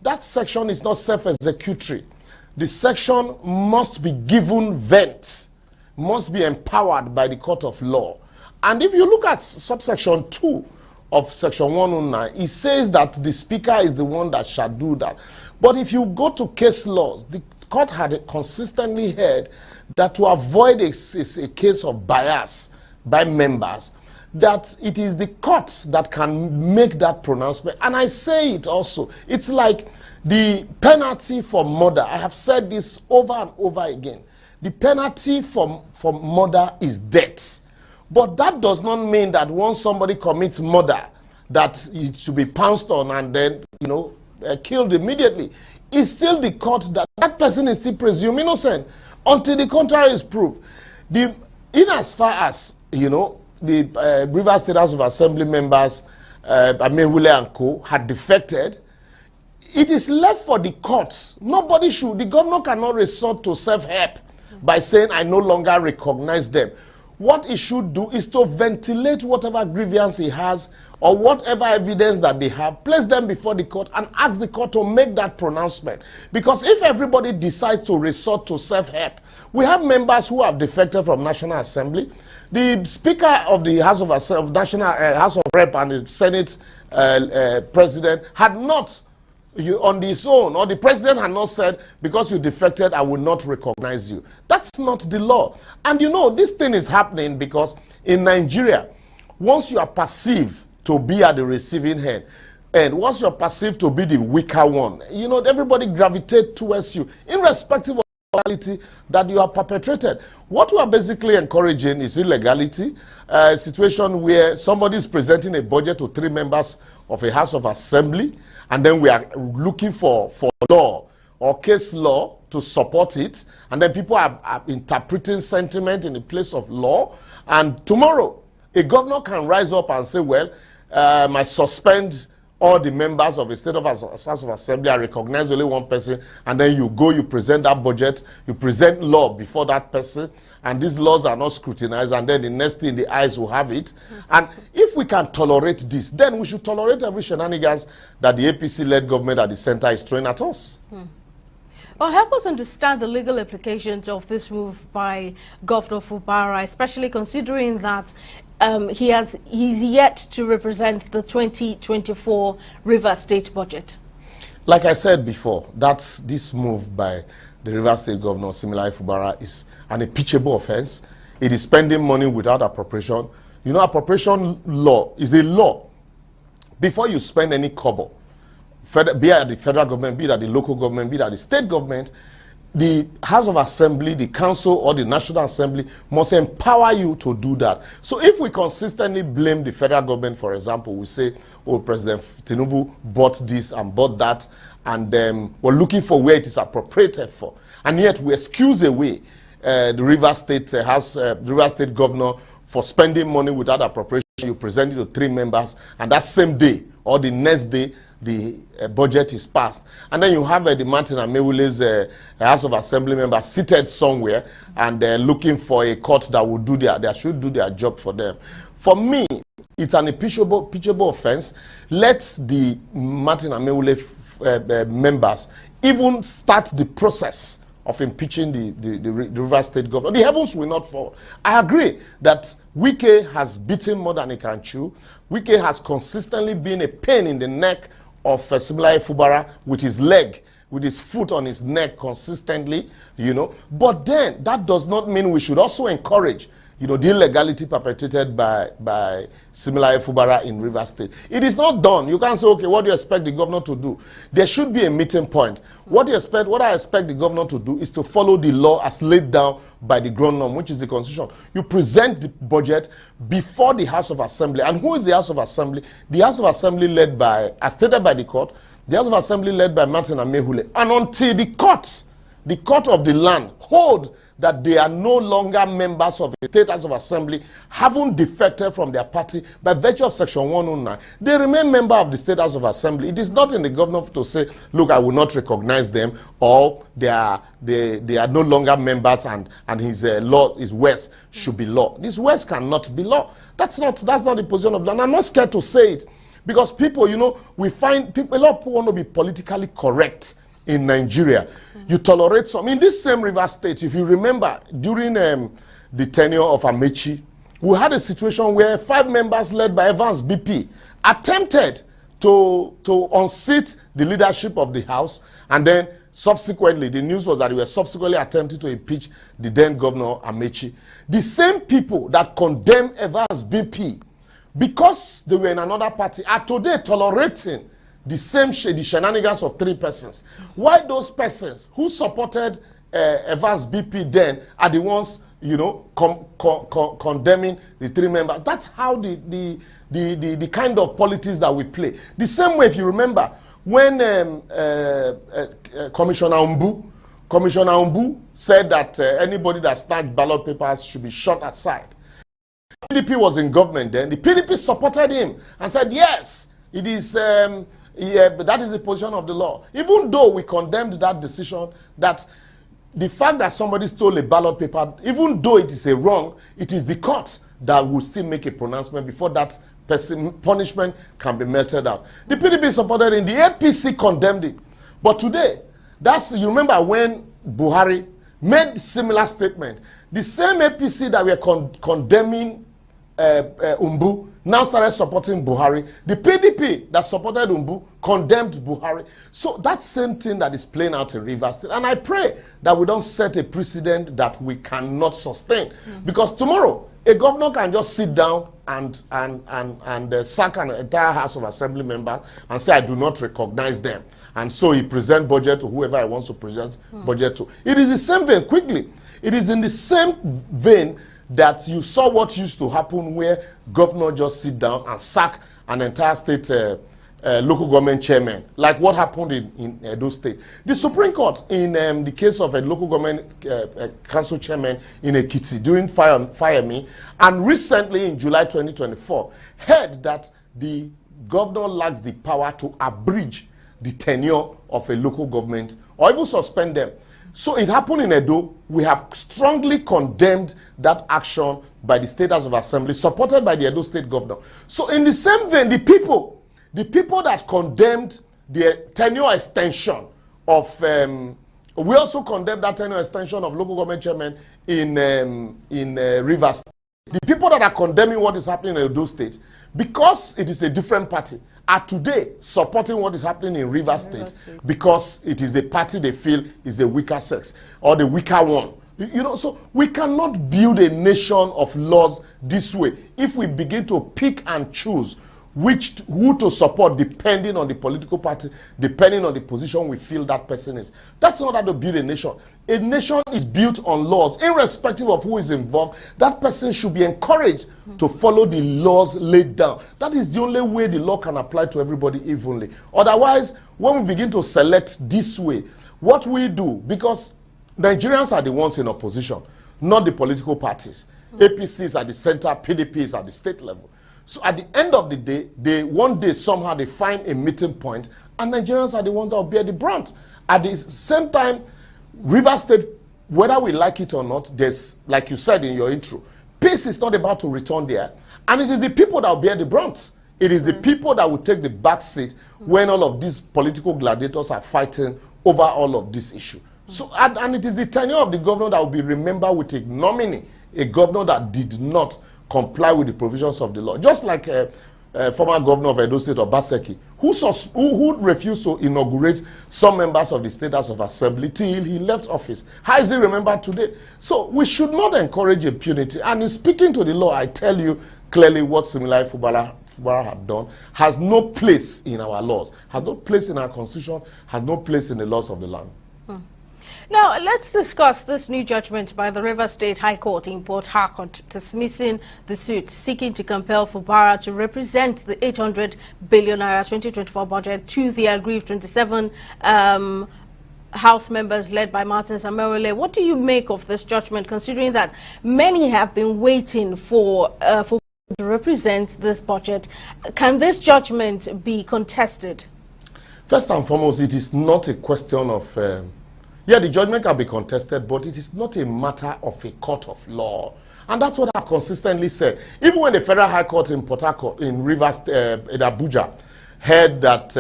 that section is not self-executory. The section must be given vent, must be empowered by the court of law. And if you look at subsection 2 of section 109, it says that the speaker is the one that shall do that. But if you go to case laws, the court had consistently held that to avoid a case of bias by members, that it is the court that can make that pronouncement. And I say it also, it's like the penalty for murder. I have said this over and over again. The penalty for murder is death. But that does not mean that once somebody commits murder, that it should be pounced on and then, killed immediately. It's still the court that person is still presumed innocent until the contrary is proved. In as far as, the Rivers State House of Assembly members, Amehule and Co., had defected, it is left for the courts. The governor cannot resort to self-help by saying, I no longer recognize them. What he should do is to ventilate whatever grievance he has or whatever evidence that they have, place them before the court and ask the court to make that pronouncement. Because if everybody decides to resort to self-help, we have members who have defected from National Assembly. The Speaker of the House of House of Rep and the Senate President had not, on his own, or the President had not said, because you defected, I will not recognize you. That's not the law. And this thing is happening because in Nigeria, once you are perceived to be at the receiving end, and once you are perceived to be the weaker one, everybody gravitates towards you, irrespective of illegality that you have perpetrated. What we are basically encouraging is illegality, a situation where somebody is presenting a budget to 3 members of a House of Assembly, and then we are looking for law or case law to support it, and then people are interpreting sentiment in the place of law, and tomorrow a governor can rise up and say, well, I suspend all the members of a State House of Assembly, I recognize only one person, and then you present that budget, you present law before that person, and these laws are not scrutinized, and then the next thing, the eyes will have it. And if we can tolerate this, then we should tolerate every shenanigans that the APC-led government at the center is throwing at us. Well, help us understand the legal implications of this move by Governor Fubara, especially considering that he's yet to represent the 2024 Rivers State budget. Like I said before, that this move by the Rivers State Governor, Similai Fubara, is an impeachable offense. It is spending money without appropriation. Appropriation law is a law. Before you spend any kobo, be it at the federal government, be it at the local government, be it at the state government, the House of Assembly, the Council, or the National Assembly must empower you to do that. So if we consistently blame the federal government, for example, we say, oh, President Tinubu bought this and bought that, and we're looking for where it is appropriated for. And yet we excuse away the Rivers State Governor for spending money without appropriation. You present it to 3 members, and that same day or the next day, the budget is passed. And then you have the Martin Amehule's House of Assembly members seated somewhere, and they're looking for a court that will they should do their job for them. For me, it's an impeachable offense. Let the Martin Amehule members even start the process of impeaching the Rivers State Governor. The heavens will not fall. I agree that Wike has beaten more than he can chew. Wike has consistently been a pain in the neck of Similai Fubara with his leg, with his foot on his neck consistently, But then that does not mean we should also encourage, the illegality perpetrated by Similai Fubara in Rivers State. It is not done. You can't say, okay, what do you expect the governor to do? There should be a meeting point. What I expect the governor to do is to follow the law as laid down by the ground norm, which is the Constitution. You present the budget before the House of Assembly. And who is the House of Assembly? The House of Assembly led by, as stated by the court, the House of Assembly led by Martin Amehule. And until the court of the land, hold that they are no longer members of the State House of Assembly, haven't defected from their party by virtue of Section 109, they remain member of the State House of Assembly. It is not in the governor to say, look, I will not recognize them, or they are no longer members, and his law, his words should be law. This words cannot be law. That's not the position of the law. And I'm not scared to say it, Because people, you know, we find people, a lot of people want to be politically correct in Nigeria. You tolerate some. In this same River State, if you remember, during the tenure of Amechi, we had a situation where 5 members led by Evans BP attempted to unseat the leadership of the House, and then subsequently, the news was that they were subsequently attempting to impeach the then governor Amechi. The same people that condemned Evans BP, because they were in another party, are today tolerating the same the shenanigans of 3 persons. Why those persons who supported Evans BP then are the ones, you know, condemning the 3 members? That's how the kind of politics that we play. The same way, if you remember, when Commissioner Umbu said that anybody that snatched ballot papers should be shot aside. PDP was in government then. The PDP supported him and said, yes, it is, that is the position of the law. Even though we condemned that decision, that the fact that somebody stole a ballot paper, even though it is a wrong, it is the court that will still make a pronouncement before that punishment can be melted out. The PDP supported it, the APC condemned it. But today, you remember when Buhari made similar statement, the same APC that were condemning Umbu now started supporting Buhari. The PDP that supported Umbu condemned Buhari. So that same thing that is playing out in Rivers State. And I pray that we don't set a precedent that we cannot sustain. Because tomorrow, a governor can just sit down and sack an entire House of Assembly member and say, I do not recognize them. And so he presents budget to whoever he wants to present budget to. It is the same vein, quickly. It is in the same vein that you saw what used to happen where governor just sit down and sack an entire state local government chairman, like what happened in Edo State. The Supreme Court, in the case of a local government council chairman in Ekiti during Fire Me, and recently in July 2024, heard that the governor lacks the power to abridge the tenure of a local government or even suspend them. So it happened in Edo. We have strongly condemned that action by the State House of Assembly, supported by the Edo State governor. So in the same vein, the people that condemned the tenure extension of, we also condemned that tenure extension of local government chairman in Rivers. The people that are condemning what is happening in Edo State, because it is a different party, are today supporting what is happening in Rivers State because it is a party they feel is a weaker sex or the weaker one. You know, so we cannot build a nation of laws this way if we begin to pick and choose who to support depending on the political party, depending on the position we feel that person is. That's not how to build a nation. A nation is built on laws. Irrespective of who is involved, that person should be encouraged to follow the laws laid down. That is the only way the law can apply to everybody evenly. Otherwise, when we begin to select this way, what we do, because Nigerians are the ones in opposition, not the political parties. APCs at the center, PDPs at the state level. So at the end of the day, one day somehow they find a meeting point, and Nigerians are the ones that will bear the brunt. At the same time, Rivers State, whether we like it or not, there's, like you said in your intro, peace is not about to return there, and it is the people that will bear the brunt. It is the people that will take the back seat when all of these political gladiators are fighting over all of this issue. So, and it is the tenure of the governor that will be remembered with ignominy, a governor that did not comply with the provisions of the law. Just like former governor of Edo State, Obaseki, who refused to inaugurate some members of the State House of Assembly till he left office. How is he remembered today? So we should not encourage impunity. And in speaking to the law, I tell you clearly what Similai Fubara had done has no place in our laws, has no place in our constitution, has no place in the laws of the land. Now, let's discuss this new judgment by the Rivers State High Court in Port Harcourt dismissing the suit seeking to compel Fubara to represent the 800 billion naira 2024 budget to the aggrieved 27 House members led by Martin Samuel. What do you make of this judgment, considering that many have been waiting for to represent this budget? Can this judgment be contested? First and foremost, it is not a question of... yeah, the judgment can be contested, but it is not a matter of a court of law. And that's what I've consistently said. Even when the Federal High Court in Port Harcourt, in Rivers, in Abuja, heard that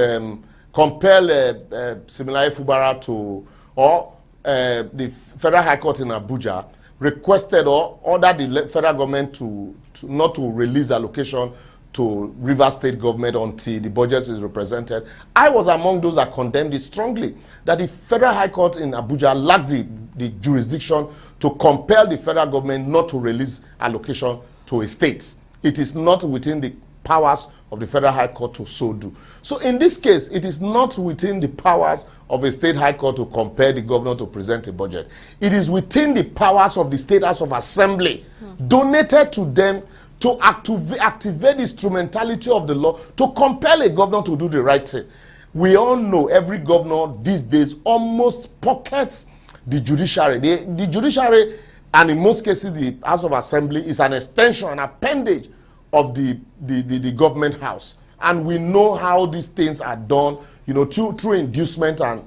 compel Siminalayi Fubara to, or the Federal High Court in Abuja requested or ordered the federal government to not to release allocation to Rivers State government until the budget is represented. I was among those that condemned it strongly, that the Federal High Court in Abuja lacked the jurisdiction to compel the federal government not to release allocation to a state. It is not within the powers of the Federal High Court to so do. So in this case, it is not within the powers of a state high court to compel the governor to present a budget. It is within the powers of the State House of Assembly, donated to them to activate the instrumentality of the law to compel a governor to do the right thing. We all know every governor these days almost pockets the judiciary. The judiciary, and in most cases the House of Assembly, is an extension, an appendage of the government house. And we know how these things are done, through inducement and,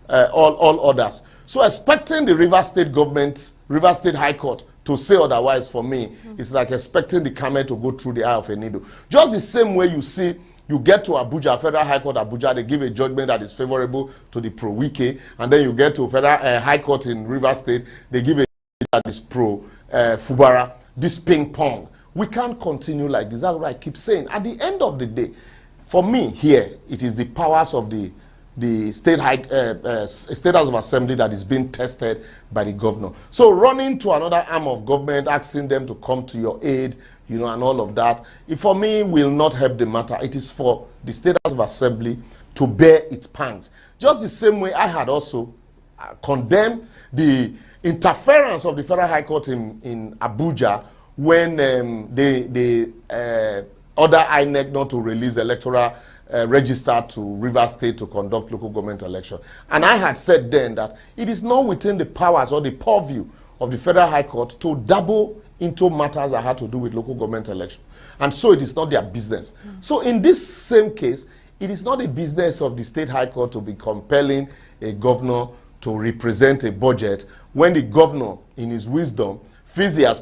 all others. So expecting the Rivers State government, Rivers State High Court to say otherwise, for me, it's like expecting the camel to go through the eye of a needle. Just the same way you get to Abuja, Federal High Court Abuja, they give a judgment that is favorable to the pro-Wike, and then you get to Federal High Court in Rivers State, they give a judgment that is pro-Fubara. This ping pong. We can't continue like this. That's what I keep saying. At the end of the day, for me here, it is the powers of the State House of Assembly that is being tested by the governor. So running to another arm of government, asking them to come to your aid, and all of that, it for me will not help the matter. It is for the State House of Assembly to bear its pangs. Just the same way I had also condemned the interference of the Federal High Court in Abuja when they order INEC not to release electoral register to Rivers State to conduct local government election. And I had said then that it is not within the powers or the purview of the Federal High Court to dabble into matters that had to do with local government election. And so it is not their business. So in this same case, it is not the business of the State High Court to be compelling a governor to represent a budget when the governor, in his wisdom, feels he has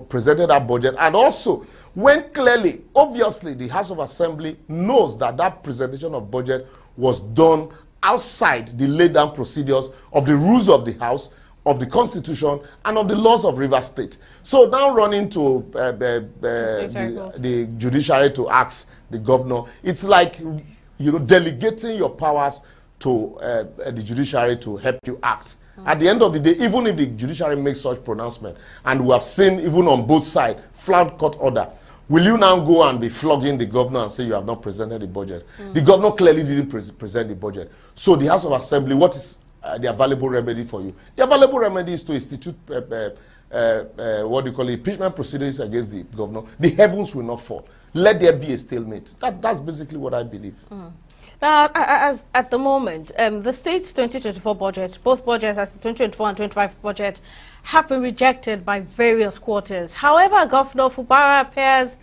presented that budget, and also when clearly, obviously, the House of Assembly knows that presentation of budget was done outside the laid down procedures of the rules of the House, of the Constitution, and of the laws of Rivers State. So now running to the judiciary to ask the governor, it's like delegating your powers to the judiciary to help you act. At the end of the day, even if the judiciary makes such pronouncement, and we have seen even on both sides, flout court order, will you now go and be flogging the governor and say you have not presented the budget? The governor clearly didn't present the budget. So the House of Assembly, what is the available remedy for you? The available remedy is to institute impeachment proceedings against the governor. The heavens will not fall. Let there be a stalemate. That's basically what I believe. Now, as at the moment, the state's 2024 budget, both budgets as the 2024 and 2025 budget, have been rejected by various quarters. However, Governor Fubara appears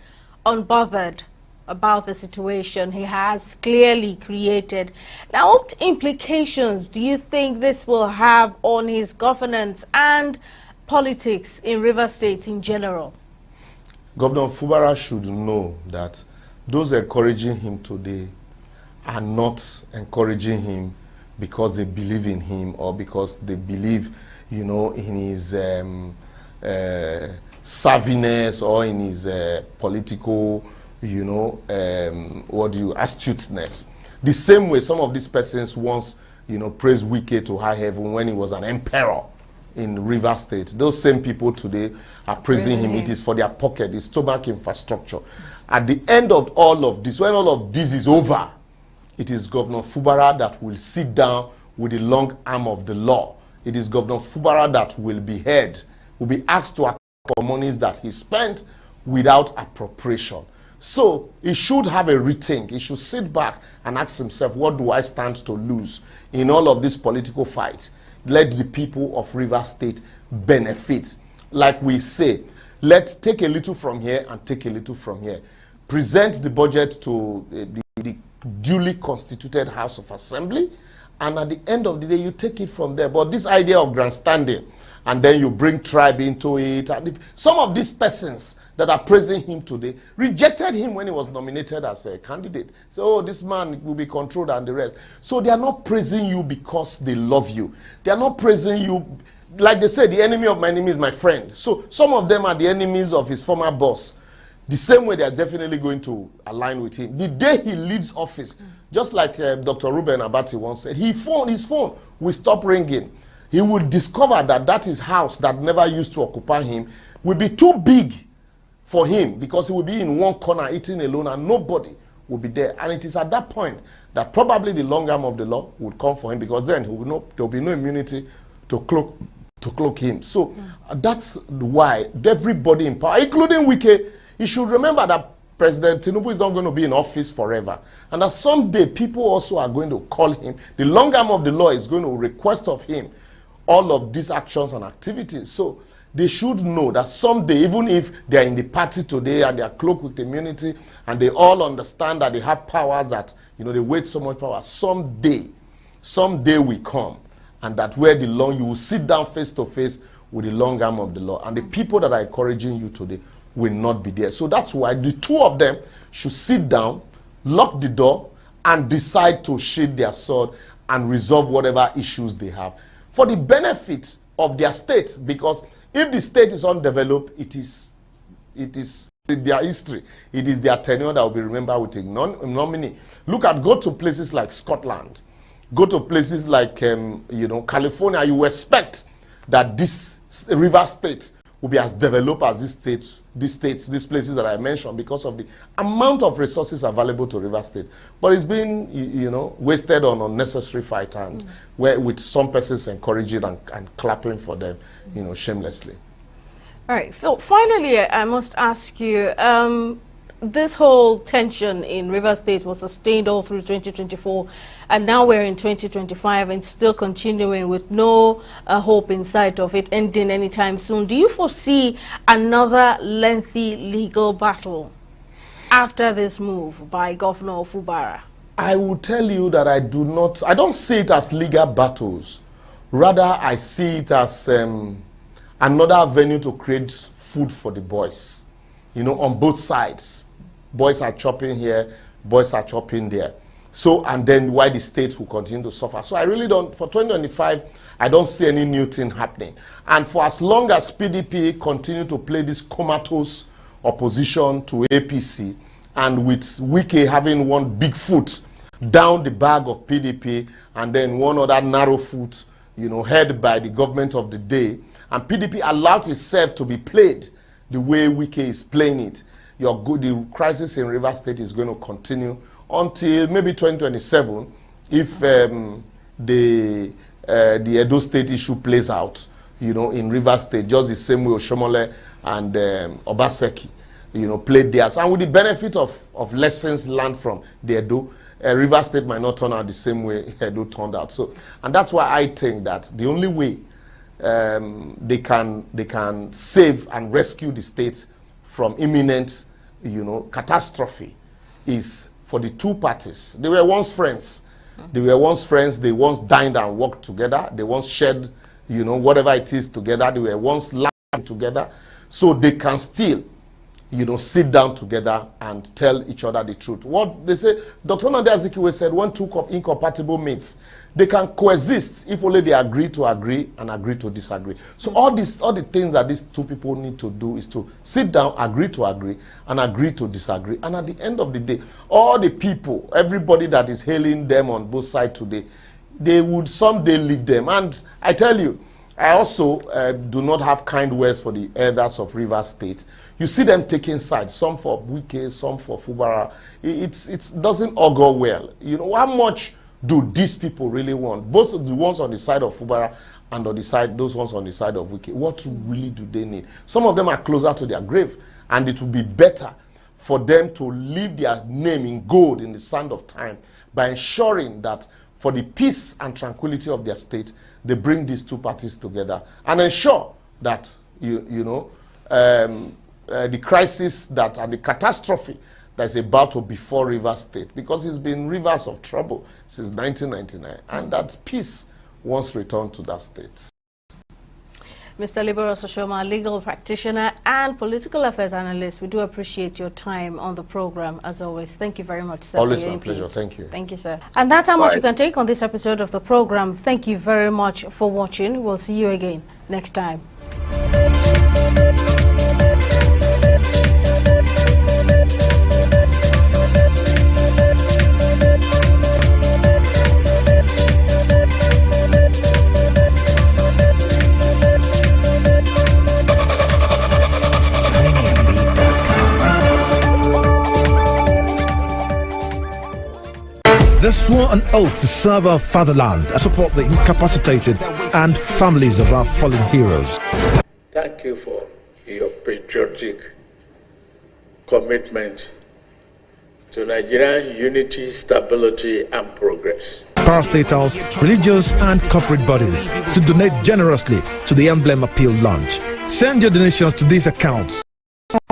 unbothered about the situation he has clearly created. Now, what implications do you think this will have on his governance and politics in Rivers State in general? Governor Fubara should know that those encouraging him today are not encouraging him because they believe in him or because they believe, in his savviness or in his political, astuteness. The same way some of these persons once, praised Wike to high heaven when he was an emperor in Rivers State. Those same people today are praising him. It is for their pocket, his stomach infrastructure. At the end of all of this, when all of this is over, it is Governor Fubara that will sit down with the long arm of the law. It is Governor Fubara that will be asked to account for monies that he spent without appropriation. So he should have a rethink. He should sit back and ask himself, what do I stand to lose in all of this political fight? Let the people of Rivers State benefit. Like we say, let's take a little from here and take a little from here. Present the budget to the duly constituted House of Assembly And at the end of the day, you take it from there. But this idea of grandstanding, and then you bring tribe into it. And some of these persons that are praising him today rejected him when he was nominated as a candidate. So, oh, this man will be controlled and the rest. So they are not praising you because they love you. They are not praising you, like they say, the enemy of my enemy is my friend. So some of them are the enemies of his former boss. The same way they are definitely going to align with him. The day he leaves office, just like Dr. Ruben Abati once said, his phone will stop ringing. He will discover that his house that never used to occupy him will be too big for him, because he will be in one corner eating alone and nobody will be there. And it is at that point that probably the long arm of the law would come for him, because then there will be no immunity to cloak him. So that's why everybody in power, including Wike, he should remember that President Tinubu is not going to be in office forever. And that someday people also are going to call him. The long arm of the law is going to request of him all of these actions and activities. So they should know that someday, even if they are in the party today and they are cloaked with immunity and they all understand that they have powers that, they wage so much power, someday will come. And that where you will sit down face to face with the long arm of the law. And the people that are encouraging you today will not be there. So that's why the two of them should sit down, lock the door, and decide to sheathe their sword and resolve whatever issues they have for the benefit of their state. Because if the state is undeveloped, it is their history. It is their tenure that will be remembered with a nominee. Go to places like Scotland. Go to places like California. You expect that this river state will be as developed as these places that I mentioned, because of the amount of resources available to River State. But it's been, wasted on unnecessary fight, and where with some persons encouraging and clapping for them, shamelessly. All right, Phil, finally, I must ask you, this whole tension in River State was sustained all through 2024, and now we're in 2025 and still continuing with no hope in sight of it ending anytime soon. Do you foresee another lengthy legal battle after this move by Governor Fubara? I will tell you that I don't see it as legal battles. Rather, I see it as another venue to create food for the boys, on both sides. Boys are chopping here, boys are chopping there. So, and then why the state will continue to suffer. So I really don't, for 2025, I don't see any new thing happening. And for as long as PDP continue to play this comatose opposition to APC, and with Wike having one big foot down the bag of PDP, and then one other narrow foot, held by the government of the day, and PDP allowed itself to be played the way Wike is playing it, the crisis in River State is going to continue until maybe 2027, if the Edo State issue plays out, in River State, just the same way Oshomole and Obaseki, played theirs. And with the benefit of lessons learned from the Edo, River State might not turn out the same way Edo turned out. So, and that's why I think that the only way they can save and rescue the state from imminent, catastrophe is for the two parties. They were once friends. They once dined and worked together. They once shared, whatever it is together. They were once laughing together. So they can still, sit down together and tell each other the truth. What they say, Dr. Nnamdi Azikiwe said, when two incompatible mates, they can coexist if only they agree to agree and agree to disagree. So all the things that these two people need to do is to sit down, agree to agree, and agree to disagree. And at the end of the day, all the people, everybody that is hailing them on both sides today, they would someday leave them. And I tell you, I also do not have kind words for the elders of River State. You see them taking sides, some for Wike, some for Fubara. It doesn't augur well. How much do these people really want? Both of the ones on the side of Fubara and on the side, those ones on the side of Wike, what really do they need? Some of them are closer to their grave, and it would be better for them to leave their name in gold in the sand of time by ensuring that for the peace and tranquility of their state, they bring these two parties together and ensure that the crisis and the catastrophe that's about to befall Rivers State, because it's been rivers of trouble since 1999, and that peace once returned to that state. Mr. Liberos Oshoma, legal practitioner and political affairs analyst, we do appreciate your time on the program, as always. Thank you very much, sir. Always my pleasure. Thank you. Thank you, sir. And that's how much you can take on this episode of the program. Thank you very much for watching. We'll see you again next time. They swore an oath to serve our fatherland and support the incapacitated and families of our fallen heroes. Thank you for your patriotic commitment to Nigerian unity, stability, and progress. Parastatals, religious and corporate bodies to donate generously to the Emblem Appeal Launch. Send your donations to these accounts.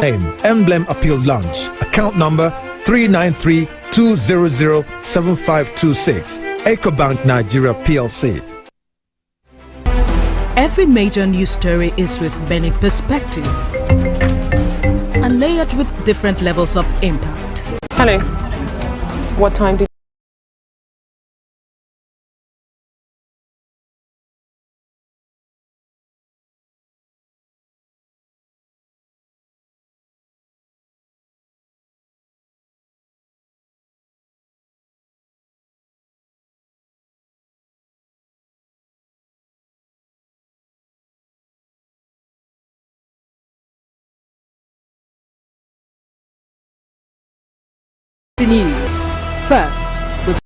Name Emblem Appeal Launch. Account number 393-200-7526. EcoBank Nigeria PLC. Every major news story is with many perspectives and layered with different levels of impact. Hello. What time did the news first with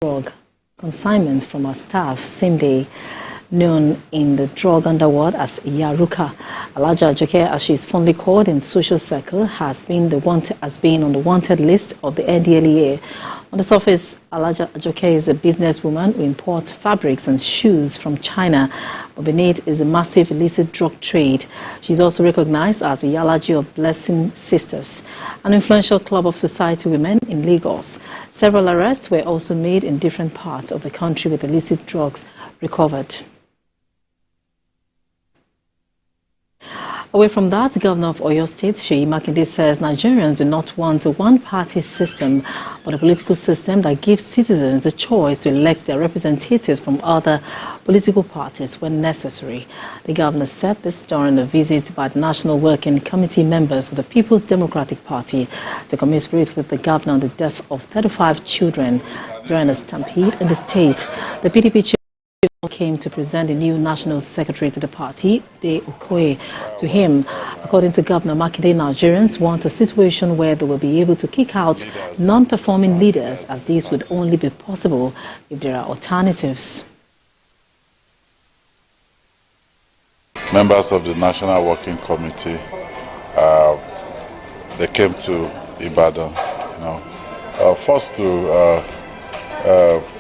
drug consignment from our staff same day, known in the drug underworld as Yaruka. Alaja Ajoke, as she is fondly called in social circle, has been on the wanted list of the NDLEA. On the surface, Alaja Ajoke is a businesswoman who imports fabrics and shoes from China, but beneath is a massive illicit drug trade. She's also recognized as the Yalaji of Blessing Sisters, an influential club of society women in Lagos. Several arrests were also made in different parts of the country with illicit drugs recovered. Away from that, Governor of Oyo State, Seyi Makinde, says Nigerians do not want a one-party system, but a political system that gives citizens the choice to elect their representatives from other political parties when necessary. The governor said this during a visit by the National Working Committee members of the People's Democratic Party to commiserate with the governor on the death of 35 children during a stampede in the state. The PDP chair came to present the new national secretary to the party, De Okoye, to him. According to Governor Makinde, Nigerians want a situation where they will be able to kick out non-performing leaders, as this would only be possible if there are alternatives. Members of the National Working Committee, they came to Ibadan, first to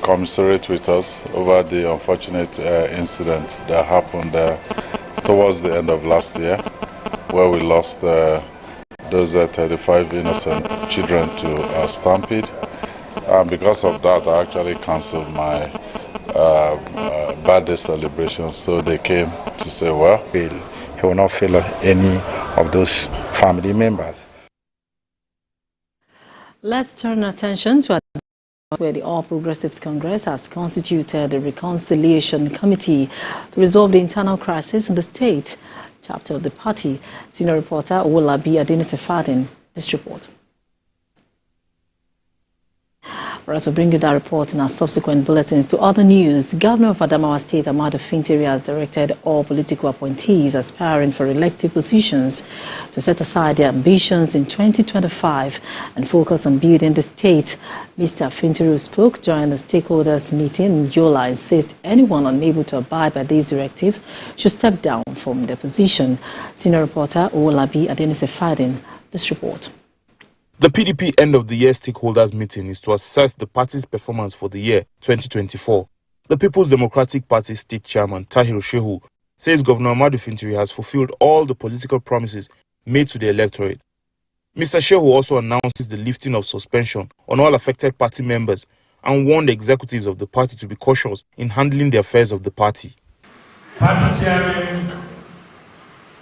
commiserate with us over the unfortunate incident that happened towards the end of last year, where we lost those 35 innocent children to a stampede. And because of that, I actually cancelled my birthday celebration. So they came to say, well, he will not fail any of those family members. Let's turn attention to where the All Progressives Congress has constituted a reconciliation committee to resolve the internal crisis in the state. Chapter of the party, senior reporter Owolabi Adenisefadin, this report. We'll also bring you that report in our subsequent bulletins. To other news, Governor of Adamawa State, Ahmadu Fintiri, has directed all political appointees aspiring for elective positions to set aside their ambitions in 2025 and focus on building the state. Mr. Fintiri spoke during the stakeholders meeting in Yola and says anyone unable to abide by this directive should step down from their position. Senior reporter Owolabi Adenise Fadin, this report. The PDP end-of-the-year stakeholders meeting is to assess the party's performance for the year 2024. The People's Democratic Party State Chairman Tahir Shehu says Governor Ahmadu Fintiri has fulfilled all the political promises made to the electorate. Mr. Shehu also announces the lifting of suspension on all affected party members and warned the executives of the party to be cautious in handling the affairs of the party. Party chairmen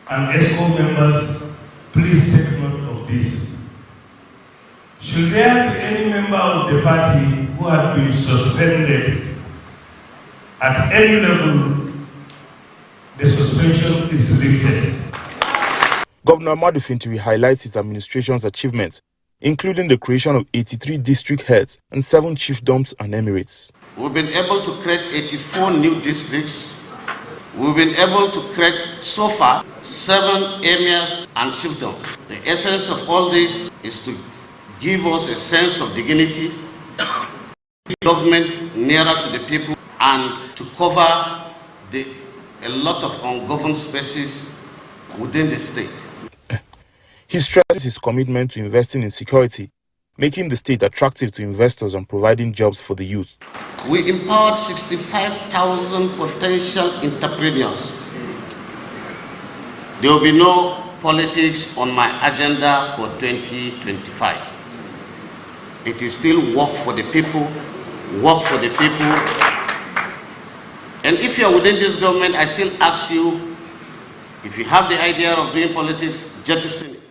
and ESCO members, please take note of this. Should there be any member of the party who has been suspended at any level, the suspension is lifted. Governor Ahmadu Fintiri highlights his administration's achievements, including the creation of 83 district heads and 7 chiefdoms and emirates. We've been able to create 84 new districts. We've been able to create, so far, 7 emirs and chiefdoms. The essence of all this is to give us a sense of dignity, government nearer to the people, and to cover a lot of ungoverned spaces within the state. He stresses his commitment to investing in security, making the state attractive to investors and providing jobs for the youth. We empowered 65,000 potential entrepreneurs. There will be no politics on my agenda for 2025. It is still work for the people, work for the people. And if you are within this government, I still ask you, if you have the idea of doing politics, jettison it.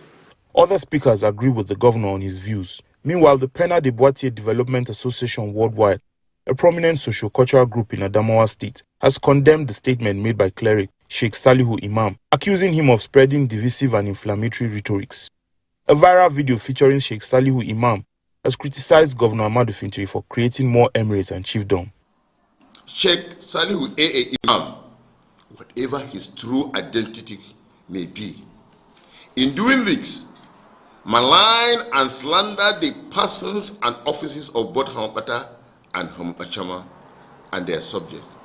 Other speakers agree with the governor on his views. Meanwhile, the Pena de Boitier Development Association Worldwide, a prominent socio-cultural group in Adamawa State, has condemned the statement made by cleric Sheikh Salihu Imam, accusing him of spreading divisive and inflammatory rhetorics. A viral video featuring Sheikh Salihu Imam has criticized Governor Ahmadu Fintiri for creating more emirates and chiefdom. Sheikh Salihu Imam, whatever his true identity may be, in doing this, malign and slander the persons and offices of both Hampata and Hampachama and their subjects,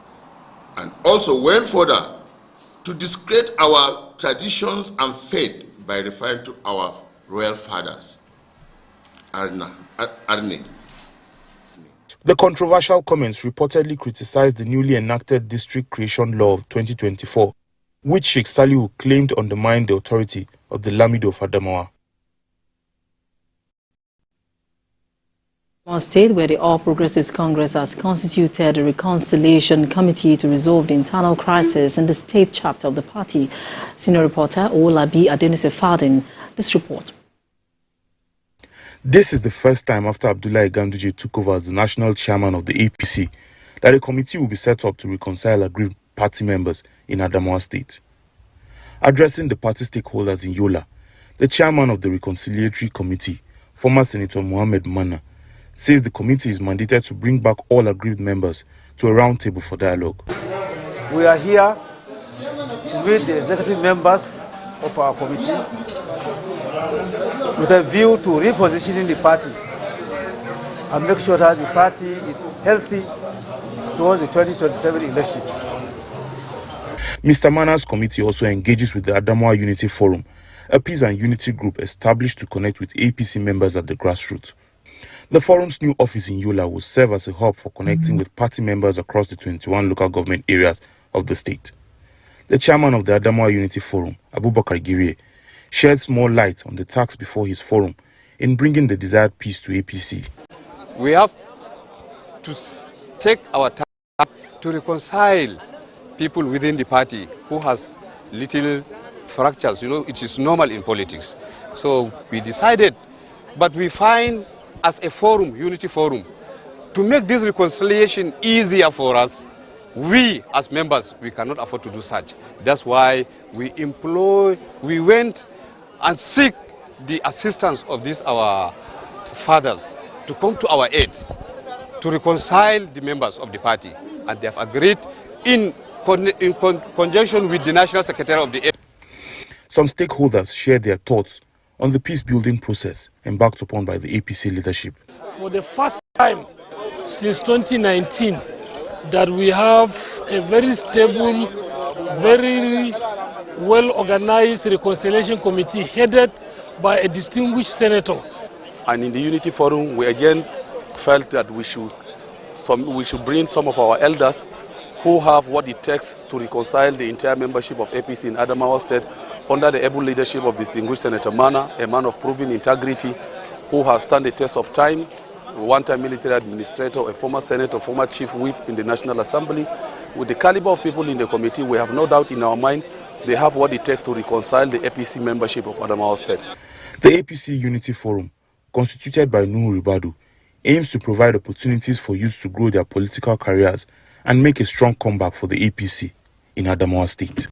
and also went further to discredit our traditions and faith by referring to our royal fathers. The controversial comments reportedly criticized the newly enacted District Creation Law of 2024, which Sheikh Salihu claimed undermined the authority of the Lamido of Adamawa. State, where the All Progressives Congress has constituted a reconciliation committee to resolve the internal crisis in the state chapter of the party. Senior reporter Owolabi Adenise Fadin, this report. This is the first time after Abdullahi Ganduje took over as the national chairman of the APC that a committee will be set up to reconcile aggrieved party members in Adamawa State. Addressing the party stakeholders in Yola, the chairman of the Reconciliatory Committee, former Senator Mohammed Mana, says the committee is mandated to bring back all aggrieved members to a round table for dialogue. We are here to meet the executive members of our committee with a view to repositioning the party and make sure that the party is healthy towards the 2027 election. Mr. Mana's committee also engages with the Adamawa Unity Forum, a peace and unity group established to connect with APC members at the grassroots. The forum's new office in Yola will serve as a hub for connecting with party members across the 21 local government areas of the state. The chairman of the Adamawa Unity Forum, Abubakar Girie, sheds more light on the task before his forum in bringing the desired peace to APC. We have to take our time to reconcile people within the party who has little fractures. You know, it is normal in politics. So we decided, but we find as a forum, Unity Forum, to make this reconciliation easier for us, we as members, we cannot afford to do such. That's why we went and seek the assistance of these our fathers to come to our aid. to reconcile the members of the party, and they have agreed in conjunction with the National Secretary of the APC. Some stakeholders shared their thoughts on the peace-building process embarked upon by the APC leadership. For the first time since 2019, that we have a very stable, very well-organized reconciliation committee headed by a distinguished senator. And in the Unity Forum, we again felt that we should bring some of our elders who have what it takes to reconcile the entire membership of APC in Adamawa State under the able leadership of distinguished Senator Mana, a man of proven integrity who has stood the test of time, a one-time military administrator, a former senator, former chief whip in the National Assembly. With the caliber of people in the committee, we have no doubt in our mind they have what it takes to reconcile the APC membership of Adamawa State. The APC Unity Forum, constituted by Nuhu Ribadu, aims to provide opportunities for youth to grow their political careers and make a strong comeback for the APC in Adamawa State.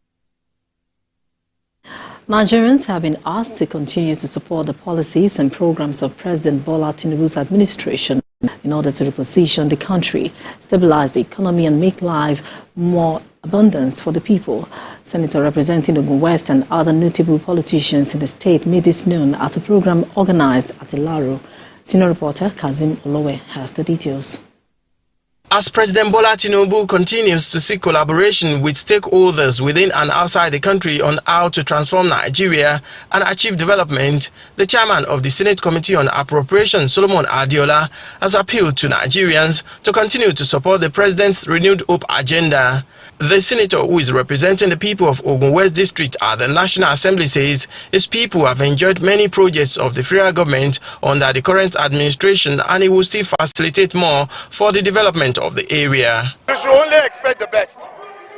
Nigerians have been asked to continue to support the policies and programs of President Bola Tinubu's administration in order to reposition the country, stabilize the economy and make life more abundance for the people. Senator representing Ogun West and other notable politicians in the state made this known at a program organized at Ilaro. Senior reporter Kazim Olowe has the details. As President Bola Tinubu continues to seek collaboration with stakeholders within and outside the country on how to transform Nigeria and achieve development, the chairman of the Senate Committee on Appropriation, Solomon Adiola, has appealed to Nigerians to continue to support the president's renewed hope agenda. The senator, who is representing the people of Ogun West District at the National Assembly, says his people have enjoyed many projects of the federal government under the current administration, and he will still facilitate more for the development of the area. We should only expect the best,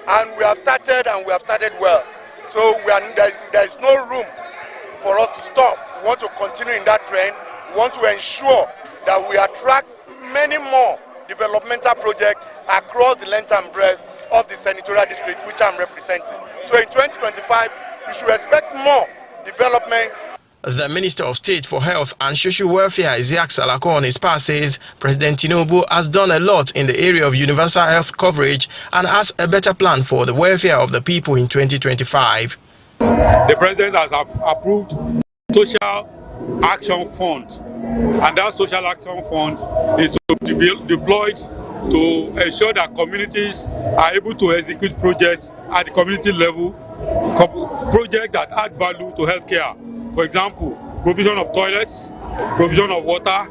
and we have started well. So there is no room for us to stop. We want to continue in that trend. We want to ensure that we attract many more developmental projects across the length and breadth of the senatorial district which I'm representing. So in 2025, you should expect more development. The Minister of State for Health and Social Welfare, Isiaq Salako, on his part says President Tinubu has done a lot in the area of universal health coverage and has a better plan for the welfare of the people in 2025. The President has approved Social Action Fund, and that Social Action Fund is to be deployed to ensure that communities are able to execute projects at the community level, projects that add value to healthcare. For example, provision of toilets, provision of water,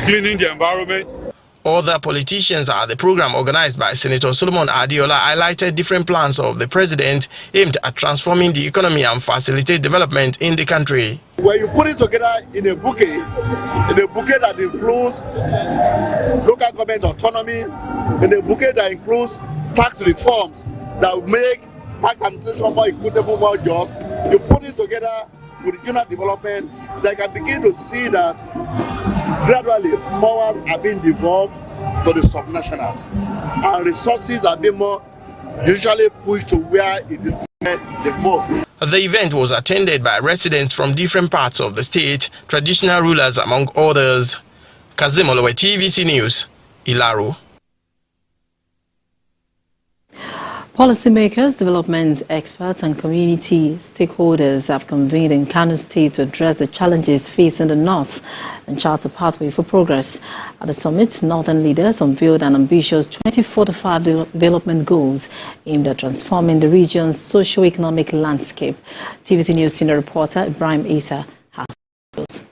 cleaning the environment. Other politicians at the program organized by Senator Solomon Adiola highlighted different plans of the president aimed at transforming the economy and facilitate development in the country. When you put it together in a bouquet that includes local government autonomy, in a bouquet that includes tax reforms that will make tax administration more equitable, more just, you put it together with regional development, they can begin to see that gradually powers are being devolved to the subnationals and resources are being more usually pushed to where it is the most. The event was attended by residents from different parts of the state, traditional rulers among others. Kazim Olowe, TVC News, Ilaro. Policymakers, development experts and community stakeholders have convened in Kano State to address the challenges facing the North and chart a pathway for progress. At the summit, Northern leaders unveiled an ambitious 2045 development goals aimed at transforming the region's socio-economic landscape. TVC News senior reporter Ibrahim Isa has details.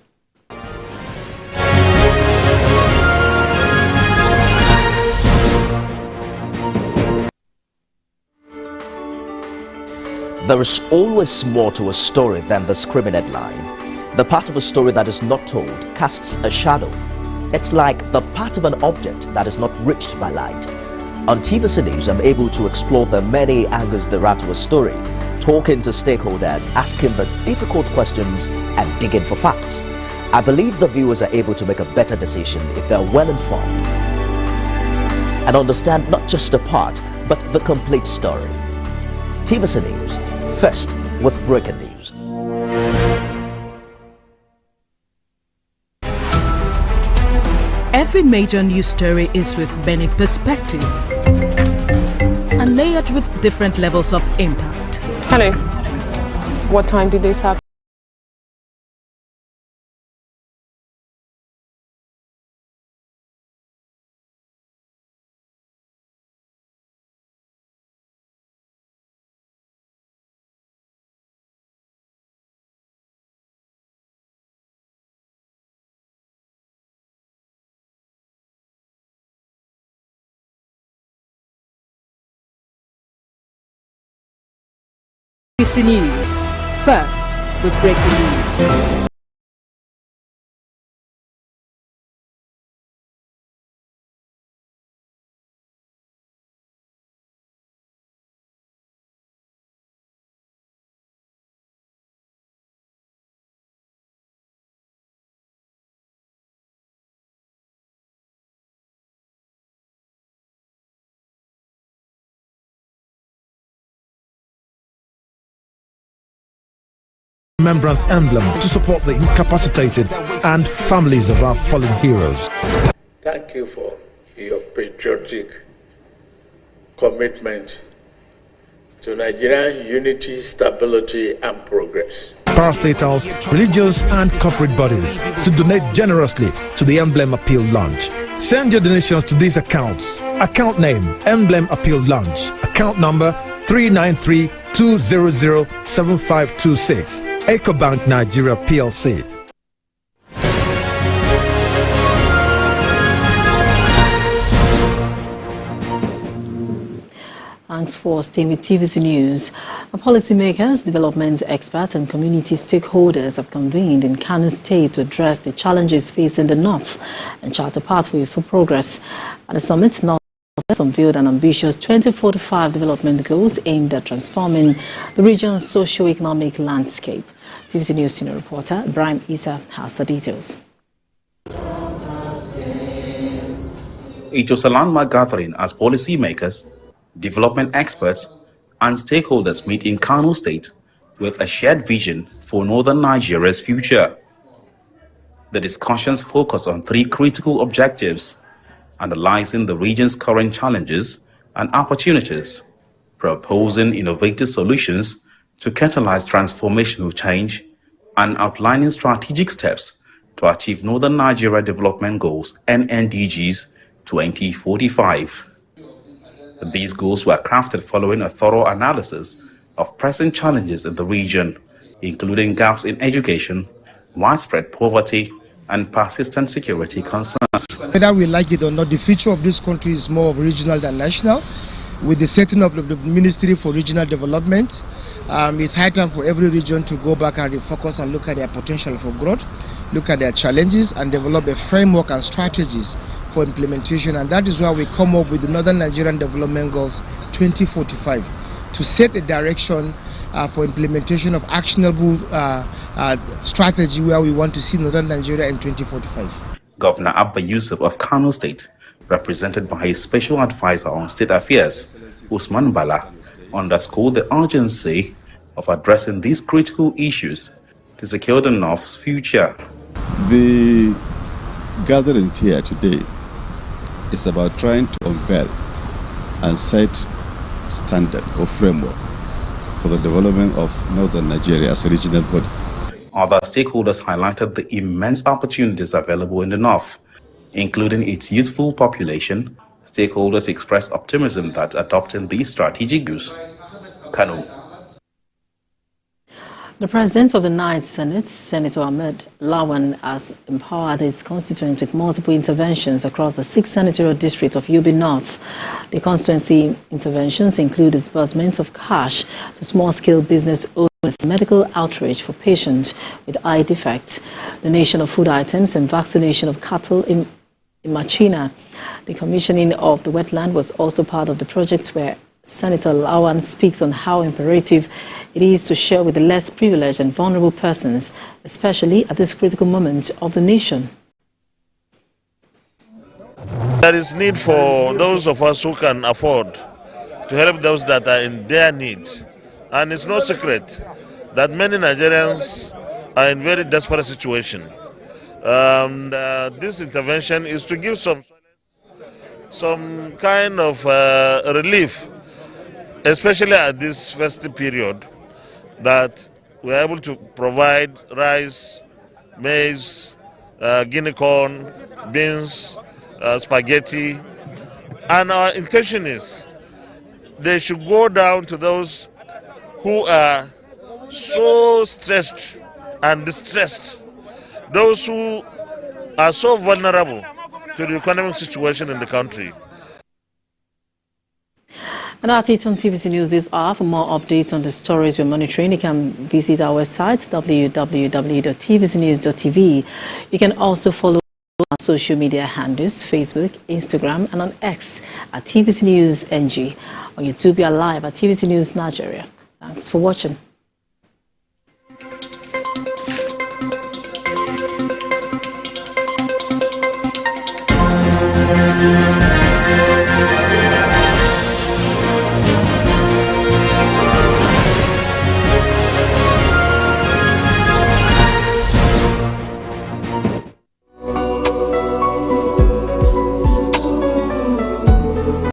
There is always more to a story than the scrimmaged line. The part of a story that is not told casts a shadow. It's like the part of an object that is not reached by light. On TVC News, I'm able to explore the many angles there are to a story, talking to stakeholders, asking the difficult questions and digging for facts. I believe the viewers are able to make a better decision if they're well informed and understand not just a part, but the complete story. TVC News, first with breaking news. Every major news story is with Benic perspective and layered with different levels of impact. Hello. What time did this happen? TVC News. First, with breaking news. Remembrance emblem to support the incapacitated and families of our fallen heroes. Thank you for your patriotic commitment to Nigerian unity, stability, and progress. Parastatals, religious and corporate bodies to donate generously to the Emblem Appeal Launch. Send your donations to these accounts. Account name, Emblem Appeal Launch. Account number 393-200-7526. EcoBank Nigeria PLC. Thanks for staying with TVC News. Policymakers, development experts and community stakeholders have convened in Kano State to address the challenges facing the North and chart a pathway for progress. At the summit, North unveiled an ambitious 2045 development goals aimed at transforming the region's socio-economic landscape. TVC News senior reporter Ibrahim Issa has the details. It was a landmark gathering as policymakers, development experts, and stakeholders meet in Kano State with a shared vision for northern Nigeria's future. The discussions focus on three critical objectives: analyzing the region's current challenges and opportunities, proposing innovative solutions to catalyze transformational change, and outlining strategic steps to achieve Northern Nigeria Development Goals (NNDGs) 2045. These goals were crafted following a thorough analysis of present challenges in the region, including gaps in education, widespread poverty, and persistent security concerns. Whether we like it or not, the future of this country is more of regional than national. With the setting up of the Ministry for Regional Development, it's high time for every region to go back and refocus and look at their potential for growth, look at their challenges, and develop a framework and strategies for implementation. And that is why we come up with the Northern Nigerian Development Goals 2045 to set a direction for implementation of actionable strategy where we want to see Northern Nigeria in 2045. Governor Abba Yusuf of Kano State, represented by his special advisor on state affairs, Usman Bala, underscored the urgency of addressing these critical issues to secure the North's future. The gathering here today is about trying to unveil and set standard or framework for the development of Northern Nigeria as a regional body. Other stakeholders highlighted the immense opportunities available in the North, including its youthful population. Stakeholders expressed optimism that adopting these strategic goals can. The President of the Ninth Senate, Senator Ahmed Lawan, has empowered his constituents with multiple interventions across the 6 senatorial districts of Yobe North. The constituency interventions include disbursement of cash to small-scale business owners, medical outreach for patients with eye defects, donation of food items, and vaccination of cattle in Machina. The commissioning of the wetland was also part of the project, where Senator Lawan speaks on how imperative it is to share with the less privileged and vulnerable persons, especially at this critical moment of the nation. There is need for those of us who can afford to help those that are in their need. And it's no secret that many Nigerians are in very desperate situation. This intervention is to give some kind of relief, especially at this festive period, that we are able to provide rice, maize, guinea corn, beans, spaghetti. And our intention is they should go down to those who are so stressed and distressed, those who are so vulnerable to the economic situation in the country. And that's it on TVC News this hour. For more updates on the stories we're monitoring, you can visit our website, www.tvcnews.tv. You can also follow our social media handles, Facebook, Instagram, and on X at TVC News NG. On YouTube, we are live at TVC News Nigeria. Thanks for watching.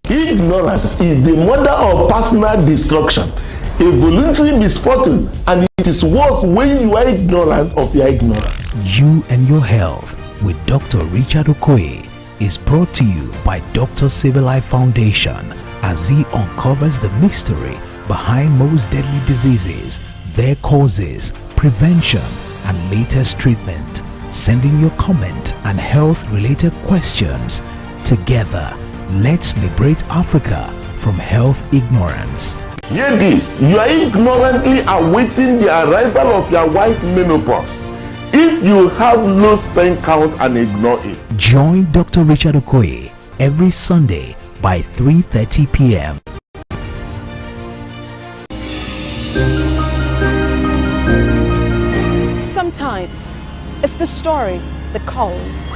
Ignorance is the mother of personal destruction, a voluntary misfortune, and it is worse when you are ignorant of your ignorance. You and Your Health with Dr. Richard Okoye is brought to you by Dr. Civil Life Foundation as he uncovers the mystery behind most deadly diseases, their causes, prevention, and latest treatment. Send in your comment and health-related questions. Together, let's liberate Africa from health ignorance. Hear this, you are ignorantly awaiting the arrival of your wife's menopause. If you have low sperm count and ignore it. Join Dr. Richard Okoye every Sunday by 3:30 p.m. Sometimes it's the story that calls.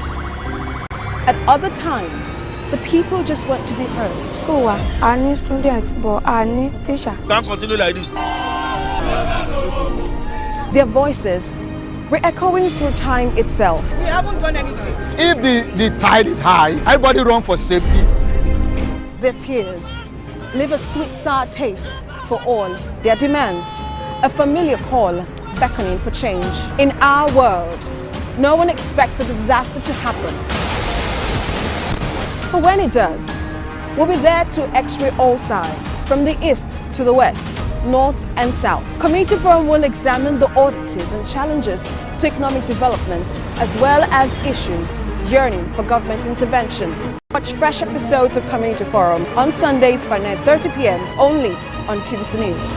At other times, the people just want to be heard. School, I need students, but I need teacher. Can't continue like this. Their voices re-echoing through time itself. We haven't done anything. If the tide is high, everybody run for safety. Their tears leave a sweet sour taste for all their demands. A familiar call beckoning for change. In our world, no one expects a disaster to happen. But when it does, we'll be there to x-ray all sides, from the east to the west, north and south. Community Forum will examine the oddities and challenges to economic development, as well as issues yearning for government intervention. Watch fresh episodes of Community Forum on Sundays by 9:30 p.m. only on TVC News.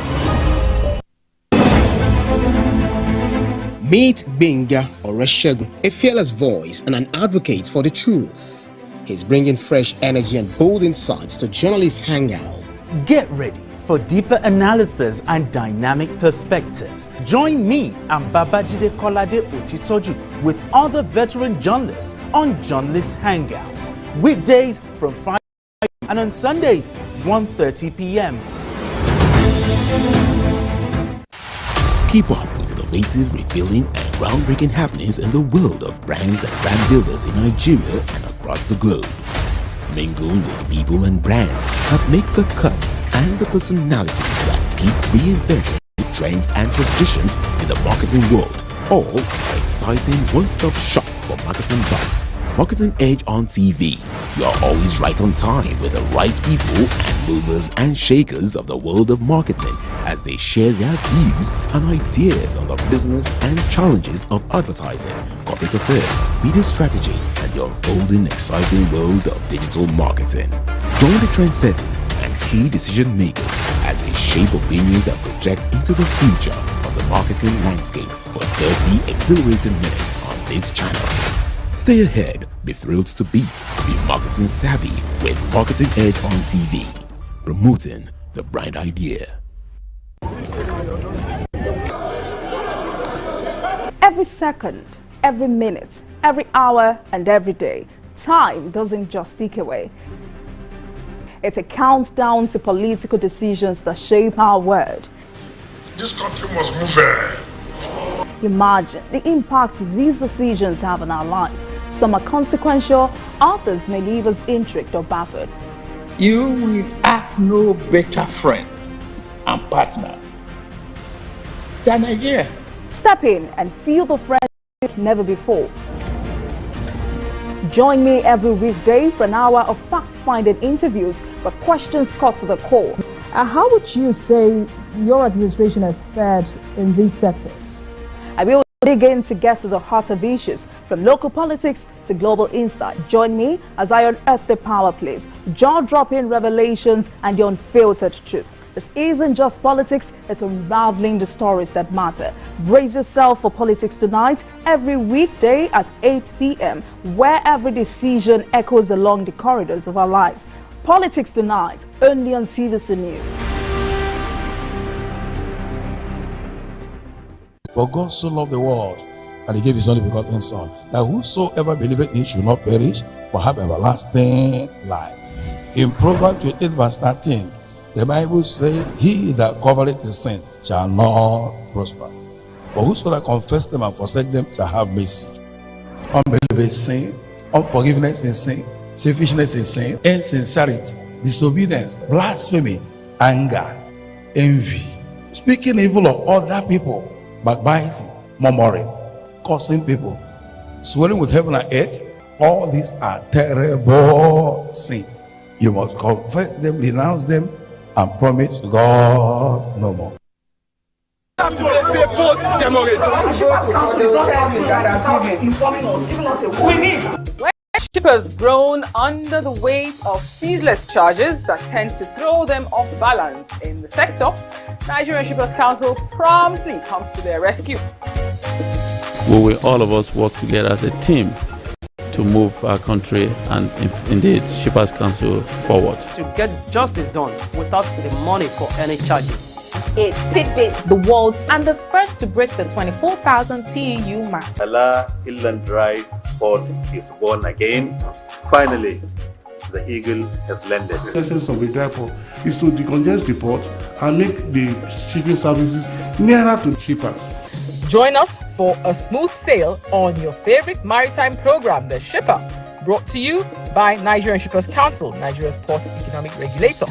Meet Benga Oreshegun, a fearless voice and an advocate for the truth. He's bringing fresh energy and bold insights to Journalists Hangout. Get ready for deeper analysis and dynamic perspectives. Join me and Babajide Kolade Otitoju with other veteran journalists on Journalists Hangout. Weekdays from 5 and on Sundays 1:30 p.m. Keep up with innovative, revealing, and groundbreaking happenings in the world of brands and brand builders in Nigeria and across the globe. Mingle with people and brands that make the cut and the personalities that keep reinventing trends and traditions in the marketing world. All are exciting one-stop shop for marketing buffs. Marketing Edge on TV. You are always right on time with the right people and movers and shakers of the world of marketing as they share their views and ideas on the business and challenges of advertising, corporate affairs, media strategy, and the unfolding exciting world of digital marketing. Join the trendsetters and key decision makers as they shape opinions and project into the future of the marketing landscape for 30 exhilarating minutes on this channel. Stay ahead, be thrilled to beat, be marketing savvy with Marketing Edge on TV, promoting the brand idea. Every second, every minute, every hour, and every day, time doesn't just tick away. It counts down to political decisions that shape our world. This country must move. Imagine the impact these decisions have on our lives. Some are consequential, others may leave us intrigued or baffled. You will have no better friend and partner than Nigeria. Step in and feel the friendship never before. Join me every weekday for an hour of fact-finding interviews where questions cut to the core. How would you say your administration has fared in these sectors? I will dig in to get to the heart of issues, from local politics to global insight. Join me as I unearth the power plays, jaw-dropping revelations and the unfiltered truth. This isn't just politics, it's unraveling the stories that matter. Brace yourself for Politics Tonight every weekday at 8 p.m, where every decision echoes along the corridors of our lives. Politics Tonight, only on TVC News. For God so loved the world that he gave his only begotten Son, that whosoever believeth in him should not perish, but have everlasting life. In Proverbs 28 verse 13, the Bible says, he that covereth his sin shall not prosper, but whosoever confess them and forsake them shall have mercy. Unbelief is sin, unforgiveness is sin, selfishness is sin, insincerity, disobedience, blasphemy, anger, envy, speaking evil of other people, backbiting, murmuring, cursing people, swearing with heaven and earth. All these are terrible sins. You must confess them, renounce them, and promise God no more. Shippers groan under the weight of ceaseless charges that tend to throw them off balance in the sector. Nigerian Shippers Council promptly comes to their rescue. We will all of us work together as a team to move our country and indeed Shippers Council forward. To get justice done without the money for any charges. It's Tidbit, the world and the first to break the 24,000 TEU mark. Allah Illan Drive Port is born again. Finally, the eagle has landed. The essence of the dry port is to decongest the port and make the shipping services nearer to shippers. Join us for a smooth sail on your favorite maritime program, The Shipper, brought to you by Nigerian Shippers Council, Nigeria's port economic regulator.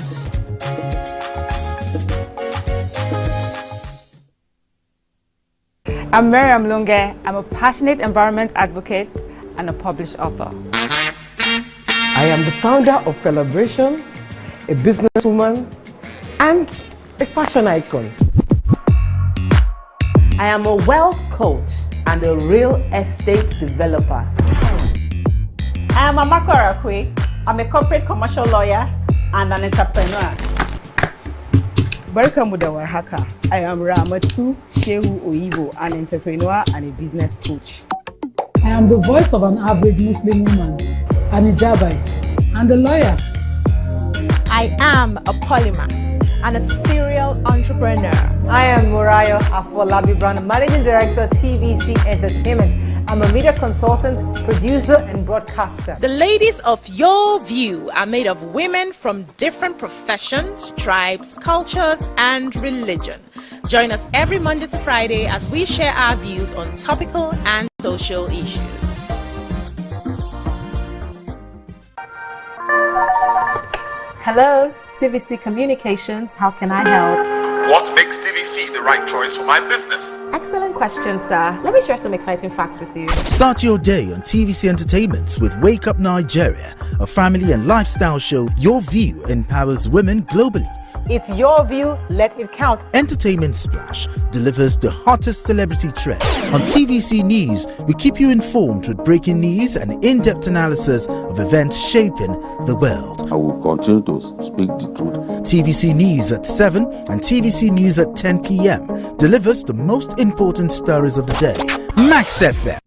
I'm Miriam Lunge. I'm a passionate environment advocate and a published author. I am the founder of Celebration, a businesswoman, and a fashion icon. I am a wealth coach and a real estate developer. I am Amako Arakwe. I'm a corporate commercial lawyer and an entrepreneur. Barkamu da warhaka. I am Ramatu Shehu Oyibo, an entrepreneur and a business coach. I am the voice of an average Muslim woman, an hijabite, and a lawyer. I am a polymath and a serial entrepreneur. I am Murayo Afolabi Brown, Managing Director, TVC Entertainment. I'm a media consultant, producer, and broadcaster. The ladies of Your View are made of women from different professions, tribes, cultures, and religion. Join us every Monday to Friday as we share our views on topical and social issues. Hello, TVC Communications. How can I help? What makes TVC the right choice for my business? Excellent question, sir. Let me share some exciting facts with you. Start your day on TVC Entertainment with Wake Up Nigeria, a family and lifestyle show. Your View empowers women globally. It's your view, let it count. Entertainment Splash delivers the hottest celebrity trends. On TVC News, we keep you informed with breaking news and in-depth analysis of events shaping the world. I will continue to speak the truth. TVC News at 7 and TVC News at 10 p.m. delivers the most important stories of the day. Max FM.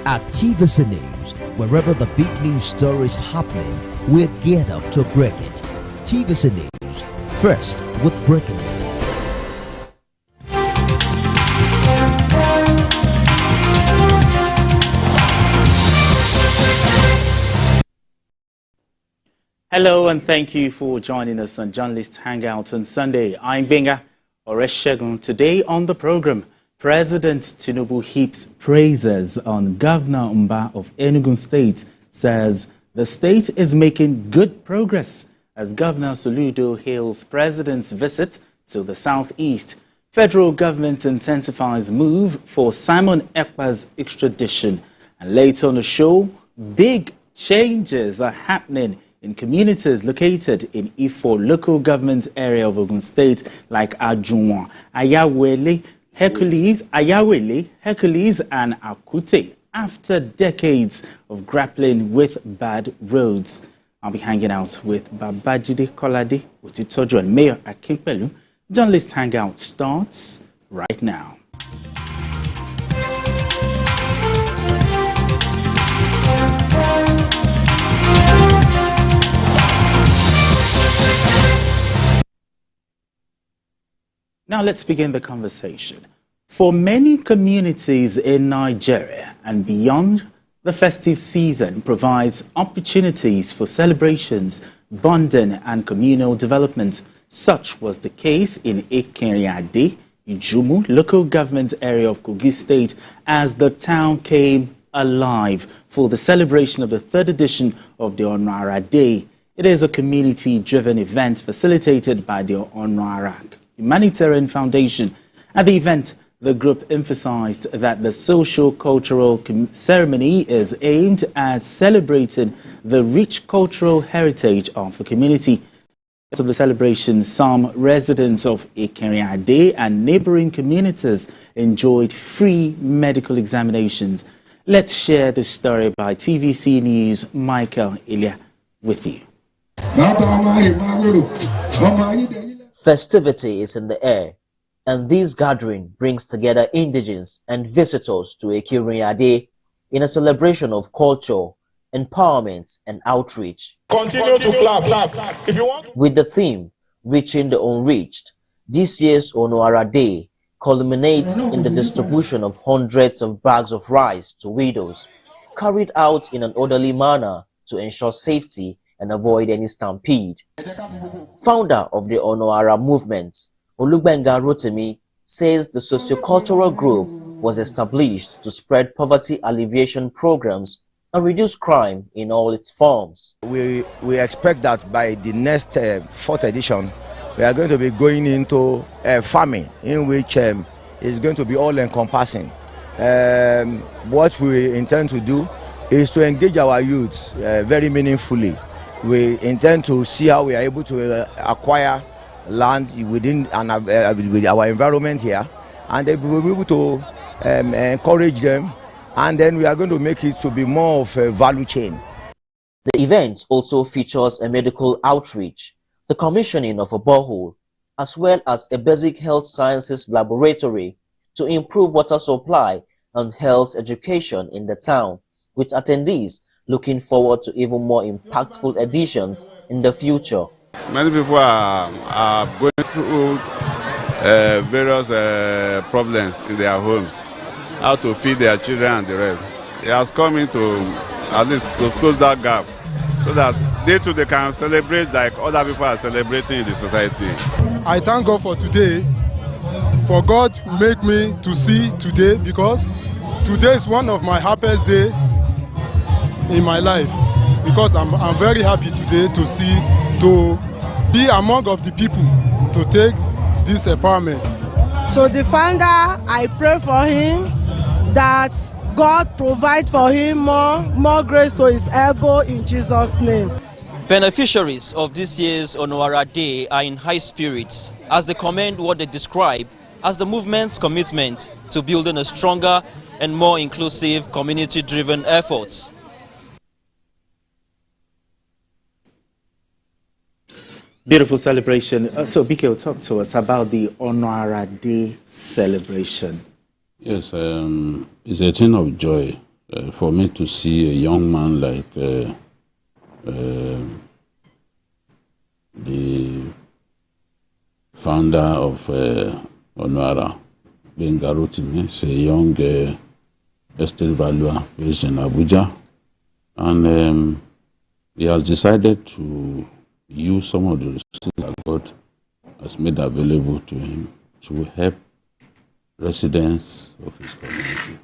At TVC News, wherever the big news story is happening, we're geared up to break it. TVC News, first with breaking news. Hello and thank you for joining us on Journalist Hangout on Sunday. I'm Benga Oreshegun. Today on the program, President Tinubu heaps praises on Governor Mba of Enugu State, says the state is making good progress as Governor Soludo hails President's visit to the southeast. Federal government intensifies move for Simon Ekpa's extradition. And later on the show, big changes are happening in communities located in Ifo local government area of Ogun State like Ajunwa, Ayawele, Hercules, and Akute after decades of grappling with bad roads. I'll be hanging out with Babajide Kolade Otitoju and Mayor Akinpelu. Journalist Hangout starts right now. Now let's begin the conversation. For many communities in Nigeria and beyond, the festive season provides opportunities for celebrations, bonding and communal development. Such was the case in Ekeriade, Ijumu, local government area of Kogi State, as the town came alive for the celebration of the third edition of the Onwara Day. It is a community-driven event facilitated by the Onwara Humanitarian Foundation. At the event, the group emphasized that the social-cultural ceremony is aimed at celebrating the rich cultural heritage of the community. Of the celebration, some residents of Ekeriade and neighboring communities enjoyed free medical examinations. Let's share the story by TVC News' Michael Ilya with you. Festivity is in the air, and this gathering brings together indigents and visitors to Ekeriade in a celebration of culture, empowerment, and outreach. Continue to clap if you want. With the theme, Reaching the Unreached, this year's Onwara Day culminates in the distribution of hundreds of bags of rice to widows, carried out in an orderly manner to ensure safety and avoid any stampede. Founder of the Onwara movement, Olugbenga Rotimi, says the sociocultural group was established to spread poverty alleviation programs and reduce crime in all its forms. We expect that by the next fourth edition, we are going to be going into farming, in which is going to be all-encompassing. What we intend to do is to engage our youths very meaningfully. We intend to see how we are able to acquire land within with our environment here, and we will be able to encourage them, and then we are going to make it to be more of a value chain. The event also features a medical outreach, the commissioning of a borehole, as well as a basic health sciences laboratory to improve water supply and health education in the town, with attendees looking forward to even more impactful editions in the future. Many people are going through various problems in their homes, how to feed their children and the rest. It has come in to at least to close that gap so that they too they can celebrate like other people are celebrating in the society. I thank God for today, for God make me to see today, because today is one of my happiest days in my life, because I'm very happy today to see, to be among of the people to take this empowerment. So the founder, I pray for him that God provide for him more grace to his ego in Jesus' name. Beneficiaries of this year's Onwara Day are in high spirits as they commend what they describe as the movement's commitment to building a stronger and more inclusive community-driven effort. Beautiful celebration. So, Biko, talk to us about the Onwara Day celebration. Yes, it's a thing of joy for me to see a young man like the founder of Onwara, Benga Rotimi. He's a young estate valuer based in Abuja, and he has decided to use some of the resources that God has made available to him to help residents of his community.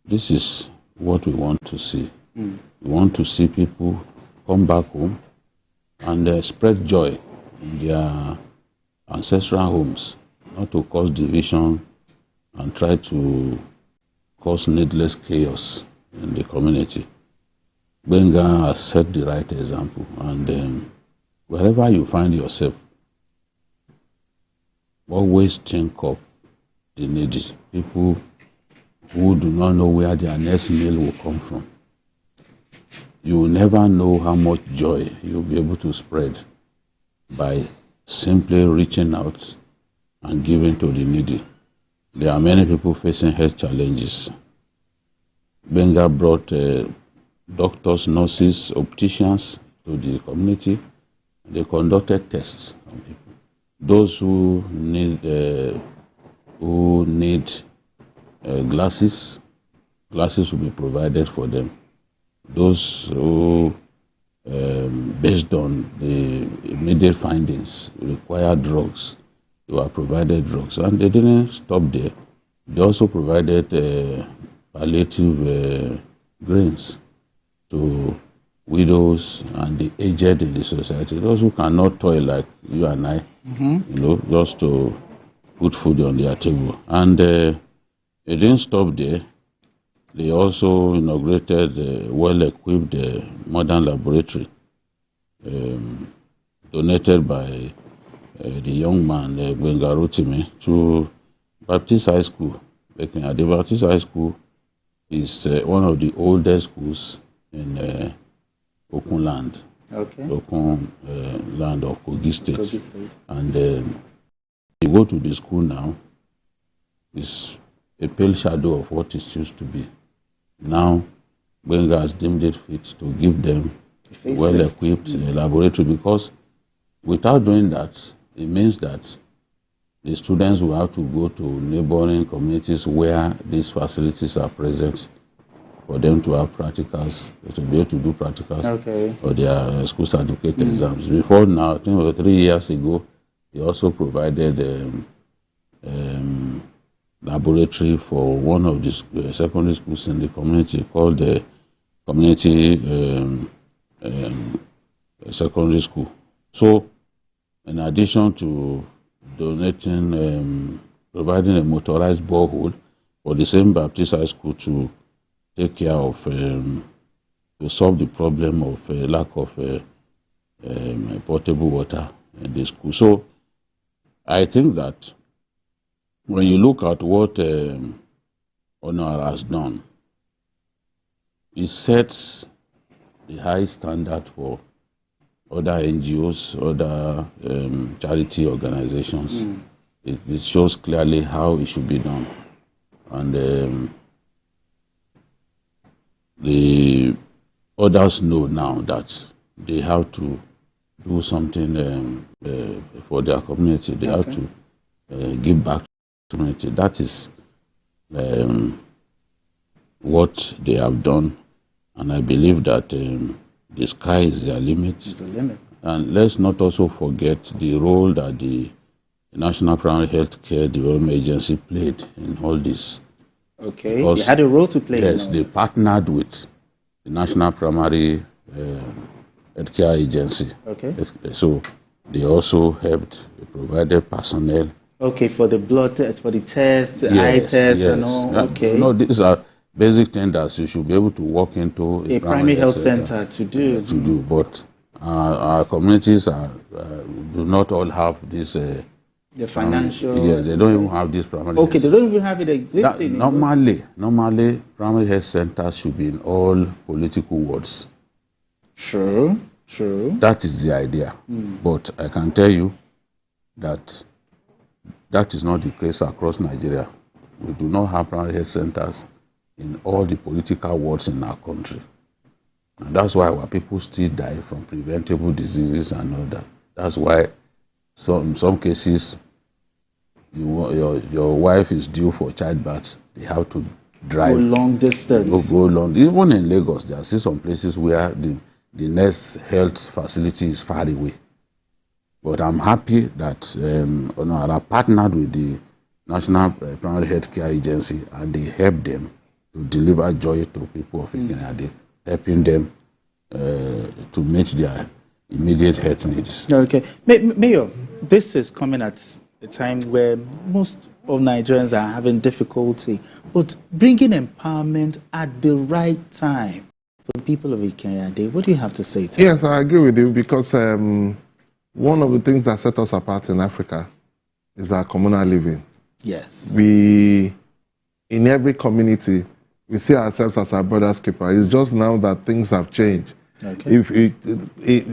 This is what we want to see. We want to see people come back home and spread joy in their ancestral homes, not to cause division and try to cause needless chaos in the community. Benga has set the right example, and wherever you find yourself, always think of the needy, people who do not know where their next meal will come from. You will never know how much joy you'll be able to spread by simply reaching out and giving to the needy. There are many people facing health challenges. Benga brought doctors, nurses, opticians to the community. They conducted tests on people. Those who need glasses will be provided for them. Those who, based on the immediate findings, require drugs, they were provided drugs. And they didn't stop there. They also provided palliative grains to widows and the aged in the society, those who cannot toil like you and I, just to put food on their table. And it didn't stop there. They also inaugurated a well-equipped modern laboratory donated by the young man, Bengarutime, to Baptist High School. The Baptist High School is one of the oldest schools in Okun land, Okun land of Kogi State. And you go to the school now, it's a pale shadow of what it used to be. Now, Benga has deemed it fit to give them a well-equipped laboratory, because without doing that, it means that the students will have to go to neighboring communities where these facilities are present for them to have practicals, to be able to do practicals for their school certificate exams. Before now, I think about 3 years ago, they also provided laboratory for one of the secondary schools in the community called the Community Secondary School. So, in addition to donating, providing a motorized borehole for the same Baptist High School to take care of, to solve the problem of lack of potable water in the school. So, I think that when you look at what Honor has done, it sets the high standard for other NGOs, other charity organizations. It shows clearly how it should be done. And the others know now that they have to do something for their community. They have to give back to the community. That is what they have done. And I believe that the sky is their limit. It's a limit. And let's not also forget the role that the National Primary Health Care Development Agency played in all this. Okay, they had a role to play. Yes, they partnered with the National Primary Health Care Agency. Okay. So they also helped, they provided personnel. Okay, for the blood test, for the test, eye test and all. Okay. No, these are basic things that you should be able to walk into a primary health center to do. But our communities do not all have this. The financial. Yes, they don't even have this primary. Okay, they don't even have it existing. Normally, primary health centers should be in all political wards. True. That is the idea. But I can tell you that that is not the case across Nigeria. We do not have primary health centers in all the political wards in our country. And that's why our people still die from preventable diseases and all that. That's why in some cases, your wife is due for childbirth. They have to drive. Go long distance. Go long. Even in Lagos, there are still some places where the next health facility is far away. But I'm happy that I partnered with the National Primary Healthcare Agency, and they help them to deliver joy to people of Ikene, helping them to meet their immediate health needs. Okay. Mayor, this is coming at a time where most of Nigerians are having difficulty, but bringing empowerment at the right time for the people of Ikene, what do you have to say to Yes, I agree with you, because one of the things that set us apart in Africa is our communal living. Yes. In every community, we see ourselves as our brother's keeper. It's just now that things have changed. Okay.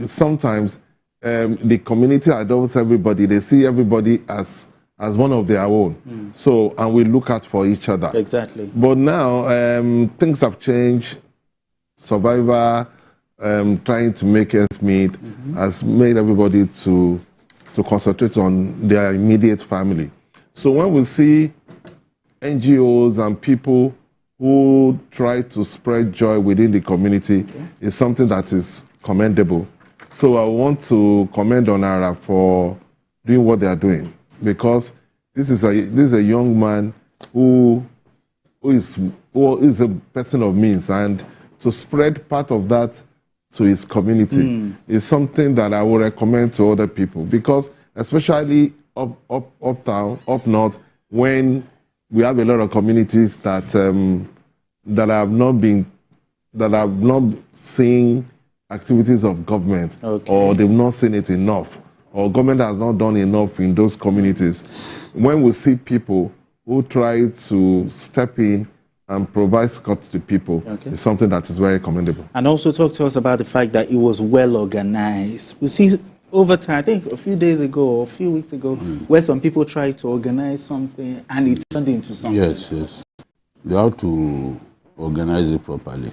Sometimes the community adopts everybody. They see everybody as one of their own. So, and we look out for each other. Exactly. But now things have changed. Survivor, trying to make ends meet, has made everybody to concentrate on their immediate family. So when we see NGOs and people who try to spread joy within the community, it's something that is commendable. So I want to commend Onara for doing what they are doing, because this is a young man who is a person of means, and to spread part of that to his community is something that I would recommend to other people, because especially uptown, up north, when we have a lot of communities that have not seen activities of government, or they've not seen it enough, or government has not done enough in those communities. When we see people who try to step in and provide support to people, it's something that is very commendable. And also talk to us about the fact that it was well organized. We see over time, I think a few days ago or a few weeks ago, where some people tried to organize something and it turned into something. Yes. They have to organize it properly.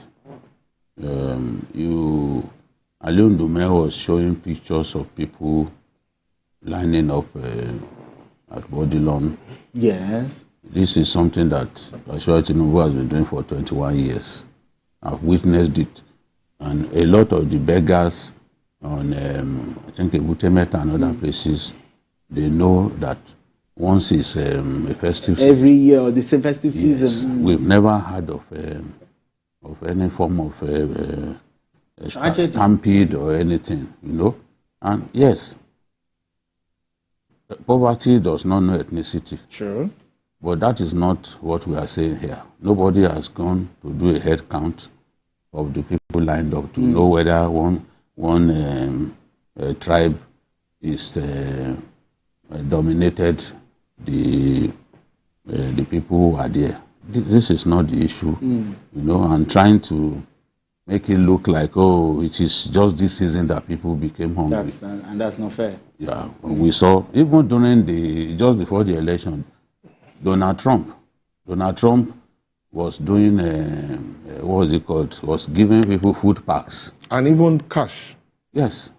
Aliun Dume was showing pictures of people lining up at Bodilon. Yes. This is something that Ashwa Tinubu has been doing for 21 years. I've witnessed it. And a lot of the beggars on, I think, Ebutemeta and other places, they know that once it's a festive season. Every year, the same festive season. We've never heard of any form of stampede or anything, And yes, poverty does not know ethnicity. Sure. But that is not what we are saying here. Nobody has gone to do a head count of the people lined up to know whether one tribe is dominated the people who are there. This is not the issue, and trying to make it look like, it is just this season that people became hungry. And that's not fair. Yeah, we saw, even during just before the election, Donald Trump was doing, was giving people food packs. And even cash. Yes.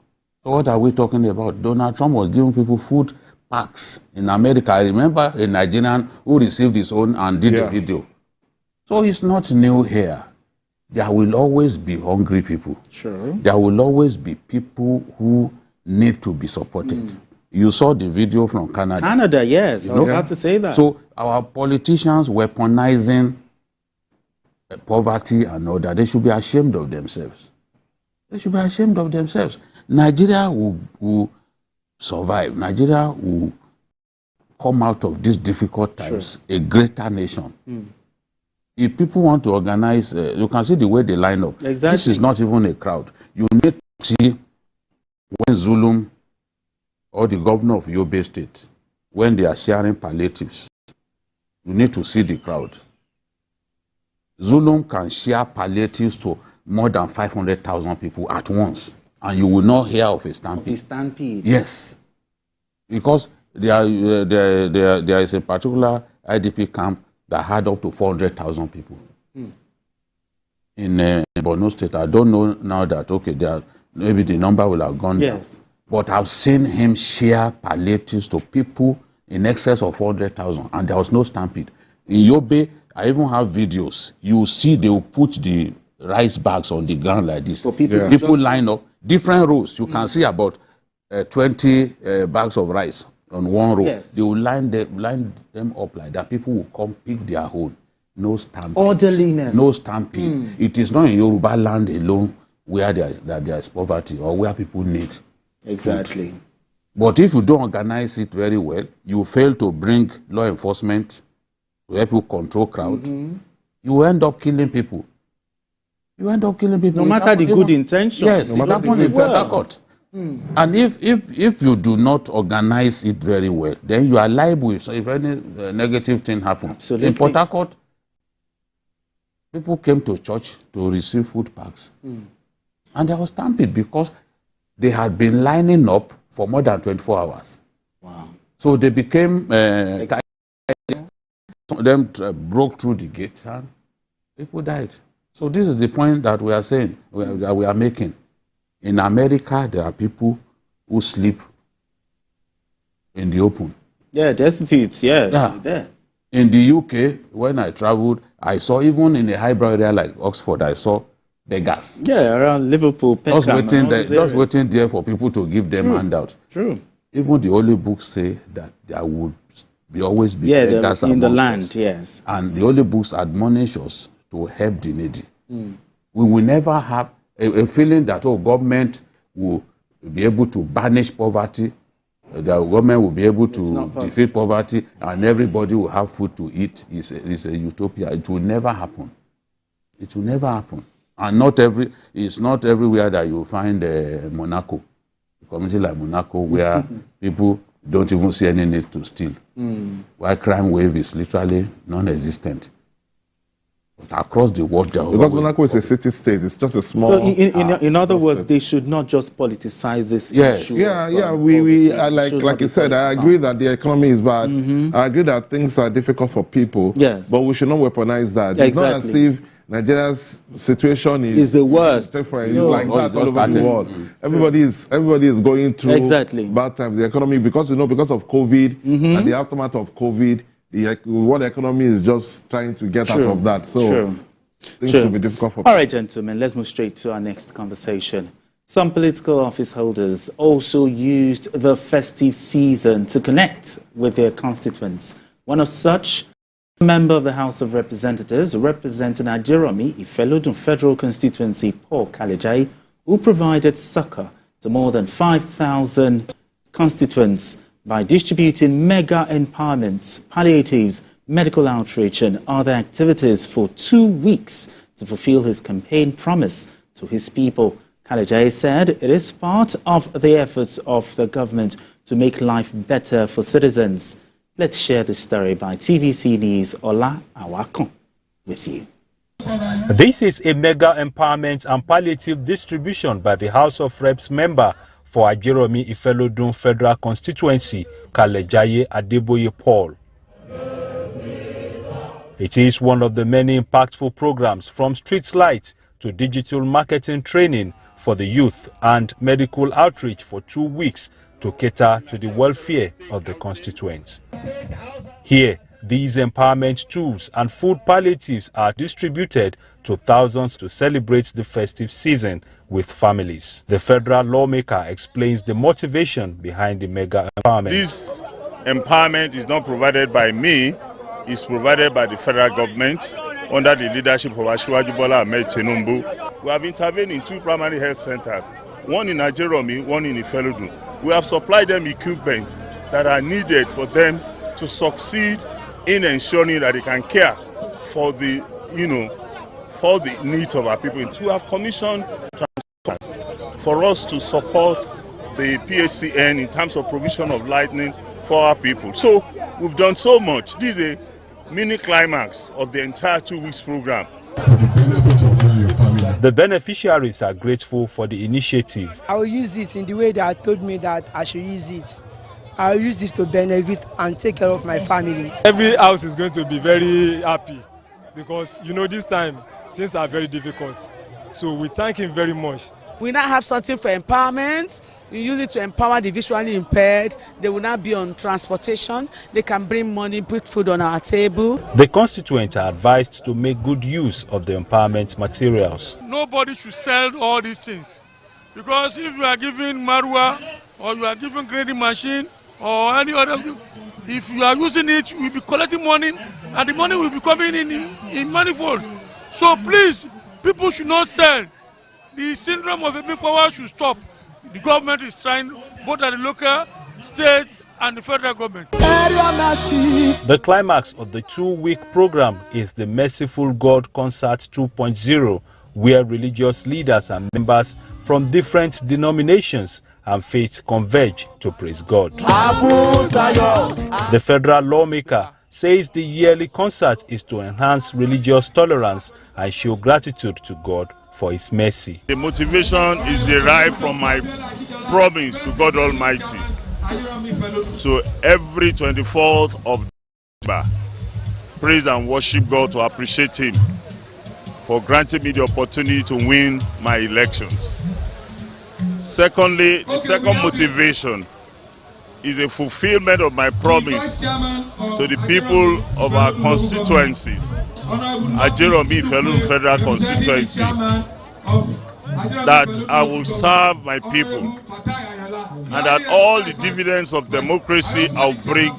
So what are we talking about? Donald Trump was giving people food packs in America. I remember a Nigerian who received his own and did the video. So it's not new here. There will always be hungry people. Sure. There will always be people who need to be supported. You saw the video from Canada. Canada, yes. I was about to say that. So our politicians weaponizing poverty and all that, they should be ashamed of themselves. They should be ashamed of themselves. Nigeria will survive. Nigeria will come out of these difficult times a greater nation. If people want to organize, you can see the way they line up. Exactly. This is not even a crowd. You need to see when Zulum or the governor of Yobe State, when they are sharing palliatives, you need to see the crowd. Zulum can share palliatives to more than 500,000 people at once, and you will not hear of a stampede. Yes. Because there is a particular IDP camp that had up to 400,000 people. In Borno State, I don't know now that, maybe the number will have gone down. But I've seen him share palliatives to people in excess of 400,000, and there was no stampede. In Yobe, I even have videos. You see they will put the rice bags on the ground like this. So people line up, different rows. You can see about 20 bags of rice on one row. Yes. They will line them up like that. People will come pick their own. No stampede. Orderliness. No stampede. It is not in Yoruba land alone where there is poverty or where people need exactly food. But if you don't organize it very well, you fail to bring law enforcement to help you control crowd, you end up killing people. You end up killing people. No matter the good intention. Yes, it happened in Port Harcourt. And if you do not organize it very well, then you are liable if any negative thing happens. Absolutely. In Port Harcourt, people came to church to receive food packs. And there was stampede because they had been lining up for more than 24 hours. Wow. So they became tired. Some of them broke through the gate and people died. So this is the point that we are saying, that we are making. In America, there are people who sleep in the open. Yeah, destitutes, yeah. There. In the UK, when I traveled, I saw even in a highbrow area like Oxford, I saw beggars. Yeah, around Liverpool, Peckham, just waiting there for people to give them handout. True. Even the holy books say that there would always be beggars in the amongst land, us. yes. And the holy books admonish us to help the needy. We will never have a feeling that, government will be able to banish poverty, the government will be able to defeat poverty, and everybody will have food to eat. It's a utopia. It will never happen. It will never happen. And it's not everywhere that you find Monaco, a community like Monaco, where people don't even see any need to steal. Where crime wave is literally non-existent. But across the world, because Monaco is a city-state, it's just a small. So, in other words, they should not just politicize this issue. Yeah. We like you said, I agree that the economy is bad. I agree that things are difficult for people. Yes. But we should not weaponize that. It's not as if Nigeria's situation is the worst. Different. It's like that all over the world. Everybody is going through bad times. The economy, because of COVID and the aftermath of COVID, the world economy is just trying to get out of that. So things will be difficult for people. All right, gentlemen, let's move straight to our next conversation. Some political office holders also used the festive season to connect with their constituents. One of such, a member of the House of Representatives representing Ajeromi Ifelodun Federal Constituency, Paul Kalejai, who provided succor to more than 5,000 constituents by distributing mega empowerments, palliatives, medical outreach and other activities for 2 weeks to fulfill his campaign promise to his people. Kalejai said it is part of the efforts of the government to make life better for citizens. Let's share the story by TVC News Ola Awakon with you. This is a mega empowerment and palliative distribution by the House of Reps member for Ajeromi Ifelodun Federal Constituency, Kalejaye Adeboye Paul. It is one of the many impactful programs, from street lights to digital marketing training for the youth and medical outreach for 2 weeks to cater to the welfare of the constituents. Here, these empowerment tools and food palliatives are distributed to thousands to celebrate the festive season with families. The federal lawmaker explains the motivation behind the mega empowerment. This empowerment is not provided by me, it's provided by the federal government under the leadership of Asiwaju Bola Ahmed Tinubu. We have intervened in 2 primary health centers, one in Ajeromi, one in Ifelodun. We have supplied them equipment that are needed for them to succeed in ensuring that they can care for the, for the needs of our people. We have commissioned transfers for us to support the PHCN in terms of provision of lighting for our people. So we've done so much. This is a mini climax of the entire 2 weeks program. The beneficiaries are grateful for the initiative. I will use it in the way that told me that I should use it. I will use this to benefit and take care of my family. Every house is going to be very happy because, this time things are very difficult. So we thank him very much. We now have something for empowerment. We use it to empower the visually impaired. They will not be on transportation. They can bring money, put food on our table. The constituents are advised to make good use of the empowerment materials. Nobody should sell all these things, because if you are giving marwa or you are giving grading machine or any other thing. If you are using it, you will be collecting money, and the money will be coming in manifold. So please, people should not sell. The syndrome of abuse power should stop. The government is trying, both at the local, state, and the federal government. The climax of the 2-week program is the Merciful God Concert 2.0, where religious leaders and members from different denominations and faiths converge to praise God. The federal lawmaker says the yearly concert is to enhance religious tolerance and show gratitude to God for His mercy. The motivation is derived from my promise to God Almighty. So every 24th of December, praise and worship God to appreciate Him for granting me the opportunity to win my elections. Secondly, the second motivation is a fulfillment of my promise to the people of our constituencies, Ajeromi Fellow Federal Constituency, that I will serve my people and that all the dividends of democracy I'll bring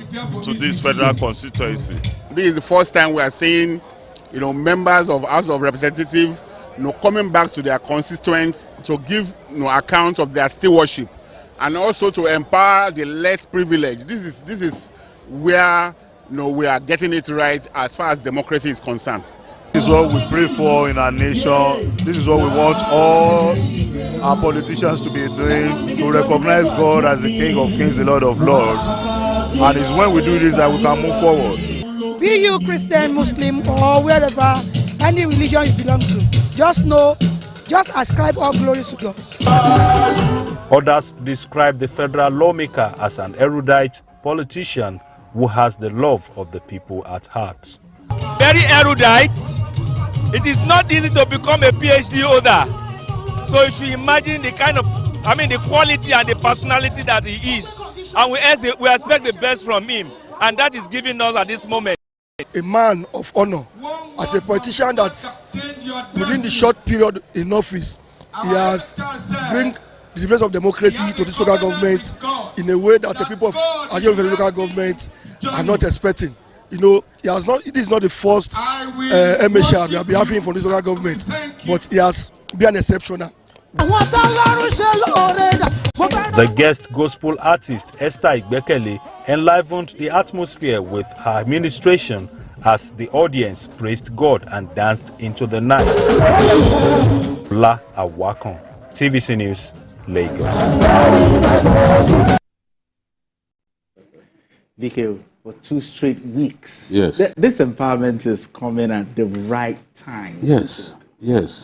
to this federal constituency. This is the first time we are seeing, members of House of Representatives, coming back to their constituents to give, account of their stewardship, and also to empower the less privileged. This is where, we are getting it right as far as democracy is concerned. This is what we pray for in our nation. This is what we want all our politicians to be doing, to recognize God as the King of Kings, the Lord of Lords. And it's when we do this that we can move forward. Be you Christian, Muslim, or wherever, any religion you belong to, just ascribe all glory to God. Others describe the federal lawmaker as an erudite politician who has the love of the people at heart. Very erudite. It is not easy to become a PhD holder. So you should imagine the the quality and the personality that he is. And we expect the best from him. And that is giving us at this moment. A man of honor, as a politician that within the short period in office, he has bring the difference of democracy to this local government in a way that the people of Ajero local government are not expecting. It is not the first MHR we have been having from this local government, but he has been exceptional. The guest gospel artist Esther Igbekele enlivened the atmosphere with her administration as the audience praised God and danced into the night. Bla Awakon, TVC News, Lagos. VK, for 2 straight weeks. Yes. This empowerment is coming at the right time. Yes,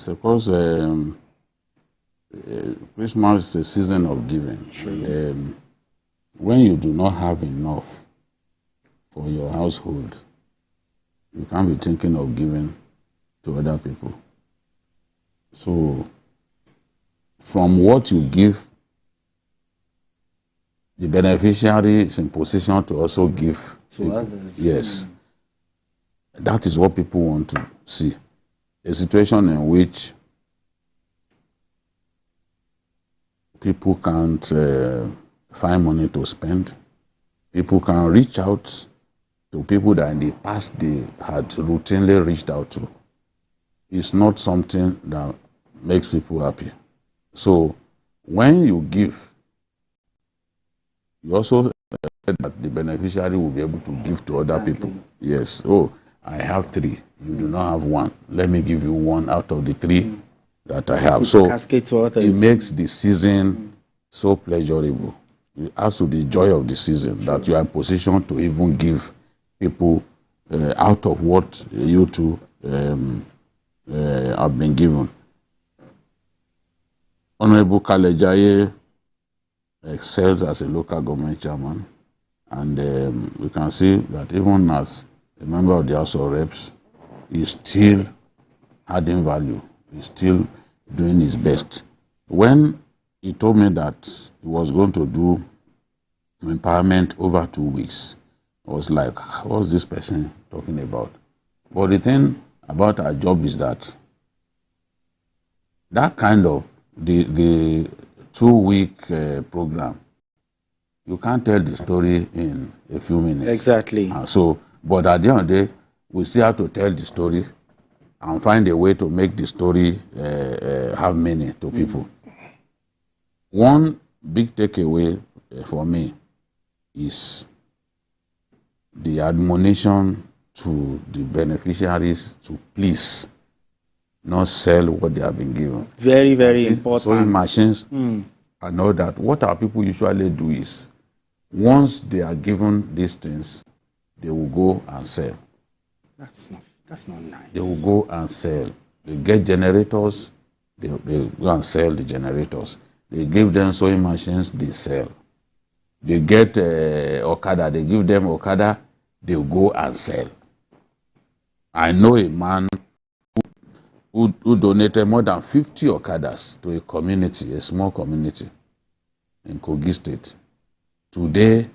because Christmas is a season of giving. When you do not have enough for your household, you can't be thinking of giving to other people. So, from what you give, the beneficiary is in position to also give to others. Yes. That is what people want to see. A situation in which people can't find money to spend. People can reach out to people that in the past they had routinely reached out to. It's not something that makes people happy. So when you give, you also said that the beneficiary will be able to give to other people. Yes. Oh, I have 3. You do not have 1. Let me give you 1 out of the 3 that I have. So it makes the season so pleasurable. It adds to the joy of the season that you are in position to even give people out of what you two have been given. Honorable Kalejaye excels as a local government chairman, and we can see that even as a member of the House of Reps, he's still adding value. He's still doing his best. When he told me that he was going to do empowerment over 2 weeks, I was like, what's this person talking about? But the thing about our job is that kind of the 2-week program You can't tell the story in a few minutes. Exactly. But at the end of the day, we still have to tell the story and find a way to make the story have meaning to people. One big takeaway for me is the admonition to the beneficiaries to please not sell what they have been given. Very, very important. Sewing machines and all that. What our people usually do is, once they are given these things, they will go and sell. That's not nice. They will go and sell. They get generators, they go and sell the generators. They give them sewing machines, they sell. They get Okada, they give them Okada, they will go and sell. I know a man who donated more than 50 Okadas to a community, a small community in Kogi State. Today,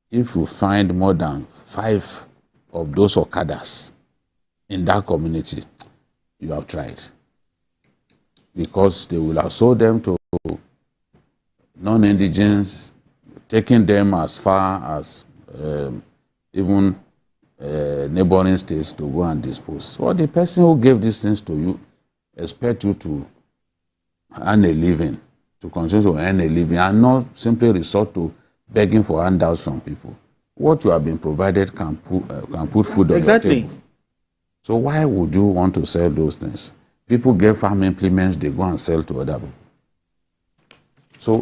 if you find more than 5 of those Okadas in that community, you have tried. Because they will have sold them to non-indigens, taking them as far as even neighboring states to go and dispose. Well, the person who gave these things to you expect you to earn a living, to continue to earn a living, and not simply resort to begging for handouts from people. What you have been provided can put food on your table. So why would you want to sell those things? People get farm implements, they go and sell to other people. So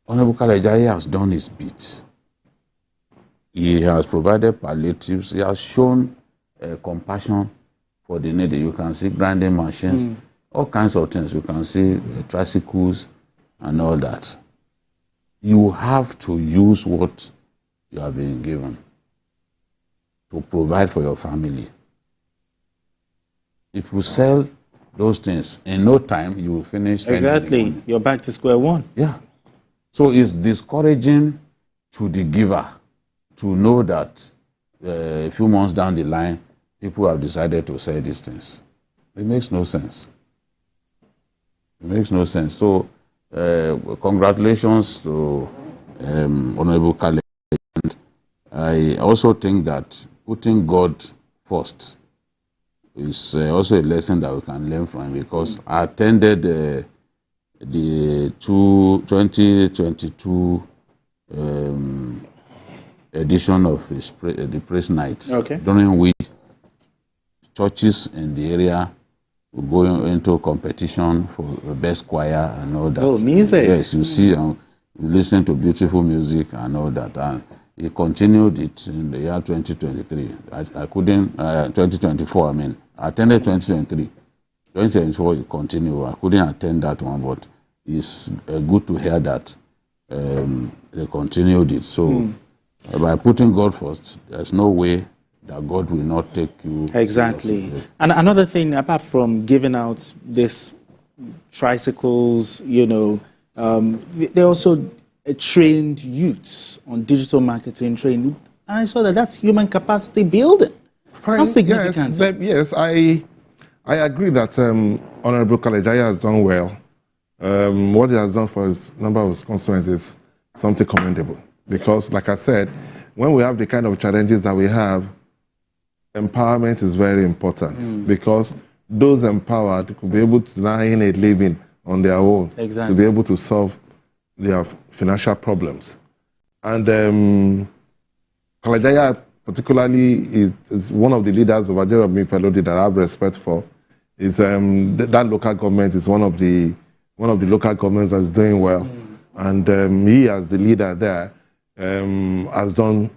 Honorable Kalejai has done his bit. He has provided palliatives. He has shown compassion for the needy. You can see grinding machines, all kinds of things. You can see tricycles and all that. You have to use what you have been given to provide for your family. If you sell those things, in no time you will finish spending Exactly. money. You're back to square one. Yeah. So it's discouraging to the giver to know that a few months down the line, people have decided to sell these things. It makes no sense. It makes no sense. So congratulations to Honorable Kale. I also think that putting God first is also a lesson that we can learn from, because I attended the 2022 edition of the Praise Night, during which churches in the area will go into competition for the best choir and all that. Oh, music. Yes, you see, you listen to beautiful music and all that. And he continued it in the year 2023. I couldn't, 2024, I mean. I attended 2023. 2024, he continued. I couldn't attend that one, but it's good to hear that they continued it. So by putting God first, there's no way that God will not take you. Exactly. And another thing, apart from giving out these tricycles, they also trained youths on digital marketing training. And I saw that that's human capacity building. Fine. How significant? Yes, I agree that Honorable Kalejai has done well. What he has done for his number of his constituents is something commendable. Because, like I said, when we have the kind of challenges that we have, empowerment is very important. Because those empowered could be able to now earn a living on their own, to be able to solve their financial problems. And Kalejai particularly is one of the leaders of Ajeromi Felodi that I have respect for. Is that local government is one of the local governments that's doing well, and he, as the leader there, has done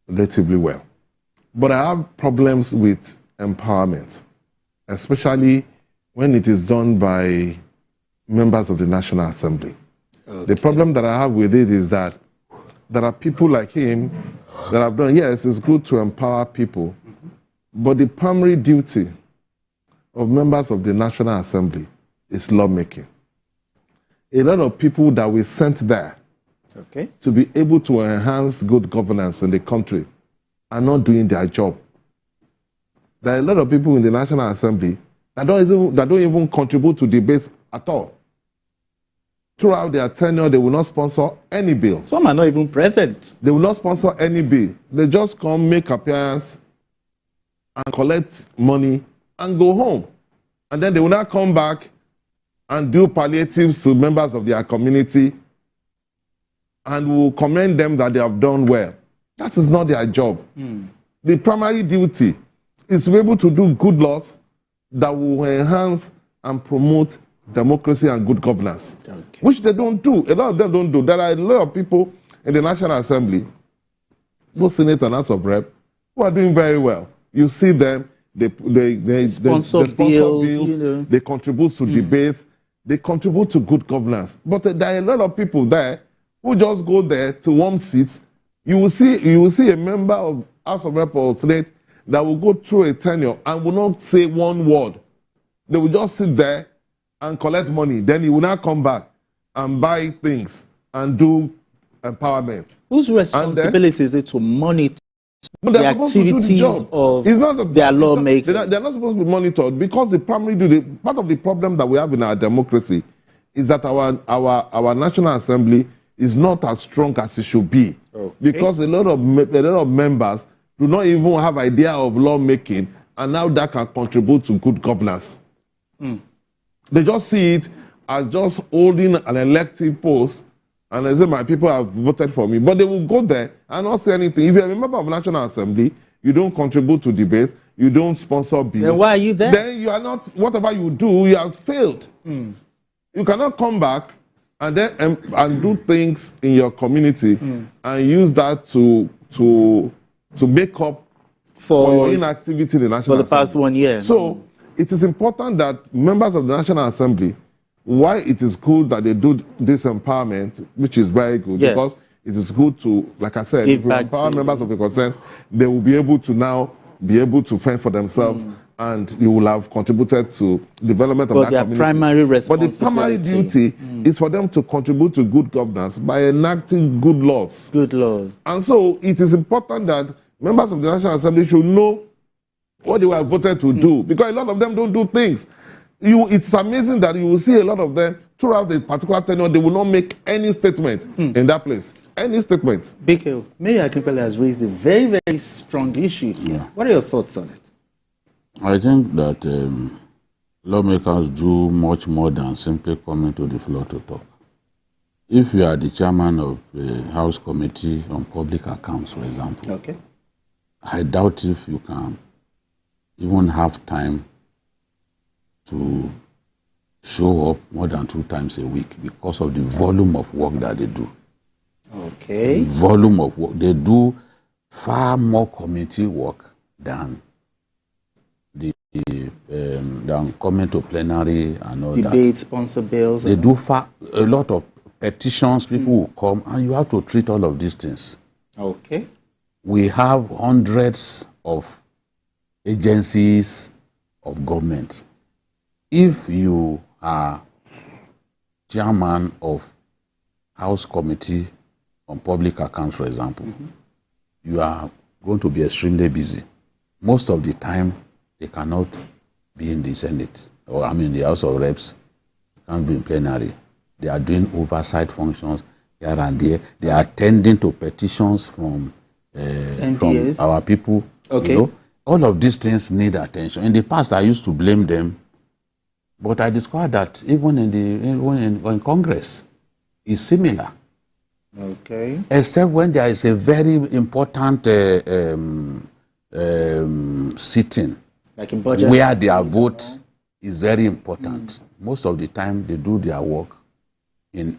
relatively well. But I have problems with empowerment, especially when it is done by members of the National Assembly. The problem that I have with it is that there are people like him that have done, yes, it's good to empower people, but the primary duty of members of the National Assembly is lawmaking. A lot of people that we sent there to be able to enhance good governance in the country are not doing their job. There are a lot of people in the National Assembly that don't even contribute to debates at all. throughout their tenure, they will not sponsor any bill. Some are not even present. They will not sponsor any bill. They just come, make appearance, and collect money and go home. And then they will not come back and do palliatives to members of their community and will commend them that they have done well. That is not their job. The primary duty is to be able to do good laws that will enhance and promote democracy and good governance, which they don't do. A lot of them don't do. There are a lot of people in the National Assembly, both Senate and House of Rep, who are doing very well. You see them, they sponsor bills, you know. They contribute to debates, they contribute to good governance. But there are a lot of people there who just go there to warm seats. You will see a member of House of Rep or Senate that will go through a tenure and will not say one word. They will just sit there and collect money. Then he will not come back and buy things and do empowerment. Whose responsibility is it to monitor the activities of their lawmakers? They're not supposed to be monitored because the primary duty, part of the problem that we have in our democracy is that our National Assembly is not as strong as it should be. Because a lot of members do not even have idea of lawmaking, and now that can contribute to good governance. They just see it as just holding an elective post, and they say, my people have voted for me. But they will go there and not say anything. If you're a member of National Assembly, you don't contribute to debate, you don't sponsor bills. Then why are you there? Then you are not, whatever you do, you have failed. You cannot come back and then and do things in your community and use that to make up for your inactivity in the National Assembly. For the past 1 year. So it is important that members of the National Assembly, why it is good that they do this empowerment, which is very good, because it is good to, like I said, if you empower members of the concerns, they will be able to now be able to fend for themselves, and you will have contributed to development of that community. Primary but the primary duty is for them to contribute to good governance by enacting good laws. Good laws. And so it is important that members of the National Assembly should know what they were voted to do, because a lot of them don't do things. It's amazing that you will see a lot of them throughout the particular tenure, they will not make any statement in that place. Any statement. Biko, Mayor Akinpele has raised a very, very strong issue here. What are your thoughts on it? I think that lawmakers do much more than simply coming to the floor to talk. If you are the chairman of the House Committee on Public Accounts, for example, I doubt if you can even have time to show up more than 2 times a week because of the volume of work that they do. The volume of work. They do far more committee work than than coming to plenary and all that. Debate, sponsor bills. They do a lot of petitions. People will come, and you have to treat all of these things. We have hundreds of agencies of government. If you are chairman of House Committee on Public Accounts, for example, you are going to be extremely busy. Most of the time, they cannot be in the Senate, or the House of Reps, can't be in plenary. They are doing oversight functions here and there. They are attending to petitions from our people. You know? All of these things need attention. In the past, I used to blame them, but I discovered that even in Congress, it's similar. Except when there is a very important sitting, like in budget, where their vote is very important. Most of the time, they do their work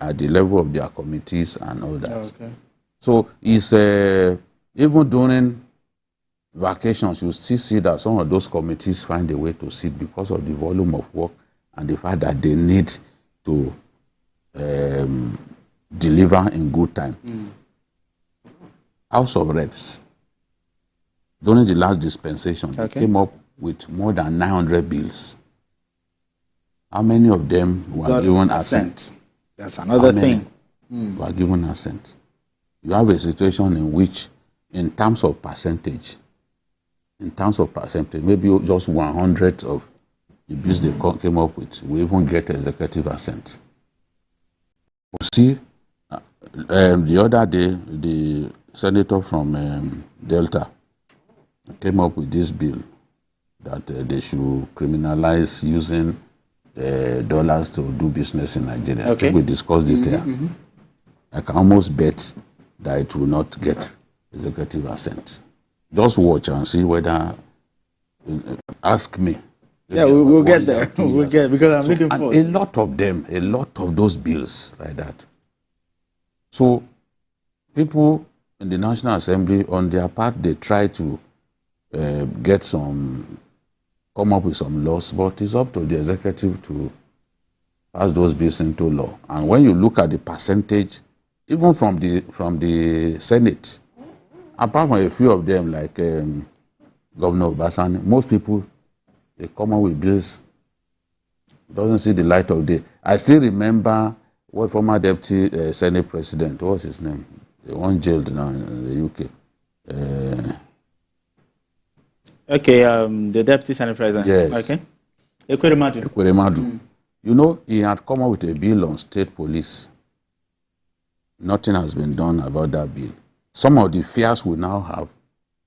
at the level of their committees and all that. So it's even during vacations, you still see that some of those committees find a way to sit because of the volume of work and the fact that they need to deliver in good time. House of Reps, during the last dispensation, they came up with more than 900 bills. How many of them were given assent? That's another thing. Were given assent. You have a situation in which, in terms of percentage, maybe just 100 of the bills they came up with will even get executive assent. see, the other day, the senator from Delta came up with this bill that they should criminalize using dollars to do business in Nigeria. Okay. I think we discussed it here. I can almost bet that it will not get executive assent. Just watch and see whether, ask me. Yeah, we'll get there. We'll get, because I'm looking forward. A lot of them, a lot of those bills like that. So people in the National Assembly, on their part, they try to come up with some laws, but it's up to the executive to pass those bills into law. And when you look at the percentage, even from the Senate, apart from a few of them, like Governor Obasanjo, most people, they come up with bills, doesn't see the light of day. I still remember what former Deputy Senate President, what was his name? The one jailed now in the UK. The Deputy Senate President. Yes. Okay. Ekweremadu. You know, he had come up with a bill on state police. Nothing has been done about that bill. Some of the fears we now have,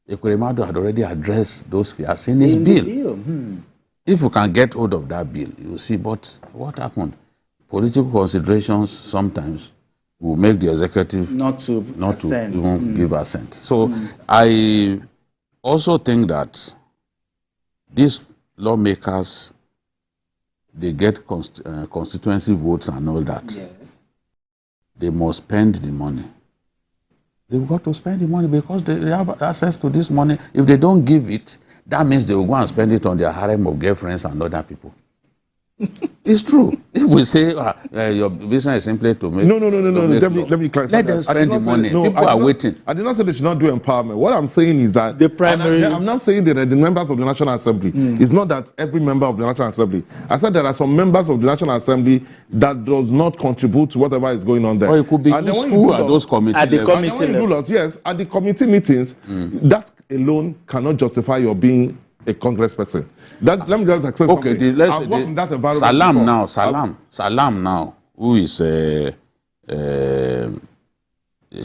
Ekweremadu had already addressed those fears in his bill. If you can get hold of that bill, you will see. But what happened? Political considerations sometimes will make the executive not to even give assent. So I also think that these lawmakers, they get constituency votes and all that. Yes. They must spend the money. They've got to spend the money because they have access to this money. If they don't give it, that means they will go and spend it on their harem of girlfriends and other people. It's true. If we say your business is simply to make... No. Let me clarify. Let them spend the money. People are waiting. I did not say they should not do empowerment. What I'm saying is that... The primary... I'm not saying that the members of the National Assembly. It's not that every member of the National Assembly. I said there are some members of the National Assembly that does not contribute to whatever is going on there. Or it could be useful at those committees. At the committee meetings, that alone cannot justify your being a congressperson. Let me just say something. I've worked in that environment. Salam now, who is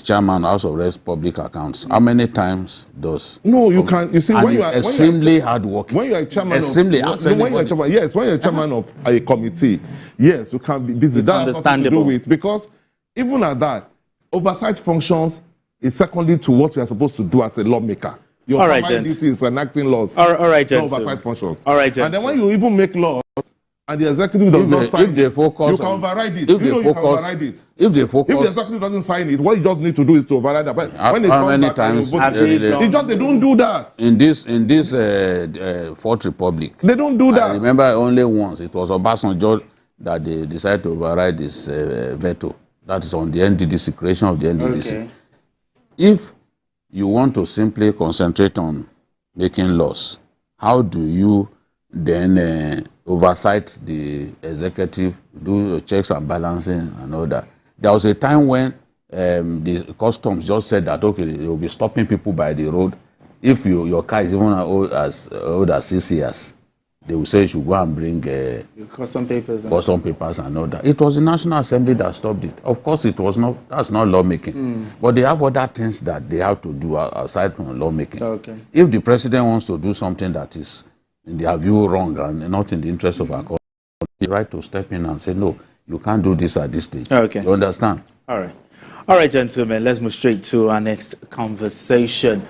chairman of House of Reps Public Accounts. How many times does? No, you can. You see, when you are extremely hardworking. When you are chairman when you're chairman of a committee, yes, you can be busy. It's That's nothing to do with, because even at that, oversight functions is secondary to what we are supposed to do as a lawmaker. Your primary duty is enacting laws. All right, no oversight functions. All right, and then when you even make laws and the executive does not sign it, you can override it. You can override it. If the executive doesn't sign it, what you just need to do is to override that. How many times they don't do that. In this Fourth Republic, they don't do that. I remember only once. It was Obasanjo that they decided to override this veto. That is on the NDDC, creation of the NDDC. Okay. If you want to simply concentrate on making laws, how do you then oversight the executive, do checks and balancing and all that? There was a time when the customs just said that, okay, they will be stopping people by the road. If your car is even old as 6 years, they will say you should go and bring custom papers and all that. It was the National Assembly that stopped it. Of course, it was not. That's not lawmaking. But they have other things that they have to do aside from lawmaking. Okay. If the president wants to do something that is, in their view, wrong and not in the interest of our country, he right to step in and say, no, you can't do this at this stage. Okay. You understand? All right, gentlemen. Let's move straight to our next conversation,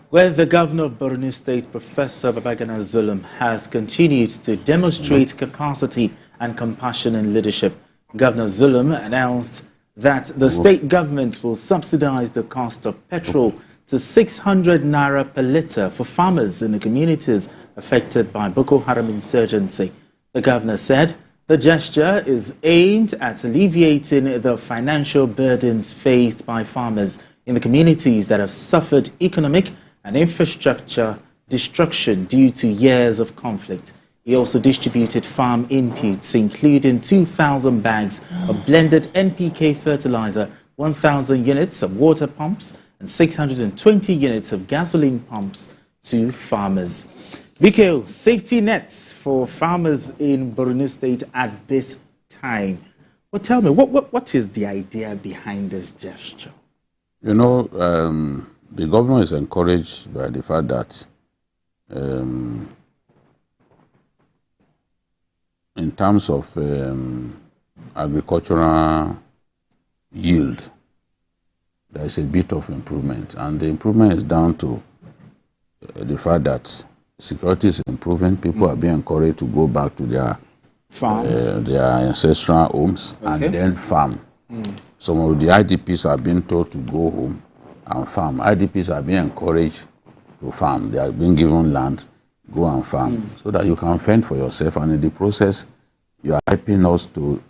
where the governor of Borno State, Professor Babagana Zulum, has continued to demonstrate capacity and compassion in leadership. Governor Zulum announced that the state government will subsidize the cost of petrol to 600 naira per litre for farmers in the communities affected by Boko Haram insurgency. The governor said the gesture is aimed at alleviating the financial burdens faced by farmers in the communities that have suffered economic and infrastructure destruction due to years of conflict. He also distributed farm inputs, including 2,000 bags of blended NPK fertilizer, 1,000 units of water pumps, and 620 units of gasoline pumps to farmers. Mikhail, safety nets for farmers in Borno State at this time. Well, tell me, what is the idea behind this gesture? You know, the government is encouraged by the fact that in terms of agricultural yield, there is a bit of improvement, and the improvement is down to the fact that security is improving. People are being encouraged to go back to their farms, their ancestral homes, and then farm. Some of the IDPs are being told to go home and farm. IDPs are being encouraged to farm. They are being given land, go and farm, so that you can fend for yourself. And in the process, you are helping us to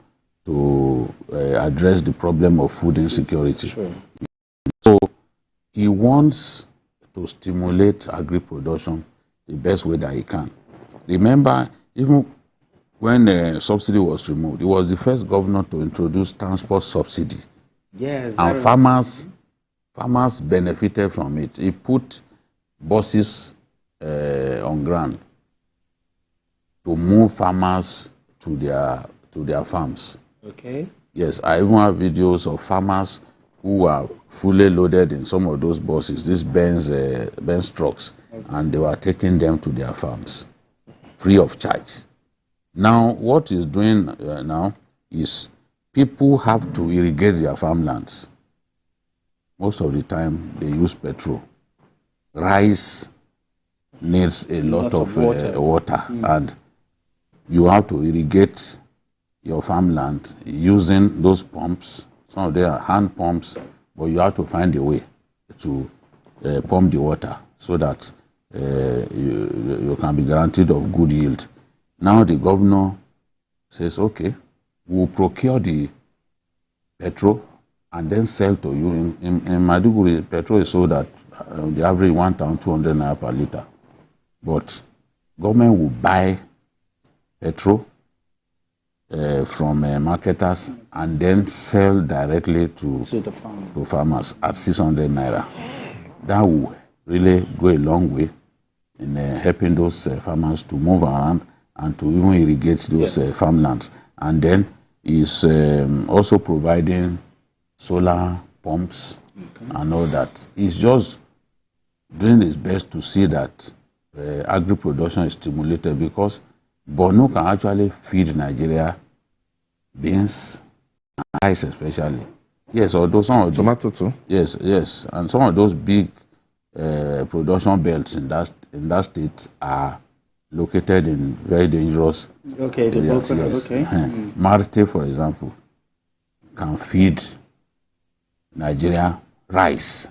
address the problem of food insecurity. Sure. So he wants to stimulate agri-production the best way that he can. Remember, even when the subsidy was removed, he was the first governor to introduce transport subsidy. Yes, and farmers benefited from it. He put buses on ground to move farmers to their farms. Okay. Yes, I even have videos of farmers who are fully loaded in some of those buses, these Benz trucks, and they were taking them to their farms free of charge. Now, what he's doing now is people have to irrigate their farmlands. Most of the time, they use petrol. Rice needs a lot of water, and you have to irrigate your farmland using those pumps. Some of them are hand pumps, but you have to find a way to pump the water so that you can be guaranteed of good yield. Now the governor says, okay, we'll procure the petrol and then sell to you. In Maiduguri, petrol is sold at the average 1,200 naira per litre. But government will buy petrol from marketers and then sell directly to farmers at 600 naira. That will really go a long way in helping those farmers to move around and to even irrigate those farmlands. And then is also providing solar pumps and all that. He's just doing his best to see that agri-production is stimulated, because Borno can actually feed Nigeria beans and rice especially. Yes, although some of tomato too. Yes, yes, and some of those big production belts in that state are located in very dangerous areas. Yes. Marte, for example, can feed Nigeria rice.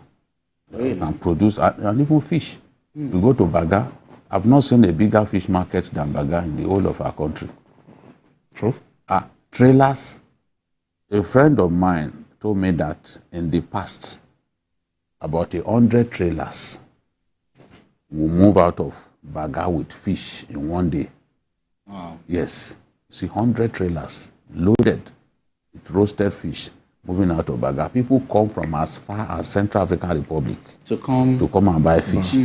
Really? Can produce and even fish. You go to Baga. I've not seen a bigger fish market than Baga in the whole of our country. True. Trailers. A friend of mine told me that in the past, about 100 trailers will move out of Baga with fish in one day. Wow. Yes. See, 100 trailers loaded with roasted fish moving out of Baga. People come from as far as Central African Republic to come and buy fish.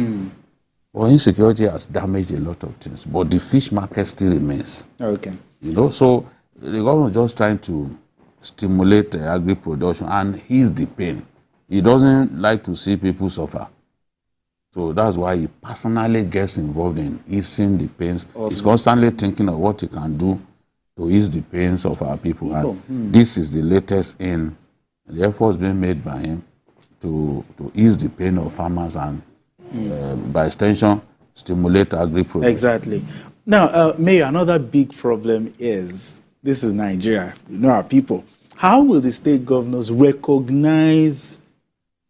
Well, insecurity has damaged a lot of things, but the fish market still remains. Okay. You know, so the government is just trying to stimulate agri-production and ease the pain. He doesn't like to see people suffer. So that's why he personally gets involved in easing the pains. He's constantly thinking of what he can do to ease the pains of our people. And this is the latest in the efforts being made by him to ease the pain of farmers and, by extension, stimulate agri-production. Exactly. Now, Mayor, another big problem is, this is Nigeria, you know our people. How will the state governors recognize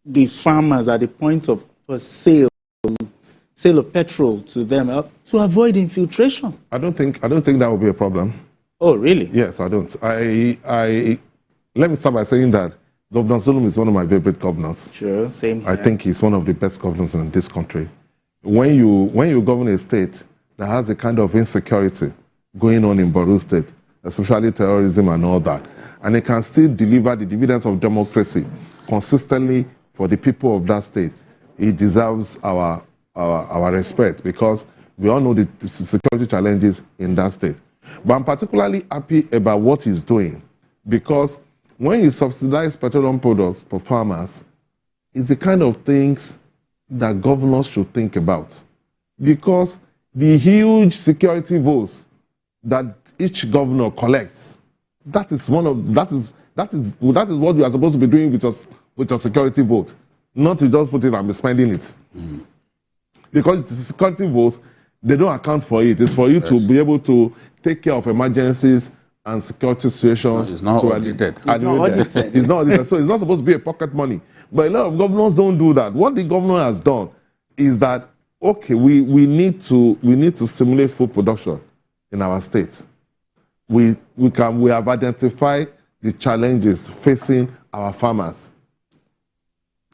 the farmers at the point of sale of petrol to them to avoid infiltration? I don't think that will be a problem. Oh, really? Yes, I don't. Let me start by saying that Governor Zulum is one of my favorite governors. Sure, same here. I think he's one of the best governors in this country. When you govern a state that has a kind of insecurity going on in Borno State, especially terrorism and all that, and it can still deliver the dividends of democracy consistently for the people of that state, it deserves our respect, because we all know the security challenges in that state. But I'm particularly happy about what he's doing Because when you subsidize petroleum products for farmers, it's the kind of things that governors should think about. Because the huge security votes that each governor collects, that is what you are supposed to be doing with your security vote, not to just put it and be spending it. Because it's security votes, they don't account for it. It's for you to be able to take care of emergencies and security situations. It's not audited. It's not audited. So it's not supposed to be a pocket money. But a lot of governors don't do that. What the governor has done is that, okay, we need to stimulate food production in our state. We have identified the challenges facing our farmers.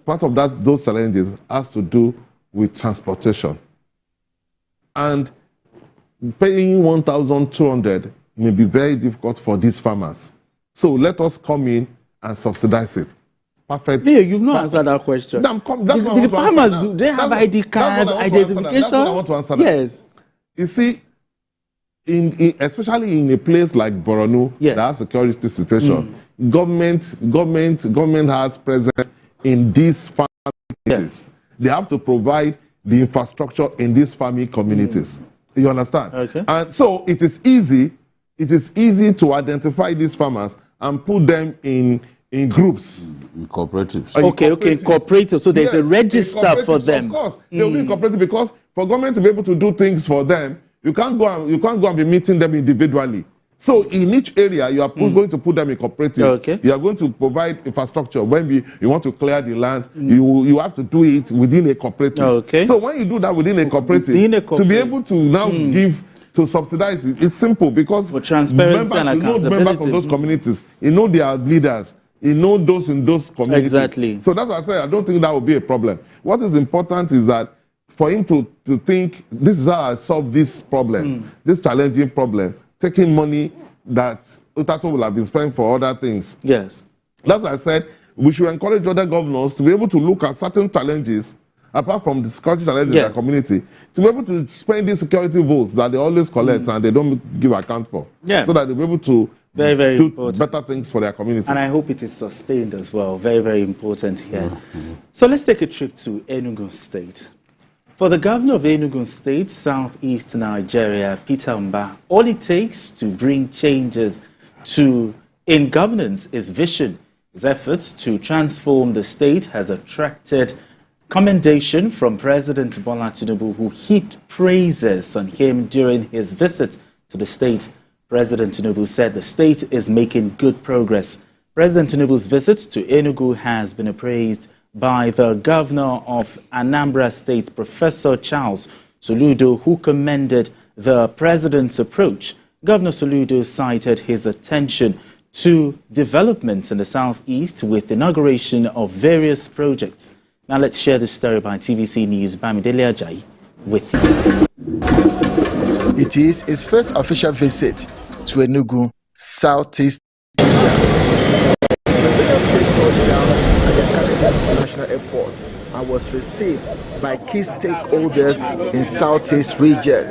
Part of those challenges has to do with transportation. And paying 1,200 may be very difficult for these farmers. So let us come in and subsidize it. Perfect. Yeah, you've not answered that question. The farmers, do they have ID cards, identification? That's what I want to answer. Yes. You see, especially in a place like Borno, that has security situation, government has presence in these farming communities. They have to provide the infrastructure in these farming communities. You understand? Okay. And so it is easy to identify these farmers and put them in groups. In cooperatives. Okay, in cooperatives. So there's a register for them. Of course. They'll be in cooperative because for government to be able to do things for them, you can't go and be meeting them individually. So in each area, you are going to put them in cooperatives. Okay. You are going to provide infrastructure. When you want to clear the lands, you have to do it within a cooperative. Okay. So when you do that within a cooperative, to be able to now give, to subsidize it, it's simple because for transparency and accountability. Members of those communities, you know their leaders, you know those in those communities. Exactly. So that's why I say I don't think that will be a problem. What is important is that for him to think, this is how I solve this problem, this challenging problem, taking money that Utato will have been spent for other things. Yes. That's why I said we should encourage other governors to be able to look at certain challenges, apart from the security challenges in their community, to be able to spend these security votes that they always collect and they don't give account for. Yeah. So that they'll be able to do important. better things for their community. And I hope it is sustained as well. Very, very important here. So let's take a trip to Enugu State. For the governor of Enugu State, southeast Nigeria, Peter Mba, all it takes to bring changes in governance is vision. His efforts to transform the state has attracted commendation from President Bola Tinubu, who heaped praises on him during his visit to the state. President Tinubu said the state is making good progress. President Tinubu's visit to Enugu has been appraised by the governor of Anambra State, Professor Charles Soludo, who commended the president's approach. Governor Soludo cited his attention to development in the southeast with inauguration of various projects. Now let's share the story by TVC News. Bamidele Ajayi with you. It is his first official visit to Enugu, southeast. International Airport and was received by key stakeholders in Southeast region.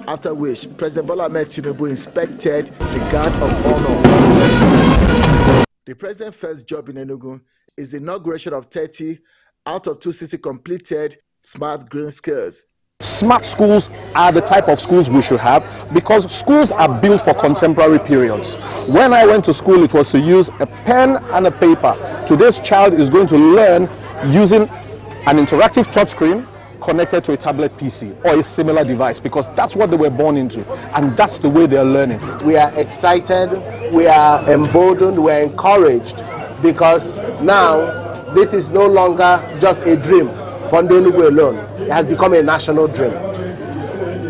After which, President Bola Ahmed Tinubu inspected the Guard of Honor. The president's first job in Enugu is the inauguration of 30 out of 260 completed smart green schools. Smart schools are the type of schools we should have because schools are built for contemporary periods. When I went to school, it was to use a pen and a paper. Today's child is going to learn using an interactive touchscreen connected to a tablet PC or a similar device because that's what they were born into and that's the way they are learning. We are excited, we are emboldened, we are encouraged because now this is no longer just a dream for Enugu alone. It has become a national dream.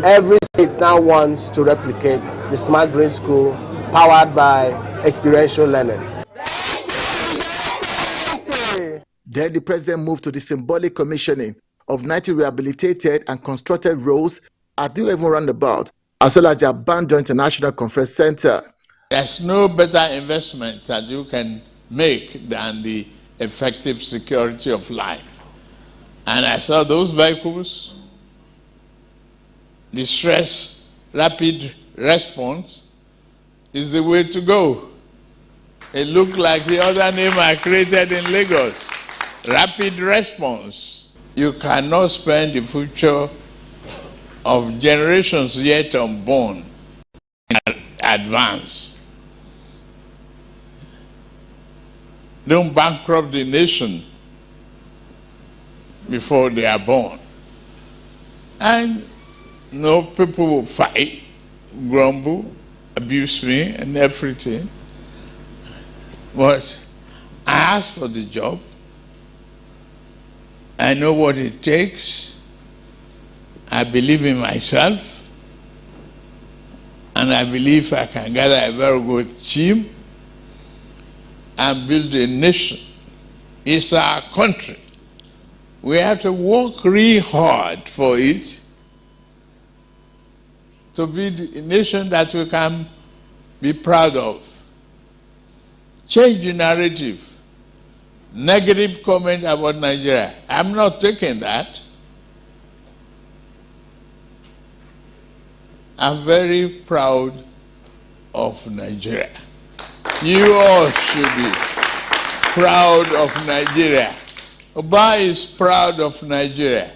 Every state now wants to replicate the smart green school powered by experiential learning. Then the president moved to the symbolic commissioning of 90 rehabilitated and constructed roads at the Even Roundabout, as well as the Abando International Conference Center. There's no better investment that you can make than the effective security of life. And I saw those vehicles, the stress rapid response is the way to go. It looked like the other name I created in Lagos, rapid response. You cannot spend the future of generations yet unborn in advance. Don't bankrupt the nation before they are born. And no, people will fight, grumble, abuse me and everything. But I asked for the job. I know what it takes. I believe in myself. And I believe I can gather a very good team and build a nation. It's our country. We have to work really hard for it to be a nation that we can be proud of. Change the narrative. Negative comment about Nigeria. I'm not taking that. I'm very proud of Nigeria. You all should be proud of Nigeria. Oba is proud of Nigeria.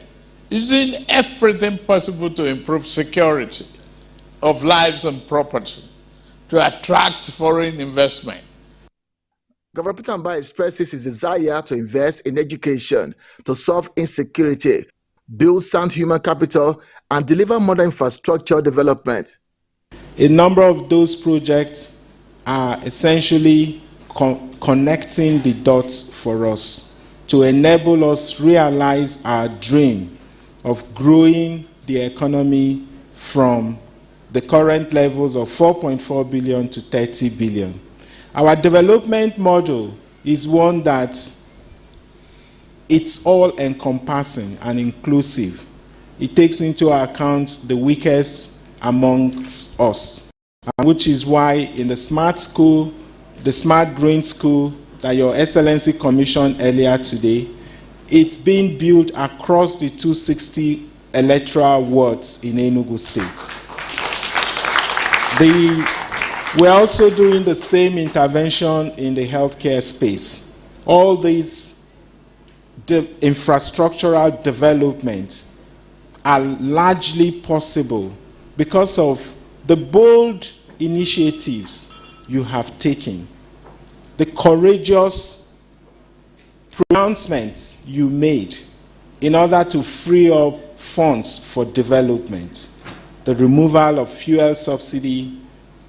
He's doing everything possible to improve security of lives and property, to attract foreign investment. Governor Peter Mbah expresses his desire to invest in education to solve insecurity, build sound human capital, and deliver modern infrastructure development. A number of those projects are essentially connecting the dots for us to enable us realize our dream of growing the economy from the current levels of 4.4 billion to 30 billion. Our development model is one that it's all-encompassing and inclusive. It takes into account the weakest amongst us, which is why in the smart school, the smart green school that Your Excellency commissioned earlier today, it's being built across the 260 electoral wards in Enugu State. We're also doing the same intervention in the healthcare space. All these infrastructural developments are largely possible because of the bold initiatives you have taken, the courageous pronouncements you made in order to free up funds for development, the removal of fuel subsidy,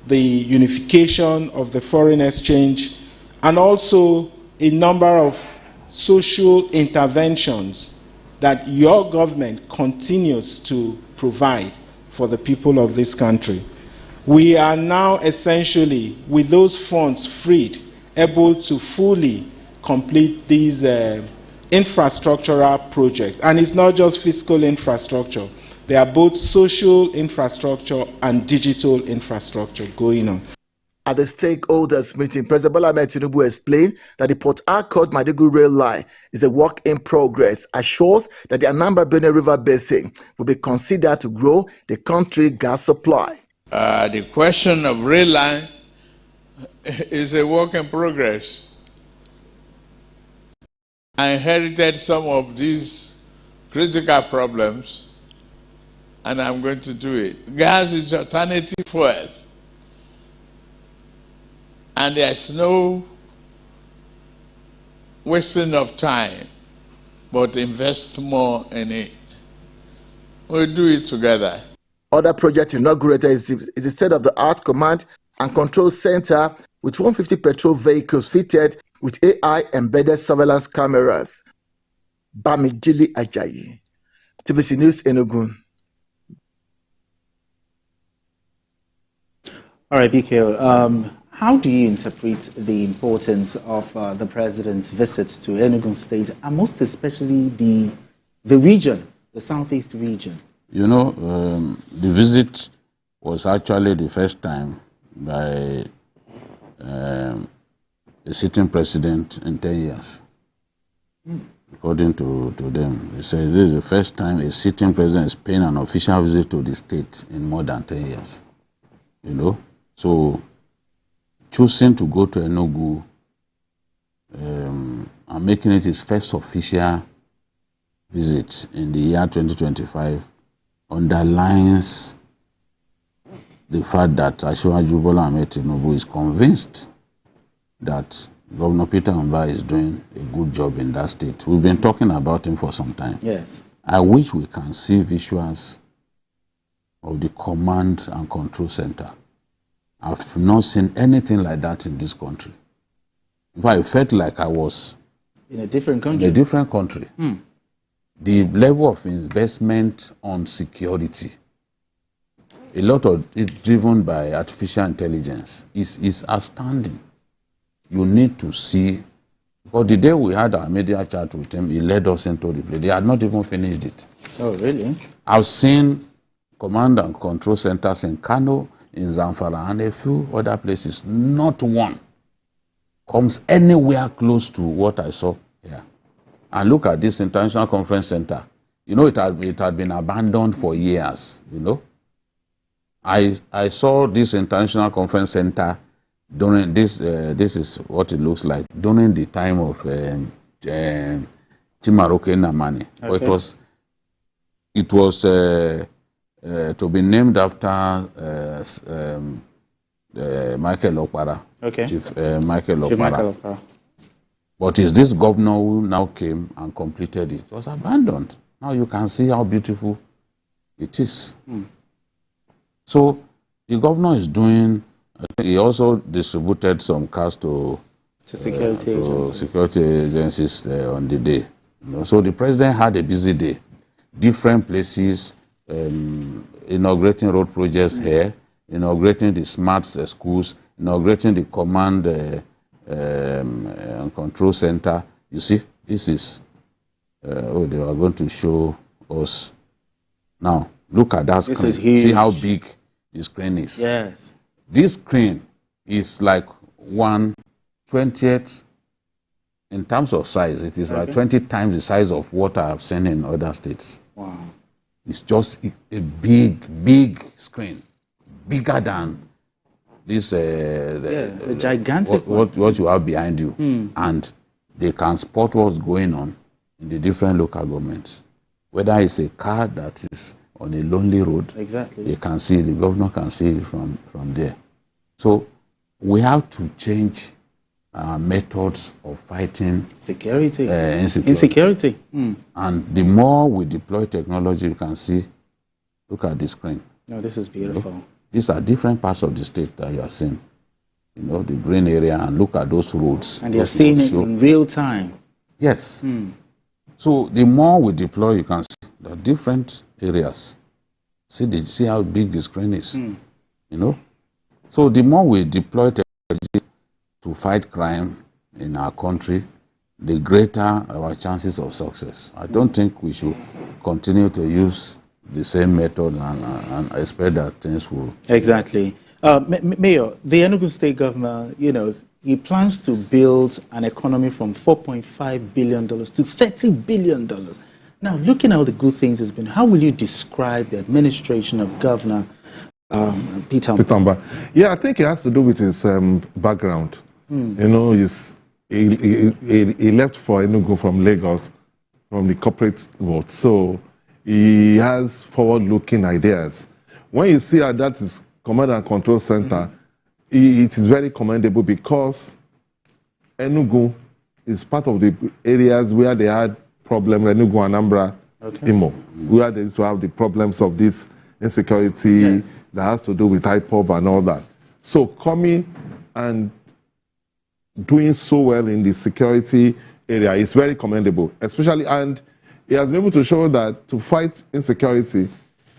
the unification of the foreign exchange, and also a number of social interventions that your government continues to provide for the people of this country. We are now essentially, with those funds freed, able to fully complete these infrastructural projects. And it's not just fiscal infrastructure. They are both social infrastructure and digital infrastructure going on. At the stakeholders meeting, President Bola Ahmed Tinubu explained that the Port Harcourt-Maiduguri rail line is a work in progress, assures that the Anambra-Benue River Basin will be considered to grow the country gas supply. The question of rail line is a work in progress. I inherited some of these critical problems, and I'm going to do it. Gas is alternative fuel. And there's no wasting of time, but invest more in it. We'll do it together. Other project inaugurated is the state-of-the-art command and control center with 150 petrol vehicles fitted with AI-embedded surveillance cameras. Bamidele Ajayi, TVC News Enugu. All right, BKO. How do you interpret the importance of the president's visit to Enugu State, and most especially the region, the southeast region? You know, the visit was actually the first time by a sitting president in 10 years. According to them, they say this is the first time a sitting president is paying an official visit to the state in more than 10 years. You know, so choosing to go to Enugu and making it his first official visit in the year 2025 underlines the fact that Asiwaju Bola Ahmed Tinubu is convinced that Governor Peter Mba is doing a good job in that state. We've been talking about him for some time. Yes. I wish we can see visuals of the command and control center. I've not seen anything like that in this country. In fact, I felt like I was in a different country. In a different country. The level of investment on security, a lot of it driven by artificial intelligence, is astounding. You need to see, because the day we had our media chat with him, he led us into the place. They had not even finished it. Oh, really? I've seen command and control centers in Kano, in Zamfara, and a few other places. Not one comes anywhere close to what I saw here. And look at this international conference center. You know, it had been abandoned for years, you know. I saw this international conference center during this, this is what it looks like, during the time of Chimaroke Namani. Okay. It was to be named after Michael Okpara, Okay. Chief Michael Chief Michael Okpara. Okpara. But it's this governor who now came and completed it. It was abandoned. Now you can see how beautiful it is. So the governor is doing, I think he also distributed some cars to security agencies on the day. You know, so the president had a busy day. Different places, inaugurating road projects here, inaugurating the smart schools, inaugurating the command and control center. You see, this is, they are going to show us. Now, look at that screen. This is huge. See how big the screen is. Yes. This screen is like 1/20th in terms of size. It is like 20 times the size of what I have seen in other states. Wow. It's just a big screen, bigger than this. The gigantic what you have behind you, and they can spot what's going on in the different local governments. Whether it's a car that is on a lonely road, exactly, they can see. The governor can see it from there. So we have to change methods of fighting insecurity. And the more we deploy technology, you can see, look at the screen. No, this is beautiful. You know, these are different parts of the state that you are seeing. You know, the green area, and look at those roads. And you're seeing it in real time. Yes. So the more we deploy, you can see the different areas. See how big the screen is. You know? So the more we deploy technology to fight crime in our country, the greater our chances of success. I don't think we should continue to use the same method and expect that things will... Exactly. Mayor, the Enugu State Governor, you know, he plans to build an economy from $4.5 billion to $30 billion. Now, looking at all the good things has been, how will you describe the administration of Governor Peter Mba? Yeah, I think it has to do with his background. You know, he left for Enugu from Lagos, from the corporate world. So he has forward-looking ideas. When you see that is command and control center, it is very commendable because Enugu is part of the areas where they had problems, Enugu, Anambra, Imo, where they used to have the problems of this insecurity that has to do with IPOB and all that. So coming and doing so well in the security area is very commendable, especially, and he has been able to show that to fight insecurity,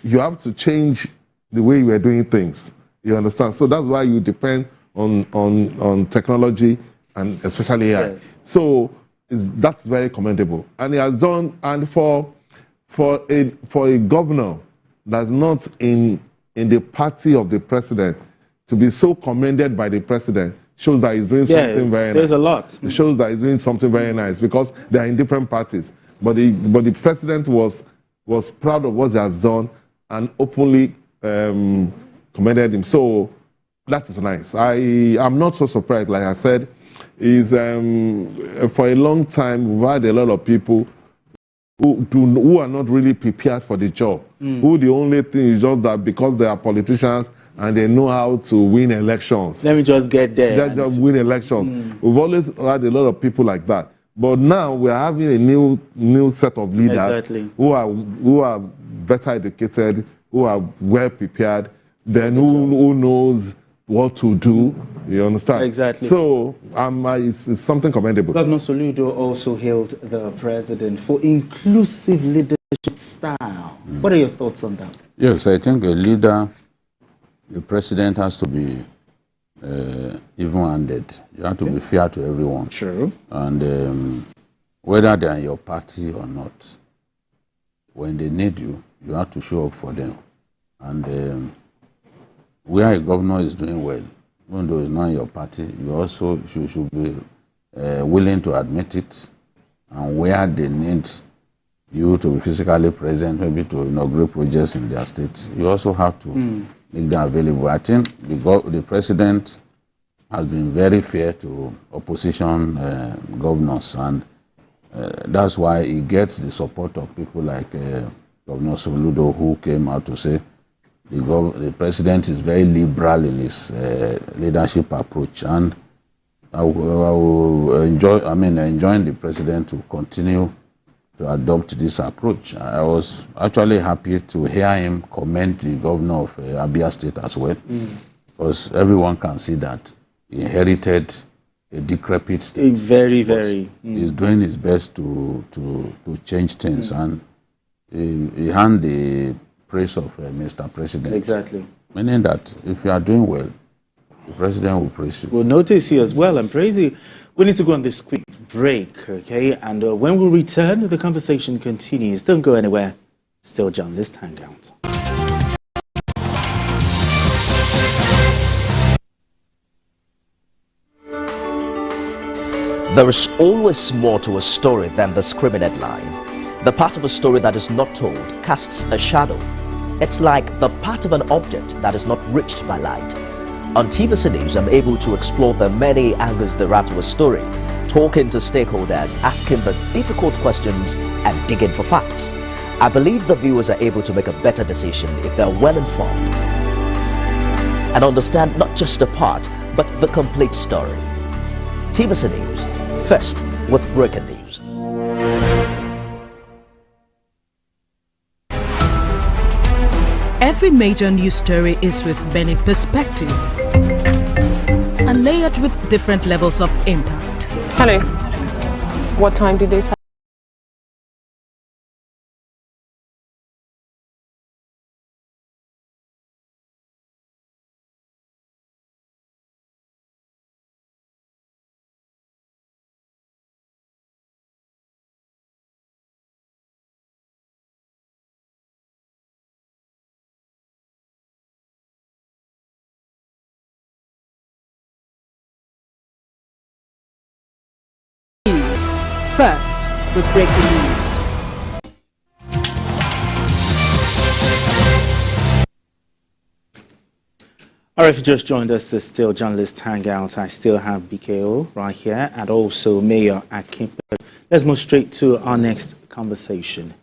you have to change the way you are doing things. You understand? So that's why you depend on technology and especially AI. Yes. So that's very commendable. And he has done, and for a governor that's not in the party of the president to be so commended by the president shows that he's doing something very nice. There's a lot. It shows that he's doing something very nice because they are in different parties. But the president was proud of what he has done and openly commended him. So that is nice. I'm not so surprised. Like I said, is for a long time we've had a lot of people who are not really prepared for the job. Who the only thing is just that because they are politicians and they know how to win elections. Let me just get there. Just win elections. We've always had a lot of people like that. But now we're having a new set of leaders who are better educated, who are well prepared, then who knows what to do. You understand? Exactly. So it's something commendable. Governor Soludo also hailed the president for inclusive leadership style. What are your thoughts on that? Yes, I think the president has to be even-handed. You have to be fair to everyone. True. And whether they're in your party or not, when they need you, you have to show up for them. And where a governor is doing well, even though it's not in your party, you also should be willing to admit it. And where they need you to be physically present, maybe to inaugurate projects in their state, you also have to make them available. I think the president has been very fair to opposition governors, and that's why he gets the support of people like Governor Soludo, who came out to say the president is very liberal in his leadership approach, and I will enjoin the president to continue to adopt this approach. I was actually happy to hear him commend the governor of Abia State as well, because everyone can see that he inherited a decrepit state. It's very. He's doing his best to change things, and he hand the praise of Mr. President. Exactly. Meaning that if you are doing well, the president will praise you. We'll notice you as well and praise you. We need to go on this quick break, okay? And when we return, the conversation continues. Don't go anywhere. Still Journalist Hangout. There is always more to a story than the screaming headline. The part of a story that is not told casts a shadow. It's like the part of an object that is not reached by light. On TVC News, I'm able to explore the many angles there are to a story, talking to stakeholders, asking the difficult questions, and digging for facts. I believe the viewers are able to make a better decision if they're well informed and understand not just a part, but the complete story. TVC News, first with breaking news. Every major news story is with many perspectives and layered with different levels of impact. Hello. What time did they say? First with breaking news. All right, if you just joined us, it's still Journalist Hangout. I still have BKO right here and also Mayor Akimpe. Let's move straight to our next conversation.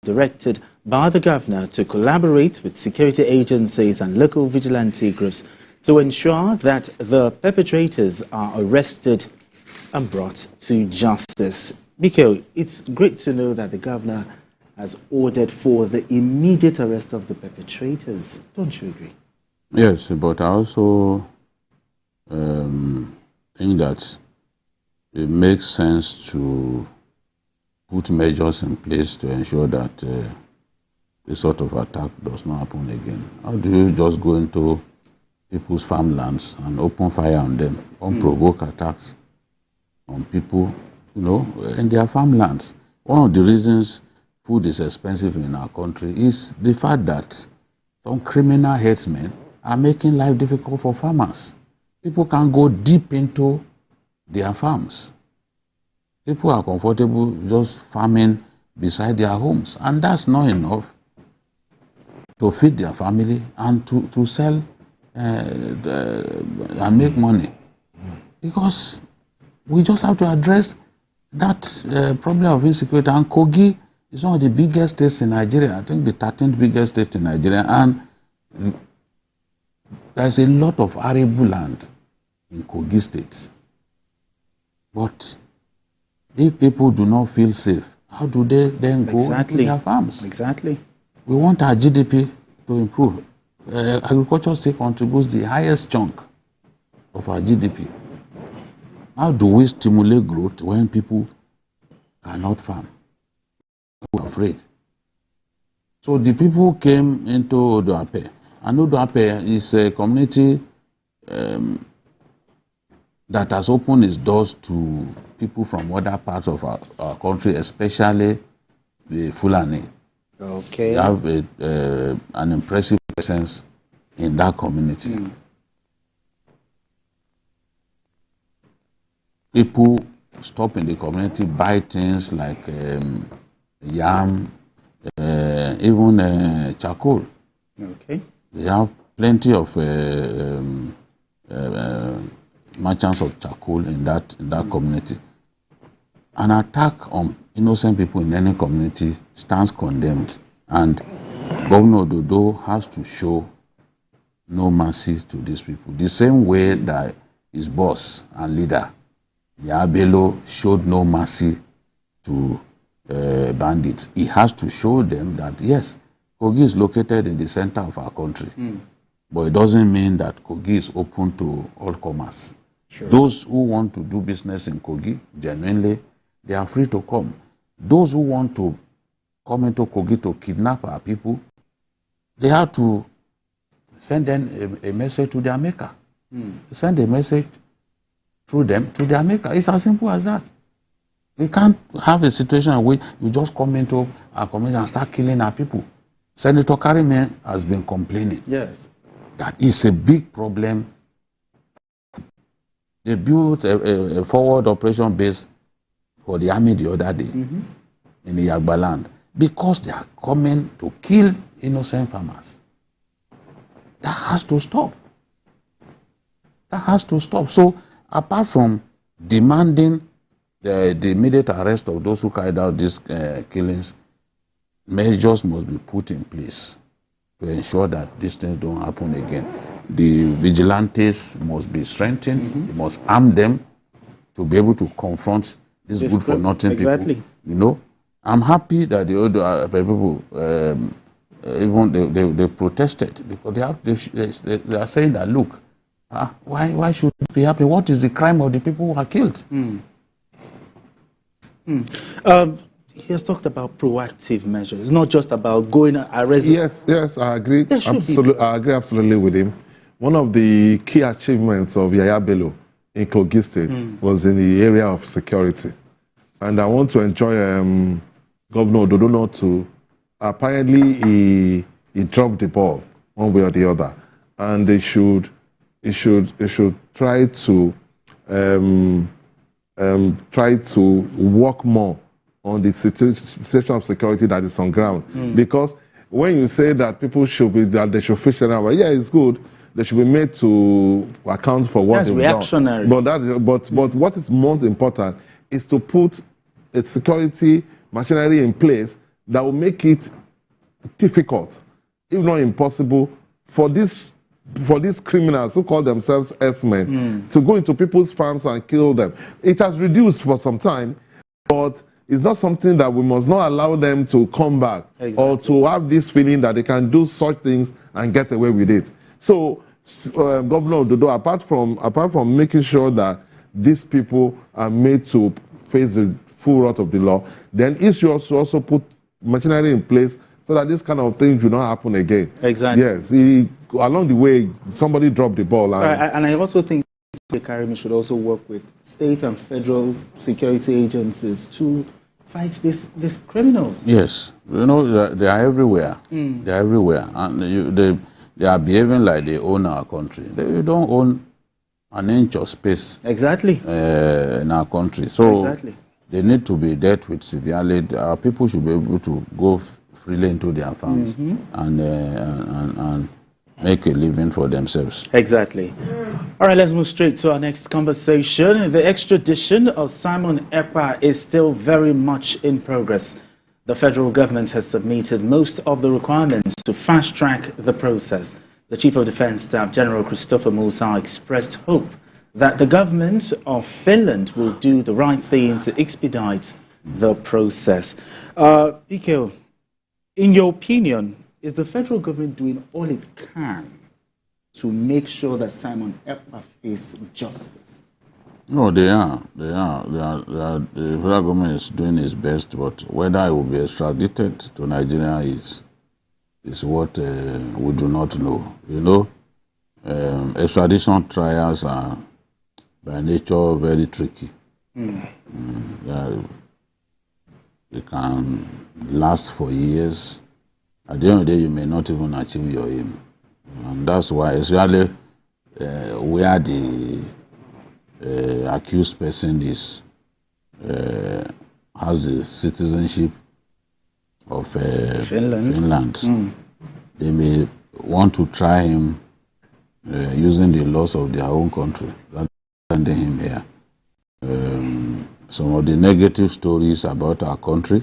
Directed by the governor to collaborate with security agencies and local vigilante groups to ensure that the perpetrators are arrested and brought to justice. Biko, it's great to know that the governor has ordered for the immediate arrest of the perpetrators. Don't you agree? Yes, but I also think think that it makes sense to put measures in place to ensure that this sort of attack does not happen again. How do you just go into people's farmlands and open fire on them, unprovoked attacks on people, in their farmlands? One of the reasons food is expensive in our country is the fact that some criminal headsmen are making life difficult for farmers. People can go deep into their farms. People are comfortable just farming beside their homes, and that's not enough to feed their family and to sell and make money. Because we just have to address that problem of insecurity. And Kogi is one of the biggest states in Nigeria. I think the 13th biggest state in Nigeria. And there's a lot of arable land in Kogi State. But if people do not feel safe, how do they then go into their farms? Exactly. We want our GDP to improve. Agriculture still contributes the highest chunk of our GDP. How do we stimulate growth when people cannot farm? We're afraid. So the people came into Odoape. And Odoape is a community that has opened its doors to people from other parts of our country, especially the Fulani. Okay. They have an impressive presence in that community. People stop in the community, buy things like yam, even charcoal. Okay. They have plenty of merchants of charcoal in that community. An attack on innocent people in any community stands condemned, and Governor Dodo has to show no mercy to these people. The same way that his boss and leader, Yabelo, showed no mercy to bandits. He has to show them that, yes, Kogi is located in the center of our country, but it doesn't mean that Kogi is open to all comers. Sure. Those who want to do business in Kogi, genuinely, they are free to come. Those who want to come into Kogi to kidnap our people, they have to send them a message to their maker. Send a message through them to their maker. It's as simple as that. We can't have a situation where you just come into our community and start killing our people. Senator Karime has been complaining. Yes. That is a big problem. They built a forward operation base for the army the other day in the Yagba land because they are coming to kill innocent farmers. That has to stop. That has to stop. So apart from demanding the immediate arrest of those who carried out these killings, measures must be put in place to ensure that these things don't happen again. The vigilantes must be strengthened. You must arm them to be able to confront these good-for-nothing people. I'm happy that the other people, even they protested because they are saying that, look, why should we be happy? What is the crime of the people who are killed? He has talked about proactive measures. It's not just about going and arresting. Yes, I agree. I agree absolutely with him. One of the key achievements of Yaya Bello in Kogi State was in the area of security. And I want to enjoy Governor Dodo not to. Apparently, he dropped the ball one way or the other. And they should try to work more on the situation of security that is on ground. Because when you say that people should be, that they should fish around, well, yeah, it's good. They should be made to account for what they've reactionary. done. But what is most important is to put a security machinery in place that will make it difficult, if not impossible, for these criminals who call themselves S-men to go into people's farms and kill them. It has reduced for some time, but it's not something that we must not allow them to come back or to have this feeling that they can do such things and get away with it. So, Governor Dodo, apart from making sure that these people are made to face the full wrath of the law, then it should also put machinery in place so that this kind of thing will not happen again. Exactly. Yes, along the way, somebody dropped the ball. And I also think the Karimi should also work with state and federal security agencies to fight these criminals. Yes, you know, they are everywhere. They are everywhere. And they are behaving like they own our country. They don't own an inch of space. Exactly. In our country. So exactly. They need to be dealt with severely. Our people should be able to go freely into their farms and make a living for themselves. Exactly. All right, let's move straight to our next conversation. The extradition of Simon Ekpa is still very much in progress. The federal government has submitted most of the requirements to fast-track the process. The Chief of Defense Staff, General Christopher Musa, expressed hope that the government of Finland will do the right thing to expedite the process. Ike, in your opinion, is the federal government doing all it can to make sure that Simon Ekpa faces justice? No, they are. The federal government is doing its best, but whether it will be extradited to Nigeria is what we do not know. You know, extradition trials are by nature very tricky. It can last for years. At the end of the day, you may not even achieve your aim. And that's why, especially where the accused person has the citizenship of Finland. They may want to try him using the laws of their own country, rather than sending him here. Some of the negative stories about our country,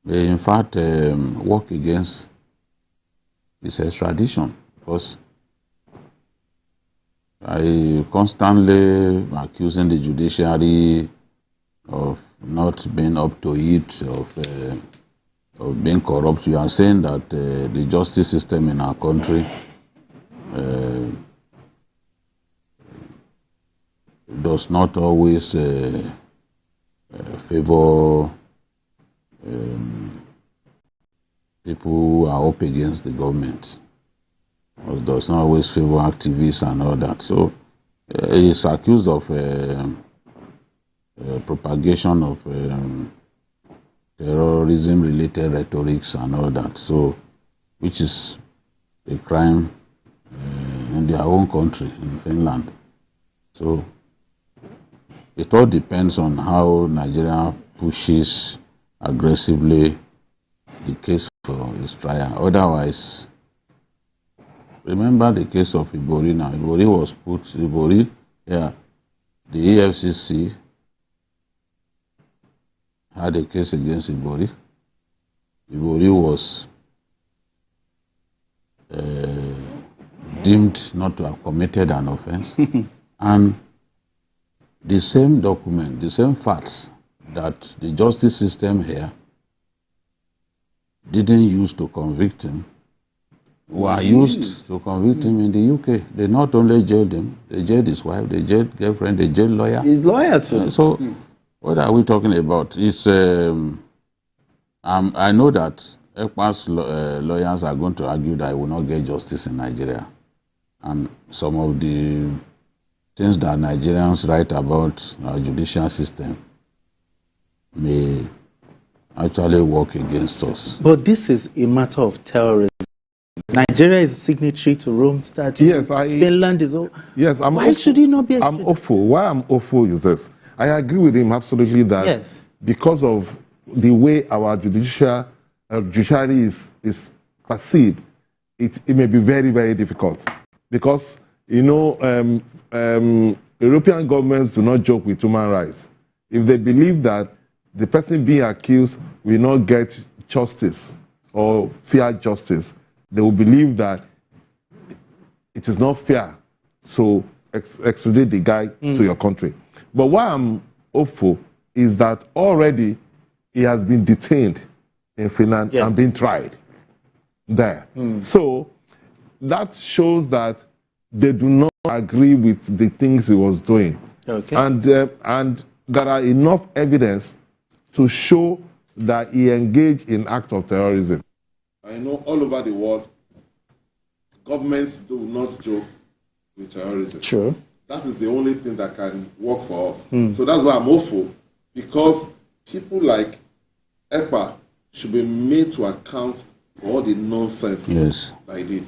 they in fact work against this extradition, because I constantly accusing the judiciary of not being up to it, of being corrupt. You are saying that the justice system in our country does not always favor people who are up against the government, or does not always favor activists and all that. So he's accused of propagation of terrorism-related rhetorics and all that. So, which is a crime in their own country, in Finland. So it all depends on how Nigeria pushes aggressively the case for its trial. Otherwise, remember the case of Ibori now. Ibori was put, the EFCC had a case against Ibori. Ibori was deemed not to have committed an offense. And the same document, the same facts that the justice system here didn't use to convict him were used to convict him in the UK. They not only jailed him, they jailed his wife, they jailed girlfriend, they jailed lawyer. His lawyer too. So what are we talking about? It's I know that Ekpa's lawyers are going to argue that he will not get justice in Nigeria. And some of the things that Nigerians write about our judicial system may actually work against us. But this is a matter of terrorism. Nigeria is a signatory to Rome Statute. Yes, Finland is. Yes, why should he not be? I'm awful. Why I'm awful is this. I agree with him absolutely that because of the way our judiciary is perceived, it may be very, very difficult. Because, you know, European governments do not joke with human rights. If they believe that the person being accused will not get justice or fair justice, they will believe that it is not fair, so extradite the guy to your country. But what I'm hopeful is that already he has been detained in Finland and been tried there. So that shows that they do not agree with the things he was doing. Okay. And there are enough evidence to show that he engaged in act of terrorism. I know all over the world, governments do not joke with terrorism. Sure. That is the only thing that can work for us. So that's why I'm hopeful, because people like EPA should be made to account for all the nonsense that he did.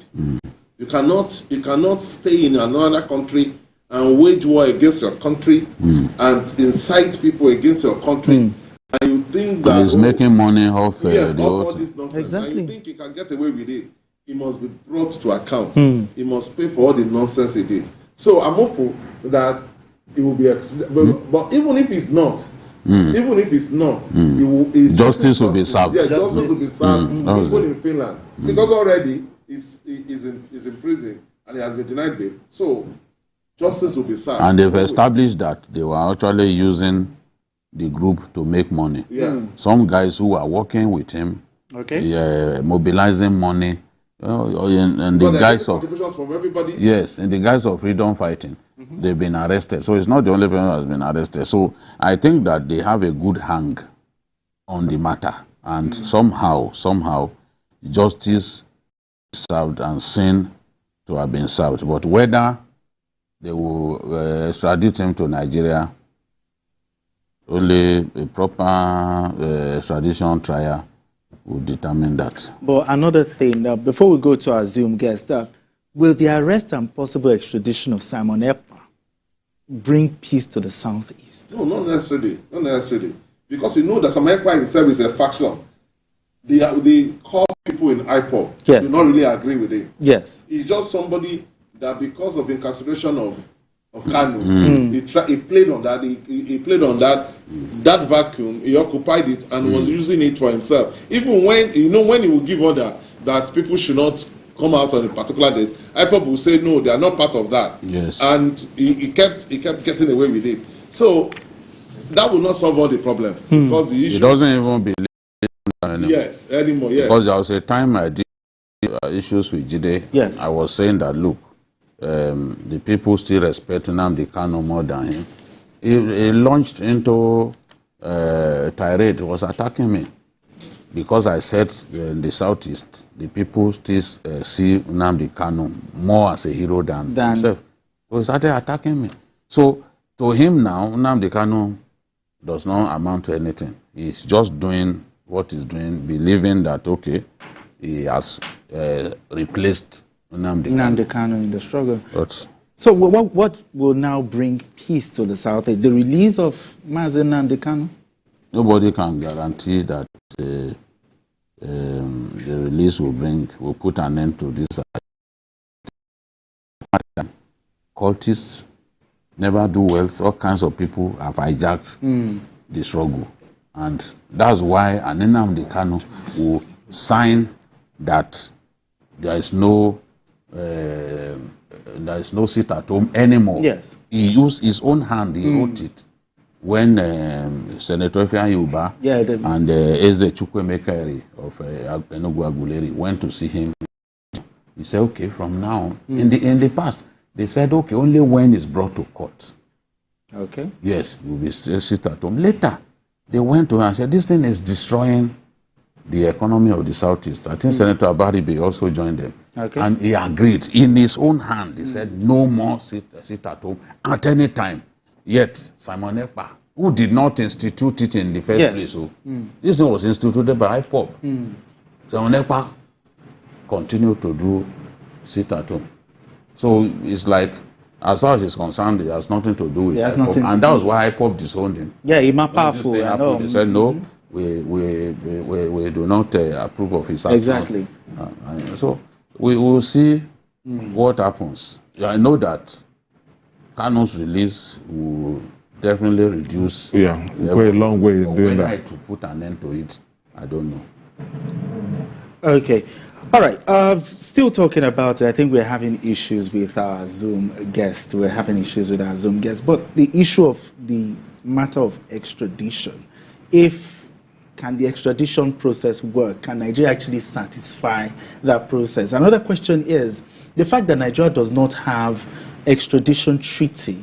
You cannot stay in another country and wage war against your country and incite people against your country. And you think that he's making money off yes, the off whole all thing. this nonsense. Exactly. And you think he can get away with it. He must be brought to account. He must pay for all the nonsense he did. So I'm hopeful that he will be but even if he's not, Justice will be served. Yes, justice will be served. Even in Finland, because already he's in prison and he has been denied bail. So justice will be served. And they've established that they were actually using the group to make money. Some guys who are working with him, mobilizing money, and the guys of from everybody. Yes, in the guise of freedom fighting, they've been arrested. So it's not the only person who has been arrested. So I think that they have a good hang on the matter, and somehow justice is served and sin to have been served. But whether they will extradite him to Nigeria, only a proper extradition trial will determine that. But another thing, before we go to our Zoom guest, will the arrest and possible extradition of Simon Ekpa bring peace to the Southeast? No, not necessarily. Not necessarily. Because you know that Simon Ekpa himself is a faction. They call people in IPOB do not really agree with him. Yes. He's just somebody that because of incarceration of Kanu, he played on that. He played on that vacuum. He occupied it and was using it for himself. Even when he will give order that people should not come out on a particular date, IPOB will say no, they are not part of that. Yes. And he kept getting away with it. So that will not solve all the problems because the issue. He doesn't even believe anymore. Yes, anymore. Yes. Because there was a time I did issues with Jide. Yes. I was saying that look, the people still respect Nnamdi Kanu more than him. He launched into tirade, was attacking me. Because I said in the Southeast, the people still see Nnamdi Kanu more as a hero than himself. So he started attacking me. So to him now, Nnamdi Kanu does not amount to anything. He's just doing what he's doing, believing that, okay, he has replaced Nnamdi Kanu in the struggle. But so what will now bring peace to the South? The release of Mazi Nnamdi Kanu? Nobody can guarantee that the release will put an end to this. Cultists never do well. So all kinds of people have hijacked the struggle. And that's why an Nnamdi Kanu will sign that there is no seat at home anymore. Yes. He used his own hand, he wrote it. When Senator Efeanyi Uba and Eze Chukwuemekere of Enugu Aguleri went to see him, he said, okay, from now, in the past, they said, okay, only when it's brought to court. Okay. Yes, we'll be sit at home. Later, they went to him and said, this thing is destroying the economy of the Southeast. I think Senator Abaribe also joined them. Okay. And he agreed. In his own hand, he said, no more sit at home at any time. Yet, Simon Ekpa, who did not institute it in the first place, this thing was instituted by IPOB. Simon Ekpa continued to do sit at home. So it's like, as far as he's concerned, it has nothing to do with IPOB. And that was why IPOB disowned him. Yeah, he's not powerful. They said, no, we do not approve of his actions. Exactly. So we will see what happens. I know that Kanu's release will definitely reduce. Yeah, go a long way in doing that. To put an end to it, I don't know. Okay. All right. Still talking about it, I think we're having issues with our Zoom guest. But the issue of the matter of extradition, can the extradition process work? Can Nigeria actually satisfy that process? Another question is the fact that Nigeria does not have extradition treaty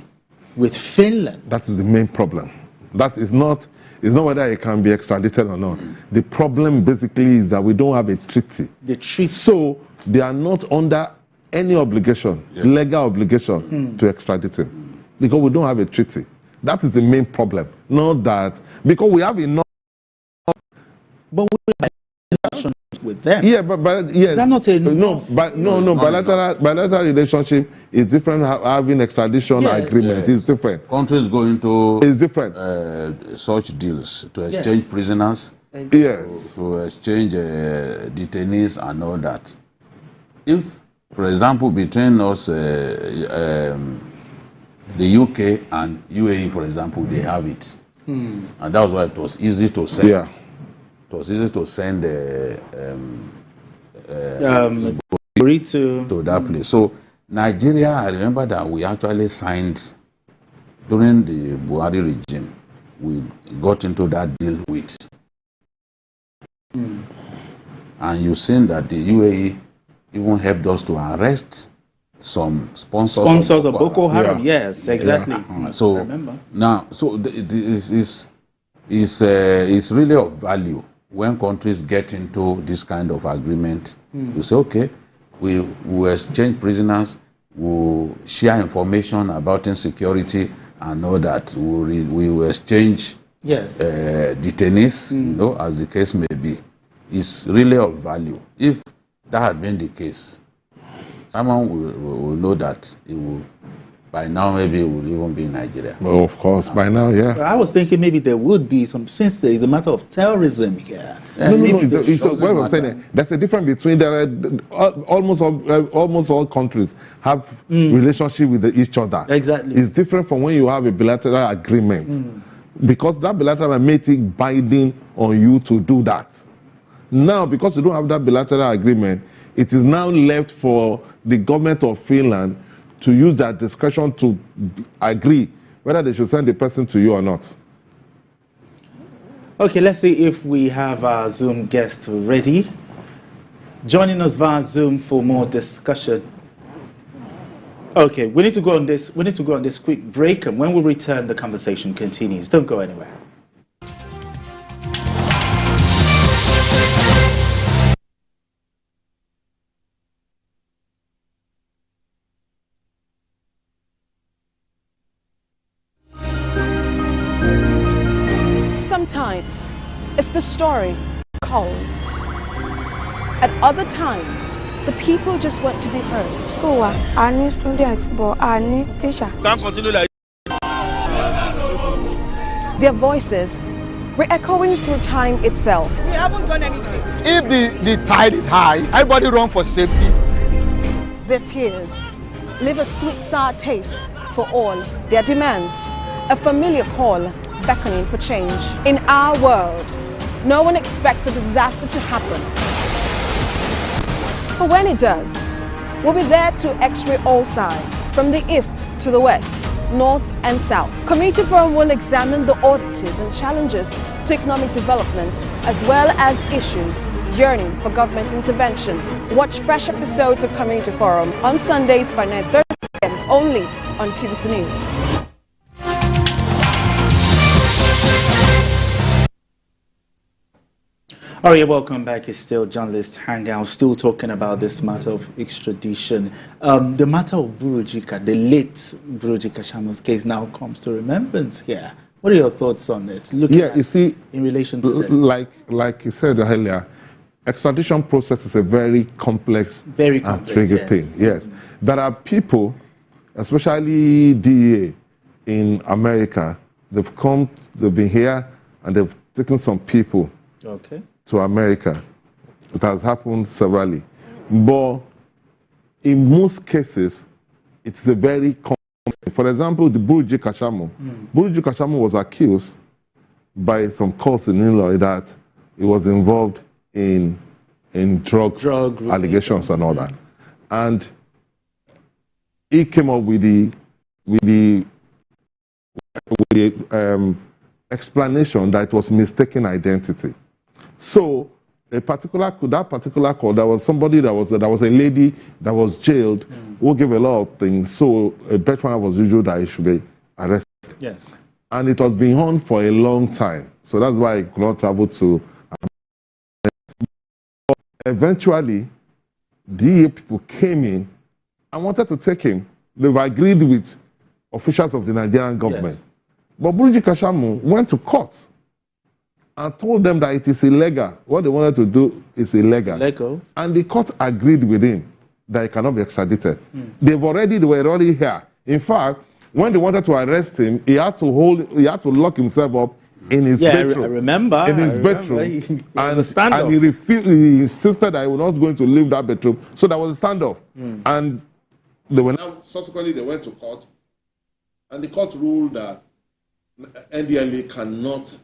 with Finland. That is the main problem. That is not, it's not whether it can be extradited or not. The problem basically is that we don't have a treaty. The treaty. So they are not under any obligation, legal obligation to extradite him. Because we don't have a treaty. That is the main problem. Not that, because we have enough. But we have with them. Yeah, but yes. Is that not enough? No, bilateral relationship is different. Having extradition agreement is different. Countries go into it's different. Such deals to exchange prisoners. Yes. To exchange detainees and all that. If, for example, between us, the UK and UAE, for example, they have it, and that was why it was easy to send. Yeah. It was easy to send to that place. So Nigeria, I remember that we actually signed during the Buhari regime. We got into that deal with, and you've seen that the UAE even helped us to arrest some sponsors of Boko Haram. Yes, exactly. So I remember. Now, so it's really of value when countries get into this kind of agreement. You say, okay, we exchange prisoners, we share information about insecurity and know that we will exchange detainees, you know, as the case may be. It's really of value. If that had been the case, someone will know that it will, by now maybe it will even be in Nigeria. Well, of course, by now, yeah. I was thinking maybe there would be some, since there is a matter of terrorism here. No. What I'm saying, there's a difference between almost all countries have relationship with each other. Exactly. It's different from when you have a bilateral agreement, because that bilateral made it binding on you to do that. Now, because you don't have that bilateral agreement, it is now left for the government of Finland to use their discretion to agree whether they should send the person to you or not. Okay, let's see if we have our Zoom guest ready. Joining us via Zoom for more discussion. Okay, we need to go on this. We need to go on this quick break, and when we return, the conversation continues. Don't go anywhere. Sometimes it's the story that calls. At other times, the people just want to be heard. School, I need students, but I need teacher. Can't continue like. Their voices re-echoing through time itself. We haven't done anything. If the tide is high, everybody run for safety. Their tears leave a sweet sour taste for all their demands. A familiar call beckoning for change. In our world, no one expects a disaster to happen. But when it does, we'll be there to x-ray all sides, from the east to the west, north and south. Community Forum will examine the oddities and challenges to economic development, as well as issues yearning for government intervention. Watch fresh episodes of Community Forum on Sundays by 9:30 p.m. only on TVC News. All right, welcome back. It's still Journalist Hangout, still talking about this matter of extradition. The matter of Burujika, the late Burujika Shamu's case now comes to remembrance here. What are your thoughts on it? You see, in relation to this. Like you said earlier, extradition process is a very complex, and tricky thing. Yes. There are people, especially DEA in America, they've been here and they've taken some people to America. It has happened severally. But in most cases, it's a very complex. For example, the Buruji Kashamu. Buruji Kashamu was accused by some courts in Illinois that he was involved in drug allegations and all that. And he came up with the explanation that it was mistaken identity. So that particular call, there was somebody there was a lady that was jailed who gave a lot of things. So a benchmark was usual that it should be arrested. Yes. And it was being on for a long time. So that's why he could not travel to But eventually, DEA people came in and wanted to take him. They've agreed with officials of the Nigerian government. Yes. But Burji Kashamu went to court and told them that it is illegal. What they wanted to do is illegal. Let go. And the court agreed with him that he cannot be extradited. They were already here. In fact, when they wanted to arrest him, he had to lock himself up in his bedroom. I remember. In his bedroom. And he refused. He insisted that he was not going to leave that bedroom. So there was a standoff. And they were now, subsequently, they went to court. And the court ruled that NDLA cannot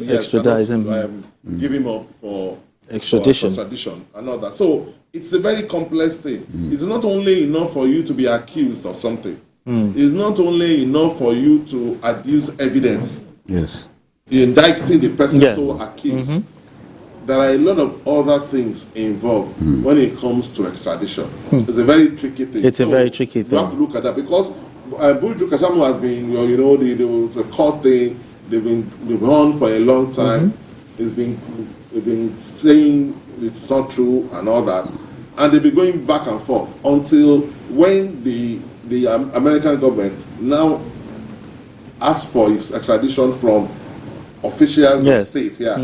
extradite him. Give him up for extradition and all that. So it's a very complex thing. It's not only enough for you to be accused of something. It's not only enough for you to adduce evidence. Yes. Indicting the person so accused. There are a lot of other things involved when it comes to extradition. It's a very tricky thing. It's a very tricky thing. You have to look at that because Burji Kashamu has been, there was a court thing. They've been on for a long time. They've been saying it's not true and all that, and they've been going back and forth until when the American government now asked for his extradition from officials of the state here,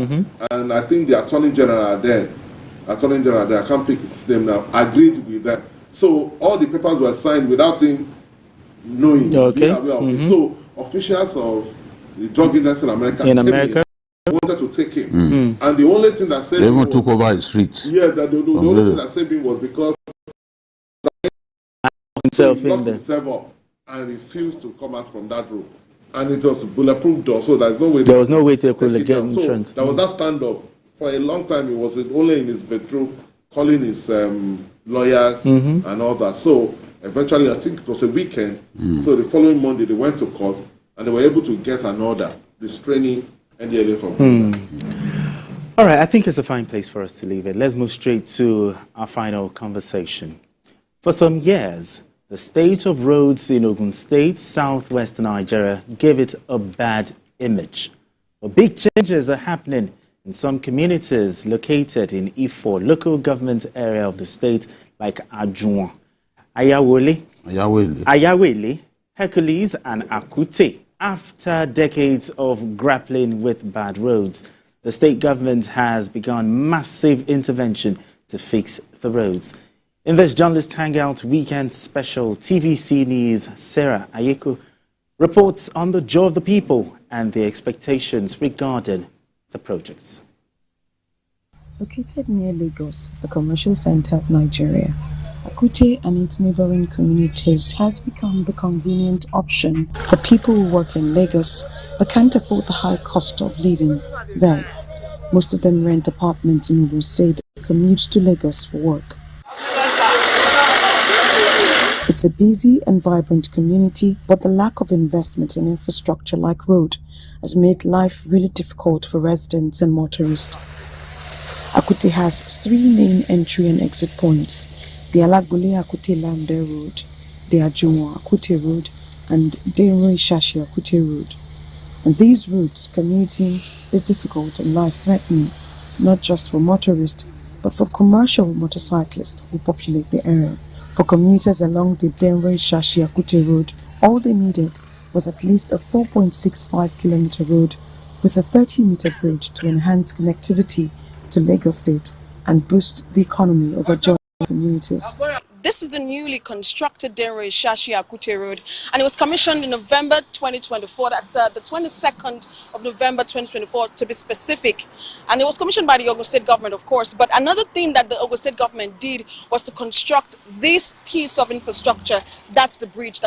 and I think the Attorney General there, I can't pick his name now, agreed with that. So all the papers were signed without him knowing. Okay. So officials of the drug industry in America wanted to take him, and the only thing that saved they him even took over his streets. Yeah, the only thing that saved him was because he locked himself up and refused to come out from that room, and it was a bulletproof door, so there's no way. There was no way to get entrance. So there was that standoff for a long time. He was only in his bedroom, calling his lawyers and all that. So eventually, I think it was a weekend. So the following Monday, they went to court and they were able to get an order restraining NDLA from All right, I think it's a fine place for us to leave it. Let's move straight to our final conversation. For some years, the state of roads in Ogun State, southwest Nigeria, gave it a bad image. But big changes are happening in some communities located in Ifo, local government area of the state, like Ajuan, Ayawele, Hercules, and Akute. After decades of grappling with bad roads, the state government has begun massive intervention to fix the roads. In this Journalist Hangout Weekend Special, TVC News' Sarah Ayeko reports on the joy of the people and their expectations regarding the projects. Located near Lagos, the commercial center of Nigeria, Akute and its neighboring communities has become the convenient option for people who work in Lagos but can't afford the high cost of living there. Most of them rent apartments in Ogun State and commute to Lagos for work. It's a busy and vibrant community, but the lack of investment in infrastructure like road has made life really difficult for residents and motorists. Akute has 3 main entry and exit points: the Alagbole Akute Lande Road, the Ajumo Akute Road, and Denro Ishashi Akute Road. And these routes, commuting is difficult and life-threatening, not just for motorists, but for commercial motorcyclists who populate the area. For commuters along the Denro Ishashi Akute Road, all they needed was at least a 4.65 kilometer road with a 30-meter bridge to enhance connectivity to Lagos State and boost the economy of adjoining communities. This is the newly constructed Denro Ishashi Akute Road, and it was commissioned in November 2024. That's the 22nd of November 2024 to be specific. And it was commissioned by the Ogun State government, of course. But another thing that the Ogun State government did was to construct this piece of infrastructure. That's the bridge.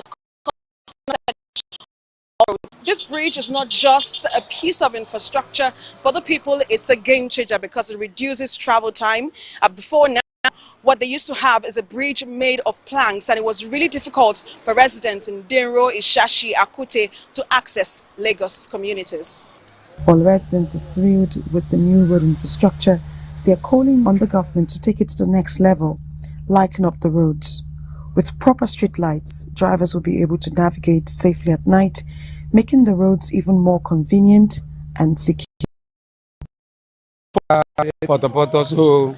This bridge is not just a piece of infrastructure for the people. It's a game changer because it reduces travel time. Before now, what they used to have is a bridge made of planks, and it was really difficult for residents in Denro, Ishashi, Akute to access Lagos communities. While residents are thrilled with the new road infrastructure, they are calling on the government to take it to the next level, lighten up the roads. With proper street lights, drivers will be able to navigate safely at night, making the roads even more convenient and secure. So,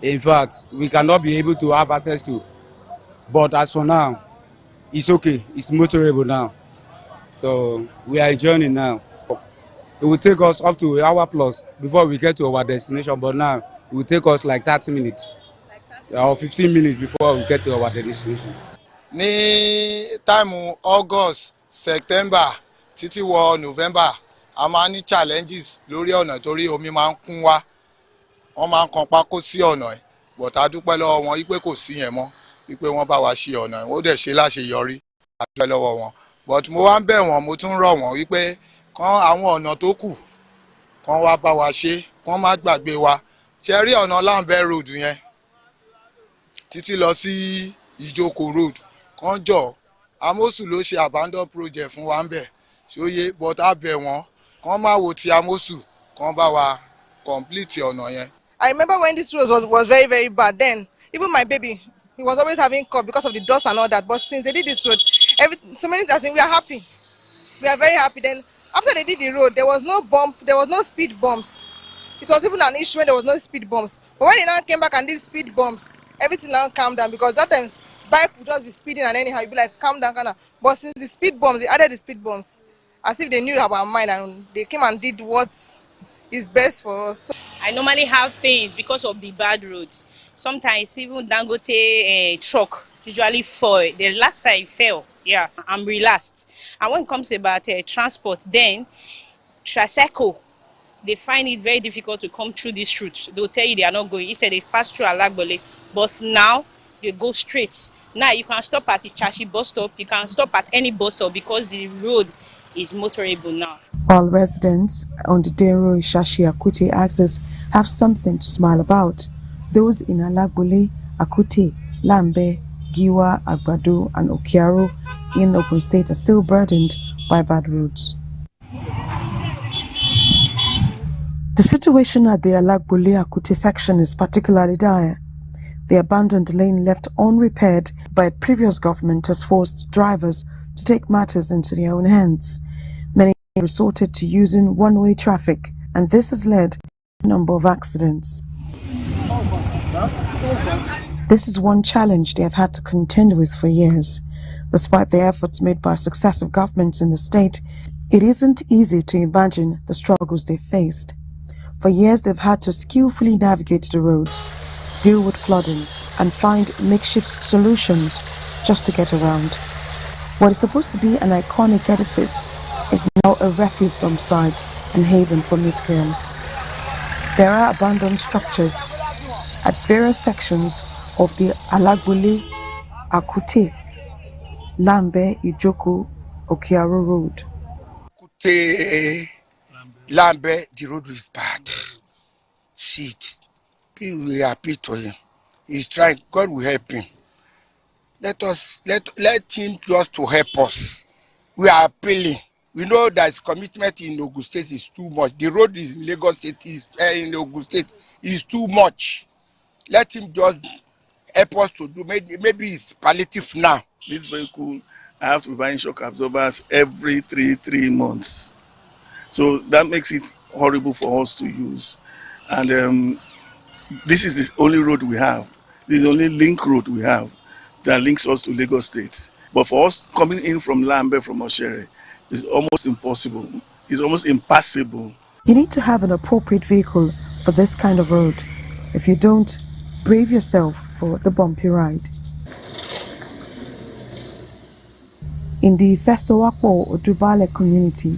in fact, we cannot be able to have access to. But as for now, it's okay. It's motorable now. So we are enjoying it now. It will take us up to an hour plus before we get to our destination. But now, it will take us like 30 minutes or 15 minutes before we get to our destination. Ní táìmù August, September, títí wọ November, a máa ní challenges lórí ọ̀nà torí omi máa ń kún wá. Wọ́n máa ń kan pákó sí ọ̀nà ẹ̀. But a dúpẹ́ lọ́wọ́ wọn wípé kò sí yẹn mọ́, wípé wọ́n bá wa ṣe ọ̀nà ẹ̀. Ó dẹ̀ ṣe láṣeyọrí. A dúpẹ́ lọ́wọ́ wọn. But mo wá ń bẹ̀ wọ́n, mo tún rọ̀ wọ́n wípé kán àwọn ọ̀nà tó kù kán wá bá wa ṣe, kán má gbàgbé wa. Ṣé rí ọ̀nà Lambeth Road yẹn títí lọ sí Ìjókòó Road kán jọ Amosu ló ṣe abandon project fún wa ń bẹ̀ ṣóyé but a bẹ̀ wọ́n kán má wo ti Amosu kán bá wa complete ọ̀nà yẹn. I remember when this road was very, very bad then. Even my baby, he was always having cough because of the dust and all that. But since they did this road, so many things, we are happy. We are very happy. Then after they did the road, there was no bump, there was no speed bumps. It was even an issue when there was no speed bumps. But when they now came back and did speed bumps, everything now calmed down because that times bike would just be speeding and anyhow you'd be like, calm down, calm down. But since the speed bumps, they added the speed bumps as if they knew our mind and they came and did what is best for us. I normally have pains because of the bad roads. Sometimes even Dangote truck usually fall. The last time I fell, yeah, I'm relaxed. And when it comes about transport, then tricycle, they find it very difficult to come through this route. They'll tell you they are not going. Instead, they pass through Alagbole. But now, they go straight. Now, you can stop at Ichashi bus stop. You can stop at any bus stop because the road is motorable now. While residents on the Dero Ishashi Akute axis have something to smile about, those in Alagbole, Akute, Lambe, Giwa, Agbado, and Okiaro in Ogun State are still burdened by bad roads. The situation at the Alagbole Akute section is particularly dire. The abandoned lane left unrepaired by a previous government has forced drivers to take matters into their own hands. Many resorted to using one-way traffic, and this has led to a number of accidents. This is one challenge they have had to contend with for years. Despite the efforts made by successive governments in the state, it isn't easy to imagine the struggles they faced. For years, they've had to skillfully navigate the roads, deal with flooding, and find makeshift solutions just to get around. What is supposed to be an iconic edifice is now a refuse dump site and haven for miscreants. There are abandoned structures at various sections of the Alagbole, Akute, Lambe, Ijoko, Okiaro Road. Lambe, the road is bad. Shit. We are happy to him. He's trying. God will help him. Let him just to help us. We are appealing. We know that his commitment in Ogun State is too much. The road is in Lagos State in Ogun State is too much. Let him just help us to do. Maybe it's palliative now. This vehicle, I have to be buying shock absorbers every three months. So that makes it horrible for us to use. And this is the only road we have. This is the only link road we have that links us to Lagos State. But for us coming in from Lambe, from Oshere, it's almost impossible. It's almost impassable. You need to have an appropriate vehicle for this kind of road. If you don't, brave yourself for the bumpy ride. In the Fesowakpo or Dubale community,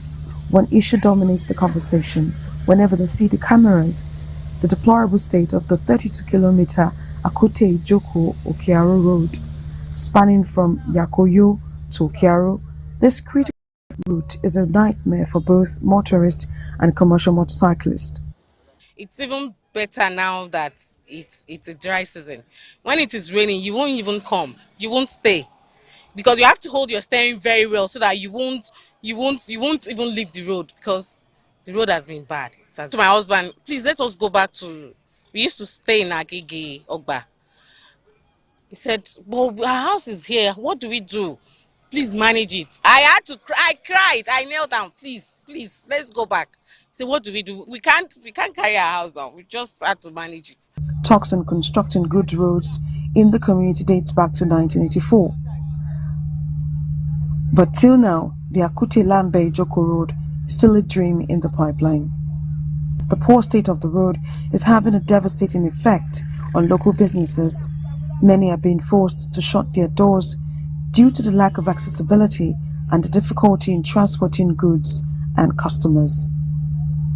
one issue dominates the conversation whenever they see the cameras: the deplorable state of the 32-kilometer Akute Joko Okiaro Road. Spanning from Yakoyo to Okiaro, this critical route is a nightmare for both motorists and commercial motorcyclists. It's even better now that it's a dry season. When it is raining, you won't even come. You won't stay. Because you have to hold your steering very well so that you won't even leave the road because the road has been bad. So my husband, please let us go back to, we used to stay in Agege, Ogba. He said, well, our house is here. What do we do? Please manage it. I had to cry. I cried. I knelt down. Please, please, let's go back. So what do? We can't carry our house down. We just had to manage it. Talks on constructing good roads in the community dates back to 1984. But till now, the Akute-Lambe-Joko Road is still a dream in the pipeline. The poor state of the road is having a devastating effect on local businesses. Many are being forced to shut their doors due to the lack of accessibility and the difficulty in transporting goods and customers.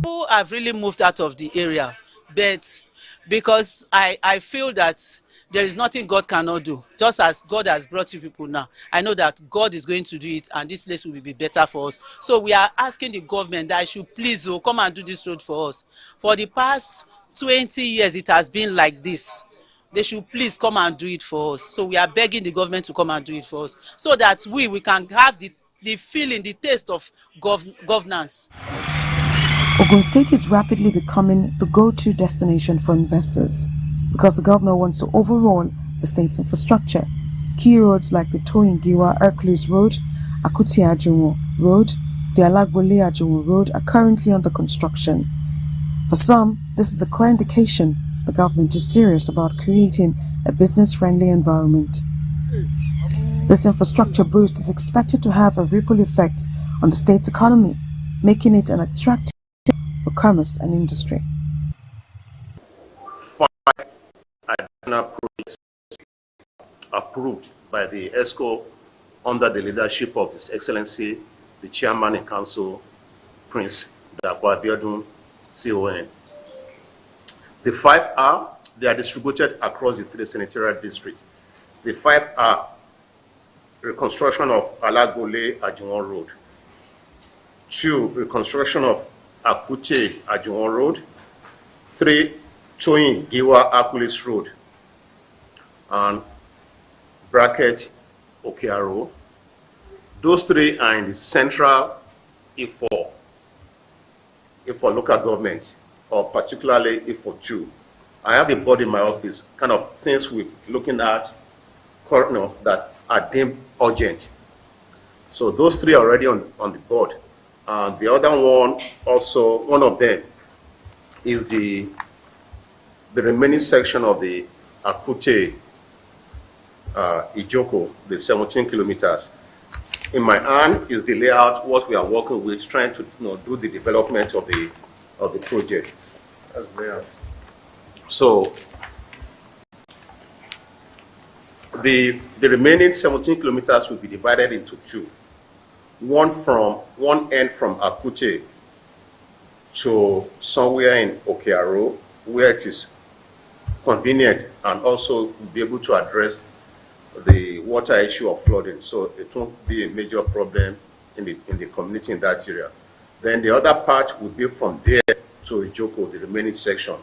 People have really moved out of the area, but because I feel that there is nothing God cannot do. Just as God has brought you people now, I know that God is going to do it and this place will be better for us. So we are asking the government that I should please come and do this road for us. For the past 20 years it has been like this. They should please come and do it for us. So we are begging the government to come and do it for us so that we can have the feeling, the taste of governance. Ogun State is rapidly becoming the go-to destination for investors because the governor wants to overhaul the state's infrastructure. Key roads like the Toyin-Giwa Hercules Road, Akuti-Ajunwo Road, the Alagbole-Ajunwo Road are currently under construction. For some, this is a clear indication the government is serious about creating a business-friendly environment. This infrastructure boost is expected to have a ripple effect on the state's economy, making it an attractive for commerce and industry. 5 additional projects approved by the ESCO under the leadership of His Excellency, the Chairman in Council, Prince Dakwa Abiodun, CON. The 5 they are distributed across the 3 senatorial districts. The 5 are reconstruction of Alagbole-Ajunwo Road, 2, reconstruction of Akute-Ajunwo Road, 3, Toyin-Giwa Hercules Road, and bracket Okearo. Those 3 are in the central Ifo local government, or particularly Ifo 2. I have a board in my office, kind of things we're looking at that are deemed urgent. So those 3 are already on the board. The other one, also, one of them is the remaining section of the Akute Ijoko, the 17 kilometers. In my hand is the layout, what we are working with, trying to do the development of the project. That's layout. So the remaining 17 kilometers will be divided into 2. One end from Akute to somewhere in Okearo, where it is convenient and also be able to address the water issue of flooding, so it won't be a major problem in the community in that area. Then the other part will be from there to Ijoko, the remaining section.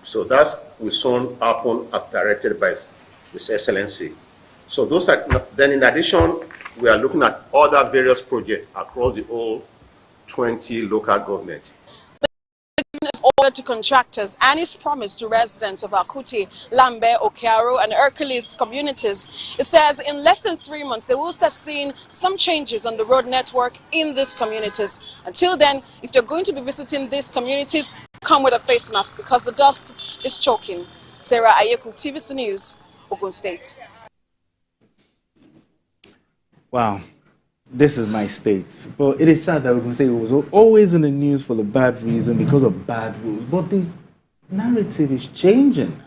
So that will soon happen as directed by His Excellency. So those are, then in addition, we are looking at other various projects across the whole 20 local governments. Order to contractors and his promise to residents of Akute, Lambe, Okearo and Hercules communities. It says in less than 3 months they will start seeing some changes on the road network in these communities. Until then, if you're going to be visiting these communities, come with a face mask because the dust is choking. Sarah Ayeku, TVC News, Ogun State. Wow. This is my state. But it is sad that Ogun State was always in the news for the bad reason because of bad rules. But the narrative is changing.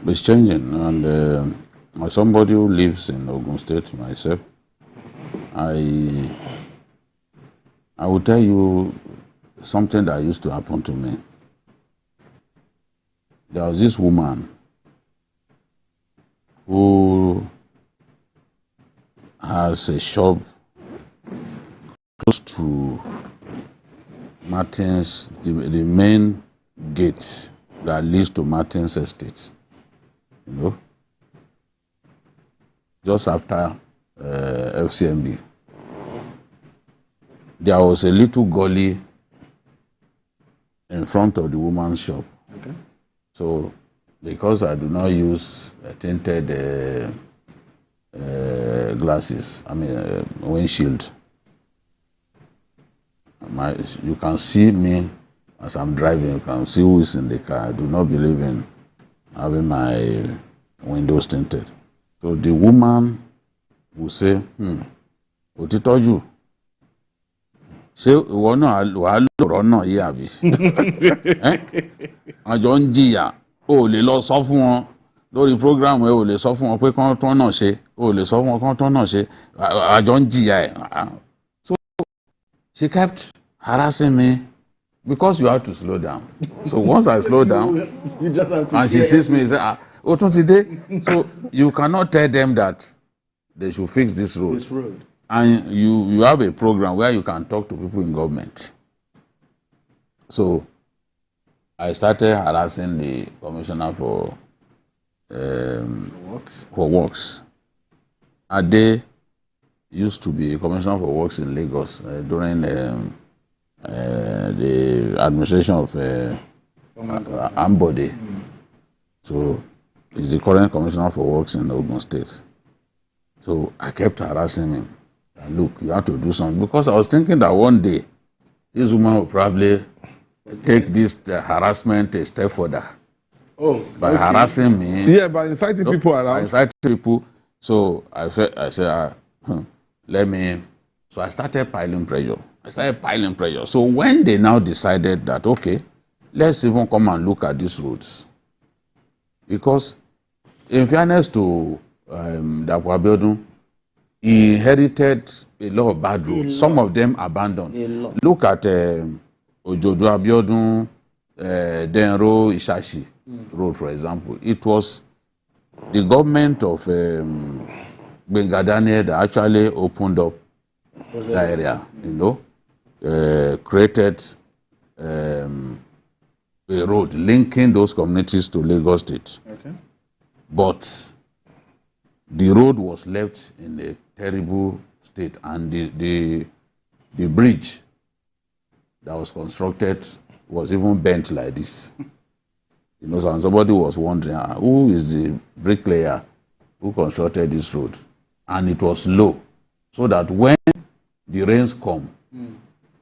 It's changing. And as somebody who lives in Ogun State myself, I will tell you something that used to happen to me. There was this woman who has a shop close to Martin's, the main gate that leads to Martin's estate. You know, just after FCMB, there was a little gully in front of the woman's shop. Okay. So, because I do not use tinted glasses, windshield. You can see me as I'm driving, you can see who is in the car. I do not believe in having my windows tinted. So the woman will say, òtítọ́jú, ṣé ìwọ náà wàá lọ̀rọ̀ náà yé àbí? Àjọ ń jìyà, o lè lọ sọ fún wọn lórí program ẹ, o lè sọ fún wọn pé kán tán náà ṣe, o lè sọ fún wọn kán tán náà ṣe, àjọ ń jìyà ẹ̀. So she kept harassing me because you have to slow down. So once I slow down, you just have to and she sees me, say, oh, today. So you cannot tell them that they should fix this road. And you have a program where you can talk to people in government. So I started harassing the commissioner for works. Ade used to be a commissioner for works in Lagos during the administration of Ambode. So he's the current commissioner for works in Ogun State. So I kept harassing him. Look, you have to do something. Because I was thinking that one day, this woman will probably take this harassment a step further. By harassing me. Yeah, by inciting people around. By inciting people. So I said, let me. So I started piling pressure. So when they now decided that, okay, let's even come and look at these roads. Because in fairness to Dapo Abiodun, he inherited a lot of bad roads. Some of them abandoned. Look at Ojodo Abiodun, Denro Ishashi road, for example. It was the government of Benga Daniel that actually opened up that area, created a road linking those communities to Lagos State. Okay. But the road was left in a terrible state, and the bridge that was constructed was even bent like this. So somebody was wondering, who is the bricklayer who constructed this road? And it was low, so that when the rains come,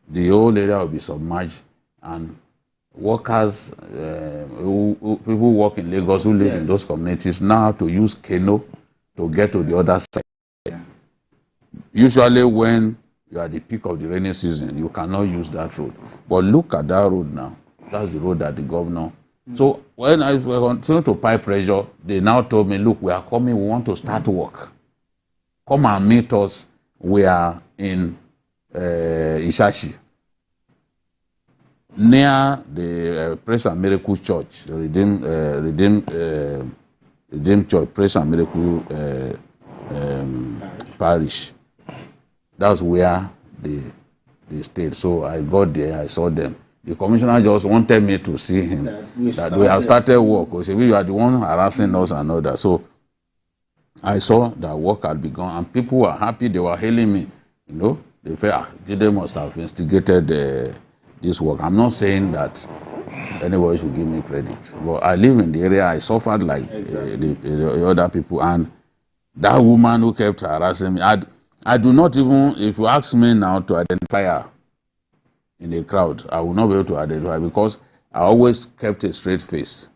the whole area will be submerged, and workers, people who work in Lagos, who live in those communities, now have to use canoe to get to the other side. Usually when you are at the peak of the rainy season, you cannot use that road. But look at that road now. That's the road that the governor. So when I continued to pile pressure, they now told me, look, we are coming, we want to start work. Come and meet us. We are in Ishashi, near the Praise and Miracle Church, the Redeemed Church, Praise and Miracle Parish. That's where they stayed. So I got there, I saw them. The commissioner just wanted me to see him, that we have started work. He said, we are the one harassing us and all that. So I saw that work had begun, and people were happy. They were hailing me. They felt they must have instigated this work. I'm not saying that anybody should give me credit, but I live in the area. I suffered like the other people, and that woman who kept harassing me, I do not even, if you ask me now to identify her in a crowd, I will not be able to identify, because I always kept a straight face.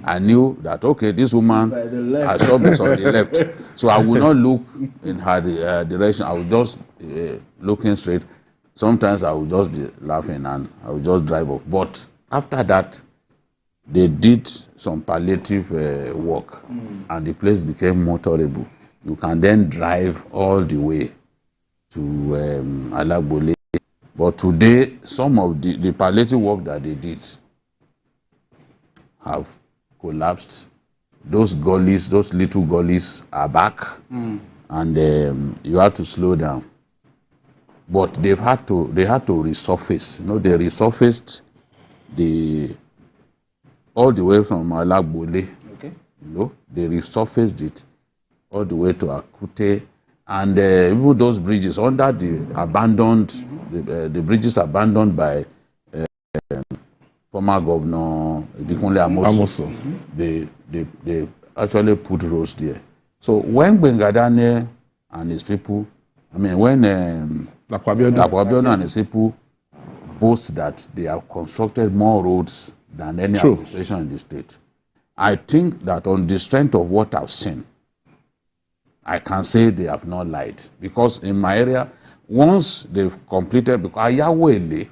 I knew that, okay, this woman has always on the left. So I will not look in her direction. I will just looking straight. Sometimes I will just be laughing and I will just drive off. But after that, they did some palliative work, and the place became more tolerable. You can then drive all the way to Alagbole. But today, some of the palliative work that they did have collapsed. Those gullies, those little gullies are back, and you have to slow down. But they had to resurface. They resurfaced all the way from Alagbole. Okay. They resurfaced it all the way to Akute, and even those bridges under the abandoned, the bridges abandoned by former governor Ibikunle Amosu. They actually put roads there. So when Bengadane and his people, I mean, when Lakwabiodun and his people boast that they have constructed more roads than any administration in the state, I think that on the strength of what I've seen, I can say they have not lied. Because in my area, once they've completed, because Ayawele,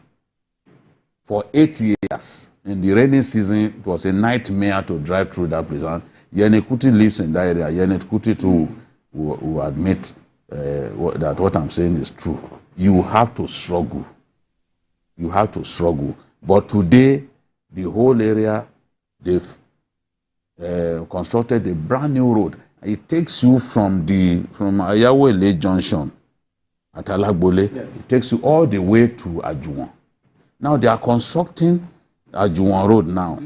for 8 years, in the rainy season, it was a nightmare to drive through that place. And Yene Kuti lives in that area. Yene Kuti too will admit that what I'm saying is true. You have to struggle. You have to struggle. But today, the whole area, they've constructed a brand new road. It takes you from Ayawele Junction at Alagbole. Yes. It takes you all the way to Ajuwon. Now they are constructing Ajuwon Road now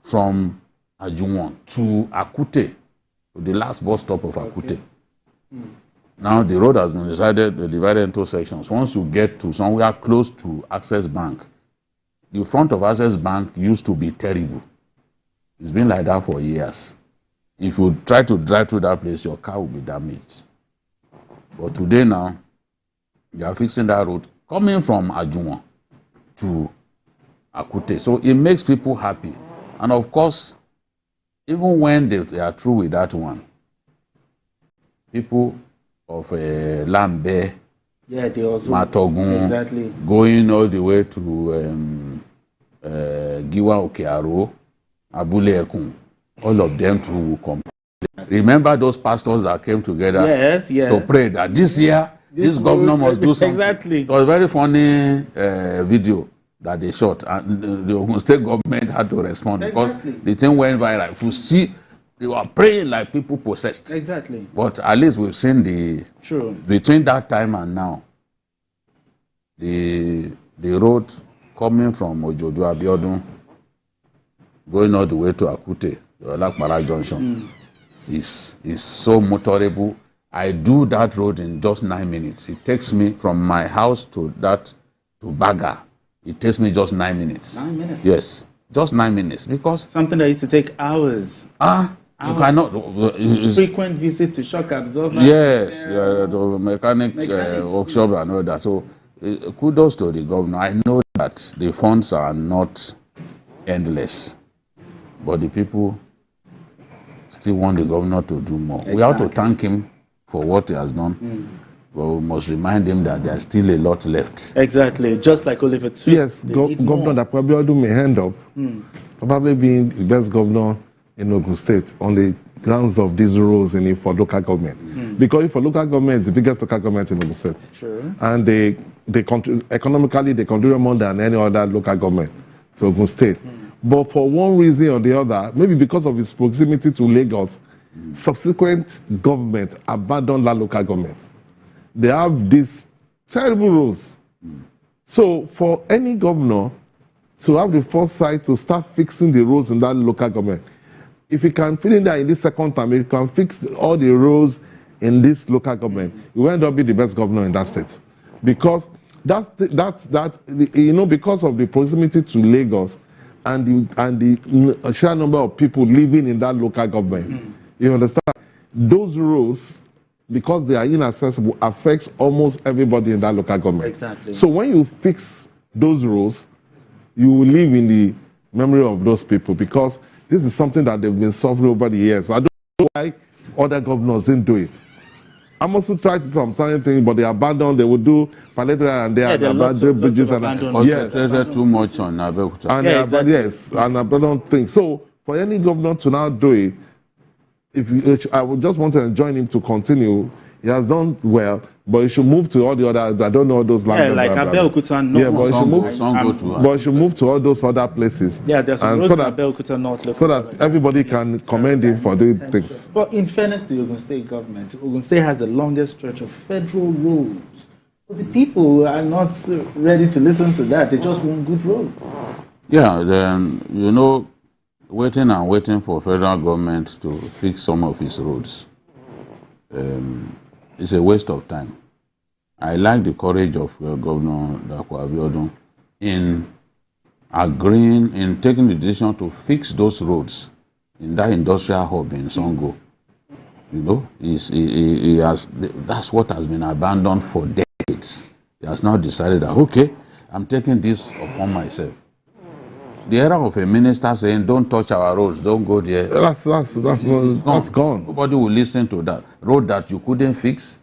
from Ajuwon to Akute, the last bus stop of Akute. Now the road has been divided into sections. Once you get to somewhere close to Access Bank, the front of Access Bank used to be terrible. It's been like that for years. If you try to drive through that place, your car will be damaged. But today now, you are fixing that road coming from Ajuwon to Akute. So it makes people happy. And of course, even when they are through with that one, people of Lambe, they also, Matogun, going all the way to Giwa Okearo, Abule Ekun, all of them too will come. Remember those pastors that came together to pray that this year, this governor must do something. Exactly. It was a very funny video that they shot, and the Ogun State government had to respond because the thing went viral. If you see, they were praying like people possessed. Exactly. But at least we've seen between that time and now, the road coming from Ojodu Abiodun, going all the way to Akute, Lakmara Junction, is so motorable. I do that road in just 9 minutes. It takes me from my house to Baga. It takes me just 9 minutes. 9 minutes? Yes, just 9 minutes. Because something that used to take hours. You cannot. Frequent visit to shock absorber. Yes, to mechanic workshop and all that. So kudos to the governor. I know that the funds are not endless, but the people still want the governor to do more. Exactly. We have to thank him for what he has done. But we must remind him that there's still a lot left. Exactly, just like Oliver Twist. Yes, Governor Dakwabiodun may end up probably being the best governor in Ogun State on the grounds of these rules in for local government. Because for local government is the biggest local government in Ogun State. True. And they economically they contribute more than any other local government to Ogun State. But for one reason or the other, maybe because of its proximity to Lagos, subsequent government abandoned that local government. They have these terrible rules. So for any governor to have the foresight to start fixing the roads in that local government, if he can fit in there in this second term, he can fix all the roads in this local government, he will end up being the best governor in that state. Because because of the proximity to Lagos and the sheer number of people living in that local government, you understand? Those roads, because they are inaccessible, affects almost everybody in that local government. Exactly. So when you fix those roads, you will live in the memory of those people, because this is something that they've been suffering over the years. I don't know why other governors didn't do it. I'm also trying to do some certain things, but they abandoned. They would do palliative and they abandoned bridges and yes, there's too much on Abeokuta. And yes, and abandoned things. So for any governor to now do it, I would just want to join him to continue. He has done well, but he should move to all the other. I don't know all those lands. Yeah, like Abeokuta North. Yeah, but he should move to all those other places. Yeah, there's some roads in Abeokuta North. So that everybody can commend him for doing things. But in fairness to the Ogun State government, Ogun State has the longest stretch of federal roads. But the people are not ready to listen to that. They just want good roads. Yeah, then, waiting and waiting for federal government to fix some of its roads. It's a waste of time. I like the courage of Governor Dakwabiodun in agreeing, in taking the decision to fix those roads in that industrial hub in Songo. You know, he has, that's what has been abandoned for decades. He has now decided that, okay, I'm taking this upon myself. The era of a minister saying, don't touch our roads, don't go there. That's gone. Nobody will listen to that. Road that you couldn't fix,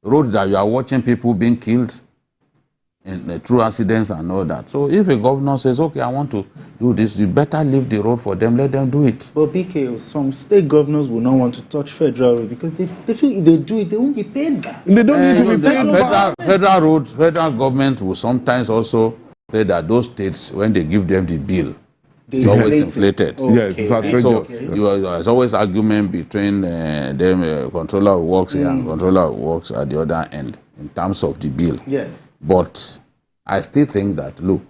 road that you are watching people being killed in through accidents and all that. So if a governor says, okay, I want to do this, you better leave the road for them, let them do it. But BK, some state governors will not want to touch federal road because they feel if they do it, they won't be paid back. They don't need to be paid back. Federal roads, federal government will sometimes also say that those states, when they give them the bill, it's always inflated. Okay. Yes, it's outrageous. So Yes. there's always argument between them, controller who works here and controller who works at the other end in terms of the bill. Yes. But I still think that, look,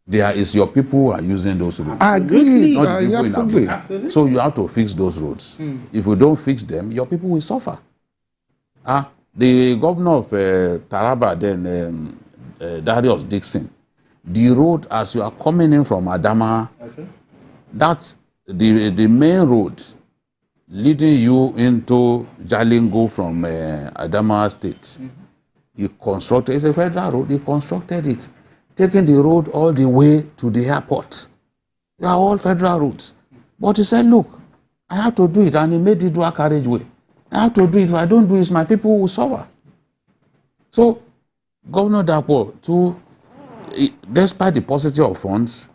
there is your people who are using those roads. I agree. Not the people in Absolutely. Abuja. So you have to fix those roads. If you don't fix them, your people will suffer. The governor of Taraba then, Darius Dixon, the road as you are coming in from Adama, that's the main road leading you into Jalingo from Adama State. He constructed, it's a federal road, he constructed it, taking the road all the way to the airport. They are all federal roads. But he said, look, I have to do it, and he made it dual carriageway. I have to do it. If I don't do it, my people will suffer. So, Governor Dapo, despite the paucity of funds,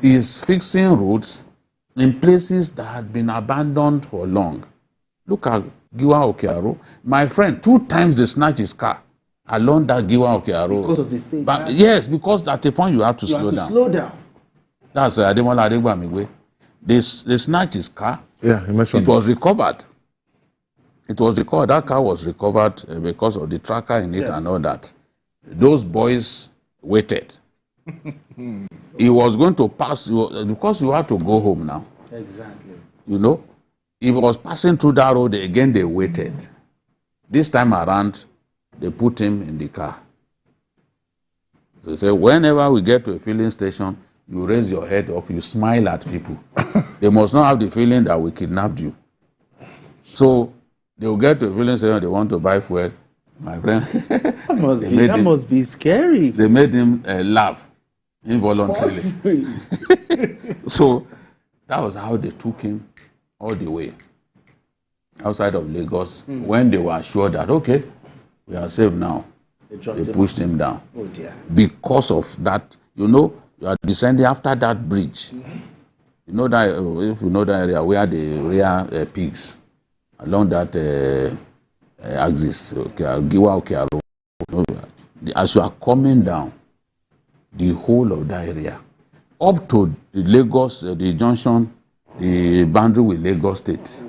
is fixing roads in places that had been abandoned for long. Look at Giwa Okearo. My friend, 2 times they snatched his car along that Giwa Okearo. Because of the state. But yes, because at a point you have to slow down. Slow down. That's Ademola Adegbamigwe. They snatched his car. Yeah, he mentioned it was recovered. It was recovered. That car was recovered because of the tracker in it and all that. Those boys waited. He was going to pass, because you had to go home now. Exactly. You know, he was passing through that road again, they waited. This time around, they put him in the car. So they say, whenever we get to a filling station, you raise your head up, you smile at people. They must not have the feeling that we kidnapped you. So they will get to a filling station, they want to buy fuel. My friend, that must be scary. They made him laugh involuntarily. So that was how they took him all the way outside of Lagos when they were sure that, okay, we are safe now. They pushed him down. Oh dear. Because of that, you know, you are descending after that bridge. You know that, if you know that area where they rear pigs along that axis, as you are coming down, the whole of that area, up to the Lagos, the junction, the boundary with Lagos State,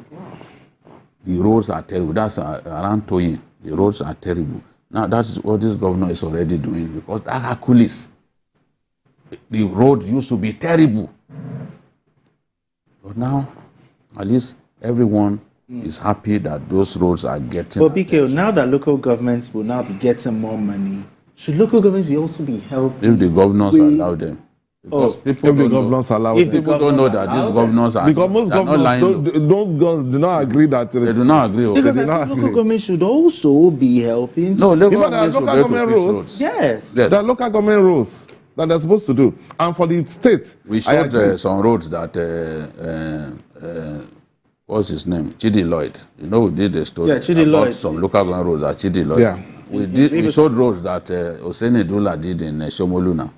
the roads are terrible. That's around Toyin. The roads are terrible. Now that's what this governor is already doing, because that Hercules, the road used to be terrible. But now, at least everyone is happy that those roads are getting. But BK, now that local governments will now be getting more money, should local governments also be helping? If the governors allow them. Because people don't know. If people don't know that these governors are, because most governors do not agree that they do not agree. Because I think local government should also be helping. No, local government should be to fix roads. Yes. There are local government rules that they're supposed to do, and for the state, we showed some roads that what's his name, Chidi Lloyd. You know, we did a story about Lloyd. Some local government roads at Chidi Lloyd. Yeah. We showed roads that Oseni Dula did in Shomolu now.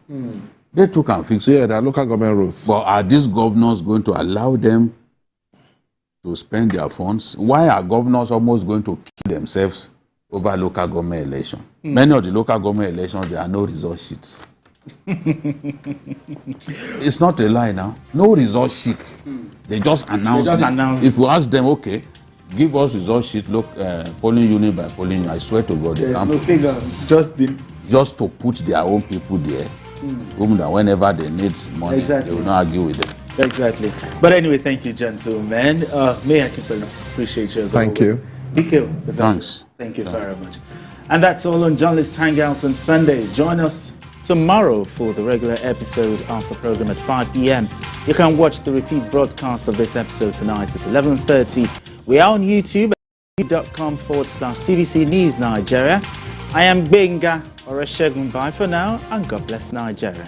They took and fixed it. Yeah, they are local government rules. But are these governors going to allow them to spend their funds? Why are governors almost going to kill themselves over local government election? Many of the local government elections, there are no result sheets. It's not a lie now. No result sheets. They just announce it. If you ask them, okay, give us result sheet, look, polling unit by polling unit, I swear to God, there's no figure. Just to put their own people there, whom that whenever they need money, they will not argue with them. Exactly. But anyway, thank you, gentlemen. May I appreciate you as Thank you. BK, thanks. Thank you very much. And that's all on Journalist Hangouts on Sunday. Join us tomorrow for the regular episode of the program at 5 p.m. You can watch the repeat broadcast of this episode tonight at 11:30. We are on YouTube at youtube.com/TVC News Nigeria. I am Benga Oreshegun. Bye for now, and God bless Nigeria.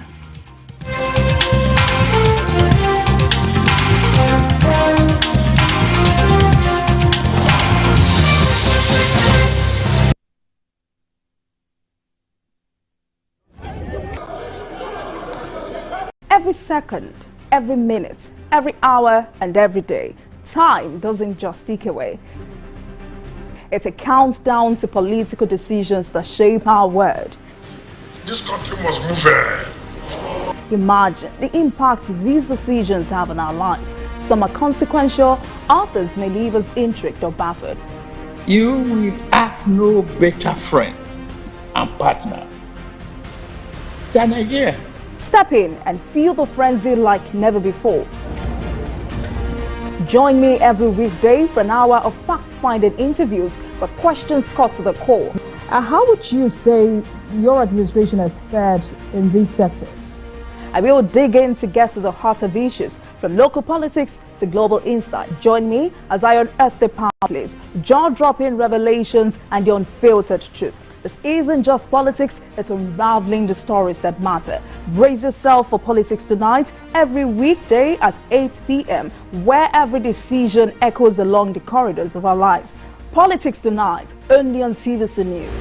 Every second, every minute, every hour, and every day, time doesn't just tick away. It counts down to political decisions that shape our world. This country must move. Imagine the impact these decisions have on our lives. Some are consequential, others may leave us intrigued or baffled. You will have no better friend and partner than Nigeria. Step in and feel the frenzy like never before. Join me every weekday for an hour of fact-finding interviews where questions cut to the core. How would you say your administration has fared in these sectors? I will dig in to get to the heart of issues, from local politics to global insight. Join me as I unearth the power plays, jaw-dropping revelations and the unfiltered truth. This isn't just politics, it's unraveling the stories that matter. Brace yourself for Politics Tonight every weekday at 8 p.m., where every decision echoes along the corridors of our lives. Politics Tonight, only on TVC News.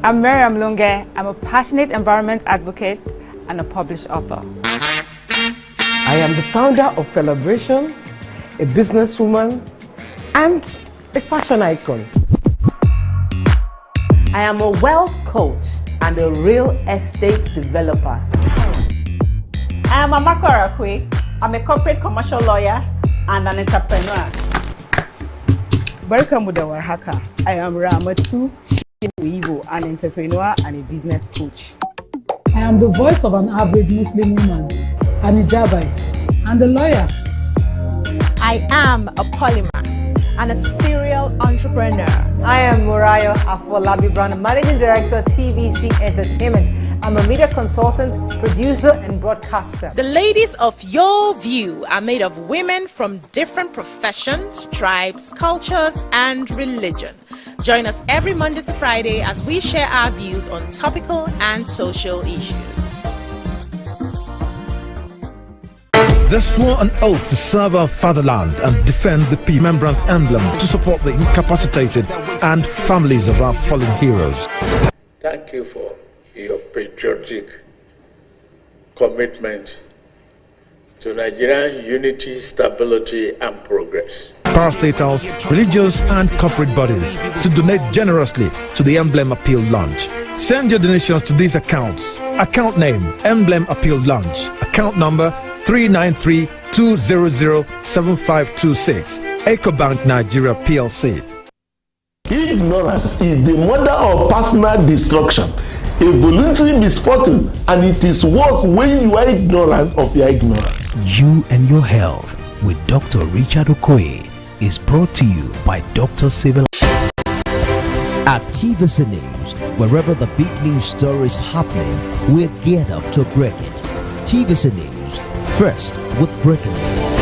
I'm Miriam Lunge. I'm a passionate environment advocate and a published author. I am the founder of Celebration, a businesswoman, and a fashion icon. I am a wealth coach and a real estate developer. I am Amako Arakwe. I'm a corporate commercial lawyer and an entrepreneur. Barka mu da warhaka. I am Ramatu Iwo, an entrepreneur and a business coach. I am the voice of an average Muslim woman, an hijabite, and a lawyer. I am a polymath and a serial entrepreneur. I am Murayo Afolabi Brown, Managing Director, TVC Entertainment. I'm a media consultant, producer, and broadcaster. The ladies of your view are made of women from different professions, tribes, cultures, and religion. Join us every Monday to Friday as we share our views on topical and social issues. They swore an oath to serve our fatherland and defend the remembrance emblem to support the incapacitated and families of our fallen heroes. Thank you for your patriotic commitment to Nigerian unity, stability, and progress. Parastatals, religious and corporate bodies to donate generously to the Emblem Appeal Launch. Send your donations to these accounts. Account name, Emblem Appeal Launch. Account number 393-200-7526. EcoBank Nigeria PLC. Ignorance is the mother of personal destruction, a voluntary misfortune, and it is worse when you are ignorant of your ignorance. You and Your Health with Dr. Richard Okoye is brought to you by Dr. Civil. At TVC News, wherever the big news story is happening, we're geared up to break it. TVC News, first with breaking news.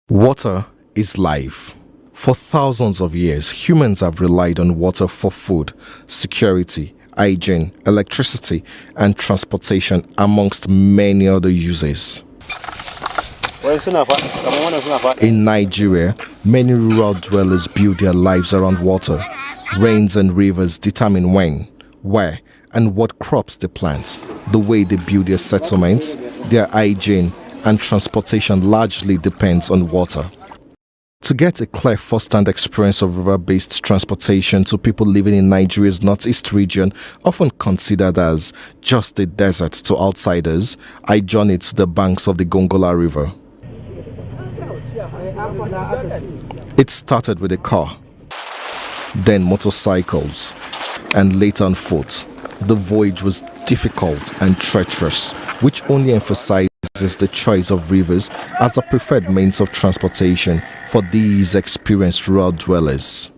Water is life. For thousands of years, humans have relied on water for food, security, hygiene, electricity, and transportation, amongst many other uses. In Nigeria, many rural dwellers build their lives around water. Rains and rivers determine when, where, and what crops they plant. The way they build their settlements, their hygiene, and transportation largely depends on water. To get a clear first-hand experience of river-based transportation to people living in Nigeria's northeast region, often considered as just a desert to outsiders, I journeyed to the banks of the Gongola River. It started with a car, then motorcycles, and later on foot. The voyage was difficult and treacherous, which only emphasizes the choice of rivers as the preferred means of transportation for these experienced rural dwellers.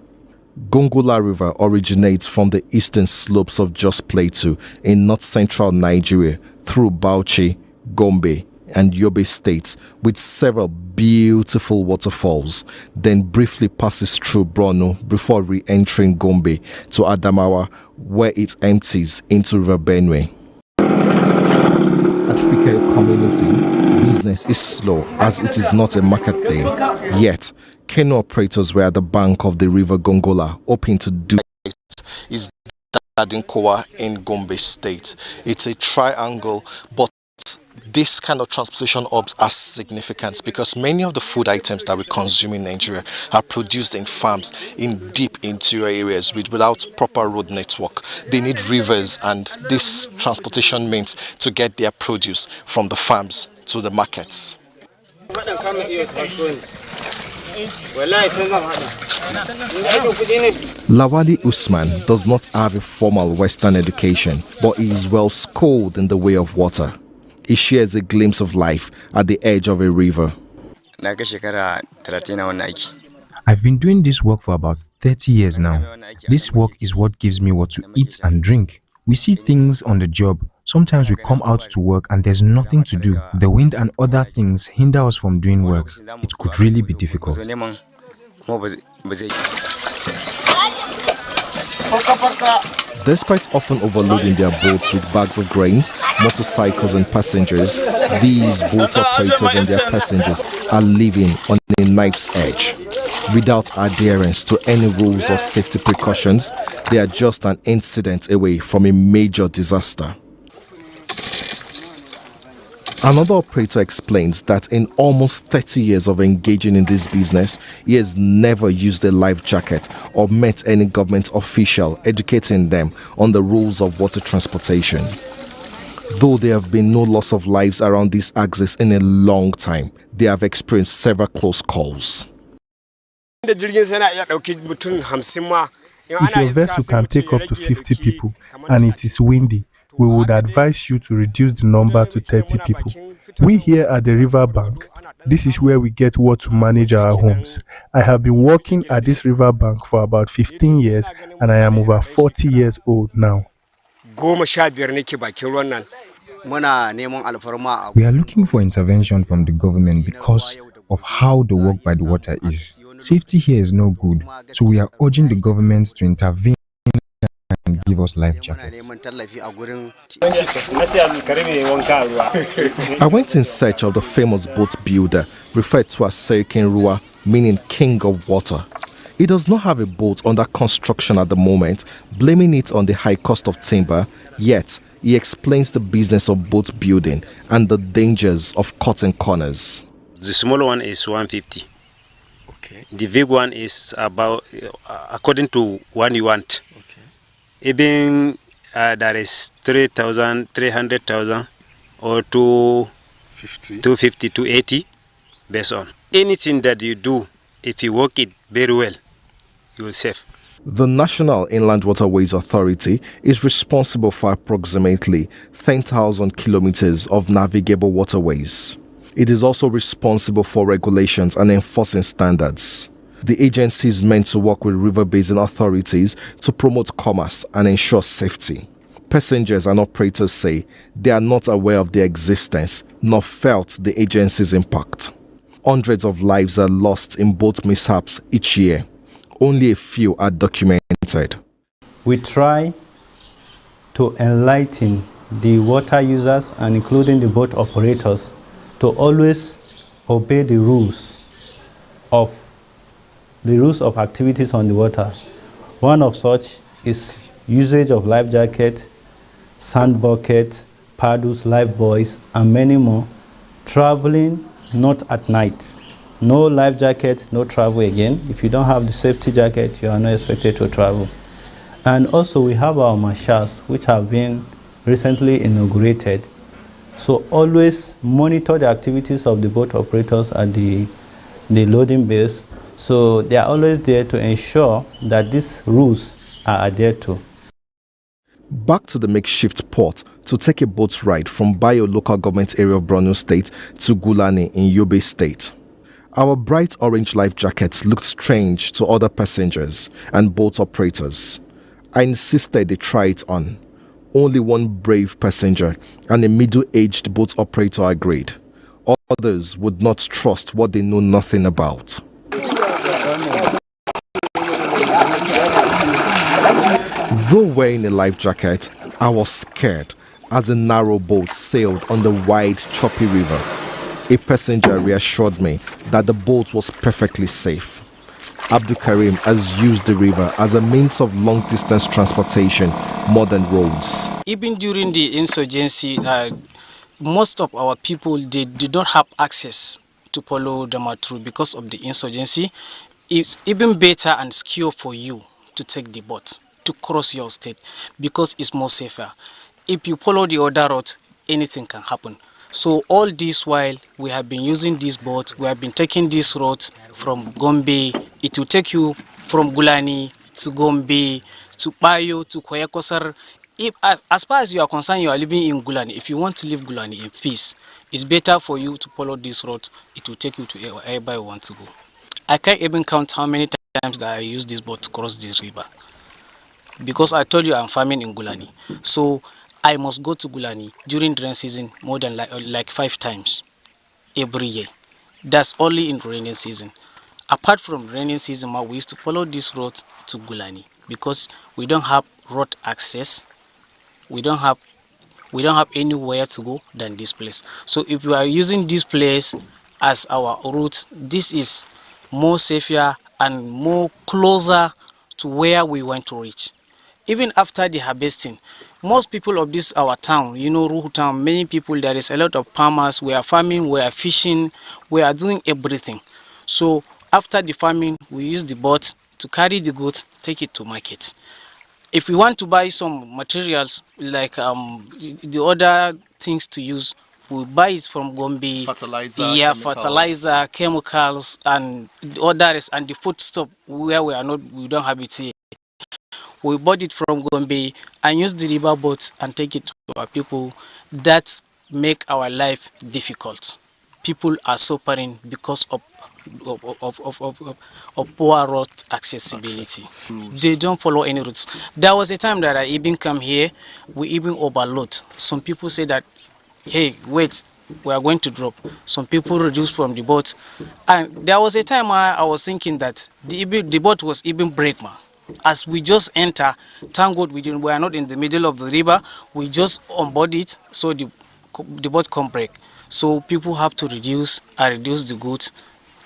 Gongola River originates from the eastern slopes of Jos Plateau in north-central Nigeria through Bauchi, Gombe, and Yobe states with several beautiful waterfalls, then briefly passes through Borno before re-entering Gombe to Adamawa, where it empties into River Benue. At Fikeye community, business is slow as it is not a market day. Yet, canoe operators were at the bank of the River Gongola, hoping to do it. Is Dadinkowa in Gombe State. It's a triangle, but this kind of transportation hubs are significant because many of the food items that we consume in Nigeria are produced in farms in deep interior areas without proper road network. They need rivers and this transportation means to get their produce from the farms to the markets. Lawali Usman does not have a formal Western education, but he is well schooled in the way of water. He shares a glimpse of life at the edge of a river. I've been doing this work for about 30 years now. This work is what gives me what to eat and drink. We see things on the job. Sometimes we come out to work and there's nothing to do. The wind and other things hinder us from doing work. It could really be difficult. Despite often overloading their boats with bags of grains, motorcycles and passengers, these boat operators and their passengers are living on a knife's edge. Without adherence to any rules or safety precautions, they are just an incident away from a major disaster. Another operator explains that in almost 30 years of engaging in this business, he has never used a life jacket or met any government official educating them on the rules of water transportation. Though there have been no loss of lives around this axis in a long time, they have experienced several close calls. If your vessel can take up to 50 people and it is windy, we would advise you to reduce the number to 30 people. We here at the river bank, this is where we get what to manage our homes. I have been working at this river bank for about 15 years and I am over 40 years old now. We are looking for intervention from the government because of how the work by the water is. Safety here is no good, so we are urging the government to intervene and give us life jackets. I went in search of the famous boat builder referred to as Serikin Ruwa, meaning king of water. He does not have a boat under construction at the moment, blaming it on the high cost of timber, yet he explains the business of boat building and the dangers of cutting corners. The small one is 150. Okay. The big one is about, according to what you want. Okay. Even there is 3,000, 300,000 or 250, 280 based on. Anything that you do, if you work it very well, you will save. The National Inland Waterways Authority is responsible for approximately 10,000 kilometers of navigable waterways. It is also responsible for regulations and enforcing standards. The agency is meant to work with river basin authorities to promote commerce and ensure safety. Passengers and operators say they are not aware of their existence nor felt the agency's impact. Hundreds of lives are lost in boat mishaps each year. Only a few are documented. We try to enlighten the water users and including the boat operators to always obey the rules of activities on the water. One of such is usage of life jackets, sand buckets, paddles, life buoys, and many more. Traveling not at night. No life jacket, no travel again. If you don't have the safety jacket, you are not expected to travel. And also we have our marshals, which have been recently inaugurated. So always monitor the activities of the boat operators at the loading bays So they are always there to ensure that these rules are adhered to. Back to the makeshift port to take a boat ride from Bayo local government area of Borno State to Gulani in Yobe State. Our bright orange life jackets looked strange to other passengers and boat operators. I insisted they try it on. Only one brave passenger and a middle-aged boat operator agreed. Others would not trust what they know nothing about. Though wearing a life jacket, I was scared as a narrow boat sailed on the wide, choppy river. A passenger reassured me that the boat was perfectly safe. Abdul Karim has used the river as a means of long-distance transportation more than roads. Even during the insurgency, most of our people, they did not have access to follow the through because of the insurgency. It's even better and secure for you to take the boat to cross your state because it's more safer. If you follow the other route, anything can happen. So all this while we have been using this boat, we have been taking this route from Gombe. It will take you from Gulani to Gombe, to Bayo, to Koyakosar. If, as far as you are concerned, you are living in Gulani. If you want to leave Gulani in peace, it's better for you to follow this route. It will take you to wherever you want to go. I can't even count how many times that I use this boat to cross this river. Because I told you I'm farming in Gulani. So I must go to Gulani during the rain season more than like 5 times every year. That's only in rainy season. Apart from rainy season, we used to follow this road to Gulani because we don't have road access. We don't have anywhere to go than this place. So if we are using this place as our route, this is more safer and more closer to where we want to reach. Even after the harvesting, most people of this our town, you know, Ruhu town, many people, there is a lot of farmers. We are farming, we are fishing, we are doing everything. So after the farming, we use the boat to carry the goods, take it to market. If we want to buy some materials like the other things to use, we buy it from Gombe. Fertilizer, chemicals. Fertilizer, chemicals, and the others, and the food stuff where we don't have it here. We bought it from Gombe and use the river boats and take it to our people. That make our life difficult. People are suffering because of poor road accessibility. They don't follow any routes. There was a time that I even come here, we even overload. Some people say that, hey, wait, we are going to drop. Some people reduce from the boat. And there was a time I was thinking that the boat was even break, man. As we just enter, thank God we are not in the middle of the river. We just onboard it, so the boat can't break. So people have to reduce the goods.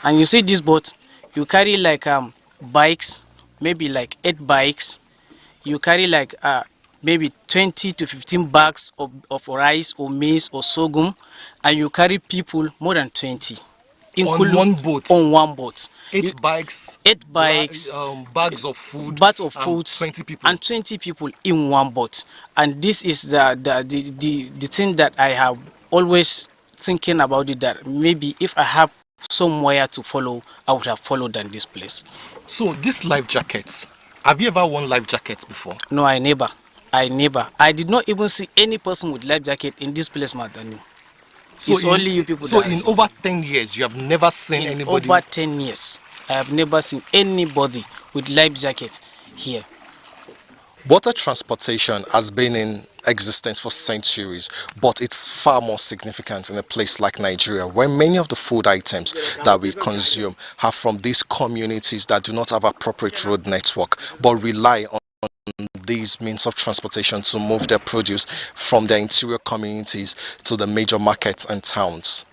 And you see this boat, you carry like bikes, maybe like 8 bikes. You carry like maybe 20 to 15 bags of rice or maize or sorghum, and you carry people more than 20. On one boat? On one boat. 8 bikes? 8 bikes. Bags of food? Bags of food. 20 people? And 20 people in one boat. And this is the thing that I have always thinking about it, that maybe if I have somewhere to follow, I would have followed than this place. So these life jackets, have you ever worn life jackets before? No, I never. I did not even see any person with life jacket in this place, Madanu. So it's only you people. So in over 10 years, you have never seen anybody? Over 10 years, I have never seen anybody with life jacket here. Water transportation has been in existence for centuries, but it's far more significant in a place like Nigeria, where many of the food items that we consume are from these communities that do not have appropriate road network, but rely on these means of transportation to move their produce from their interior communities to the major markets and towns.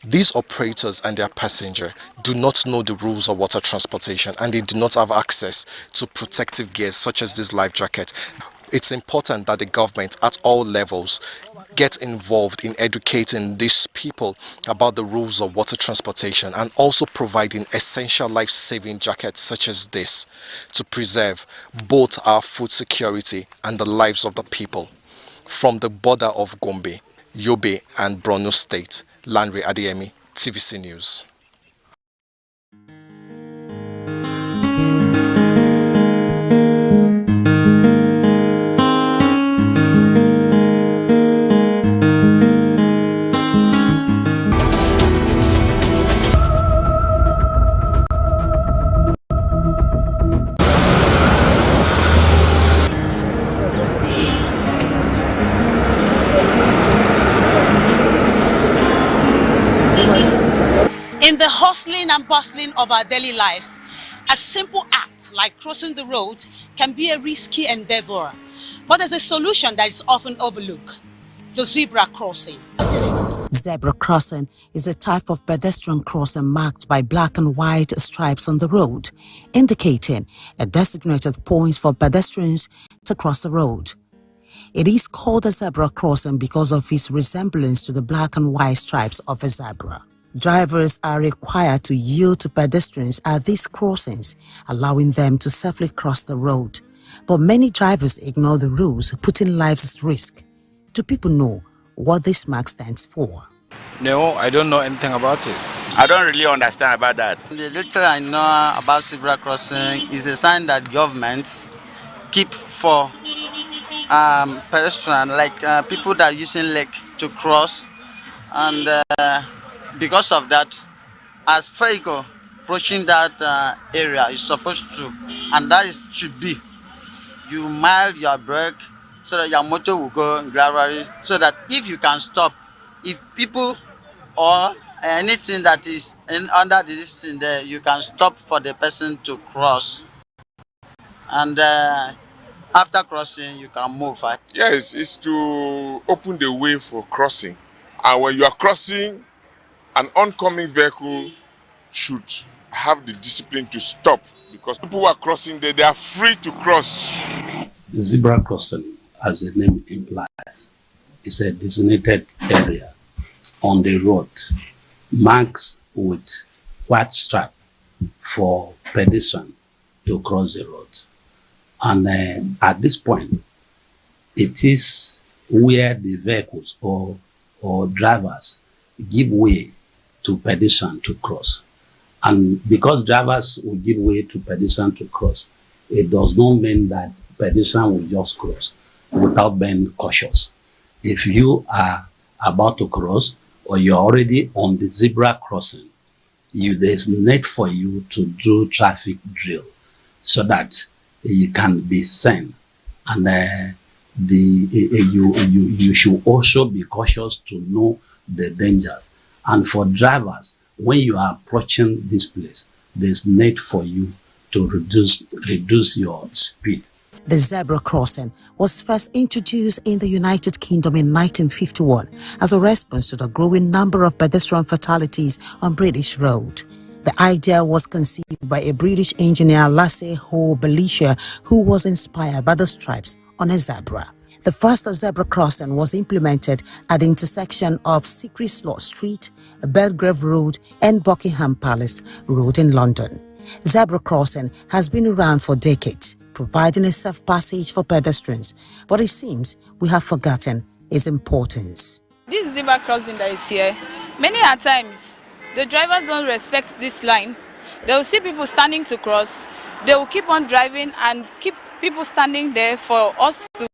These operators and their passenger do not know the rules of water transportation, and they do not have access to protective gears such as this life jacket. It's important that the government at all levels get involved in educating these people about the rules of water transportation, and also providing essential life-saving jackets such as this to preserve both our food security and the lives of the people. From the border of Gombe, Yobe and Borno State, Lanre Adeyemi, TVC News. In the hustling and bustling of our daily lives, a simple act like crossing the road can be a risky endeavor. But there's a solution that is often overlooked: the zebra crossing. Zebra crossing is a type of pedestrian crossing marked by black and white stripes on the road, indicating a designated point for pedestrians to cross the road. It is called a zebra crossing because of its resemblance to the black and white stripes of a zebra. Drivers are required to yield to pedestrians at these crossings, allowing them to safely cross the road. But many drivers ignore the rules, putting lives at risk. Do people know what this mark stands for? No, I don't know anything about it. I don't really understand about that. The little I know about zebra crossing is a sign that governments keep for pedestrians, like people that are using leg to cross, and because of that, as vehicle approaching that area is supposed to, and that is should be, you mild your brake so that your motor will go gradually, so that if you can stop, if people or anything that is under this thing there, you can stop for the person to cross, and after crossing you can move. Yes, it's to open the way for crossing, and when you are crossing, an oncoming vehicle should have the discipline to stop, because people who are crossing there, they are free to cross. Zebra crossing, as the name implies, is a designated area on the road marked with white stripe for pedestrians to cross the road. And at this point, it is where the vehicles or drivers give way to pedestrians to cross. And because drivers will give way to pedestrians to cross, it does not mean that pedestrians will just cross without being cautious. If you are about to cross or you're already on the zebra crossing, there's need for you to do traffic drill so that you can be seen. And you should also be cautious to know the dangers. And for drivers, when you are approaching this place, there's need for you to reduce your speed. The zebra crossing was first introduced in the United Kingdom in 1951 as a response to the growing number of pedestrian fatalities on British roads. The idea was conceived by a British engineer, Lasse Ho Belisha, who was inspired by the stripes on a zebra. The first zebra crossing was implemented at the intersection of Secret-Slot Street, Belgrave Road and Buckingham Palace Road in London. Zebra crossing has been around for decades, providing a safe passage for pedestrians, but it seems we have forgotten its importance. This zebra crossing that is here, many a times the drivers don't respect this line. They will see people standing to cross, they will keep on driving and keep people standing there for us to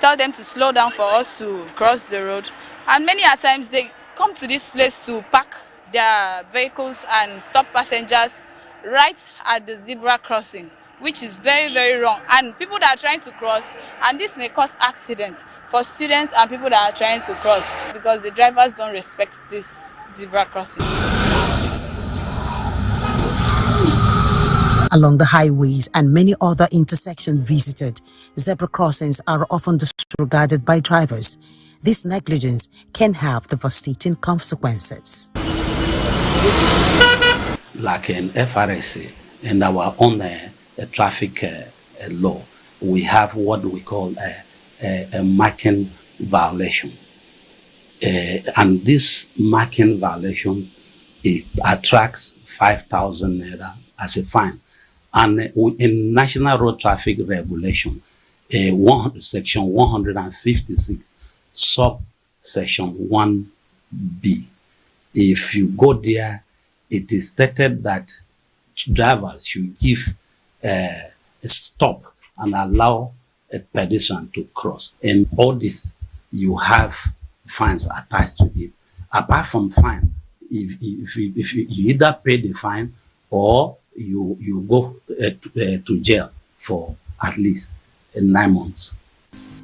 tell them to slow down for us to cross the road. And many a times they come to this place to park their vehicles and stop passengers right at the zebra crossing, which is very, very wrong. And people that are trying to cross, and this may cause accidents for students and people that are trying to cross because the drivers don't respect this zebra crossing. Along the highways and many other intersections visited, zebra crossings are often disregarded by drivers. This negligence can have devastating consequences. Like in FRSA and our own traffic law, we have what we call a marking violation. And this marking violation, it attracts 5,000 naira as a fine. And in National Road Traffic Regulation, section 156, subsection 1B, if you go there, it is stated that drivers should give a stop and allow a pedestrian to cross. And all this, you have fines attached to it. Apart from fine, if you either pay the fine or you go to jail for at least 9 months.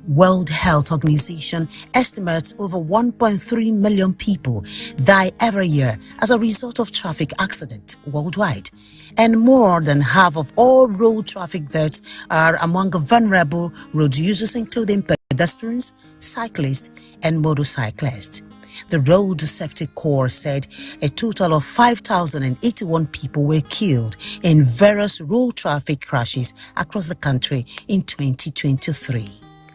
World Health Organization estimates over 1.3 million people die every year as a result of traffic accidents worldwide, and more than half of all road traffic deaths are among vulnerable road users, including pedestrians, cyclists, and motorcyclists. The Road Safety Corps said a total of 5,081 people were killed in various road traffic crashes across the country in 2023.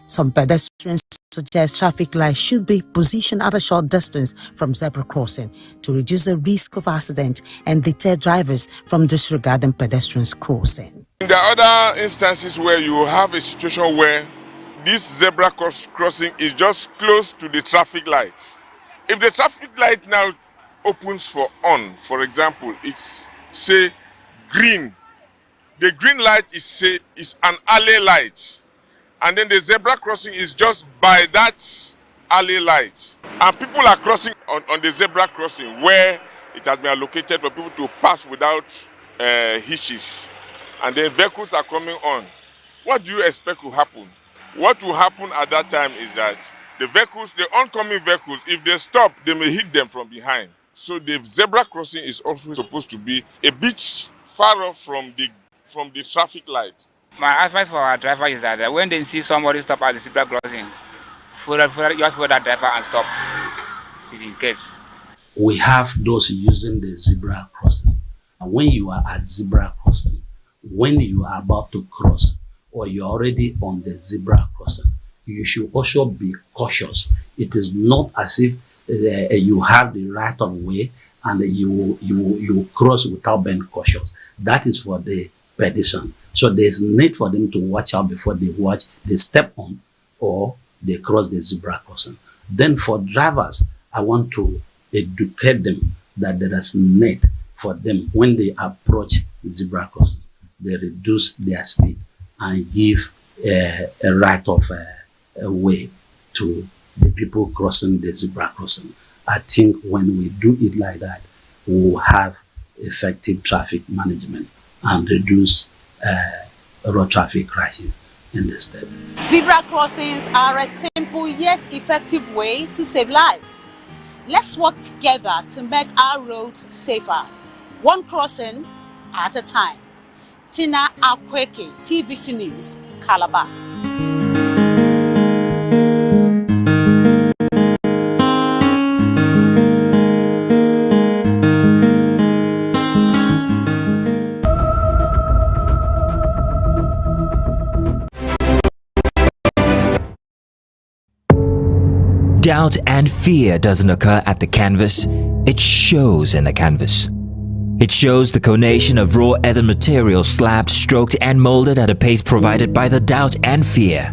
Some pedestrians suggest traffic lights should be positioned at a short distance from zebra crossing to reduce the risk of accident and deter drivers from disregarding pedestrians crossing. There are other instances where you have a situation where this zebra crossing is just close to the traffic light. If the traffic light now opens for example, it's say green. The green light is an alley light, and then the zebra crossing is just by that alley light. And people are crossing on the zebra crossing where it has been allocated for people to pass without hitches. And then vehicles are coming on. What do you expect will happen? What will happen at that time is that the oncoming vehicles, if they stop, they may hit them from behind. So the zebra crossing is also supposed to be a bit far off from the traffic light. My advice for our driver is that when they see somebody stop at the zebra crossing, you have to follow that driver and stop. In case. We have those using the zebra crossing. And when you are at zebra crossing, when you are about to cross, or you're already on the zebra crossing, you should also be cautious. It is not as if you have the right of way and you cross without being cautious. That is for the pedestrian. So there's need for them to watch out before they step on or they cross the zebra crossing. Then for drivers, I want to educate them that there is need for them when they approach zebra crossing, they reduce their speed and give a right of way to the people crossing the zebra crossing. I think when we do it like that, we will have effective traffic management and reduce road traffic crashes in the state. Zebra crossings are a simple yet effective way to save lives. Let's work together to make our roads safer, one crossing at a time. Tina Akweke, TVC News, Calabar. Doubt and fear doesn't occur at the canvas, it shows in the canvas. It shows the conation of raw earthen material slabbed, stroked and molded at a pace provided by the doubt and fear.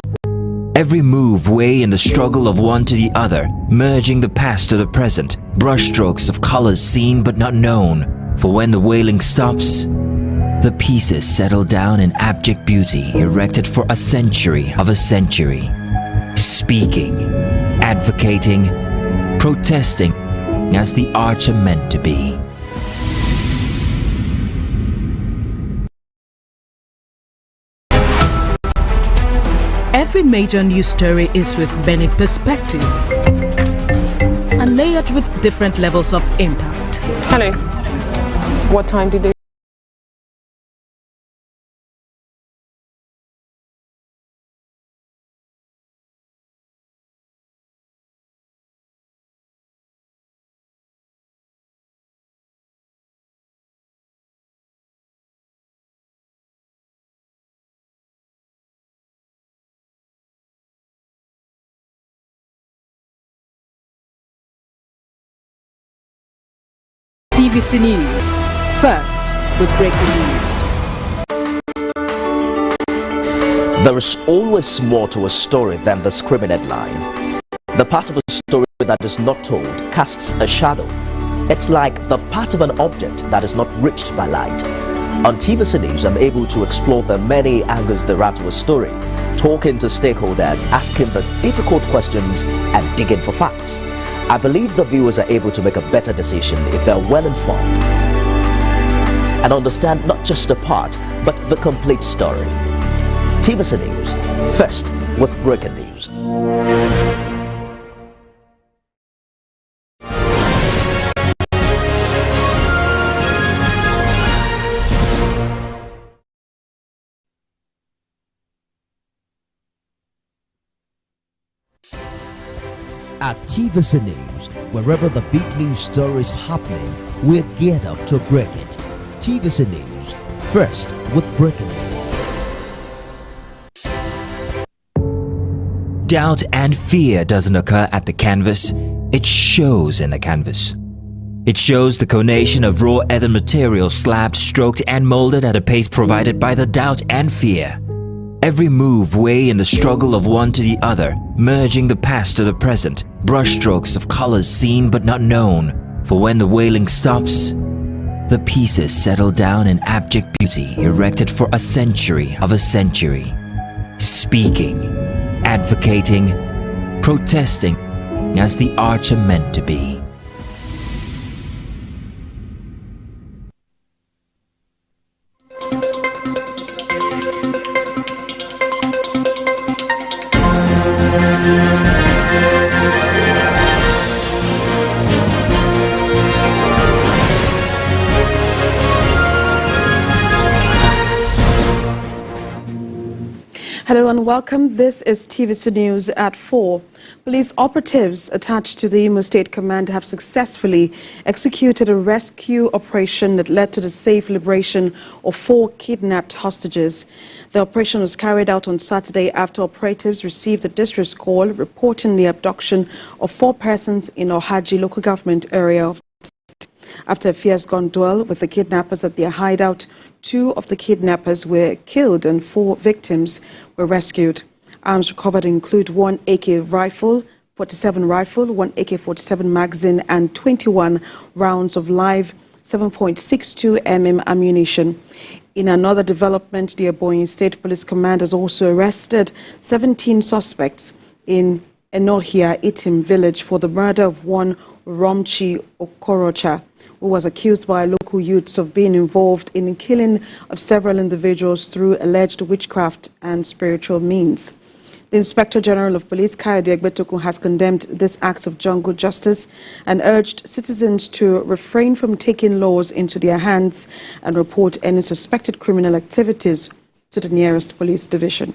Every move way in the struggle of one to the other, merging the past to the present, brushstrokes of colors seen but not known. For when the wailing stops, the pieces settle down in abject beauty erected for a century of a century. Speaking, advocating, protesting as the arts are meant to be. Every major news story is with many perspectives and layered with different levels of impact. Hello. What time did they? TVC News. First with breaking news. There is always more to a story than the screaming headline. The part of a story that is not told casts a shadow. It's like the part of an object that is not reached by light. On TVC News, I'm able to explore the many angles there are to a story, talking to stakeholders, asking the difficult questions and digging for facts. I believe the viewers are able to make a better decision if they're well informed and understand not just a part, but the complete story. TVC News, First, with breaking news. At TVC News, wherever the big news story is happening, we're geared up to break it. TVC News, first with breaking news. Doubt and fear doesn't occur at the canvas, it shows in the canvas. It shows the conation of raw earthen material slabbed, stroked and molded at a pace provided by the doubt and fear. Every move way in the struggle of one to the other, merging the past to the present, brushstrokes of colors seen but not known. For when the wailing stops, the pieces settle down in abject beauty erected for a century of a century. Speaking, advocating, protesting as the arts are meant to be. Hello and welcome. This is TVC News at 4. Police operatives attached to the Imo State Command have successfully executed a rescue operation that led to the safe liberation of 4 kidnapped hostages. The operation was carried out on Saturday after operatives received a distress call reporting the abduction of 4 persons in Ohaji local government area of the state. After a fierce gun duel with the kidnappers at their hideout, 2 of the kidnappers were killed and 4 victims were rescued. Arms recovered include 1 AK rifle, 47 rifle, 1 AK-47 magazine and 21 rounds of live 7.62 mm ammunition. In another development, the Ebonyi State Police Command has also arrested 17 suspects in Enohia Itim village for the murder of one Romchi Okorocha, who was accused by local youths of being involved in the killing of several individuals through alleged witchcraft and spiritual means. The Inspector General of Police, Kayode Egbetokun, has condemned this act of jungle justice and urged citizens to refrain from taking laws into their hands and report any suspected criminal activities to the nearest police division.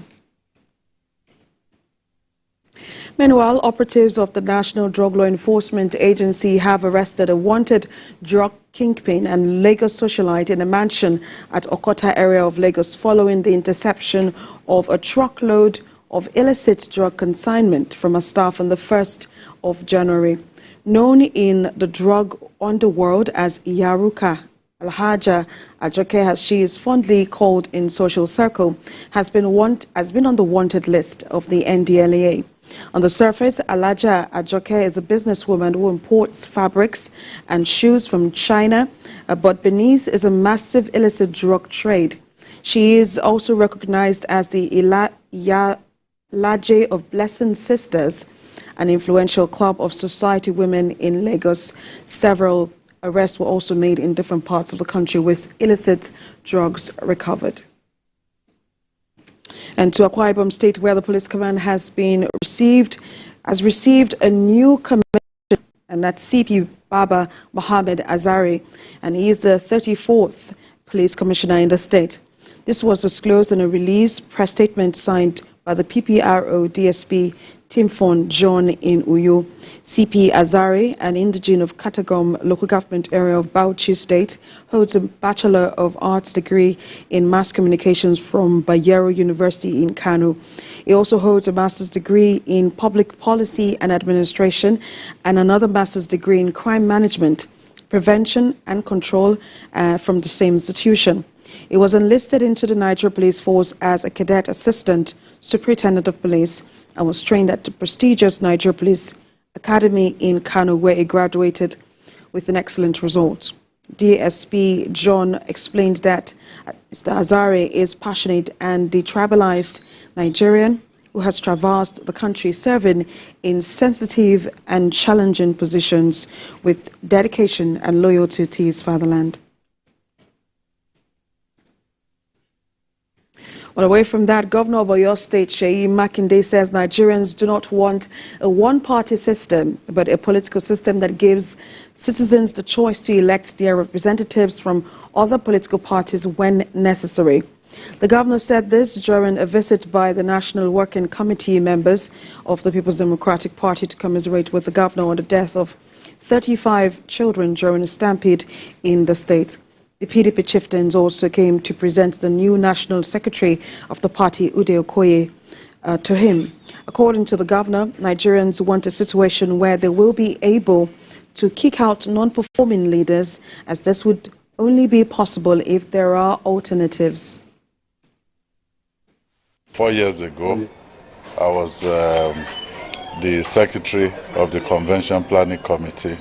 Meanwhile, operatives of the National Drug Law Enforcement Agency have arrested a wanted drug kingpin and Lagos socialite in a mansion at Okota area of Lagos following the interception of a truckload of illicit drug consignment from a staff on the 1st of January. Known in the drug underworld as Yaruka, Alhaja Ajoke, as she is fondly called in social circle, has been on the wanted list of the NDLEA. On the surface, Alhaja Ajoke is a businesswoman who imports fabrics and shoes from China, but beneath is a massive illicit drug trade. She is also recognized as the Laje of Blessing Sisters, an influential club of society women in Lagos. Several arrests were also made in different parts of the country with illicit drugs recovered. And to Akwa Ibom State, where the police command has received a new commissioner, and that's CP Baba Mohammed Azari, and he is the 34th police commissioner in the state. This was disclosed in a press statement signed by the PPRO DSP Timfon John in Uyo. CP Azari, an indigene of Katagom local government area of Bauchi State, holds a Bachelor of Arts degree in Mass Communications from Bayero University in Kano. He also holds a master's degree in Public Policy and Administration and another master's degree in Crime Management, Prevention and Control from the same institution. He was enlisted into the Niger Police Force as a cadet assistant superintendent of police and was trained at the prestigious Niger Police Academy in Kano, where he graduated with an excellent result. DSP John explained that Mr. Azari is passionate and detribalized Nigerian who has traversed the country serving in sensitive and challenging positions with dedication and loyalty to his fatherland. Well, away from that, Governor of Oyo State, Seyi Makinde, says Nigerians do not want a one-party system, but a political system that gives citizens the choice to elect their representatives from other political parties when necessary. The governor said this during a visit by the National Working Committee members of the People's Democratic Party to commiserate with the governor on the death of 35 children during a stampede in the state. The PDP chieftains also came to present the new national secretary of the party, Ude Okoye, to him. According to the governor, Nigerians want a situation where they will be able to kick out non-performing leaders, as this would only be possible if there are alternatives. 4 years ago, I was the secretary of the Convention Planning Committee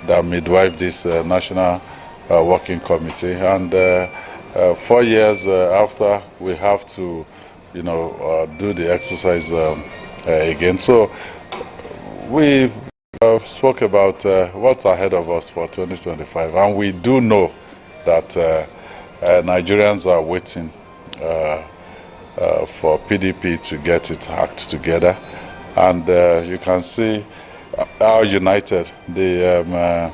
that midwifed this National Working Committee, and 4 years after, we have to, do the exercise again. So we spoke about what's ahead of us for 2025, and we do know that Nigerians are waiting for PDP to get its act together, and you can see how united the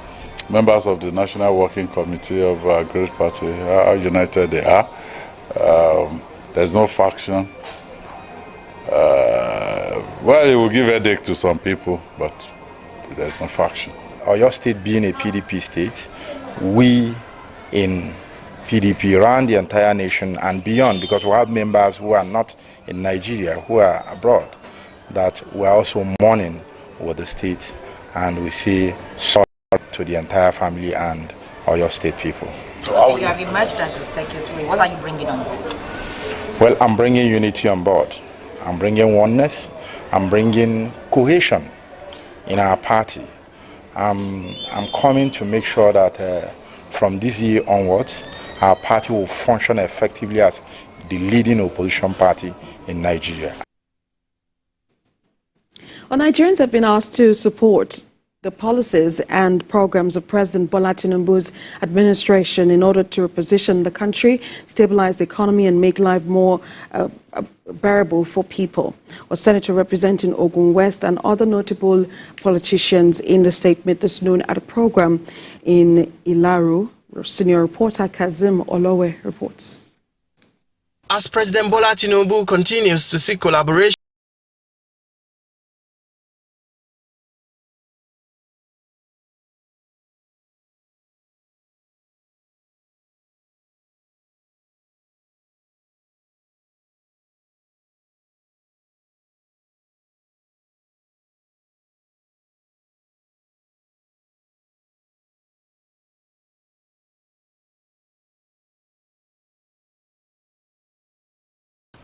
members of the National Working Committee of our great party, how united they are. There's no faction. Well, it will give a headache to some people, but there's no faction. Oyo State being a PDP state, we in PDP around the entire nation and beyond, because we have members who are not in Nigeria, who are abroad, that we are also mourning with the state, and we say sorry to the entire family and Oyo State people. So you have emerged as the secretary. What are you bringing on board? Well, I'm bringing unity on board. I'm bringing oneness. I'm bringing cohesion in our party. I'm coming to make sure that from this year onwards, our party will function effectively as the leading opposition party in Nigeria. Well, Nigerians have been asked to support the policies and programs of President Bola Tinubu's administration in order to reposition the country, stabilize the economy, and make life more bearable for people. A senator representing Ogun West and other notable politicians in the state made this known at a program in Ilaru. Senior reporter Kazim Olowe reports. As President Bola Tinubu continues to seek collaboration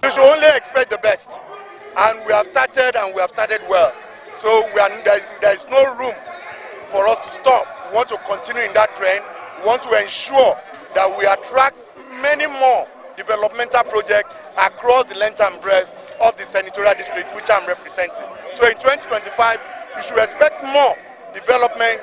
we should only expect the best, and we have started well. So there is no room for us to stop. We want to continue in that trend. We want to ensure that we attract many more developmental projects across the length and breadth of the senatorial district which I'm representing. So in 2025, you should expect more development.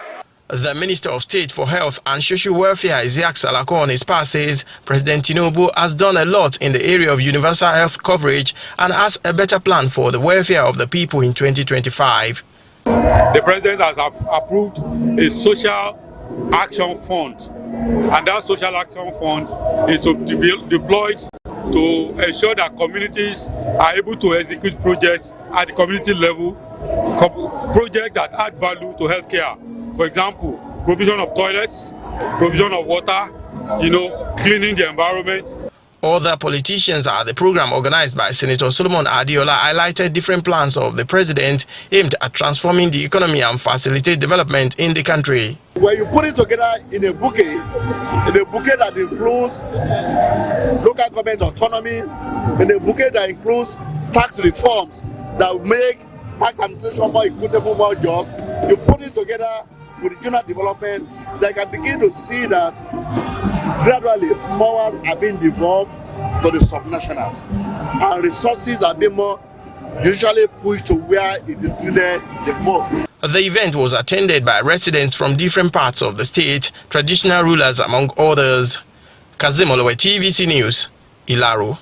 The Minister of State for Health and Social Welfare, Isiaq Salako, on his part says President Tinubu has done a lot in the area of universal health coverage and has a better plan for the welfare of the people in 2025. The President has approved a social action fund, and that social action fund is to be deployed to ensure that communities are able to execute projects at the community level, projects that add value to healthcare. For example, provision of toilets, provision of water, cleaning the environment. Other politicians at the program organized by Senator Solomon Adiola highlighted different plans of the president aimed at transforming the economy and facilitate development in the country. When you put it together in a bouquet that includes local government autonomy, in a bouquet that includes tax reforms that will make tax administration more equitable, more just, you put it together with regional development, they can begin to see that gradually powers are being devolved to the subnationals and resources are being more usually pushed to where it is needed the most. The event was attended by residents from different parts of the state, traditional rulers among others. Kazim Olowe, TVC News, Ilaro.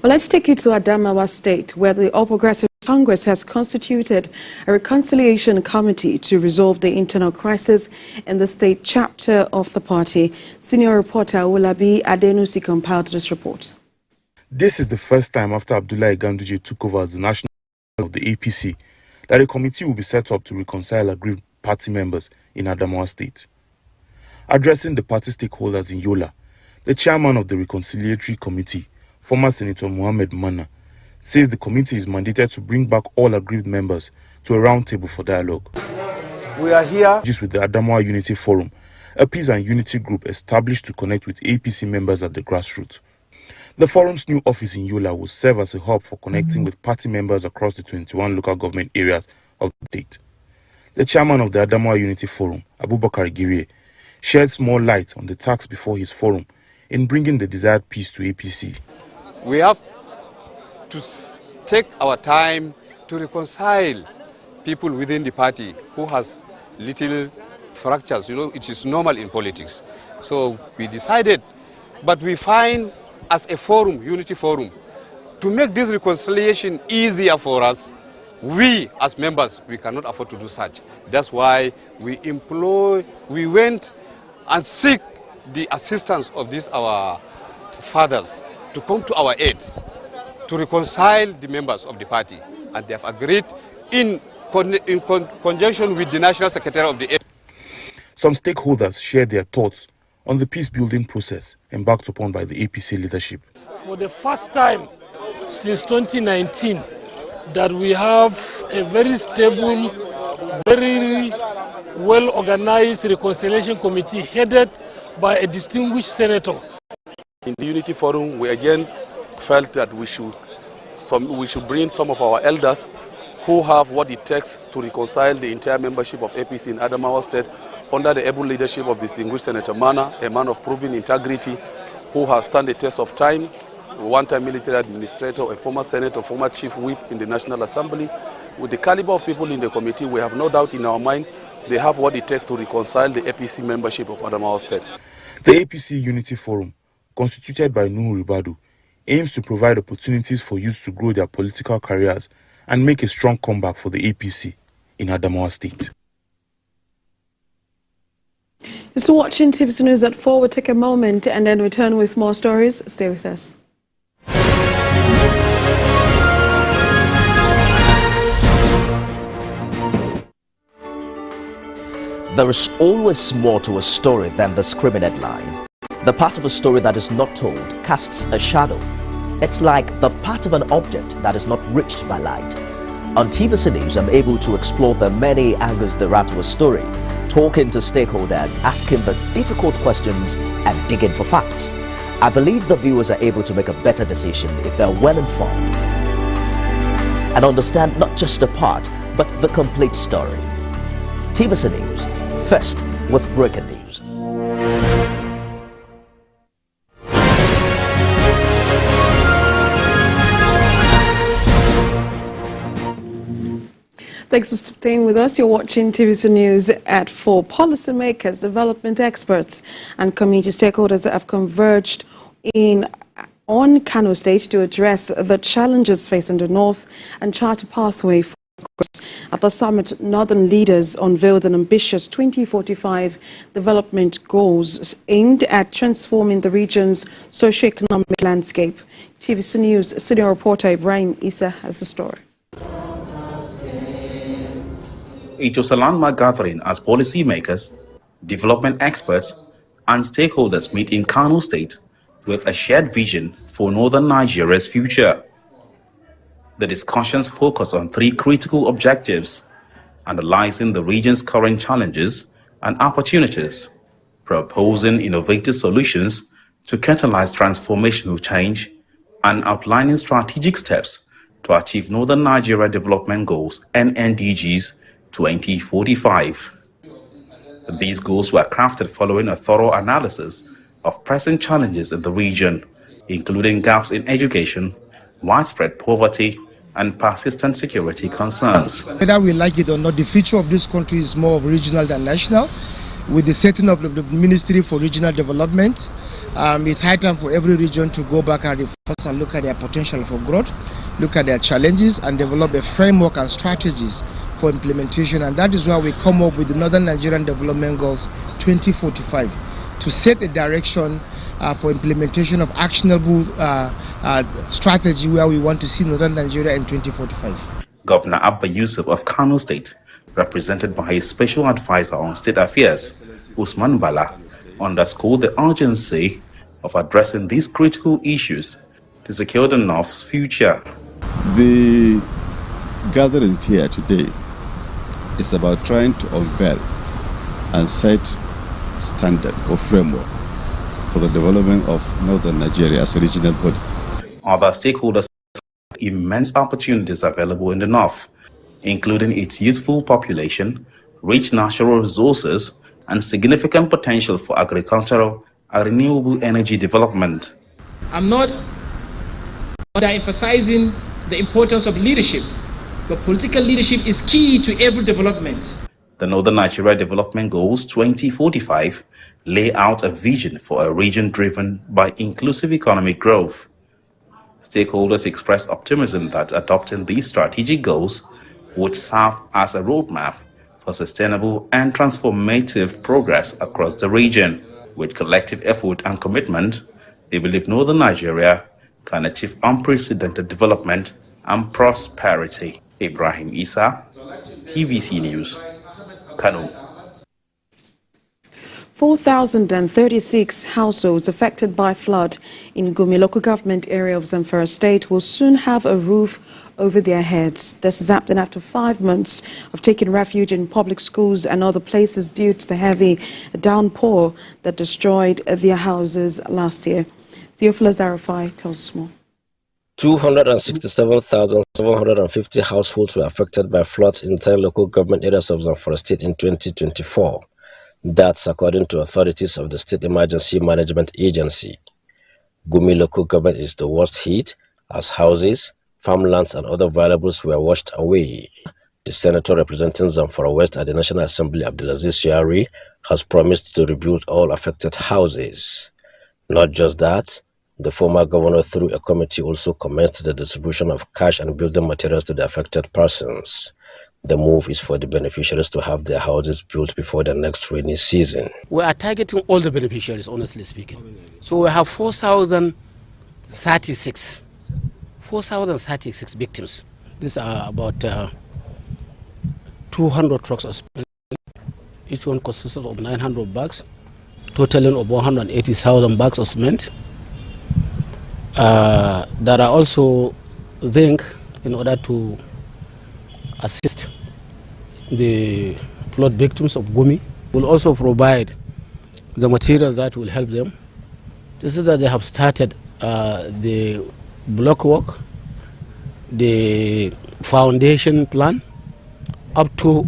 Well, let's take you to Adamawa State, where the All Progressive Congress has constituted a reconciliation committee to resolve the internal crisis in the state chapter of the party. Senior reporter Olabi Adenusi compiled this report. This is the first time after Abdullahi Ganduje took over as the national of the APC that a committee will be set up to reconcile aggrieved party members in Adamawa State. Addressing the party stakeholders in Yola, the chairman of the Reconciliatory Committee, former Senator Mohammed Mana, says the committee is mandated to bring back all aggrieved members to a round table for dialogue. We are here with the Adamawa Unity Forum, a peace and unity group established to connect with APC members at the grassroots. The forum's new office in Yola will serve as a hub for connecting with party members across the 21 local government areas of the state. The chairman of the Adamawa Unity Forum, Abubakar Girie, sheds more light on the task before his forum in bringing the desired peace to APC. We have to take our time to reconcile people within the party who has little fractures. You know, it is normal in politics. So we decided, but we find as a forum, Unity Forum, to make this reconciliation easier for us, we as members, we cannot afford to do such. That's why we went and seek the assistance of these our fathers to come to our aid to reconcile the members of the party, and they have agreed in conjunction with the National Secretary of the APC. Some stakeholders shared their thoughts on the peace-building process embarked upon by the APC leadership. For the first time since 2019 that we have a very stable, very well-organized reconciliation committee headed by a distinguished senator. In the Unity Forum, we again felt that we should bring some of our elders who have what it takes to reconcile the entire membership of APC in Adamawa State under the able leadership of distinguished Senator Mana, a man of proven integrity who has stood the test of time, a one-time military administrator, a former senator, former chief whip in the National Assembly. With the caliber of people in the committee, we have no doubt in our mind they have what it takes to reconcile the APC membership of Adamawa State. The APC Unity Forum, constituted by Nuhu Ribadu, aims to provide opportunities for youth to grow their political careers and make a strong comeback for the APC in Adamawa State. You're still watching TVC News at 4. We'll take a moment and then return with more stories. Stay with us. There is always more to a story than the scrimmage line. The part of a story that is not told casts a shadow. It's like the part of an object that is not reached by light. On TVC News, I'm able to explore the many angles there are to a story, talking to stakeholders, asking the difficult questions, and digging for facts. I believe the viewers are able to make a better decision if they're well informed and understand not just a part, but the complete story. TVC News, first with breaking news. Thanks for staying with us. You're watching TVC News at 4. Policymakers, development experts, and community stakeholders have converged on Kano State to address the challenges facing the North and chart a pathway for progress. At the summit, Northern leaders unveiled an ambitious 2045 development goals aimed at transforming the region's socio-economic landscape. TVC News senior reporter Ibrahim Issa has the story. It was a landmark gathering as policymakers, development experts, and stakeholders meet in Kano State with a shared vision for northern Nigeria's future. The discussions focus on 3 critical objectives: analyzing the region's current challenges and opportunities, proposing innovative solutions to catalyze transformational change, and outlining strategic steps to achieve Northern Nigeria Development Goals (NNDGs) 2045. These goals were crafted following a thorough analysis of present challenges in the region, including gaps in education, widespread poverty, and persistent security concerns. Whether we like it or not, the future of this country is more regional than national. with the setting of the Ministry for Regional Development. It's high time for every region to go back and refocus and look at their potential for growth, look at their challenges, and develop a framework and strategies for implementation. And that is why we come up with the Northern Nigerian Development Goals 2045 to set a direction for implementation of actionable strategy where we want to see Northern Nigeria in 2045. Governor Abba Yusuf of Kano State, represented by his special advisor on state affairs, Usman Bala, underscored the urgency of addressing these critical issues to secure the North's future. The gathering here today is about trying to unveil and set standard or framework for the development of Northern Nigeria as a regional body. Other stakeholders have immense opportunities available in the North, including its youthful population, rich natural resources, and significant potential for agricultural and renewable energy development. I'm not emphasizing the importance of leadership, but political leadership is key to every development. The Northern Nigeria Development Goals 2045 lay out a vision for a region driven by inclusive economic growth. Stakeholders expressed optimism that adopting these strategic goals would serve as a roadmap for sustainable and transformative progress across the region. With collective effort and commitment, they believe Northern Nigeria can achieve unprecedented development and prosperity. Ibrahim Isa, TVC News, Kano. 4,036 households affected by flood in Gumi local government area of Zamfara state will soon have a roof over their heads. This is happening after 5 months of taking refuge in public schools and other places due to the heavy downpour that destroyed their houses last year. Theophilus Darafai tells us more. 267,750 households were affected by floods in 10 local government areas of Zamfara state in 2024. That's according to authorities of the State Emergency Management Agency. Gumi local government is the worst hit as houses, farmlands and other valuables were washed away. The senator representing Zamfara West at the National Assembly, Abdulaziz Yari, has promised to rebuild all affected houses. Not just that, the former governor through a committee also commenced the distribution of cash and building materials to the affected persons. The move is for the beneficiaries to have their houses built before the next rainy season. We are targeting all the beneficiaries, honestly speaking. So we have 4,036 victims. These are about 200 trucks of cement. Each one consists of 900 bags, totaling of 180,000 bags of cement. There are also zinc in order to assist the flood victims of Gumi. Will also provide the materials that will help them. This is that they have started the block work, the foundation plan up to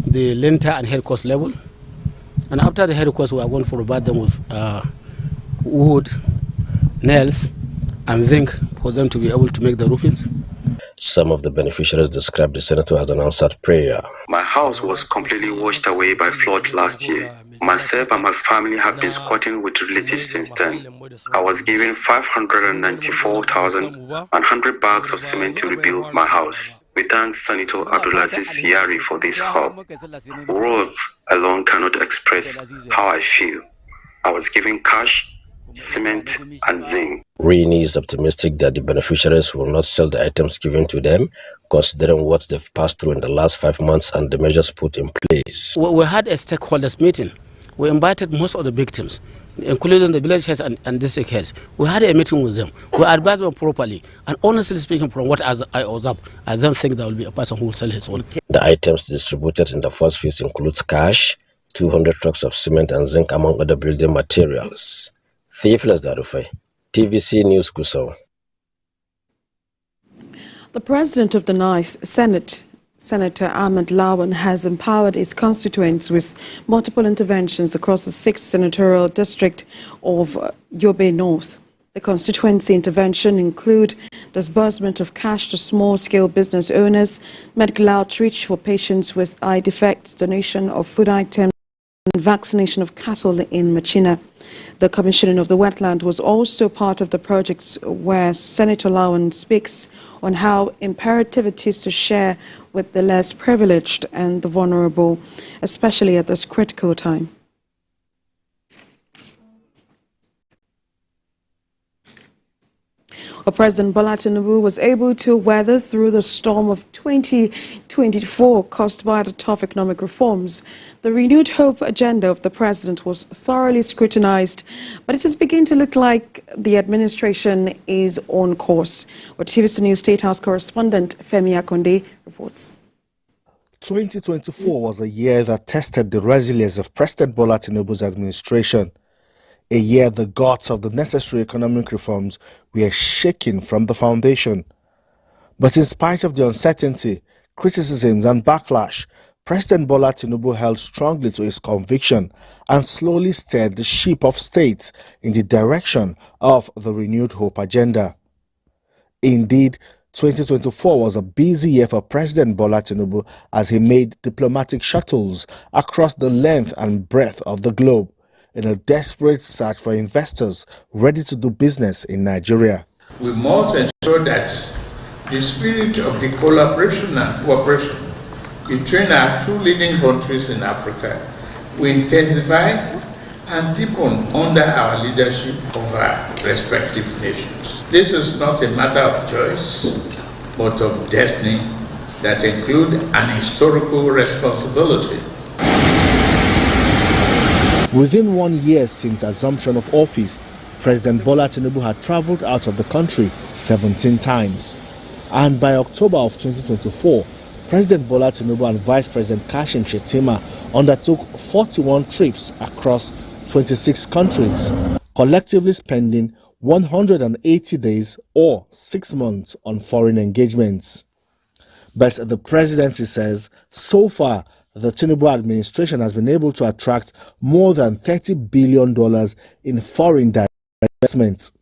the linter and headcourse level. And after the headcourse, we are going to provide them with wood, nails, and zinc for them to be able to make the roofings. Some of the beneficiaries described the senator as an answered prayer. My house was completely washed away by flood last year. Myself and my family have been squatting with relatives since then. I was given 594,100 bags of cement to rebuild my house. We thank Senator Abdulaziz Yari for this help. Words alone cannot express how I feel. I was given cash, cement and zinc. Rini is optimistic that the beneficiaries will not sell the items given to them, considering what they've passed through in the last 5 months and the measures put in place. We had a stakeholders meeting. We invited most of the victims, including the village heads and district heads. We had a meeting with them. We advised them properly. And honestly speaking, from what I observed, I don't think there will be a person who will sell his own. The items distributed in the first phase includes cash, 200 trucks of cement and zinc, among other building materials. Theophilus Darufai, TVC News, Gusau. The President of the Ninth Senate, Senator Ahmed Lawan, has empowered his constituents with multiple interventions across the 6th senatorial district of Yobe North. The constituency intervention include disbursement of cash to small-scale business owners, medical outreach for patients with eye defects, donation of food items, vaccination of cattle in Machina. The commissioning of the wetland was also part of the projects where Senator Lawan speaks on how imperative it is to share with the less privileged and the vulnerable, especially at this critical time. President Bola Tinubu was able to weather through the storm of 2024 caused by the tough economic reforms. The renewed hope agenda of the president was thoroughly scrutinized, but it is beginning to look like the administration is on course. What TVC News State House correspondent Femi Akonde reports. 2024 was a year that tested the resilience of President Bola Tinubu's administration. A year the guts of the necessary economic reforms were shaken from the foundation. But in spite of the uncertainty, criticisms and backlash, President Bola Tinubu held strongly to his conviction and slowly steered the ship of state in the direction of the renewed hope agenda. Indeed, 2024 was a busy year for President Bola Tinubu as he made diplomatic shuttles across the length and breadth of the globe in a desperate search for investors ready to do business in Nigeria. We must ensure that the spirit of the collaboration and cooperation between our two leading countries in Africa will intensify and deepen under our leadership of our respective nations. This is not a matter of choice, but of destiny that includes an historical responsibility. Within 1 year since assumption of office, President Bola Tinubu had traveled out of the country 17 times. And by October of 2024, President Bola Tinubu and Vice President Kashim Shettima undertook 41 trips across 26 countries, collectively spending 180 days or 6 months on foreign engagements. But the presidency says so far, the Tinubu administration has been able to attract more than $30 billion in foreign direct investment.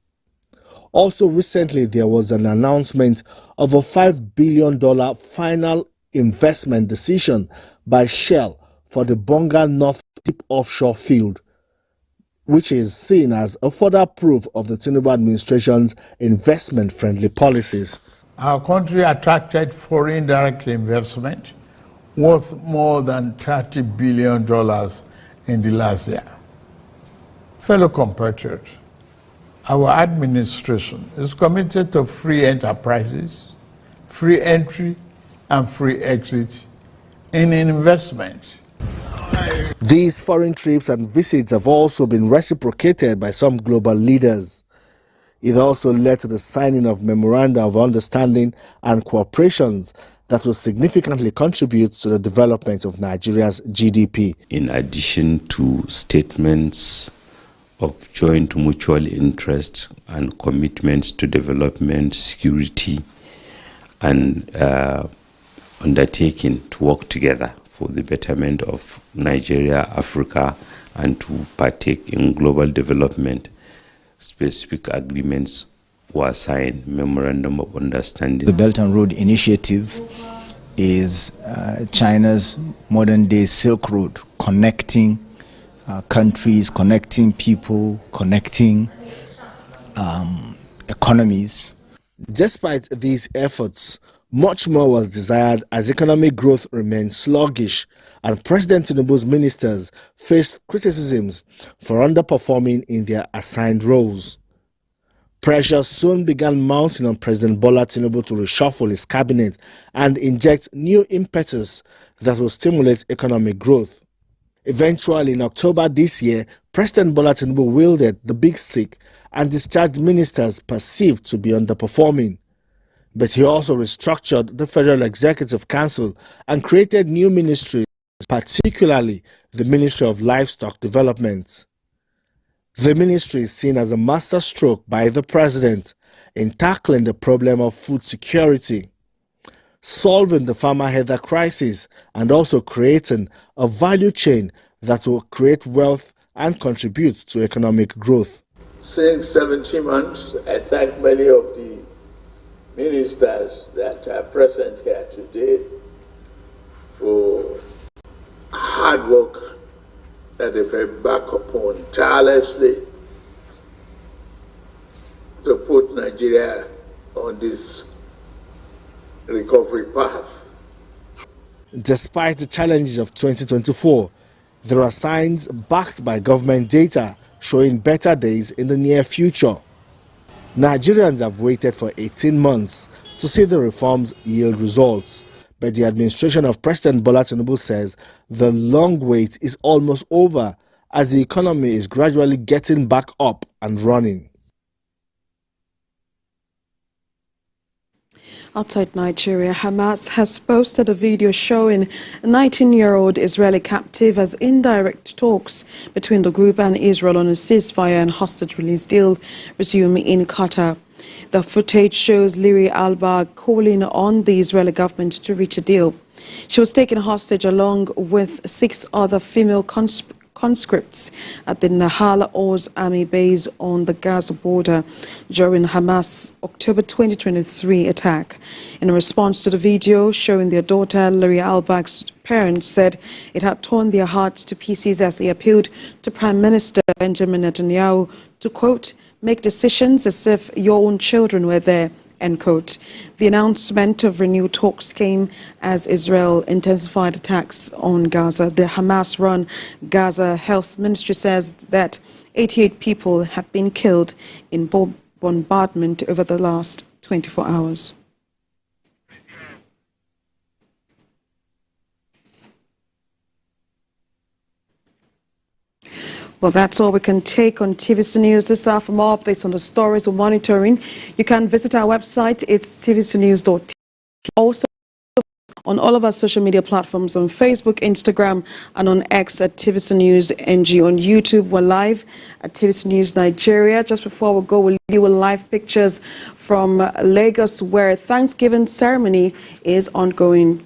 Also recently, there was an announcement of a $5 billion final investment decision by Shell for the Bonga North Deep offshore field, which is seen as a further proof of the Tinubu administration's investment-friendly policies. Our country attracted foreign direct investment worth more than $30 billion in the last year. Fellow compatriots, our administration is committed to free enterprises, free entry and free exit in investment. These foreign trips and visits have also been reciprocated by some global leaders. It also led to the signing of memoranda of understanding and cooperations that will significantly contribute to the development of Nigeria's GDP. In addition to statements of joint mutual interest and commitments to development, security, and undertaking to work together for the betterment of Nigeria, Africa, and to partake in global development, specific agreements were signed, memorandum of understanding. The Belt and Road Initiative is China's modern-day Silk Road, connecting countries, connecting people, connecting economies. Despite these efforts, much more was desired as economic growth remained sluggish and President Tinubu's ministers faced criticisms for underperforming in their assigned roles. Pressure soon began mounting on President Bola Tinubu to reshuffle his cabinet and inject new impetus that will stimulate economic growth. Eventually, in October this year, President Bola Tinubu wielded the big stick and discharged ministers perceived to be underperforming. But he also restructured the Federal Executive Council and created new ministries, particularly the Ministry of Livestock Development. The ministry is seen as a masterstroke by the president in tackling the problem of food security, solving the farmer heather crisis, and also creating a value chain that will create wealth and contribute to economic growth. Since 17 months, I thank many of the ministers that are present here today for hard work that they've embarked upon tirelessly to put Nigeria on this recovery path. Despite the challenges of 2024, there are signs backed by government data showing better days in the near future. Nigerians have waited for 18 months to see the reforms yield results, but the administration of President Bola Tinubu says the long wait is almost over as the economy is gradually getting back up and running. Outside Nigeria, Hamas has posted a video showing a 19-year-old Israeli captive as indirect talks between the group and Israel on a ceasefire and hostage release deal resume in Qatar. The footage shows Liri Albag calling on the Israeli government to reach a deal. She was taken hostage along with 6 other female conscripts at the Nahal Oz army base on the Gaza border during Hamas' October 2023 attack. In response to the video showing their daughter, Liri Albag's parents said it had torn their hearts to pieces as they appealed to Prime Minister Benjamin Netanyahu to, quote, make decisions as if your own children were there, end quote. The announcement of renewed talks came as Israel intensified attacks on Gaza. The Hamas-run Gaza Health Ministry says that 88 people have been killed in bombardment over the last 24 hours. Well, that's all we can take on TVC News this hour. For more updates on the stories we're monitoring, you can visit our website. It's tvcnews.tv. Also on all of our social media platforms on Facebook, Instagram, and on X at TVC News NG. On YouTube, we're live at TVC News Nigeria. Just before we go, we'll leave you with live pictures from Lagos, where Thanksgiving ceremony is ongoing.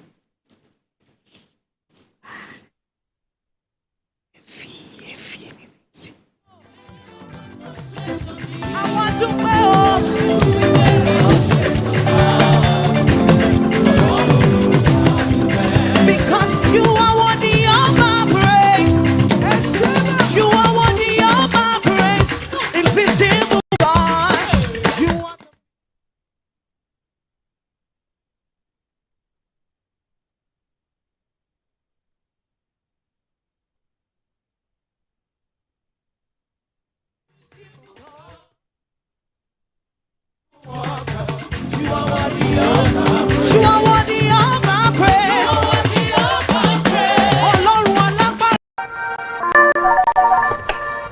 Because you are worthy of my praise. You are worthy of my praise. Invisible God. You are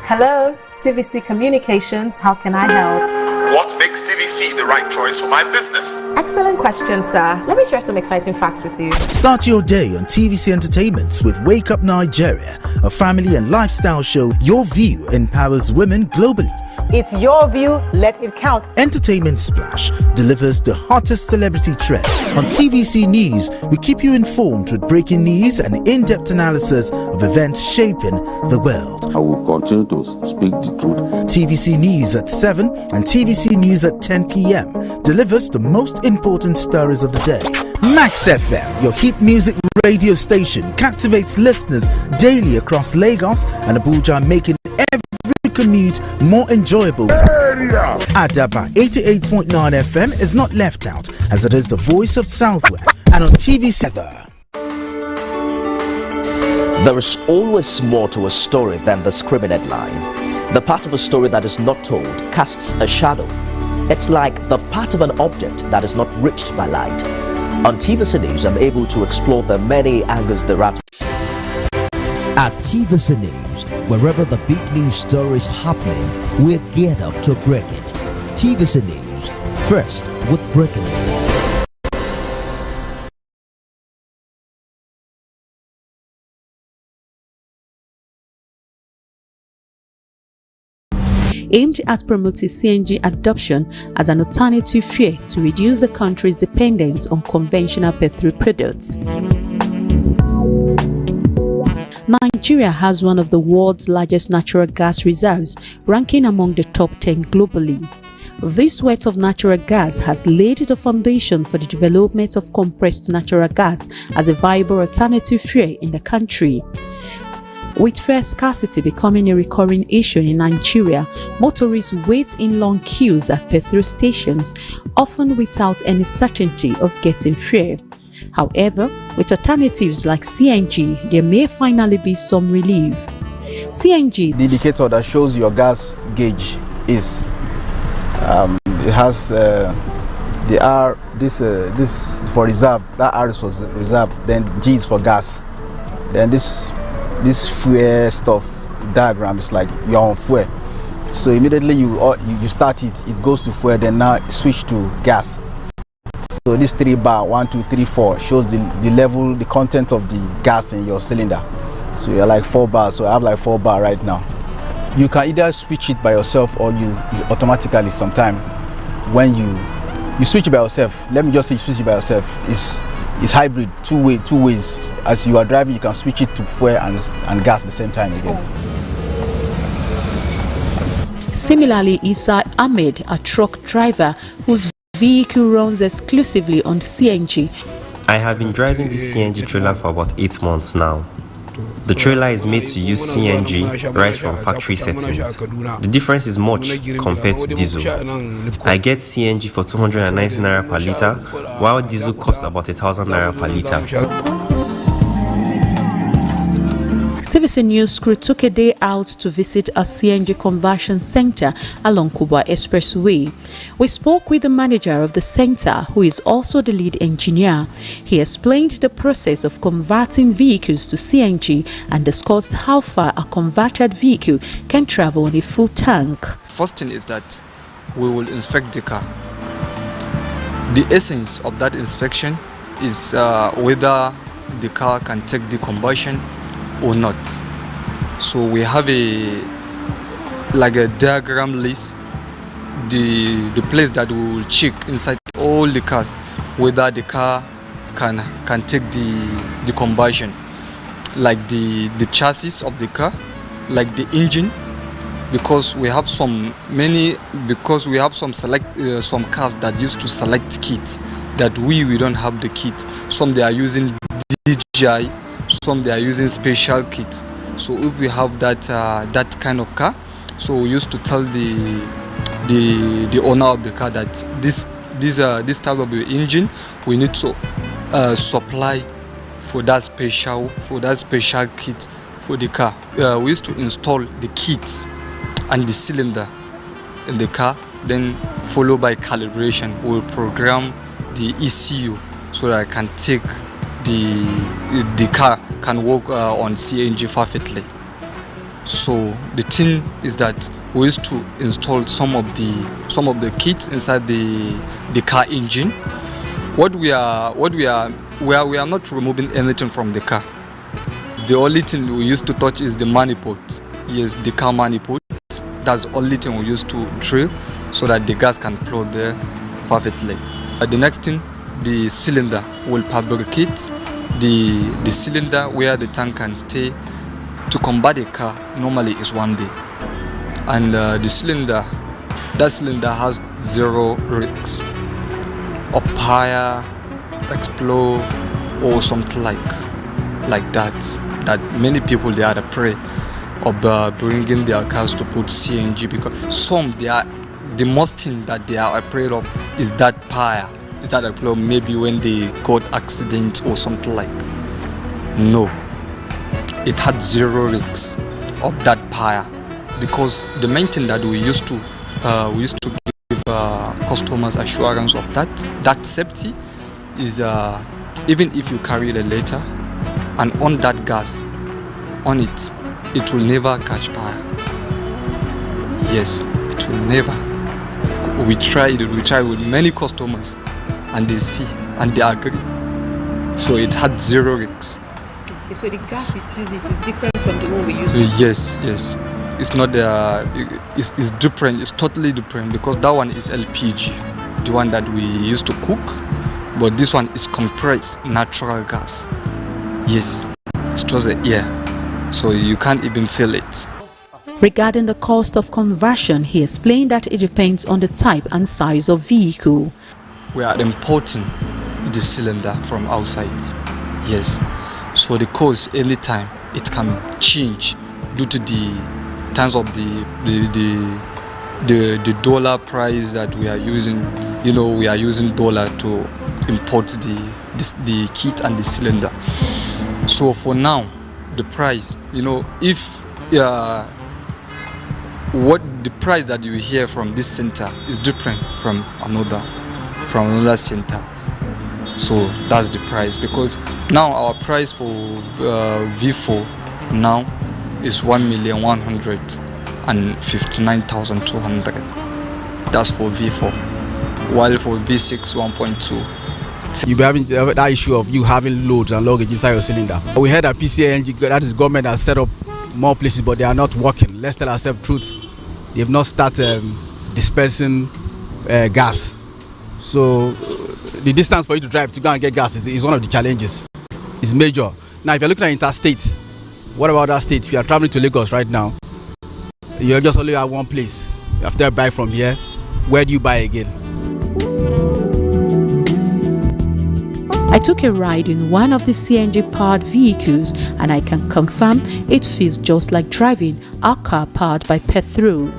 Hello, TVC Communications. How can I help? What makes TVC the right choice for my business? Excellent question, sir. Let me share some exciting facts with you. Start your day on TVC Entertainment with Wake Up Nigeria, a family and lifestyle show. Your view empowers women globally. It's your view, let it count. Entertainment Splash delivers the hottest celebrity trends. On TVC News, we keep you informed with breaking news and in-depth analysis of events shaping the world. I will continue to speak the truth. TVC News at 7 and TVC News at 10 p.m. delivers the most important stories of the day. Max FM, your hit music radio station, captivates listeners daily across Lagos and Abuja, making every commute more enjoyable. Adaba 88.9 FM is not left out, as it is the voice of Southwest, and on TVC. There is always more to a story than the scribbled line. The part of a story that is not told casts a shadow. It's like the part of an object that is not reached by light. On TVC News, I'm able to explore the many angles there are. At TVC News, wherever the big news story is happening, we're geared up to break it. TVC News, first with breaking news. Aimed at promoting CNG adoption as an alternative fuel to reduce the country's dependence on conventional petrol products. Nigeria has one of the world's largest natural gas reserves, ranking among the top 10 globally. This wealth of natural gas has laid the foundation for the development of compressed natural gas as a viable alternative fuel in the country. With fuel scarcity becoming a recurring issue in Nigeria, motorists wait in long queues at petrol stations, often without any certainty of getting fuel. However, with alternatives like CNG, there may finally be some relief. CNG, the indicator that shows your gas gauge is it has the R, this for reserve, that R is for reserve, then G is for gas. Then this fuel stuff diagram is like you're on fuel. So immediately you start it, it goes to fuel, then now switch to gas. So this 3 bar, 1, 2, 3, 4 shows the level, the content of the gas in your cylinder. So you're like 4 bars, so I have like 4 bar right now. You can either switch it by yourself or you automatically sometime when you switch it by yourself. Let me just say you switch it by yourself. It's hybrid, two ways. As you are driving, you can switch it to fuel and gas at the same time again. Similarly, Isa Ahmed, a truck driver whose vehicle runs exclusively on CNG. I have been driving this CNG trailer for about 8 months now. The trailer is made to use CNG right from factory settings. The difference is much compared to diesel. I get CNG for 290 naira per litre, while diesel costs about 1,000 naira per litre. TVC News crew took a day out to visit a CNG conversion center along Kubwa Expressway. We spoke with the manager of the center, who is also the lead engineer. He explained the process of converting vehicles to CNG and discussed how far a converted vehicle can travel on a full tank. First thing is that we will inspect the car. The essence of that inspection is whether the car can take the combustion or not. So we have a diagram list, the place that we will check inside all the cars whether the car can take the combustion, like the chassis of the car, like the engine, because we have some cars that used to select kit that we don't have the kit. Some they are using DJI, some they are using special kit. So if we have that kind of car, so we used to tell the owner of the car that this type of engine we need to supply for that special kit for the car. We used to install the kits and the cylinder in the car, then followed by calibration. We will program the ECU so that I can take the car can work on CNG perfectly. So the thing is that we used to install some of the kits inside the car engine. We are not removing anything from the car. The only thing we used to touch is the manifold. Yes, the car manifold. That's the only thing we used to drill so that the gas can flow there perfectly. The next thing, the cylinder will fabricate the cylinder where the tank can stay. To convert a car normally is 1 day, and that cylinder has 0 risks of fire, explode, or something like that many people they are afraid of bringing their cars to put CNG, because the most thing that they are afraid of is that fire. Is that a problem? Maybe when they got accident or something like. No, it had 0 risks of that fire, because the main thing that we used to give customers assurance of that safety is even if you carry the letter and on that gas on it will never catch fire. Yes, it will never. We try with many customers, and they see and they agree. So it had 0 risks. So the gas it uses is different from the one we use? Yes. It's not it's different. It's totally different, because that one is LPG, the one that we used to cook, but this one is compressed natural gas. Yes, it's just the air, so you can't even feel it. Regarding the cost of conversion, he explained that it depends on the type and size of vehicle. We are importing the cylinder from outside. Yes, so the cost anytime it can change due to the terms of the dollar price that we are using. You know, we are using dollar to import the kit and the cylinder. So for now, the price, you know, if what the price that you hear from this center is different from another center. So that's the price, because now our price for V4 now is 1,159,200. That's for V4, while for V6 1.2. You'll be having that issue of you having loads and luggage inside your cylinder. We heard that PCNG, that is government, has set up more places, but they are not working. Let's tell ourselves the truth. They have not started dispensing gas. So the distance for you to drive to go and get gas is one of the challenges. It's major. Now, if you're looking at interstate, what about that state? If you are traveling to Lagos right now, you just only have one place. You have to buy from here. Where do you buy again? I took a ride in one of the CNG-powered vehicles, and I can confirm it feels just like driving a car powered by petrol.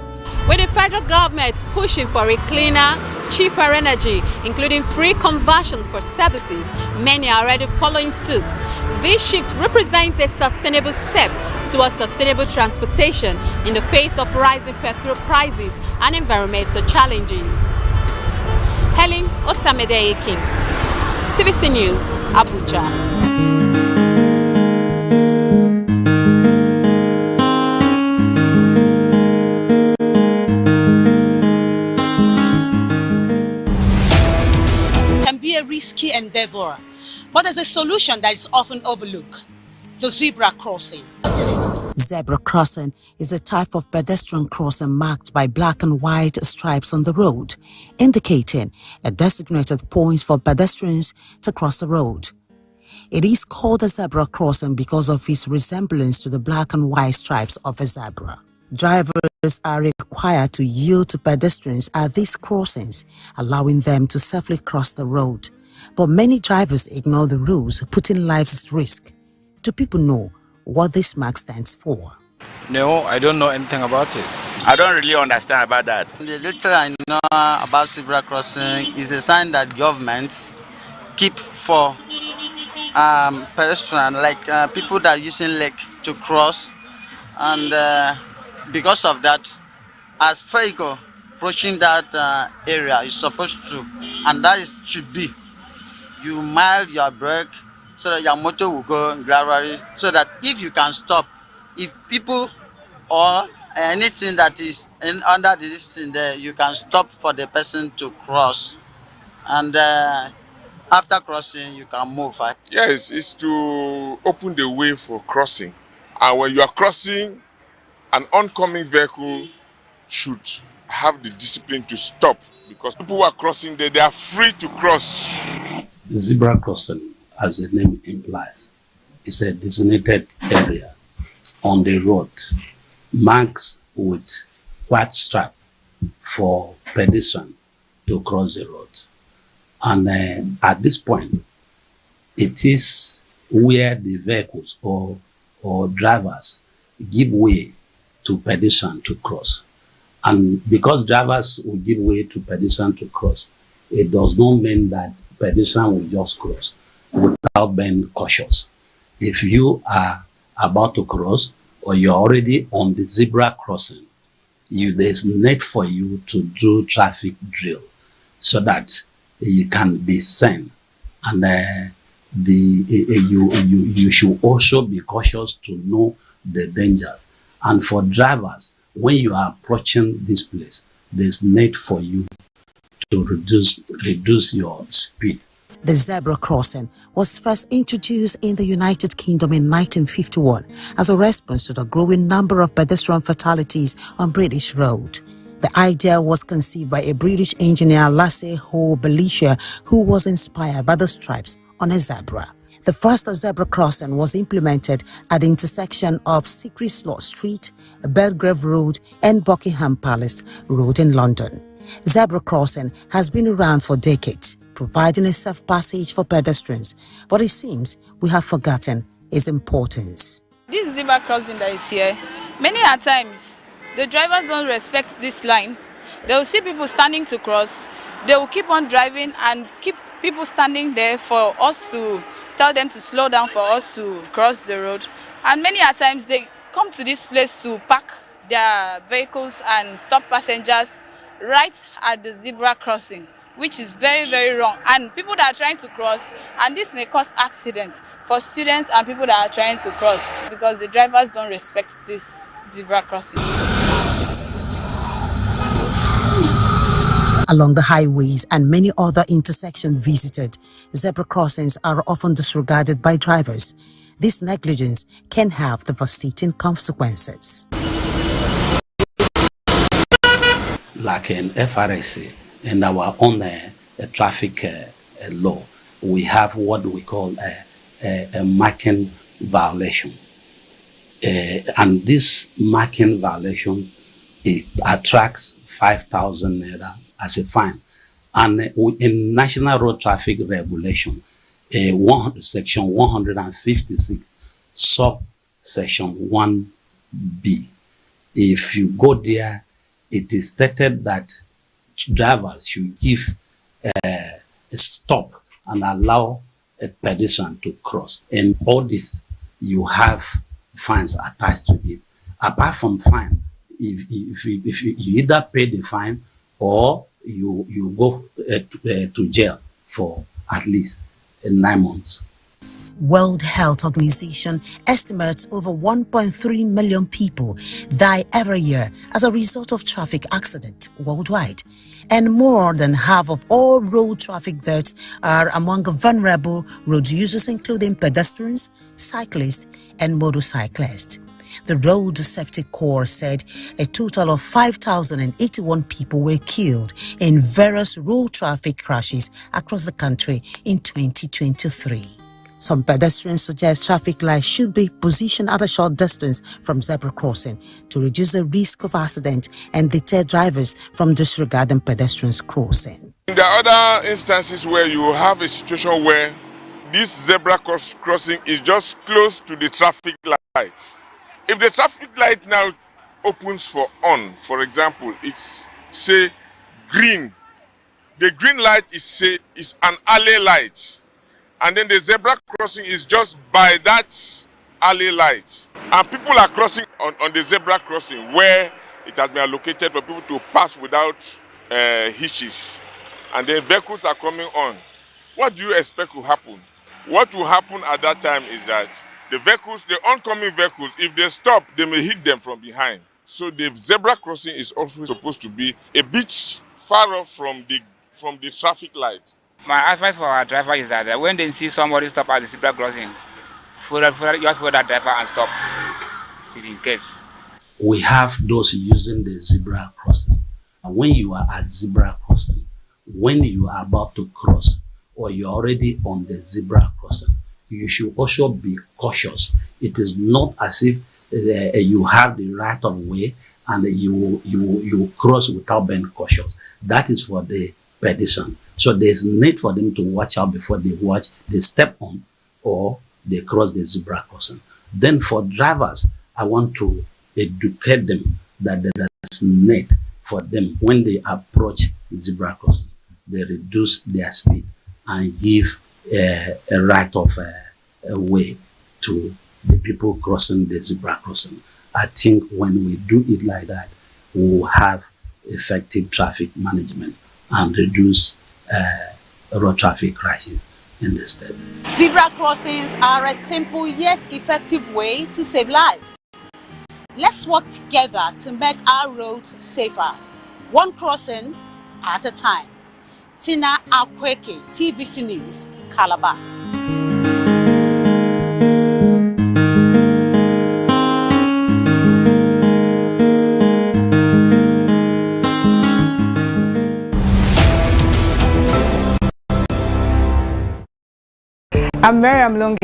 With the federal government pushing for a cleaner, cheaper energy, including free conversion for services, many are already following suit. This shift represents a sustainable step towards sustainable transportation in the face of rising petrol prices and environmental challenges. Helen Osamede Kings, TVC News, Abuja. Can be a risky endeavor, but there's a solution that is often overlooked: the zebra crossing. Zebra crossing is a type of pedestrian crossing marked by black and white stripes on the road, indicating a designated point for pedestrians to cross the road. It is called a zebra crossing because of its resemblance to the black and white stripes of a zebra. Drivers are required to yield to pedestrians at these crossings, allowing them to safely cross the road. But many drivers ignore the rules, putting lives at risk. Do people know what this mark stands for? No, I don't know anything about it. I don't really understand about that. The little I know about zebra crossing is a sign that governments keep for pedestrians, like people that are using leg to cross, and because of that, as vehicle approaching that area is supposed to, and that is should be, you mild your brake so that your motor will go gradually, so that if you can stop, if people or anything that is under this in there, you can stop for the person to cross, and after crossing you can move. Yes, it's to open the way for crossing, and when you are crossing, an oncoming vehicle should have the discipline to stop, because people who are crossing there, they are free to cross. Zebra crossing, as the name implies, is a designated area on the road marked with white stripe for pedestrians to cross the road. And at this point, it is where the vehicles or drivers give way to pedestrians to cross. And because drivers will give way to pedestrians to cross, it does not mean that pedestrians will just cross without being cautious. If you are about to cross or you're already on the zebra crossing, there's need for you to do traffic drill so that you can be seen. And you should also be cautious to know the dangers. And for drivers, when you are approaching this place, there's need for you to reduce your speed. The zebra crossing was first introduced in the United Kingdom in 1951 as a response to the growing number of pedestrian fatalities on British roads. The idea was conceived by a British engineer, Lasse Ho Belisha, who was inspired by the stripes on a zebra. The first zebra crossing was implemented at the intersection of Secret Slot Street, Belgrave Road and Buckingham Palace Road in London. Zebra crossing has been around for decades, providing a safe passage for pedestrians, but it seems we have forgotten its importance. This zebra crossing that is here, many a times the drivers don't respect this line. They will see people standing to cross. They will keep on driving and keep people standing there for us to tell them to slow down for us to cross the road. And many a times they come to this place to park their vehicles and stop passengers right at the zebra crossing, which is very, very wrong. And people that are trying to cross, and this may cause accidents for students and people that are trying to cross because the drivers don't respect this zebra crossing. Along the highways and many other intersections visited, zebra crossings are often disregarded by drivers. This negligence can have devastating consequences. Like in FRSC, in our own traffic law, we have what we call a marking violation. And this marking violation, it attracts 5,000 naira as a fine. And in National Road Traffic Regulation, section 156, subsection 1B, if you go there, it is stated that drivers should give a stop and allow a pedestrian to cross. And all this, you have fines attached to it. Apart from fine, if you either pay the fine or you go to jail for at least 9 months. World Health Organization estimates over 1.3 million people die every year as a result of traffic accidents worldwide. And more than half of all road traffic deaths are among vulnerable road users, including pedestrians, cyclists, and motorcyclists. The Road Safety Corps said a total of 5,081 people were killed in various road traffic crashes across the country in 2023. Some pedestrians suggest traffic lights should be positioned at a short distance from zebra crossing to reduce the risk of accident and deter drivers from disregarding pedestrians crossing. There are other instances where you have a situation where this zebra crossing is just close to the traffic light. If the traffic light now opens for on, for example, it's say green. The green light is an alley light. And then the zebra crossing is just by that alley light. And people are crossing on the zebra crossing where it has been allocated for people to pass without hitches. And then vehicles are coming on. What do you expect will happen? What will happen at that time is that the vehicles, the oncoming vehicles, if they stop, they may hit them from behind. So the zebra crossing is also supposed to be a bit far off from the traffic light. My advice for our driver is that when they see somebody stop at the zebra crossing, you have to follow that driver and stop. See in case. We have those using the zebra crossing. And when you are at zebra crossing, when you are about to cross, or you're already on the zebra crossing, you should also be cautious. It is not as if you have the right of way and you cross without being cautious. That is for the pedestrian. So there's need for them to watch out before they step on or they cross the zebra crossing. Then for drivers, I want to educate them that there is need for them when they approach zebra crossing, they reduce their speed and give a right of way to the people crossing the zebra crossing. I think when we do it like that, we will have effective traffic management and reduce road traffic crashes in the state. Zebra crossings are a simple yet effective way to save lives. Let's work together to make our roads safer, one crossing at a time. Tina Akweke, TVC News, Calabar. I'm Miriam Lunge.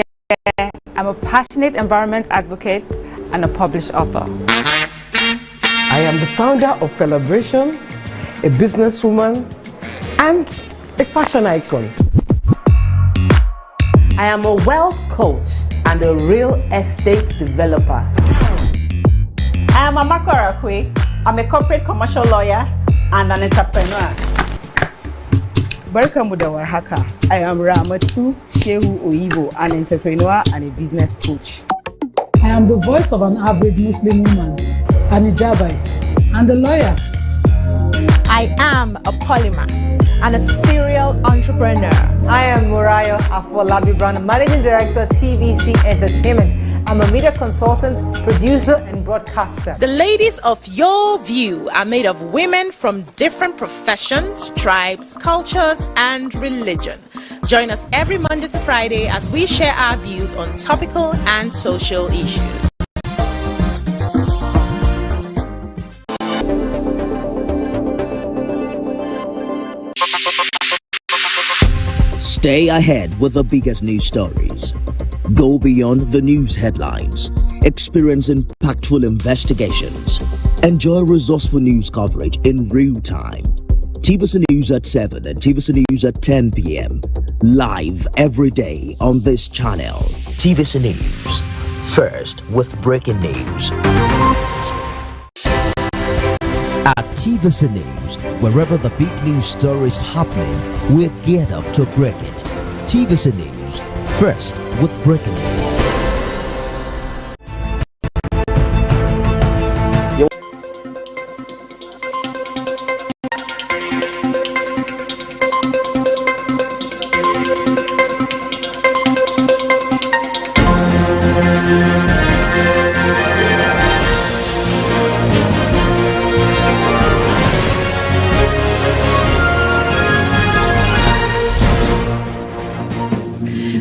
I'm a passionate environment advocate and a published author. I am the founder of Celebration, a businesswoman, and a fashion icon. I am a wealth coach and a real estate developer. I am Amako Arakwe. I'm a corporate commercial lawyer and an entrepreneur. Welcome to our hacker. I am Ramatu Shehu Oyibo, an entrepreneur and a business coach. I am the voice of an average Muslim woman, an hijabite, and a lawyer. I am a polymath and a serial entrepreneur. I am Murayo Afolabi Brown, Managing Director, TVC Entertainment. I'm a media consultant, producer, and broadcaster. The ladies of your view are made of women from different professions, tribes, cultures, and religion. Join us every Monday to Friday as we share our views on topical and social issues. Stay ahead with the biggest news stories. Go beyond the news headlines. Experience impactful investigations. Enjoy resourceful news coverage in real time. TVC News at 7 and TVC News at 10 p.m. Live every day on this channel. TVC News. First with breaking news. At TVC News, wherever the big news story is happening, we're geared up to break it. TVC News. First with breaking news.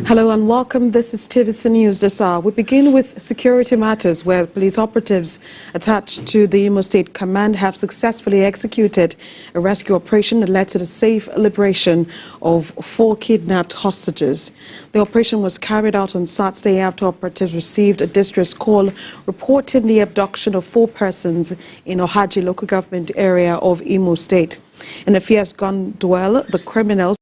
Hello and welcome. This is TVC News this hour. We begin with security matters, where police operatives attached to the Imo State Command have successfully executed a rescue operation that led to the safe liberation of 4 kidnapped hostages. The operation was carried out on Saturday after operatives received a distress call reporting the abduction of 4 persons in Ohaji local government area of Imo State. In a fierce gun duel, the criminals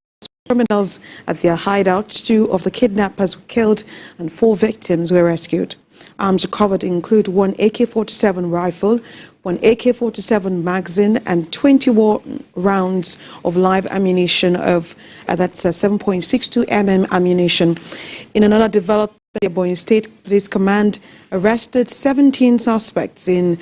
at their hideout, 2 of the kidnappers were killed and 4 victims were rescued. Arms recovered include 1 AK-47 rifle, 1 AK-47 magazine and 21 rounds of live ammunition of that's 7.62 mm ammunition. In another development, the Ebonyi State Police Command arrested 17 suspects in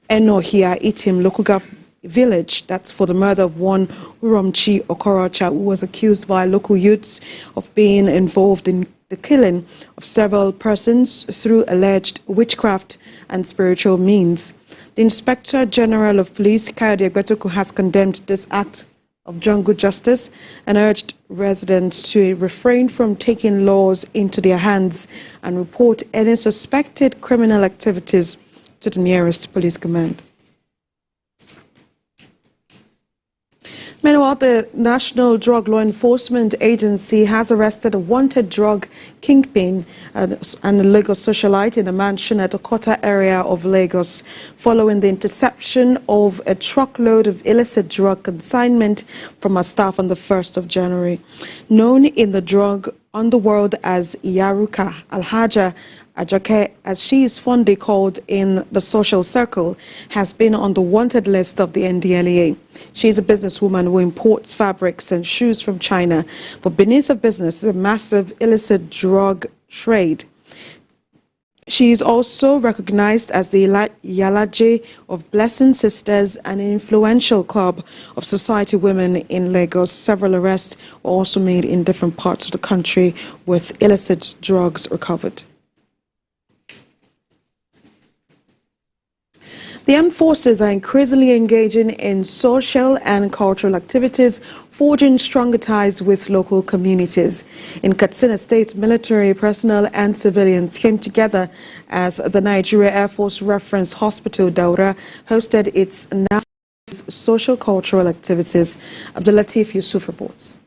Enohia Itim local government village. That's for the murder of one Uromchi Okorocha, who was accused by local youths of being involved in the killing of several persons through alleged witchcraft and spiritual means. The Inspector General of Police, Kayode Egbetoku, has condemned this act of jungle justice and urged residents to refrain from taking laws into their hands and report any suspected criminal activities to the nearest police command. Meanwhile, the National Drug Law Enforcement Agency has arrested a wanted drug kingpin and a Lagos socialite in a mansion at the Okota area of Lagos, following the interception of a truckload of illicit drug consignment from a staff on the 1st of January. Known in the drug underworld as Yaruka, Alhaja Ajoke, as she is fondly called in the social circle, has been on the wanted list of the NDLEA. She is a businesswoman who imports fabrics and shoes from China, but beneath her business is a massive illicit drug trade. She is also recognized as the Yalaje of Blessing Sisters, an influential club of society women in Lagos. Several arrests were also made in different parts of the country with illicit drugs recovered. The armed forces are increasingly engaging in social and cultural activities, forging stronger ties with local communities. In Katsina State, military personnel and civilians came together as the Nigeria Air Force Reference Hospital, Daura, hosted its social cultural activities. Abdulatif Yusuf reports.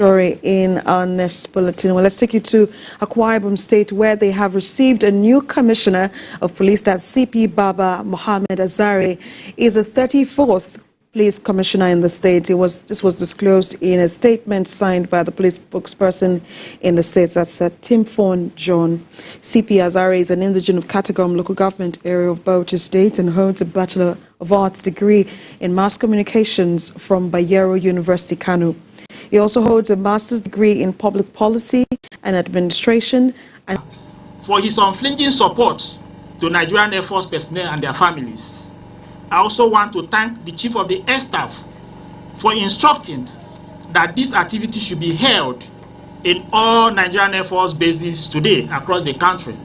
story in our next bulletin. Well, let's take you to Akwa Ibom State, where they have received a new commissioner of police. That's CP Baba Mohammed Azare. Is the 34th police commissioner in the state. This was disclosed in a statement signed by the police spokesperson in the state. That's Tim Fon John. CP Azare is an indigent of Katagum local government area of Bauchi State and holds a Bachelor of Arts degree in mass communications from Bayero University, Kano. He also holds a master's degree in public policy and administration. And for his unflinching support to Nigerian Air Force personnel and their families. I also want to thank the Chief of the Air Staff for instructing that this activity should be held in all Nigerian Air Force bases today across the country.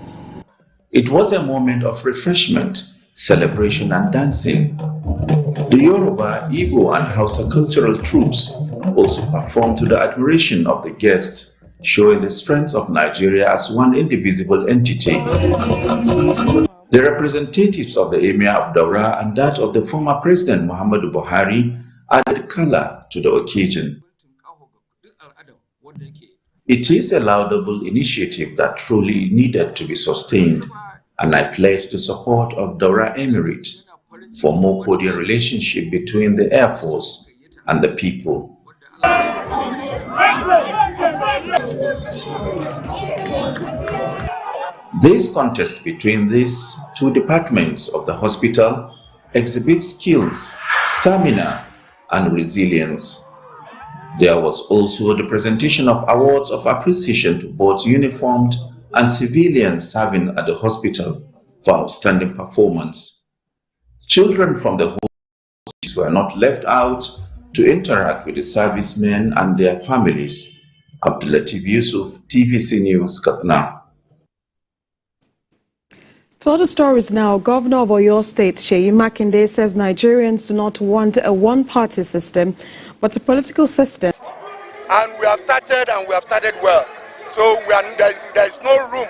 It was a moment of refreshment, celebration and dancing. The Yoruba, Igbo and Hausa cultural troops also performed to the admiration of the guests, showing the strength of Nigeria as one indivisible entity. The representatives of the Emir of Daura and that of the former President Muhammadu Buhari added color to the occasion. It is a laudable initiative that truly needed to be sustained, and I pledge the support of Daura Emirate for more cordial relationship between the Air Force and the people. This contest between these two departments of the hospital exhibits skills, stamina, and resilience. There was also the presentation of awards of appreciation to both uniformed and civilians serving at the hospital for outstanding performance. Children from the hospitals were not left out to interact with the servicemen and their families. Abdulatif Yusuf, TVC News, Kathna. To other stories now, Governor of Oyo State, Seyi Makinde, says Nigerians do not want a one-party system, but a political system. And we have started well. So there is no room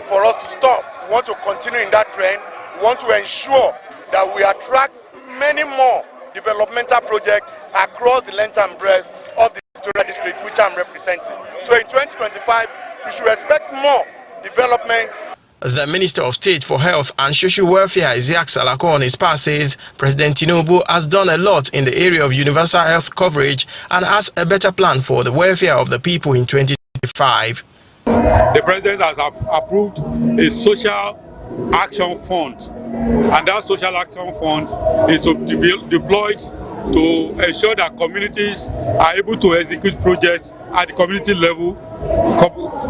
for us to stop. We want to continue in that trend. We want to ensure that we attract many more developmental projects across the length and breadth of the Historical District, which I'm representing. So in 2025, we should expect more development. The Minister of State for Health and Social Welfare, Isiaq Salako, on his part says President Tinubu has done a lot in the area of universal health coverage and has a better plan for the welfare of the people in 2025. The President has approved a social action fund, and that social action fund is to be deployed to ensure that communities are able to execute projects at the community level,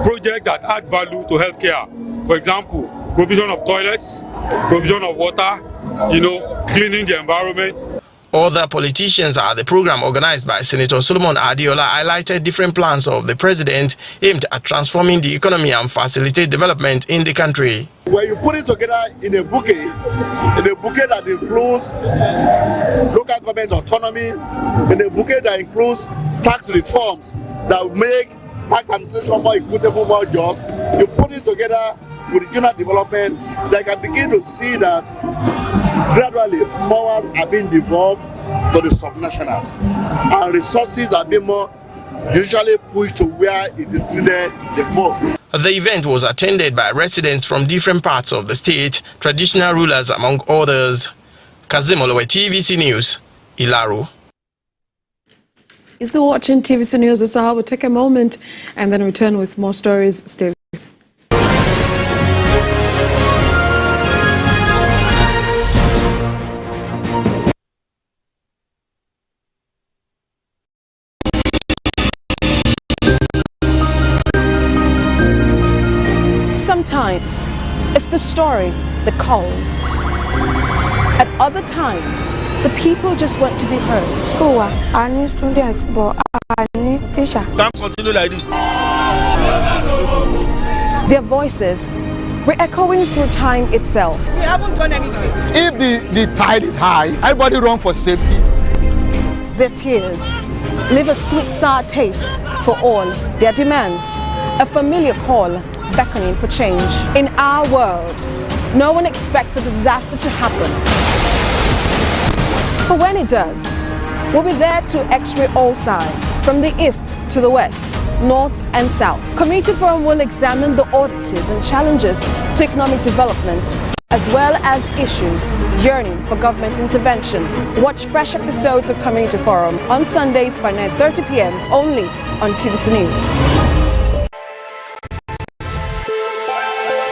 projects that add value to healthcare. For example, provision of toilets, provision of water, cleaning the environment. Other politicians at the program organized by Senator Solomon Adiola highlighted different plans of the president aimed at transforming the economy and facilitate development in the country. When you put it together in a bouquet that includes local government autonomy, in a bouquet that includes tax reforms that will make tax administration more equitable, more just, you put it together with regional development, they can begin to see that gradually powers are being devolved to the subnationals and resources are being more usually pushed to where it is needed the most. The event was attended by residents from different parts of the state, traditional rulers among others. Kazim Olowe, TVC News, Ilaro. You're still watching TVC News this hour. We'll take a moment and then return with more stories. Stay with us. Sometimes it's the story that calls. At other times, the people just want to be heard. School, I need students, but I need teacher. Can't continue like this. Their voices re-echoing through time itself. We haven't done anything. If the tide is high, everybody run for safety. Their tears leave a sweet sour taste for all their demands. A familiar call beckoning for change. In our world, no one expects a disaster to happen. But when it does, we'll be there to x-ray all sides from the east to the west, north and south. Community Forum will examine the oddities and challenges to economic development, as well as issues yearning for government intervention. Watch fresh episodes of Community Forum on Sundays by 9:30 p.m. only on TVC News.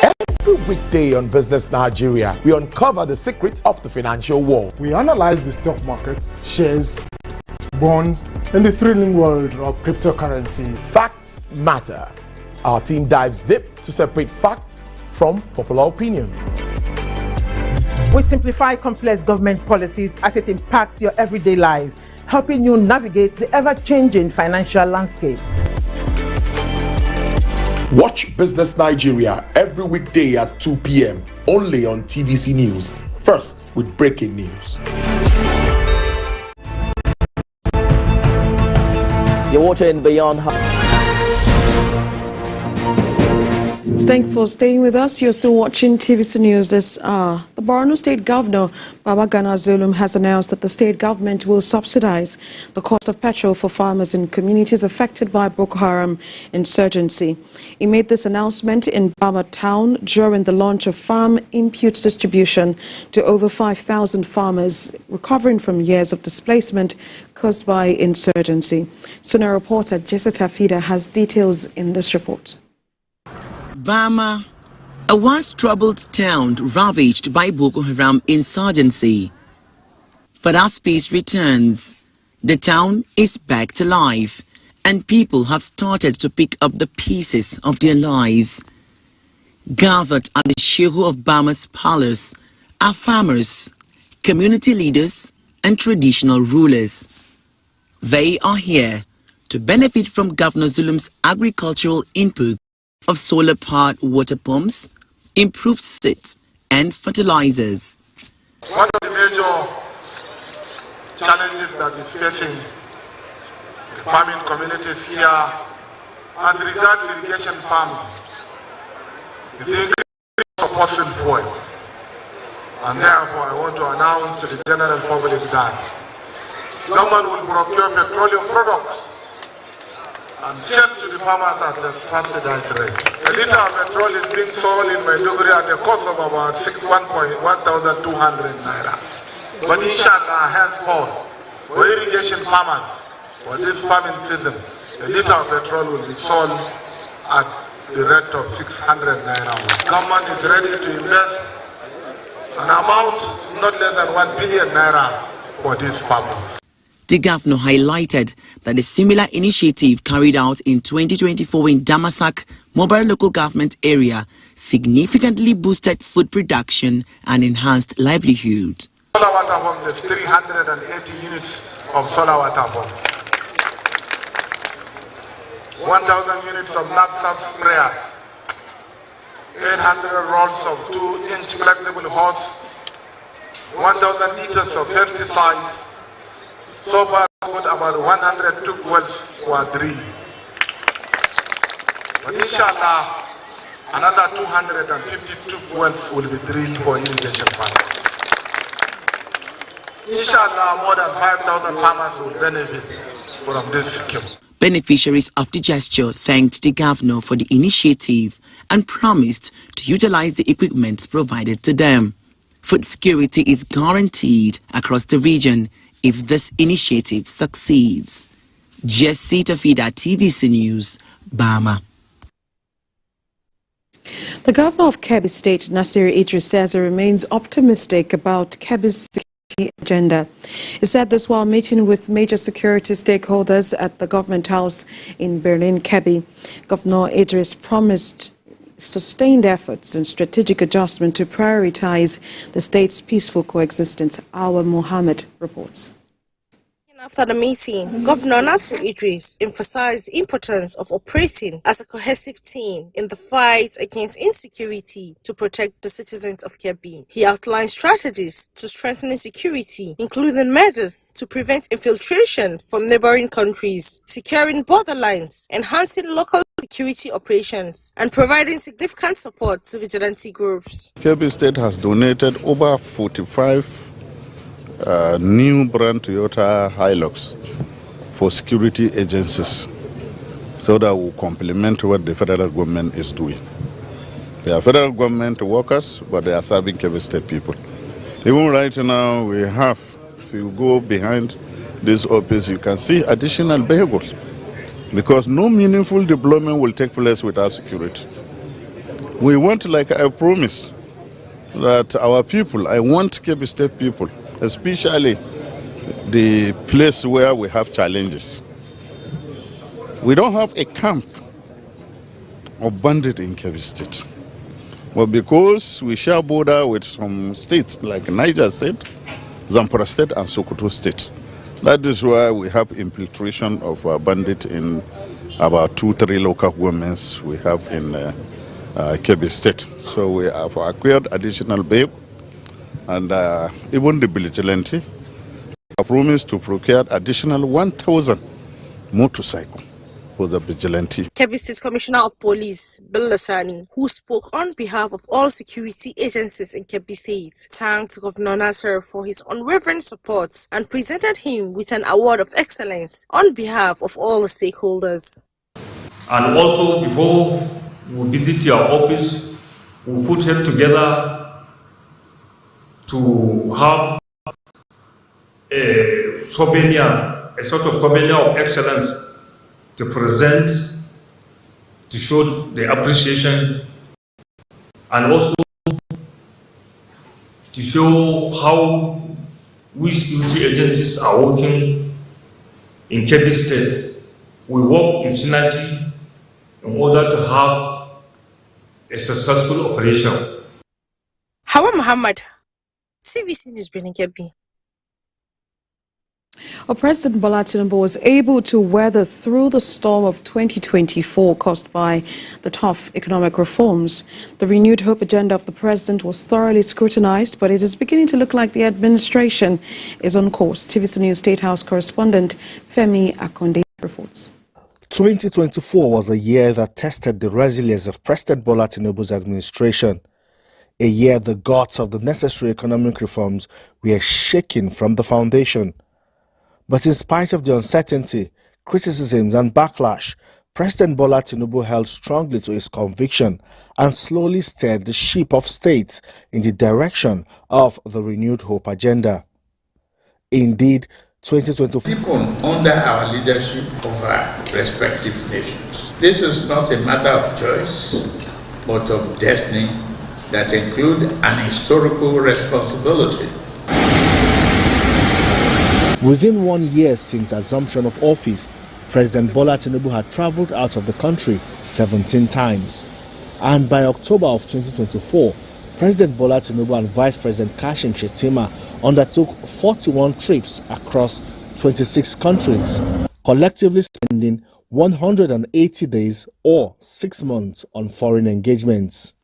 Every weekday on Business Nigeria, we uncover the secrets of the financial world. We analyze the stock market, shares, bonds, and the thrilling world of cryptocurrency. Facts matter. Our team dives deep to separate fact from popular opinion. We simplify complex government policies as it impacts your everyday life, helping you navigate the ever-changing financial landscape. Watch Business Nigeria every weekday at 2 p.m. only on TVC News, first with breaking news. You're watching Beyond. Thanks for staying with us. You're still watching TVC News this hour. The Borno State Governor, Babagana Zulum, has announced that the state government will subsidize the cost of petrol for farmers in communities affected by Boko Haram insurgency. He made this announcement in Bama town during the launch of farm input distribution to over 5,000 farmers recovering from years of displacement caused by insurgency. Senior reporter Jessica Fida has details in this report. Bama, a once troubled town ravaged by Boko Haram insurgency. But as peace returns, the town is back to life and people have started to pick up the pieces of their lives. Gathered at the Shehu of Bama's palace are farmers, community leaders and traditional rulers. They are here to benefit from Governor Zulum's agricultural input of solar-powered water pumps, improved seeds, and fertilizers. One of the major challenges that is facing the farming communities here as regards irrigation farming is the increase of fossil fuel. And therefore, I want to announce to the general public that government will procure petroleum products and sell to the farmers at a subsidized rate. A liter of petrol is being sold in Maiduguri at a cost of about 1,200 naira. But inshallah, henceforth, for irrigation farmers, for this farming season, a liter of petrol will be sold at the rate of 600 naira. Government is ready to invest an amount not less than 1 billion naira for this purpose. The governor highlighted that a similar initiative carried out in 2024 in Damasak, Mobile Local Government Area, significantly boosted food production and enhanced livelihood. Solar water pumps is 380 units of solar water pumps, 1,000 units of knapsack sprayers, 800 rolls of 2-inch flexible hose, 1,000 liters of pesticides. So far, about 100 tube wells were drilled. But inshallah, another 250 tube wells will be drilled for irrigation farmers. Inshallah, more than 5,000 farmers will benefit from this scheme. Beneficiaries of the gesture thanked the governor for the initiative and promised to utilize the equipment provided to them. Food security is guaranteed across the region if this initiative succeeds. Jessie Tafida, TVC News, Bama. The governor of Kebbi State, Nasir Idris, says he remains optimistic about Kebbi's security agenda. He said this while meeting with major security stakeholders at the government house in Berlin, Kebbi. Governor Idris promised sustained efforts and strategic adjustment to prioritize the state's peaceful coexistence. Our Mohammed reports. After the meeting, Governor Nasir Idris emphasized the importance of operating as a cohesive team in the fight against insecurity to protect the citizens of Kebbi. He outlined strategies to strengthen security, including measures to prevent infiltration from neighboring countries, securing border lines, enhancing local security operations, and providing significant support to vigilante groups. Kebbi State has donated over 45 new brand Toyota Hilux for security agencies so that will complement what the federal government is doing. They are federal government workers, but they are serving Kebbi State people. Even right now, we have, if you go behind this office, you can see additional vehicles, because no meaningful deployment will take place without security. We want, like I promised, that our people, I want Kebbi State people, especially the place where we have challenges. We don't have a camp of bandits in Kebbi State. But because we share border with some states like Niger State, Zamfara State, and Sokoto State, that is why we have infiltration of bandits in about 2-3 local governments we have in Kebbi State. So we have acquired additional bail, and even the vigilante have promised to procure additional 1,000 motorcycles for the vigilante. Kebbi State Commissioner of Police, Bill Lasani, who spoke on behalf of all security agencies in Kebbi State, thanked Governor Nasser for his unwavering support and presented him with an award of excellence on behalf of all the stakeholders. And also, before we visit your office, we put head together to have a sort of souvenir of excellence to present, to show the appreciation, and also to show how we security agencies are working in Kebbi State. We work in synergy in order to have a successful operation. Hawa Muhammad, TVC News Kebbi. President Bola Tinubu was able to weather through the storm of 2024 caused by the tough economic reforms. The renewed hope agenda of the president was thoroughly scrutinized, but it is beginning to look like the administration is on course. TVC News State House correspondent Femi Akonde reports. 2024 was a year that tested the resilience of President Bola Tinubu's administration. A year the guts of the necessary economic reforms were shaken from the foundation. But in spite of the uncertainty, criticisms and backlash, President Bola Tinubu held strongly to his conviction and slowly steered the ship of state in the direction of the renewed hope agenda. Indeed, 2024 people under our leadership of our respective nations. This is not a matter of choice, but of destiny that include an historical responsibility. Within 1 year since assumption of office, President Bola Tinubu had traveled out of the country 17 times. And by October of 2024, President Bola Tinubu and Vice President Kashim Shettima undertook 41 trips across 26 countries, collectively spending 180 days or 6 months on foreign engagements.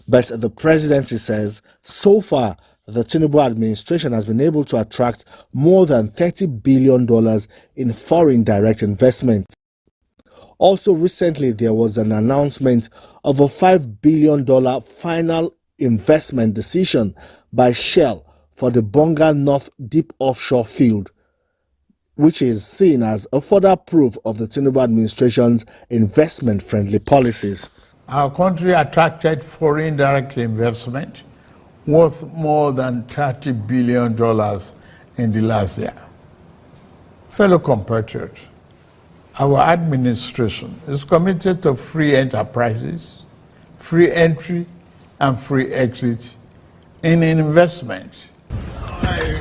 But the presidency says so far, the Tinubu administration has been able to attract more than $30 billion in foreign direct investment. Also recently, there was an announcement of a $5 billion final investment decision by Shell for the Bonga North Deep Offshore Field, which is seen as a further proof of the Tinubu administration's investment-friendly policies. Our country attracted foreign direct investment worth more than $30 billion in the last year. Fellow compatriots, our administration is committed to free enterprises, free entry and free exit in investment.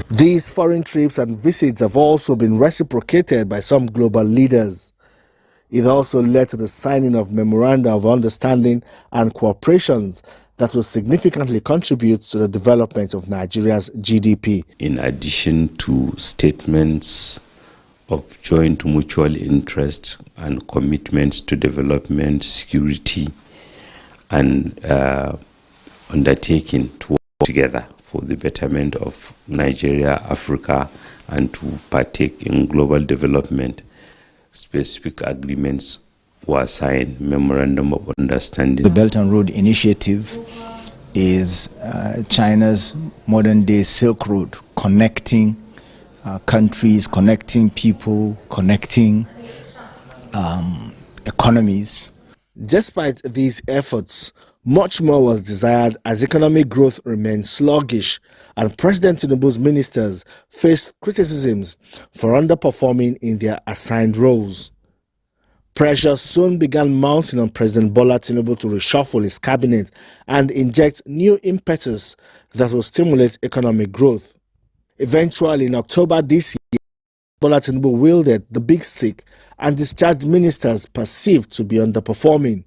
These foreign trips and visits have also been reciprocated by some global leaders. It also led to the signing of memoranda of understanding and cooperations that will significantly contribute to the development of Nigeria's GDP. In addition to statements of joint mutual interest and commitments to development, security, and undertaking to work together for the betterment of Nigeria, Africa, and to partake in global development, specific agreements were signed, memorandum of understanding. The Belt and Road Initiative is China's modern-day Silk Road, connecting countries, connecting people, connecting economies. Despite these efforts, much more was desired as economic growth remained sluggish, and President Tinubu's ministers faced criticisms for underperforming in their assigned roles. Pressure soon began mounting on President Bola Tinubu to reshuffle his cabinet and inject new impetus that will stimulate economic growth. Eventually, in October this year, Bola Tinubu wielded the big stick and discharged ministers perceived to be underperforming.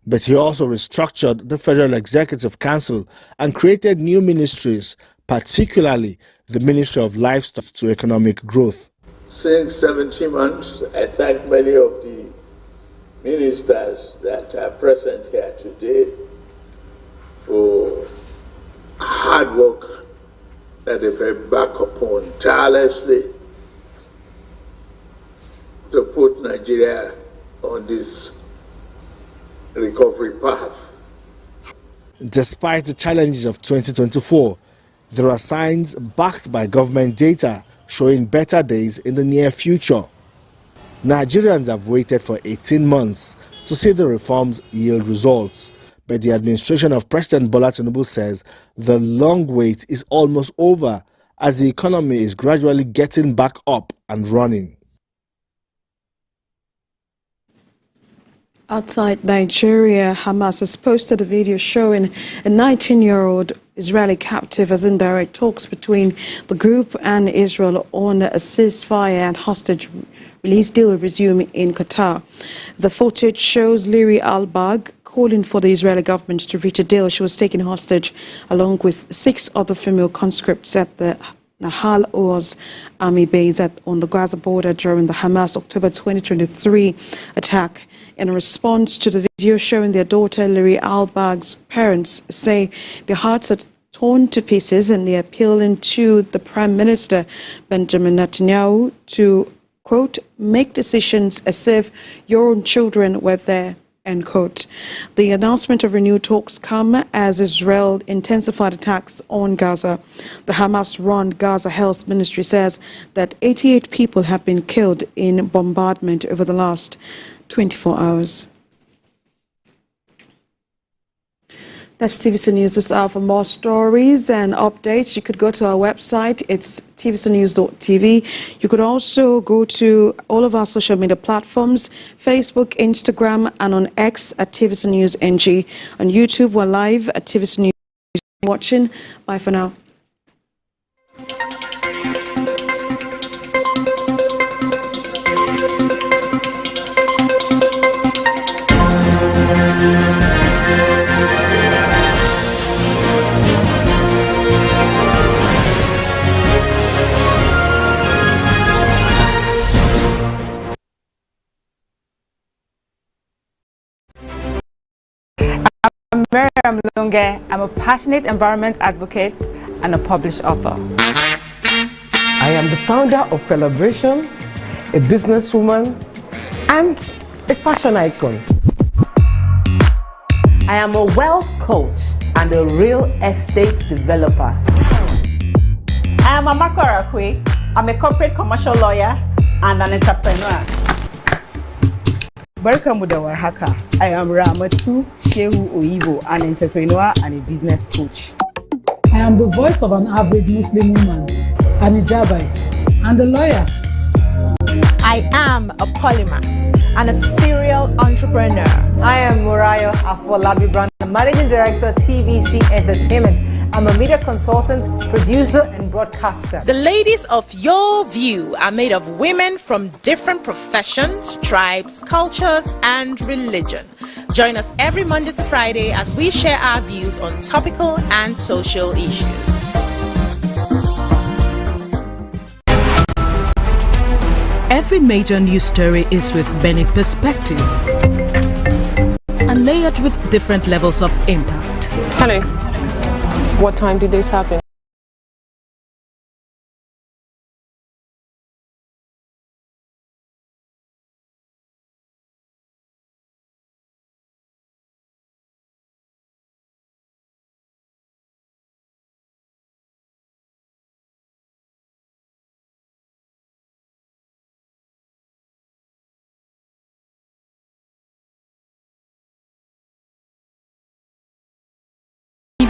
But he also restructured the Federal Executive Council and created new ministries, particularly the Ministry of Livestock, to economic growth. Since 17 months, I thank many of the ministers that are present here today for hard work that they've embarked upon tirelessly to put Nigeria on this recovery path. Despite the challenges of 2024, there are signs backed by government data showing better days in the near future. Nigerians have waited for 18 months to see the reforms yield results, but the administration of President Bola Tinubu says the long wait is almost over as the economy is gradually getting back up and running. Outside Nigeria, Hamas has posted a video showing a 19-year-old Israeli captive as indirect talks between the group and Israel on a ceasefire and hostage release deal resume in Qatar. The footage shows Liri al-Bag calling for the Israeli government to reach a deal. She was taken hostage along with 6 other female conscripts at the Nahal Oz army base on the Gaza border during the Hamas October 2023 attack. In response to the video showing their daughter Liri al-Bag's parents say their hearts are torn to pieces and they're appealing to the Prime Minister Benjamin Netanyahu to, quote, make decisions as if your own children were there, end quote. The announcement of renewed talks come as Israel intensified attacks on Gaza. The Hamas-run Gaza Health Ministry says that 88 people have been killed in bombardment over the last 24 hours. That's TVC News this hour. For more stories and updates, you could go to our website. It's tvcnews.tv. You could also go to all of our social media platforms, Facebook, Instagram, and on X at TVC News NG. On YouTube, we're live at TVC News. Watching. Bye for now. I'm Miriam Lunge. I'm a passionate environment advocate and a published author. I am the founder of Celebration, a businesswoman, and a fashion icon. I am a wealth coach and a real estate developer. I am Amako Arakwe. I'm a corporate commercial lawyer and an entrepreneur. Barkamu da warhaka. I am Ramatu Shehu Oyibo, an entrepreneur and a business coach. I am the voice of an average Muslim woman, an hijabite, and a lawyer. I am a polymath and a serial entrepreneur. I am Murayo Afolabi Brand, the Managing Director, TVC Entertainment. I'm a media consultant, producer, and broadcaster. The ladies of your view are made of women from different professions, tribes, cultures, and religion. Join us every Monday to Friday as we share our views on topical and social issues. Every major news story is with many perspectives and layered with different levels of impact. Honey, what time did this happen?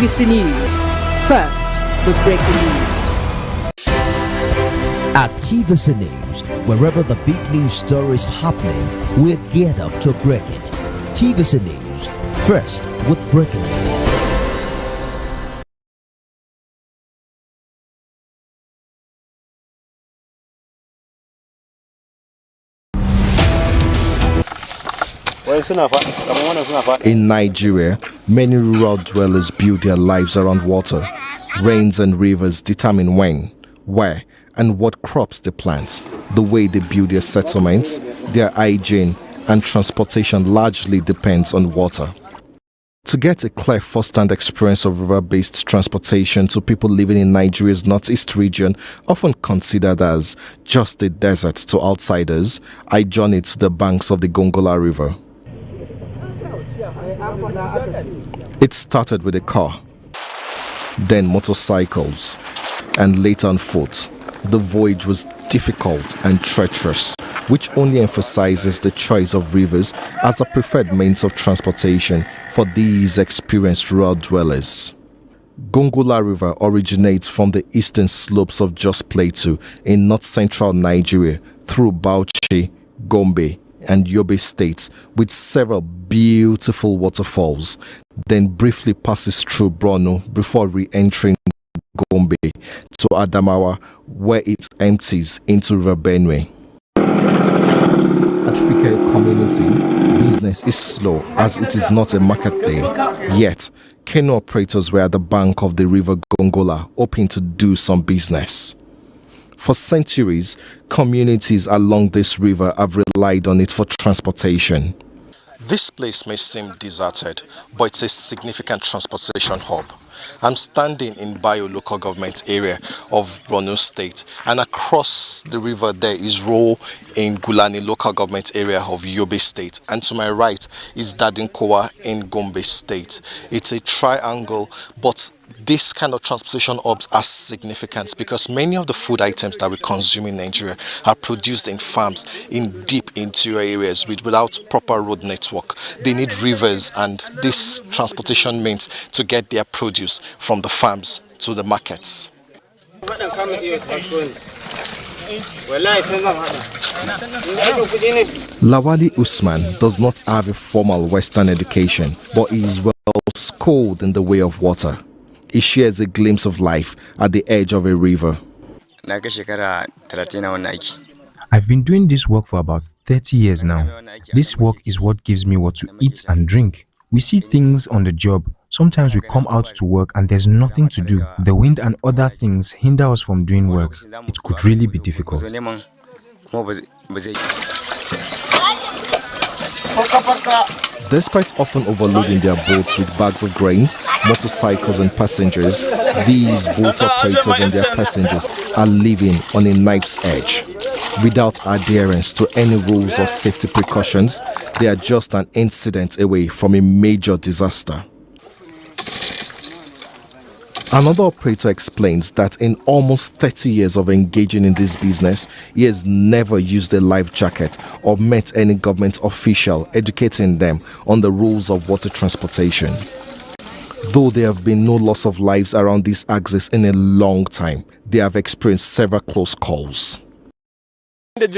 TVC News. First with breaking news. At TVC News, wherever the big news story is happening, we're geared up to break it. TVC News, first with breaking news. In Nigeria, many rural dwellers build their lives around water. Rains and rivers determine when, where, and what crops they plant. The way they build their settlements, their hygiene, and transportation largely depends on water. To get a clear first-hand experience of river-based transportation to people living in Nigeria's northeast region, often considered as just a desert to outsiders, I journeyed to the banks of the Gongola River. It started with a car, then motorcycles, and later on foot. The voyage was difficult and treacherous, which only emphasizes the choice of rivers as the preferred means of transportation for these experienced rural dwellers. Gongola River originates from the eastern slopes of Jos Plateau in north-central Nigeria through Bauchi, Gombe, and Yobe states with several beautiful waterfalls, then briefly passes through Borno before re-entering Gombe to Adamawa, where it empties into River Benue. At Fike community, business is slow as it is not a market day. Yet, canoe operators were at the bank of the river Gongola hoping to do some business. For centuries, communities along this river have relied on it for transportation. This place may seem deserted, but it's a significant transportation hub. I'm standing in Bayo local government area of Borno State, and across the river there is Ro in Gulani local government area of Yobe State, and to my right is Dadinkowa in Gombe State. It's a triangle, but this kind of transportation hubs are significant because many of the food items that we consume in Nigeria are produced in farms in deep interior areas without proper road network. They need rivers and this transportation means to get their produce from the farms to the markets. Lawali Usman does not have a formal Western education, but he is well schooled in the way of water. He shares a glimpse of life at the edge of a river. I've been doing this work for about 30 years now. This work is what gives me what to eat and drink. We see things on the job. Sometimes we come out to work and there's nothing to do. The wind and other things hinder us from doing work. It could really be difficult. Despite often overloading their boats with bags of grains, motorcycles and passengers, these boat operators and their passengers are living on a knife's edge. Without adherence to any rules or safety precautions, they are just an incident away from a major disaster. Another operator explains that in almost 30 years of engaging in this business, he has never used a life jacket or met any government official educating them on the rules of water transportation. Though there have been no loss of lives around this axis in a long time, they have experienced several close calls. If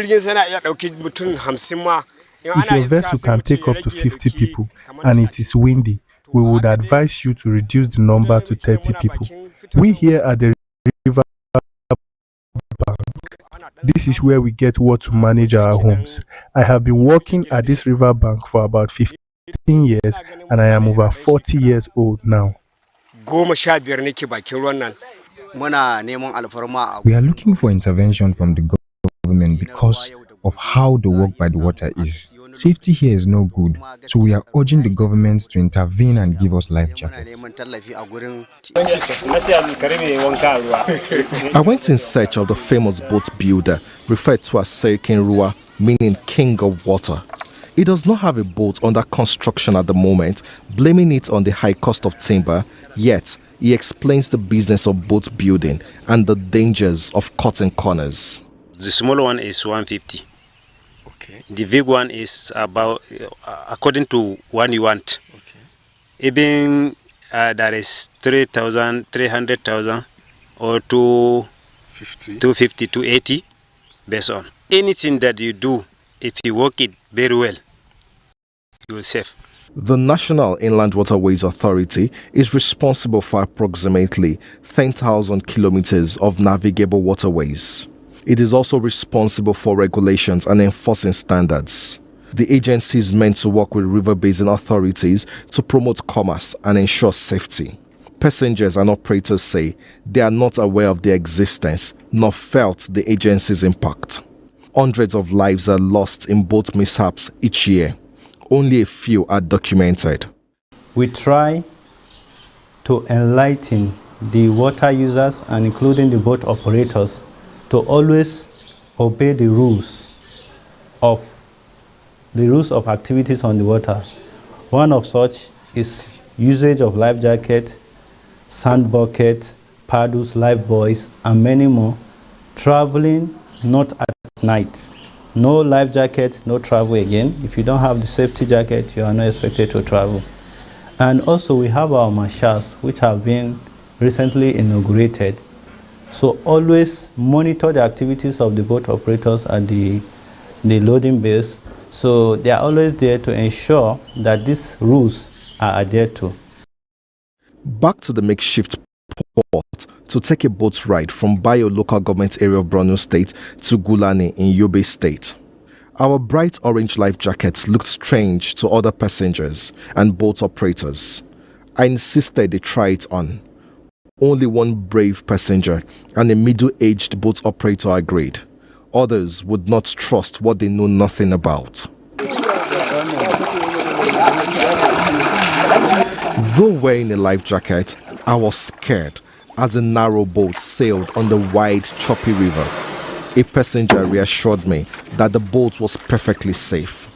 your vessel can take up to 50 people and it is windy, we would advise you to reduce the number to 30 people. We here at the river bank, this is where we get what to manage our homes. I have been working at this river bank for about 15 years and I am over 40 years old now. We are looking for intervention from the government because of how the work by the water is. Safety here is no good, so we are urging the government to intervene and give us life jackets. I went in search of the famous boat builder referred to as Serikin Ruwa, meaning king of water. He does not have a boat under construction at the moment, blaming it on the high cost of timber, yet he explains the business of boat building and the dangers of cutting corners. The small one is 150. Okay. The big one is about according to one you want. Okay. Even that is 3,000, 300,000 or 250, 280 based on. Anything that you do, if you work it very well, you will save. The National Inland Waterways Authority is responsible for approximately 10,000 kilometers of navigable waterways. It is also responsible for regulations and enforcing standards. The agency is meant to work with river basin authorities to promote commerce and ensure safety. Passengers and operators say they are not aware of their existence nor felt the agency's impact. Hundreds of lives are lost in boat mishaps each year. Only a few are documented. We try to enlighten the water users and including the boat operators to always obey the rules of activities on the water. One of such is usage of life jacket, sand bucket, paddles, life buoys, and many more. Traveling not at night. No life jacket, no travel again. If you don't have the safety jacket, you are not expected to travel. And also we have our marshals, which have been recently inaugurated. So always monitor the activities of the boat operators at the loading bays. So they are always there to ensure that these rules are adhered to. Back to the makeshift port to take a boat ride from Bayo local government area of Borno State to Gulani in Yobe State. Our bright orange life jackets looked strange to other passengers and boat operators. I insisted they try it on. Only one brave passenger and a middle-aged boat operator agreed. Others would not trust what they know nothing about. Though wearing a life jacket, I was scared as a narrow boat sailed on the wide, choppy river. A passenger reassured me that the boat was perfectly safe.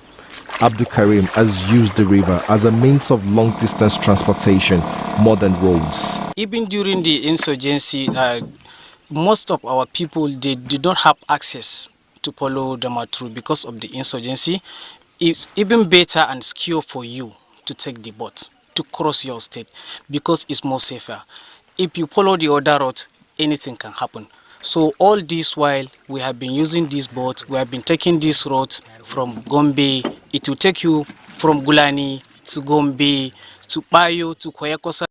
Abdul Karim has used the river as a means of long-distance transportation more than roads. Even during the insurgency, most of our people, they did not have access to follow them through because of the insurgency. It's even better and secure for you to take the boat to cross your state because it's more safer. If you follow the other route, anything can happen. So all this while we have been using this boat, we have been taking this route from Gombe. It will take you from Gulani to Gombe, to Bayo, to Koyakosar.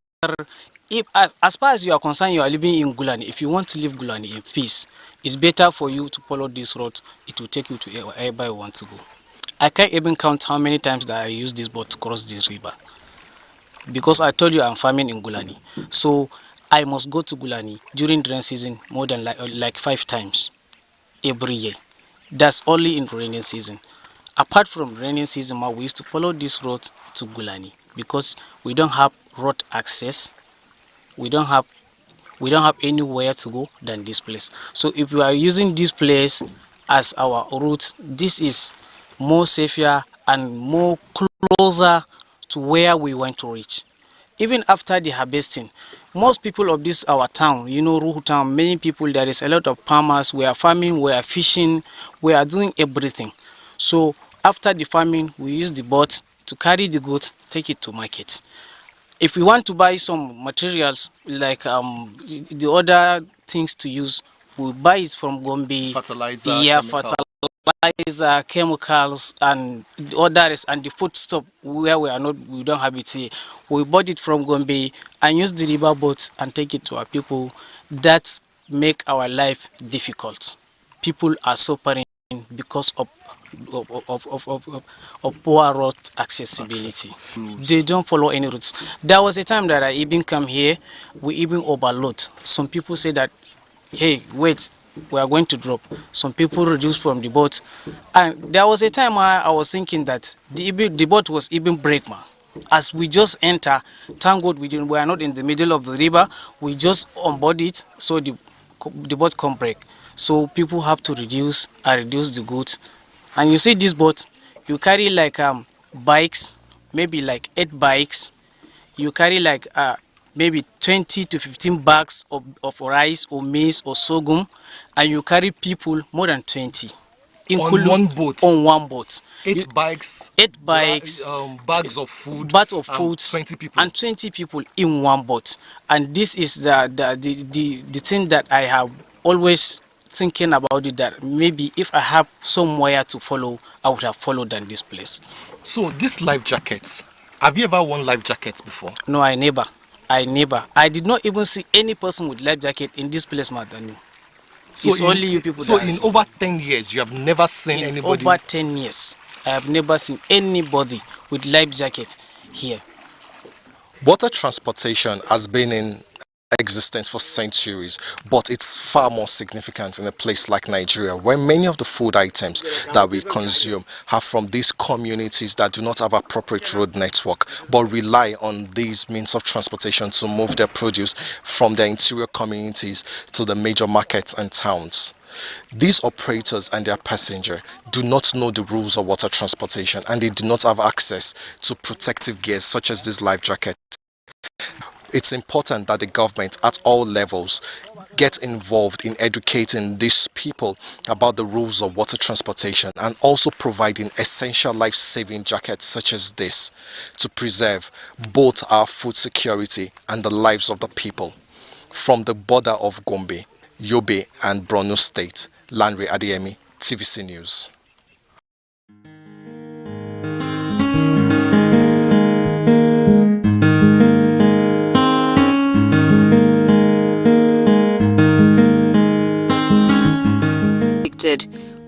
If, as far as you are concerned, you are living in Gulani. If you want to leave Gulani in peace, it's better for you to follow this route. It will take you to wherever you want to go. I can't even count how many times that I use this boat to cross this river. Because I told you I'm farming in Gulani. So I must go to Gulani during the rain season more than like 5 times every year. That's only in rainy season. Apart from rainy season, we used to follow this road to Gulani because we don't have road access. We don't have anywhere to go than this place. So if we are using this place as our route, this is more safer and more closer to where we want to reach. Even after the harvesting, most people of this our town, you know, Ruhu town, many people, there is a lot of farmers. We are farming, we are fishing, we are doing everything. So after the farming, we use the boat to carry the goods, take it to market. If we want to buy some materials like the other things to use, we buy it from Gombe. Fertilizer, yeah, fertilizer, chemicals, and the others, and the food stuff where we don't have it here. We bought it from Gombe and use the river boats and take it to our people. That make our life difficult. People are suffering because of poor road accessibility. They don't follow any routes. There was a time that I even come here, we even overload. Some people say that, hey, wait, we are going to drop. Some people reduce from the boat. And there was a time I was thinking that the boat was even break, man. As we just enter, thank God we are not in the middle of the river. We just onboard it, so the boat can't break. So people have to reduce the goods. And you see this boat, you carry like bikes, maybe like 8 bikes. You carry like maybe 20 to 15 bags of rice or maize or sorghum, and you carry people more than 20. On one boat? On one boat. 8 bikes? 8 bikes. Bags of food? Bags of food. 20 people? And 20 people in one boat. And this is the thing that I have always thinking about it, that maybe if I have somewhere to follow, I would have followed than this place. So these life jackets, have you ever worn life jackets before? No, I never. I did not even see any person with life jacket in this place, Madani. So it's only you people. So in over 10 years, you have never seen anybody? Over 10 years, I have never seen anybody with life jacket here. Water transportation has been in existence for centuries, but it's far more significant in a place like Nigeria, where many of the food items that we consume are from these communities that do not have appropriate road network, but rely on these means of transportation to move their produce from their interior communities to the major markets and towns. These operators and their passenger do not know the rules of water transportation, and they do not have access to protective gear such as this life jacket. It's important that the government at all levels get involved in educating these people about the rules of water transportation, and also providing essential life-saving jackets such as this to preserve both our food security and the lives of the people. From the border of Gombe, Yobe and Borno State, Lanre Adeyemi, TVC News.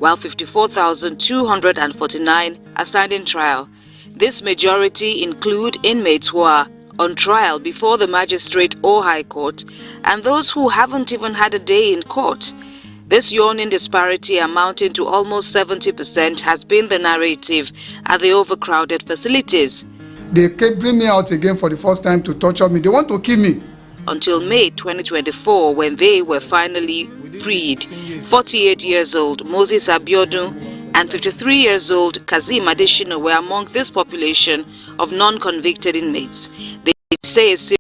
While 54,249 are standing trial. This majority include inmates who are on trial before the magistrate or high court, and those who haven't even had a day in court. This yawning disparity, amounting to almost 70%, has been the narrative at the overcrowded facilities. They kept bringing me out again for the first time to torture me. They want to kill me. Until May 2024, when they were finally freed. 48 years old Moses Abiodun and 53 years old Kazim Adeshina were among this population of non-convicted inmates. They say a series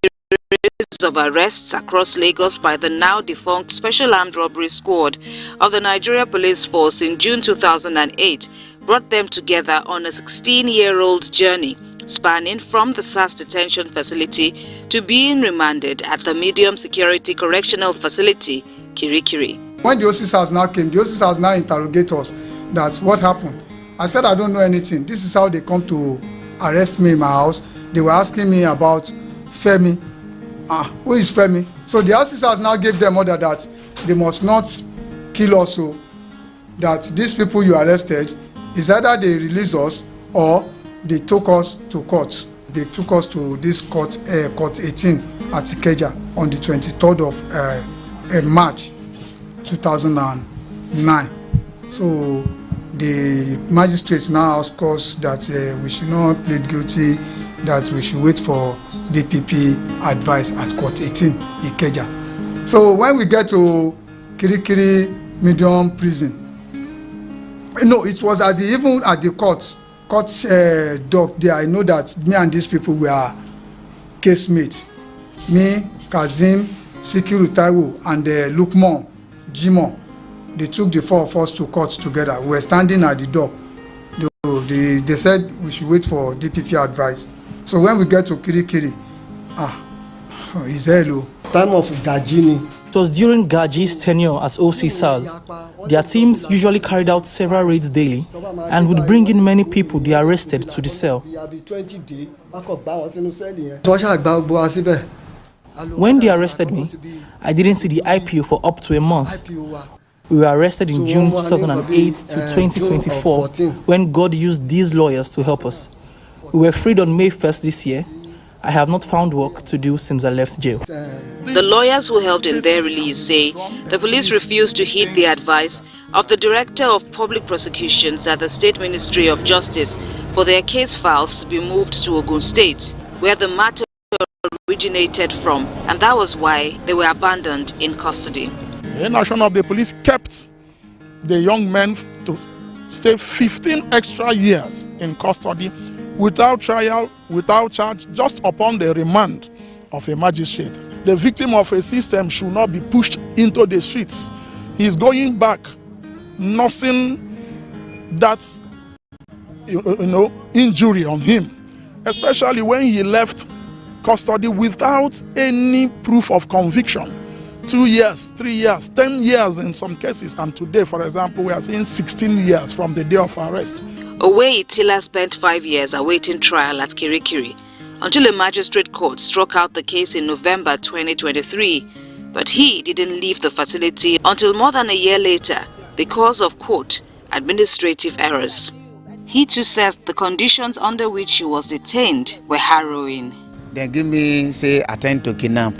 of arrests across Lagos by the now defunct Special Armed Robbery Squad of the Nigeria Police Force in June 2008 brought them together on a 16-year-old journey, spanning from the SAS detention facility to being remanded at the medium security correctional facility, Kirikiri. When the officers now came, the officers now interrogate us. That's what happened. I said, I don't know anything. This is how they come to arrest me in my house. They were asking me about Femi. Who is Femi? So the officers now gave them order that they must not kill us, so that these people you arrested, is either they release us or they took us to court. They took us to this court, court 18 at Ikeja on the 23rd of March 2009. So the magistrates now asked us that we should not plead guilty, that we should wait for DPP advice at court 18 Ikeja. So when we get to Kirikiri medium prison, no, it was at even at the court dock there. I know that me and these people were casemates. Me, Kazim, Sikiru Taiwo, and Lukman Jimo. They took the four of us to court together. We were standing at the door. They said we should wait for DPP advice. So when we get to Kirikiri, it's hello. Time of Gajini. It was during Gaji's tenure as OC SARS. Their teams usually carried out several raids daily and would bring in many people they arrested to the cell. When they arrested me, I didn't see the IPO for up to a month. We were arrested in June 2008 to 2024 when God used these lawyers to help us. We were freed on May 1st this year. I have not found work to do since I left jail. The lawyers who helped in their release say the police refused to heed the advice of the Director of Public Prosecutions at the State Ministry of Justice for their case files to be moved to Ogun State, where the matter originated from, and that was why they were abandoned in custody. The National of the Police kept the young men to stay 15 extra years in custody without trial, without charge, just upon the remand of a magistrate. The victim of a system should not be pushed into the streets. He is going back, nursing that injury on him, especially when he left custody without any proof of conviction. 2 years, 3 years, 10 years in some cases, and today, for example, we are seeing 16 years from the day of arrest. Away, Tila spent 5 years awaiting trial at Kirikiri until a magistrate court struck out the case in November 2023. But he didn't leave the facility until more than a year later because of, quote, administrative errors. He too says the conditions under which he was detained were harrowing. They give me, say, attempt to kidnap.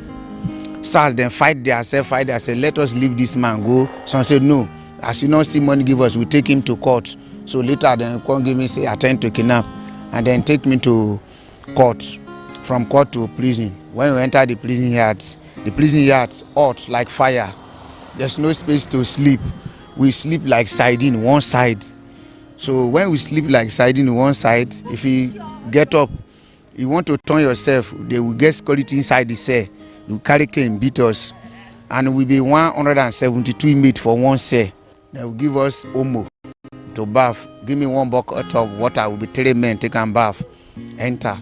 SARS then fight themselves, let us leave this man go. Some said, no, as you not see money give us, we take him to court. So later they come give me, say, attempt to kidnap, and then take me to court, from court to prison. When we enter the prison yard hot like fire. There's no space to sleep. We sleep like sardine one side. So when we sleep like sardine one side, if you get up, you want to turn yourself, they will get security inside the cell. You carry cane, beat us, and we be 172 inmates for one cell. They will give us omo to bath. Give me one bucket of water. Will be 3 men take and bath, enter,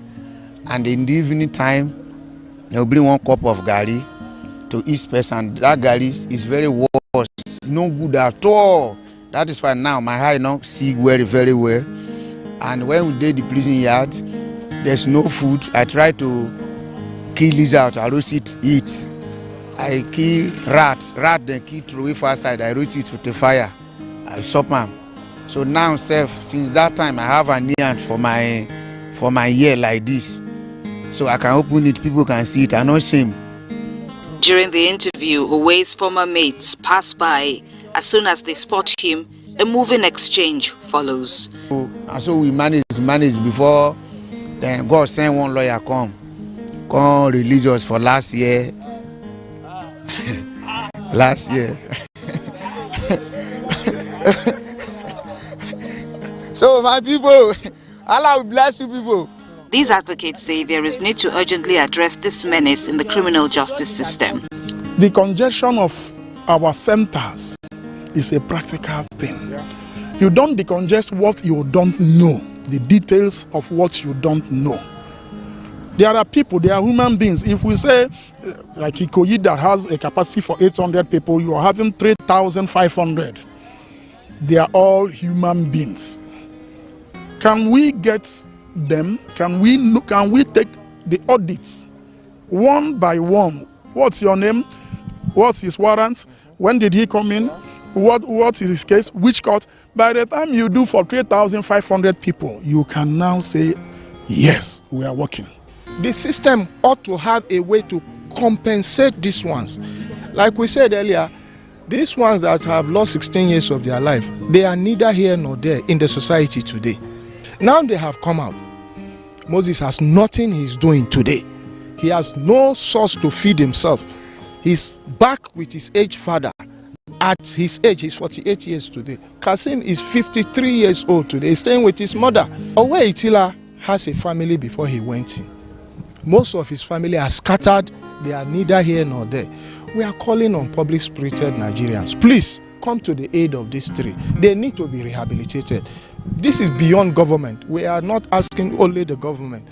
and in the evening time, they will bring 1 cup of gari to each person. That gari is very worse, no good at all. That is why now my eye now see very well. And when we did the prison yard, there's no food. I try to kill lizard, I roast it, eat. I kill rat then kill throw away far side, I roast it with the fire, I chop them. So now, since that time, I have a hand for my ear like this. So I can open it, people can see it, I'm not shame. During the interview, Owei's former mates pass by. As soon as they spot him, a moving exchange follows. And so we manage before then God sent one lawyer come release us for last year. Last year. So my people, Allah will bless you people. These advocates say there is need to urgently address this menace in the criminal justice system. The congestion of our centers is a practical thing. You don't decongest what you don't know, the details of what you don't know. There are people, they are human beings. If we say, like Ikoyi that has a capacity for 800 people, you are having 3,500. They are all human beings. Can we get them? Can we take the audits one by one? What's your name? What's his warrant? When did he come in? What is his case? Which court? By the time you do for 3,500 people, you can now say, yes, we are working. The system ought to have a way to compensate these ones. Like we said earlier, these ones that have lost 16 years of their life, they are neither here nor there in the society today. Now they have come out. Moses has nothing he's doing today. He has no source to feed himself. He's back with his aged father. At his age, he's 48 years today. Kasim is 53 years old today. He's staying with his mother. Owei Itila has a family before he went in. Most of his family are scattered. They are neither here nor there. We are calling on public-spirited Nigerians. Please come to the aid of these three. They need to be rehabilitated. This is beyond government. We are not asking only the government.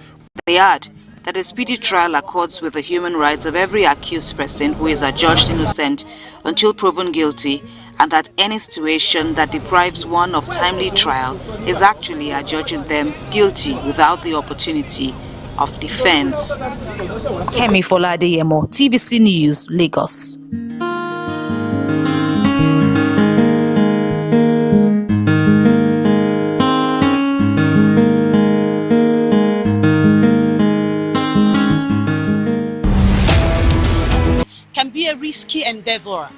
They add that a speedy trial accords with the human rights of every accused person who is adjudged innocent until proven guilty, and that any situation that deprives one of timely trial is actually adjudging them guilty without the opportunity of defense. Kemi Foladeyemo, TVC News, Lagos. Can be a risky endeavor,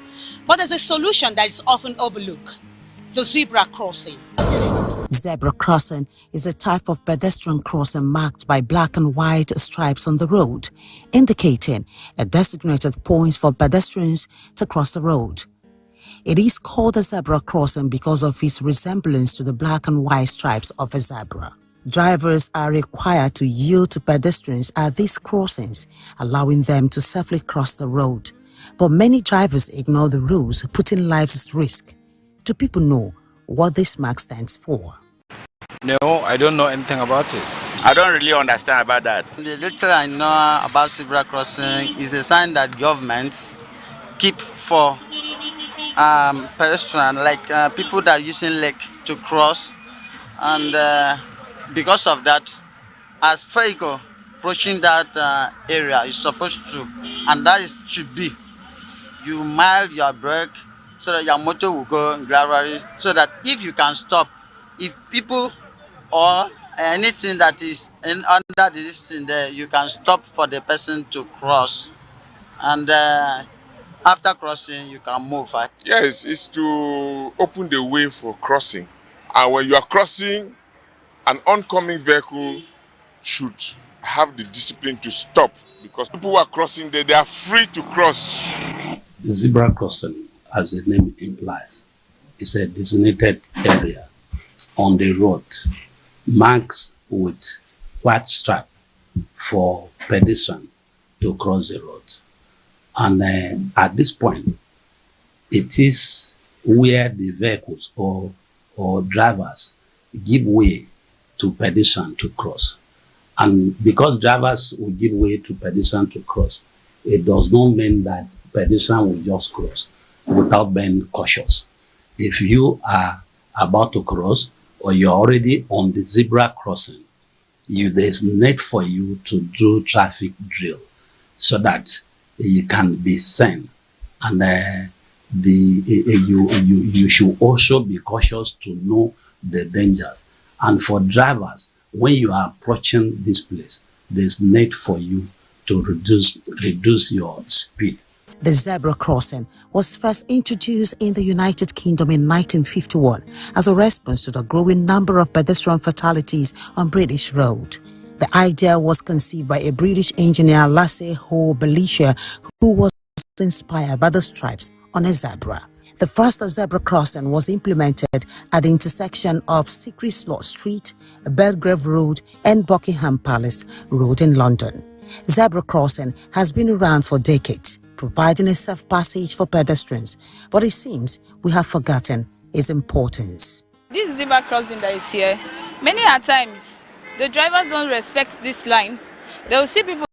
but there's a solution that is often overlooked: the zebra crossing. Zebra crossing is a type of pedestrian crossing marked by black and white stripes on the road, indicating a designated point for pedestrians to cross the road. It is called a zebra crossing because of its resemblance to the black and white stripes of a zebra. Drivers are required to yield to pedestrians at these crossings, allowing them to safely cross the road. But many drivers ignore the rules, putting lives at risk. Do people know what this mark stands for. No, I don't know anything about it. I don't really understand about that. The little I know about zebra crossing is a sign that governments keep for pedestrians, like people that are using leg to cross, and because of that, as vehicle approaching that area is supposed to, and that is should be, you mild your brake so that your motor will go gradually, so that if you can stop, if people or anything that is under this in there, you can stop for the person to cross, and after crossing you can move. Yes, it's to open the way for crossing, and when you are crossing, an oncoming vehicle should have the discipline to stop, because people who are crossing there, they are free to cross. Zebra crossing, as the name implies, is a designated area on the road marked with white stripe for pedestrians to cross the road. And at this point, it is where the vehicles or drivers give way to pedestrians to cross. And because drivers will give way to pedestrians to cross, it does not mean that pedestrians will just cross without being cautious. If you are about to cross or you're already on the zebra crossing, there's need for you to do traffic drill so that you can be seen. And you should also be cautious to know the dangers. And for drivers, when you are approaching this place, there's need for you to reduce your speed. The zebra crossing was first introduced in the United Kingdom in 1951 as a response to the growing number of pedestrian fatalities on British roads. The idea was conceived by a British engineer, Lasse Ho Belisha, who was inspired by the stripes on a zebra. The first zebra crossing was implemented at the intersection of Secret-Slot Street, Belgrave Road and Buckingham Palace Road in London. Zebra crossing has been around for decades, providing a safe passage for pedestrians, but it seems we have forgotten its importance. This zebra crossing that is here, many a times the drivers don't respect this line. They will see people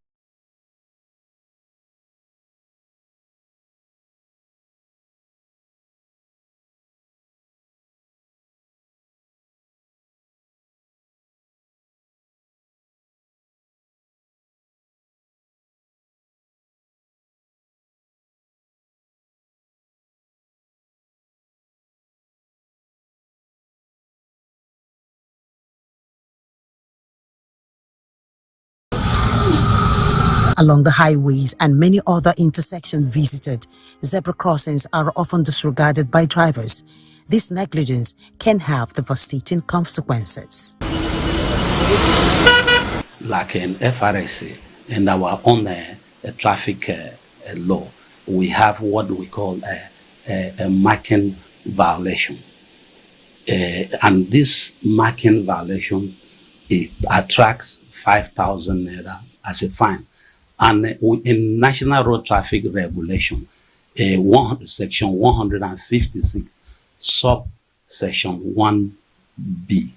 along the highways and many other intersections visited. Zebra crossings are often disregarded by drivers. This negligence can have devastating consequences. Like in FRSA and our own traffic law, we have what we call a marking violation. And this marking violation, it attracts 5,000 naira as a fine. And in National Road Traffic Regulation, section 156, subsection 1B,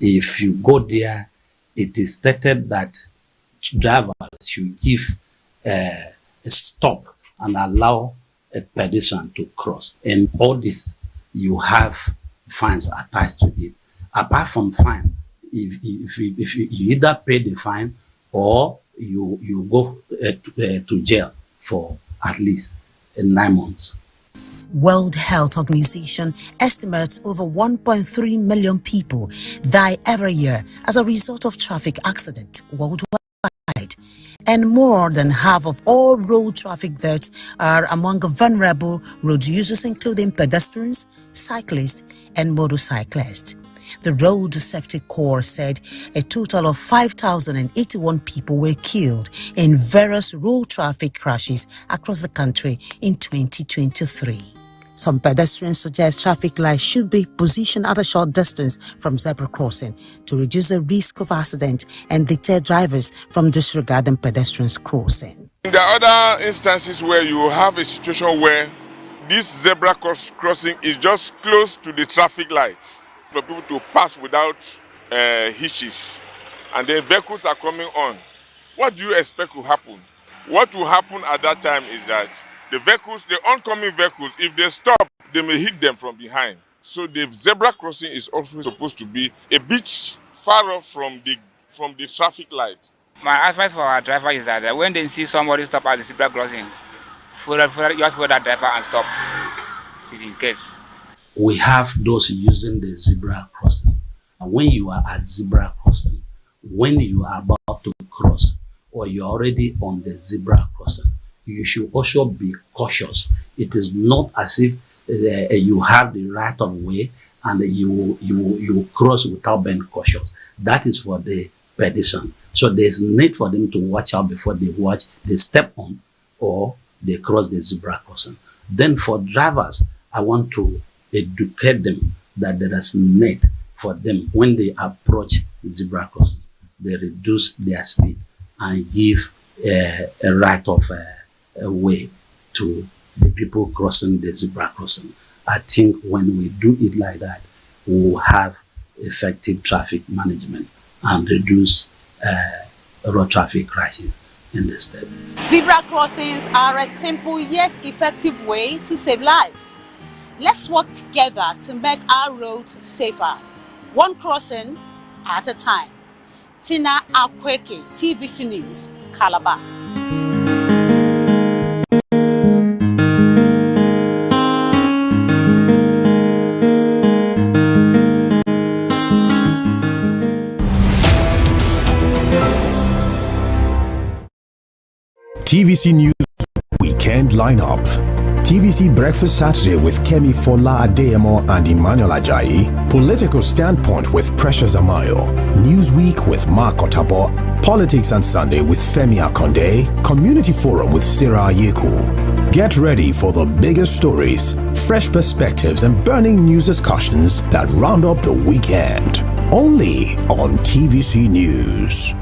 if you go there, it is stated that drivers should give a stop and allow a pedestrian to cross. And all this, you have fines attached to it. Apart from fine, if you either pay the fine or you go to jail for at least 9 months. World Health Organization estimates over 1.3 million people die every year as a result of traffic accidents worldwide. And more than half of all road traffic deaths are among vulnerable road users, including pedestrians, cyclists, and motorcyclists. The Road Safety Corps said a total of 5,081 people were killed in various road traffic crashes across the country in 2023. Some pedestrians suggest traffic lights should be positioned at a short distance from zebra crossing to reduce the risk of accident and deter drivers from disregarding pedestrians crossing. There are other instances where you have a situation where this zebra crossing is just close to the traffic light for people to pass without hitches. And then vehicles are coming on. What do you expect will happen? What will happen at that time is that the oncoming vehicles, if they stop, they may hit them from behind. So the zebra crossing is also supposed to be a bit far off from the traffic light. My advice for our driver is that when they see somebody stop at the zebra crossing, you have to follow that driver and stop. See in case. We have those using the zebra crossing. And when you are at zebra crossing, when you are about to cross or you're already on the zebra crossing, you should also be cautious. It is not as if you have the right of way and you cross without being cautious. That is for the pedestrian. So there's need for them to watch out before they step on or they cross the zebra crossing. Then for drivers, I want to educate them that there is need for them when they approach zebra crossing, they reduce their speed and give a right of way to the people crossing the zebra crossing. I think when we do it like that, we will have effective traffic management and reduce road traffic crashes in the state. Zebra crossings are a simple yet effective way to save lives. Let's work together to make our roads safer, one crossing at a time. Tina Akweke, TVC News, Calabar. TVC News Weekend Lineup. TVC Breakfast Saturday with Kemi Fola Adeyemo and Emmanuel Ajayi. Political Standpoint with Precious Amayo. Newsweek with Mark Otabo. Politics and Sunday with Femi Akonde. Community Forum with Sarah Yeku. Get ready for the biggest stories, fresh perspectives and burning news discussions that round up the weekend. Only on TVC News.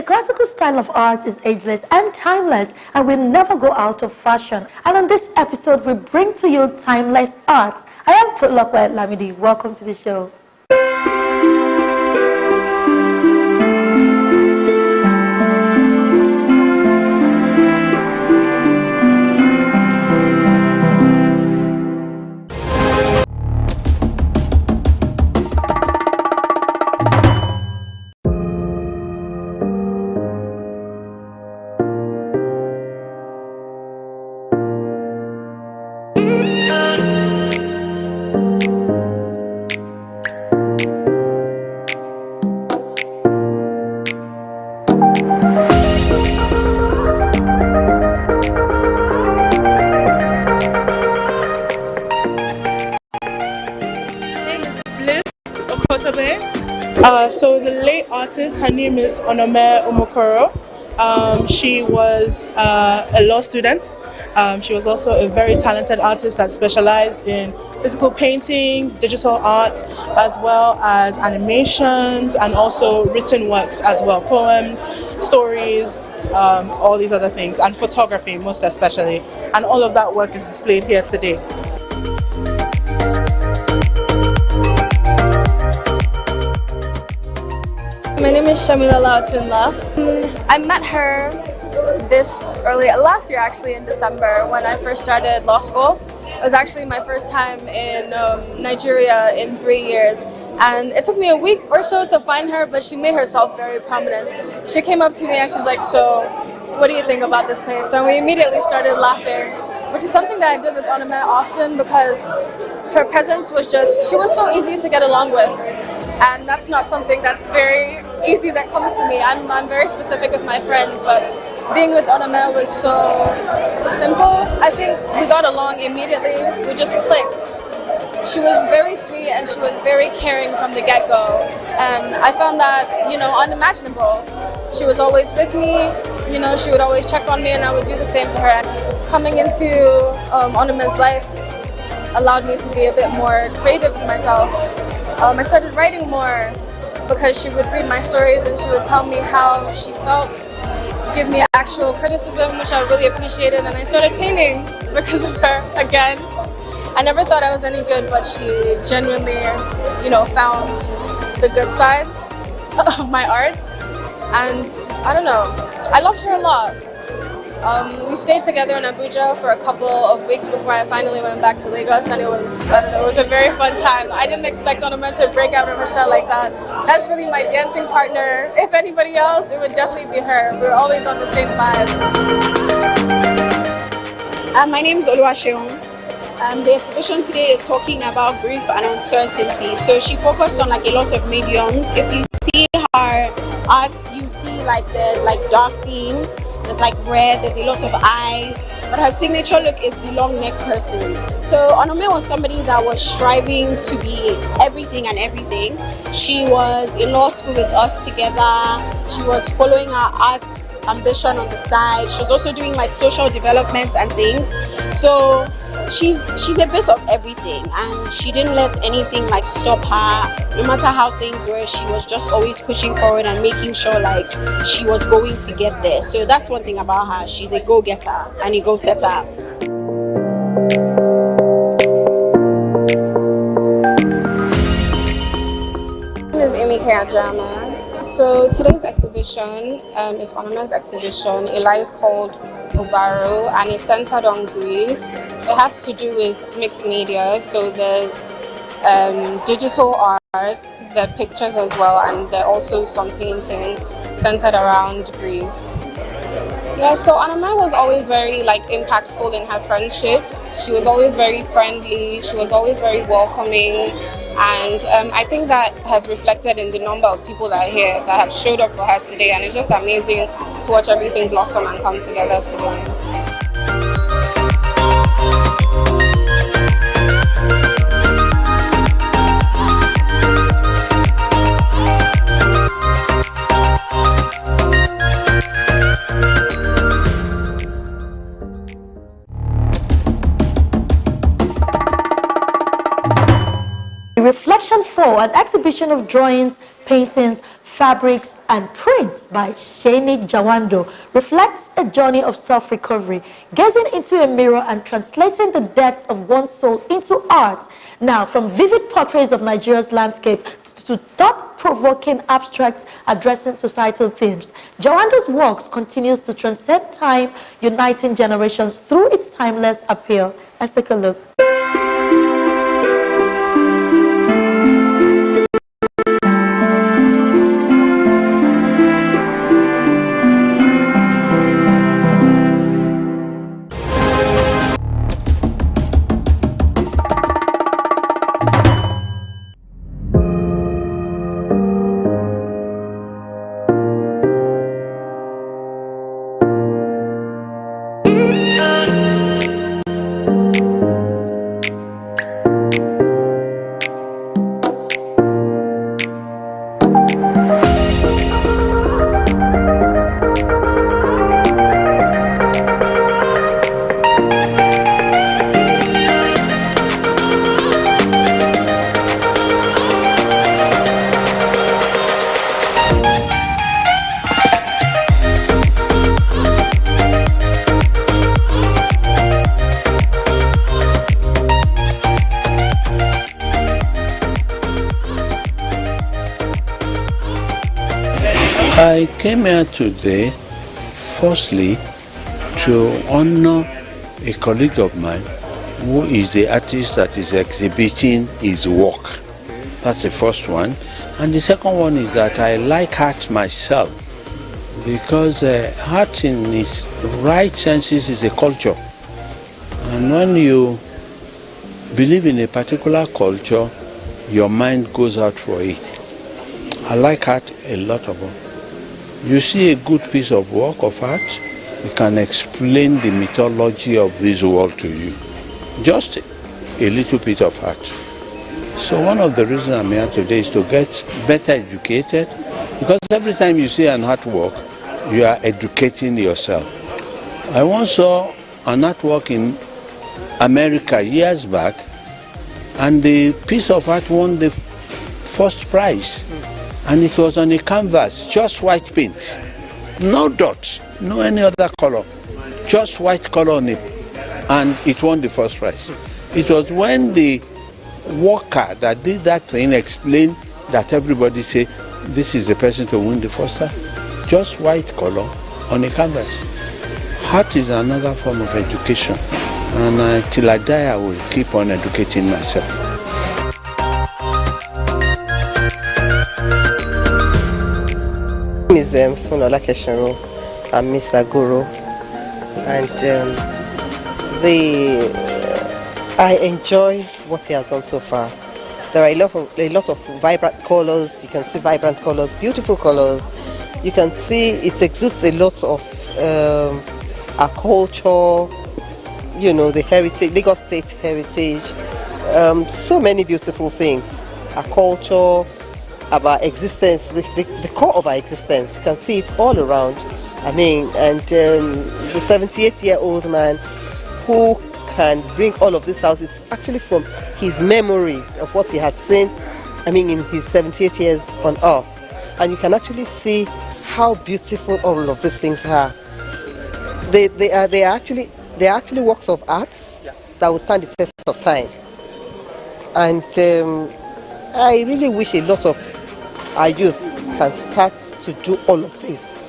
Classical style of art is ageless and timeless and will never go out of fashion. And on this episode, we bring to you timeless arts. I am Tolokwe Lamidi. Welcome to the show. So the late artist, her name is Onome Omokoro. She was a law student. She was also a very talented artist that specialized in physical paintings, digital art, as well as animations and also written works as well, poems, stories, all these other things, and photography most especially. And all of that work is displayed here today. My name is Shamila Lautunla. I met her last year actually in December when I first started law school. It was actually my first time in Nigeria in 3 years. And it took me a week or so to find her, but she made herself very prominent. She came up to me and she's like, "So, what do you think about this place?" And we immediately started laughing, which is something that I did with Onome often because her presence was she was so easy to get along with. and that's not something that's very easy that comes to me. I'm very specific with my friends, but being with Onome was so simple. I think we got along immediately. We just clicked. She was very sweet and she was very caring from the get-go, and I found that, you know, unimaginable. She was always with me, you know, she would always check on me, and I would do the same for her. And coming into Onome's life allowed me to be a bit more creative with myself. I started writing more because she would read my stories and she would tell me how she felt, give me actual criticism, which I really appreciated, and I started painting because of her again. I never thought I was any good, but she genuinely, you know, found the good sides of my arts, and I don't know, I loved her a lot. We stayed together in Abuja for a couple of weeks before I finally went back to Lagos, and it was a very fun time. I didn't expect Onome to break out of her shell like that. That's really my dancing partner. If anybody else, it would definitely be her. We're always on the same vibe. My name is Oluwaseun. The exhibition today is talking about grief and uncertainty. So she focused on like a lot of mediums. If you see her art, you see like the dark themes. There's like red, there's a lot of eyes, but her signature look is the long neck persons. So Onome was somebody that was striving to be everything and everything. She was in law school with us together. She was following her art ambition on the side. She was also doing like social development and things. So she's a bit of everything, and she didn't let anything like stop her. No matter how things were, she was just always pushing forward and making sure like she was going to get there. So that's one thing about her. She's a go-getter and a go-setter. My name is Amy Kayajama. So today's exhibition is Onome's exhibition, a life called Obaro, and it's centered on grief. It has to do with mixed media, so there's digital art, there are pictures as well, and there are also some paintings centered around grief. Yeah, so Onome was always very like impactful in her friendships. She was always very friendly, she was always very welcoming, and I think that has reflected in the number of people that are here that have showed up for her today, and it's just amazing to watch everything blossom and come together today. Reflection 4, an exhibition of drawings, paintings, fabrics, and prints by Shani Jawando reflects a journey of self-recovery, gazing into a mirror and translating the depths of one's soul into art. Now, from vivid portraits of Nigeria's landscape to thought-provoking abstracts addressing societal themes, Jawando's works continues to transcend time, uniting generations through its timeless appeal. Let's take a look. I came here today, firstly, to honor a colleague of mine who is the artist that is exhibiting his work. That's the first one. And the second one is that I like art myself, because art in its right senses is a culture. And when you believe in a particular culture, your mind goes out for it. I like art a lot of them. You see a good piece of work of art, it can explain the mythology of this world to you. Just a little piece of art. So one of the reasons I'm here today is to get better educated, because every time you see an artwork, you are educating yourself. I once saw an artwork in America years back, and the piece of art won the first prize. And it was on a canvas, just white paint. No dots, no any other color. Just white color on it. And it won the first prize. It was when the worker that did that thing explained that everybody say, this is the person to win the first time. Just white color on a canvas. Art is another form of education. And till I die, I will keep on educating myself. Is Funola Keshiro and Miss Aguro, and I enjoy what he has done so far. There are a lot of vibrant colors. You can see vibrant colors, beautiful colors. You can see it exudes a lot of our culture, you know, the heritage, Lagos State heritage. So many beautiful things. Our culture, about existence, the core of our existence. You can see it all around. I mean, and the 78-year-old man who can bring all of this out, it's actually from his memories of what he had seen, I mean, in his 78 years on earth. And you can actually see how beautiful all of these things are. They are actually works of art that will stand the test of time. And I really wish a lot of our youth can start to do all of this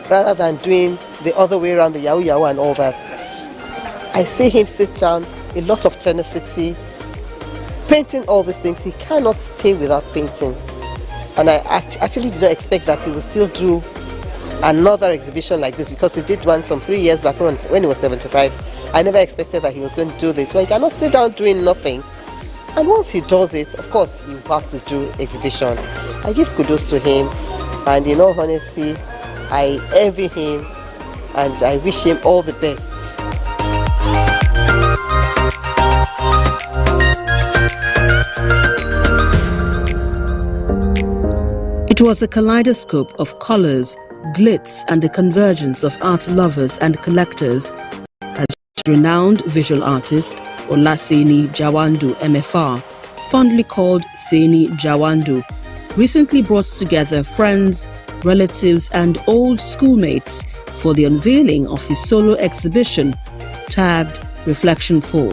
rather than doing the other way around, the yahoo and all that. I see him sit down, a lot of tenacity, painting all these things. He cannot stay without painting. And I actually did not expect that he would still do another exhibition like this, because he did one some 3 years back when he was 75. I never expected that he was going to do this. But he cannot sit down doing nothing. And once he does it, of course, you have to do exhibition. I give kudos to him, and in all honesty, I envy him, and I wish him all the best. It was a kaleidoscope of colors, glitz, and the convergence of art lovers and collectors as renowned visual artist Olaseni Jawandu MFR, fondly called Seni Jawandu, recently brought together friends, relatives and old schoolmates for the unveiling of his solo exhibition tagged Reflection 4.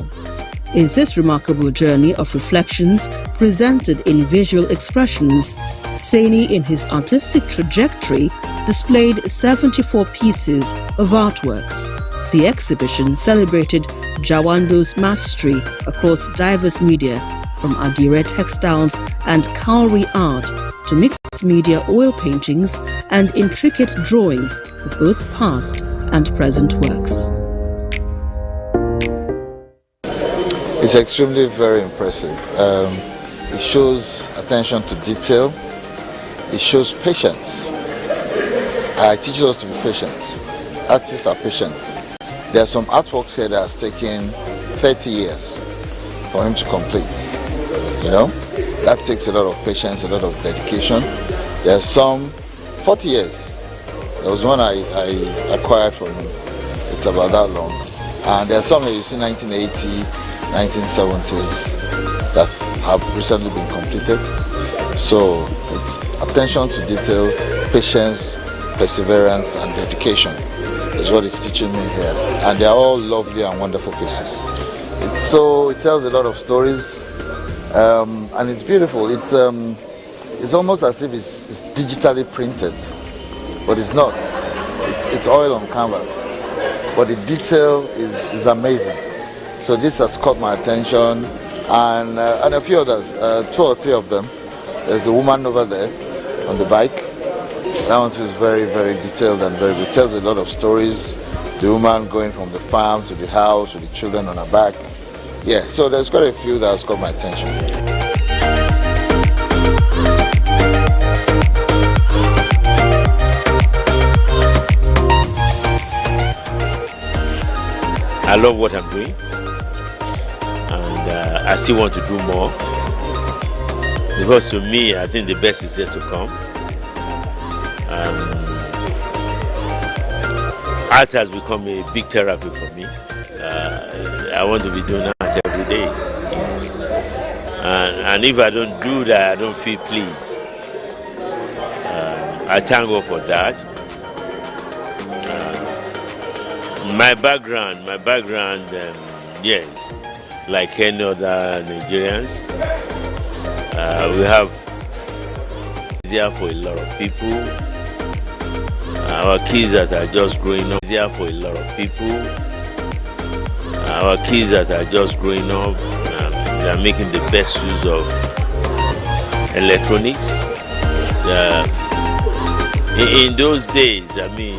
In this remarkable journey of reflections presented in visual expressions, Seni in his artistic trajectory displayed 74 pieces of artworks. The exhibition celebrated Jawando's mastery across diverse media, from Adire textiles and cowrie art to mixed media oil paintings and intricate drawings of both past and present works. It's extremely very impressive. It shows attention to detail. It shows patience. It teaches us to be patient. Artists are patient. There are some artworks here that has taken 30 years for him to complete. You know, that takes a lot of patience, a lot of dedication. There are some 40 years. There was one I acquired from him. It's about that long. And there are some here you see 1980, 1970s that have recently been completed. So it's attention to detail, patience, perseverance and dedication is what it's teaching me here. And they're all lovely and wonderful pieces. It tells a lot of stories, and it's beautiful. It's almost as if it's digitally printed, but it's not. It's oil on canvas, but the detail is amazing. So this has caught my attention, and a few others, 2 or 3 of them. There's the woman over there on the bike. That one too is very, very detailed and very good. It tells a lot of stories. The woman going from the farm to the house with the children on her back. Yeah, so there's quite a few that has caught my attention. I love what I'm doing, and I still want to do more, because to me, I think the best is yet to come. Art has become a big therapy for me. I want to be doing art every day, and if I don't do that, I don't feel pleased. I thank God for that. My background, yes, like any other Nigerians, we have easier for a lot of people. Our kids that are just growing up, easier for a lot of people. Our kids that are just growing up, they are making the best use of electronics. In those days, I mean,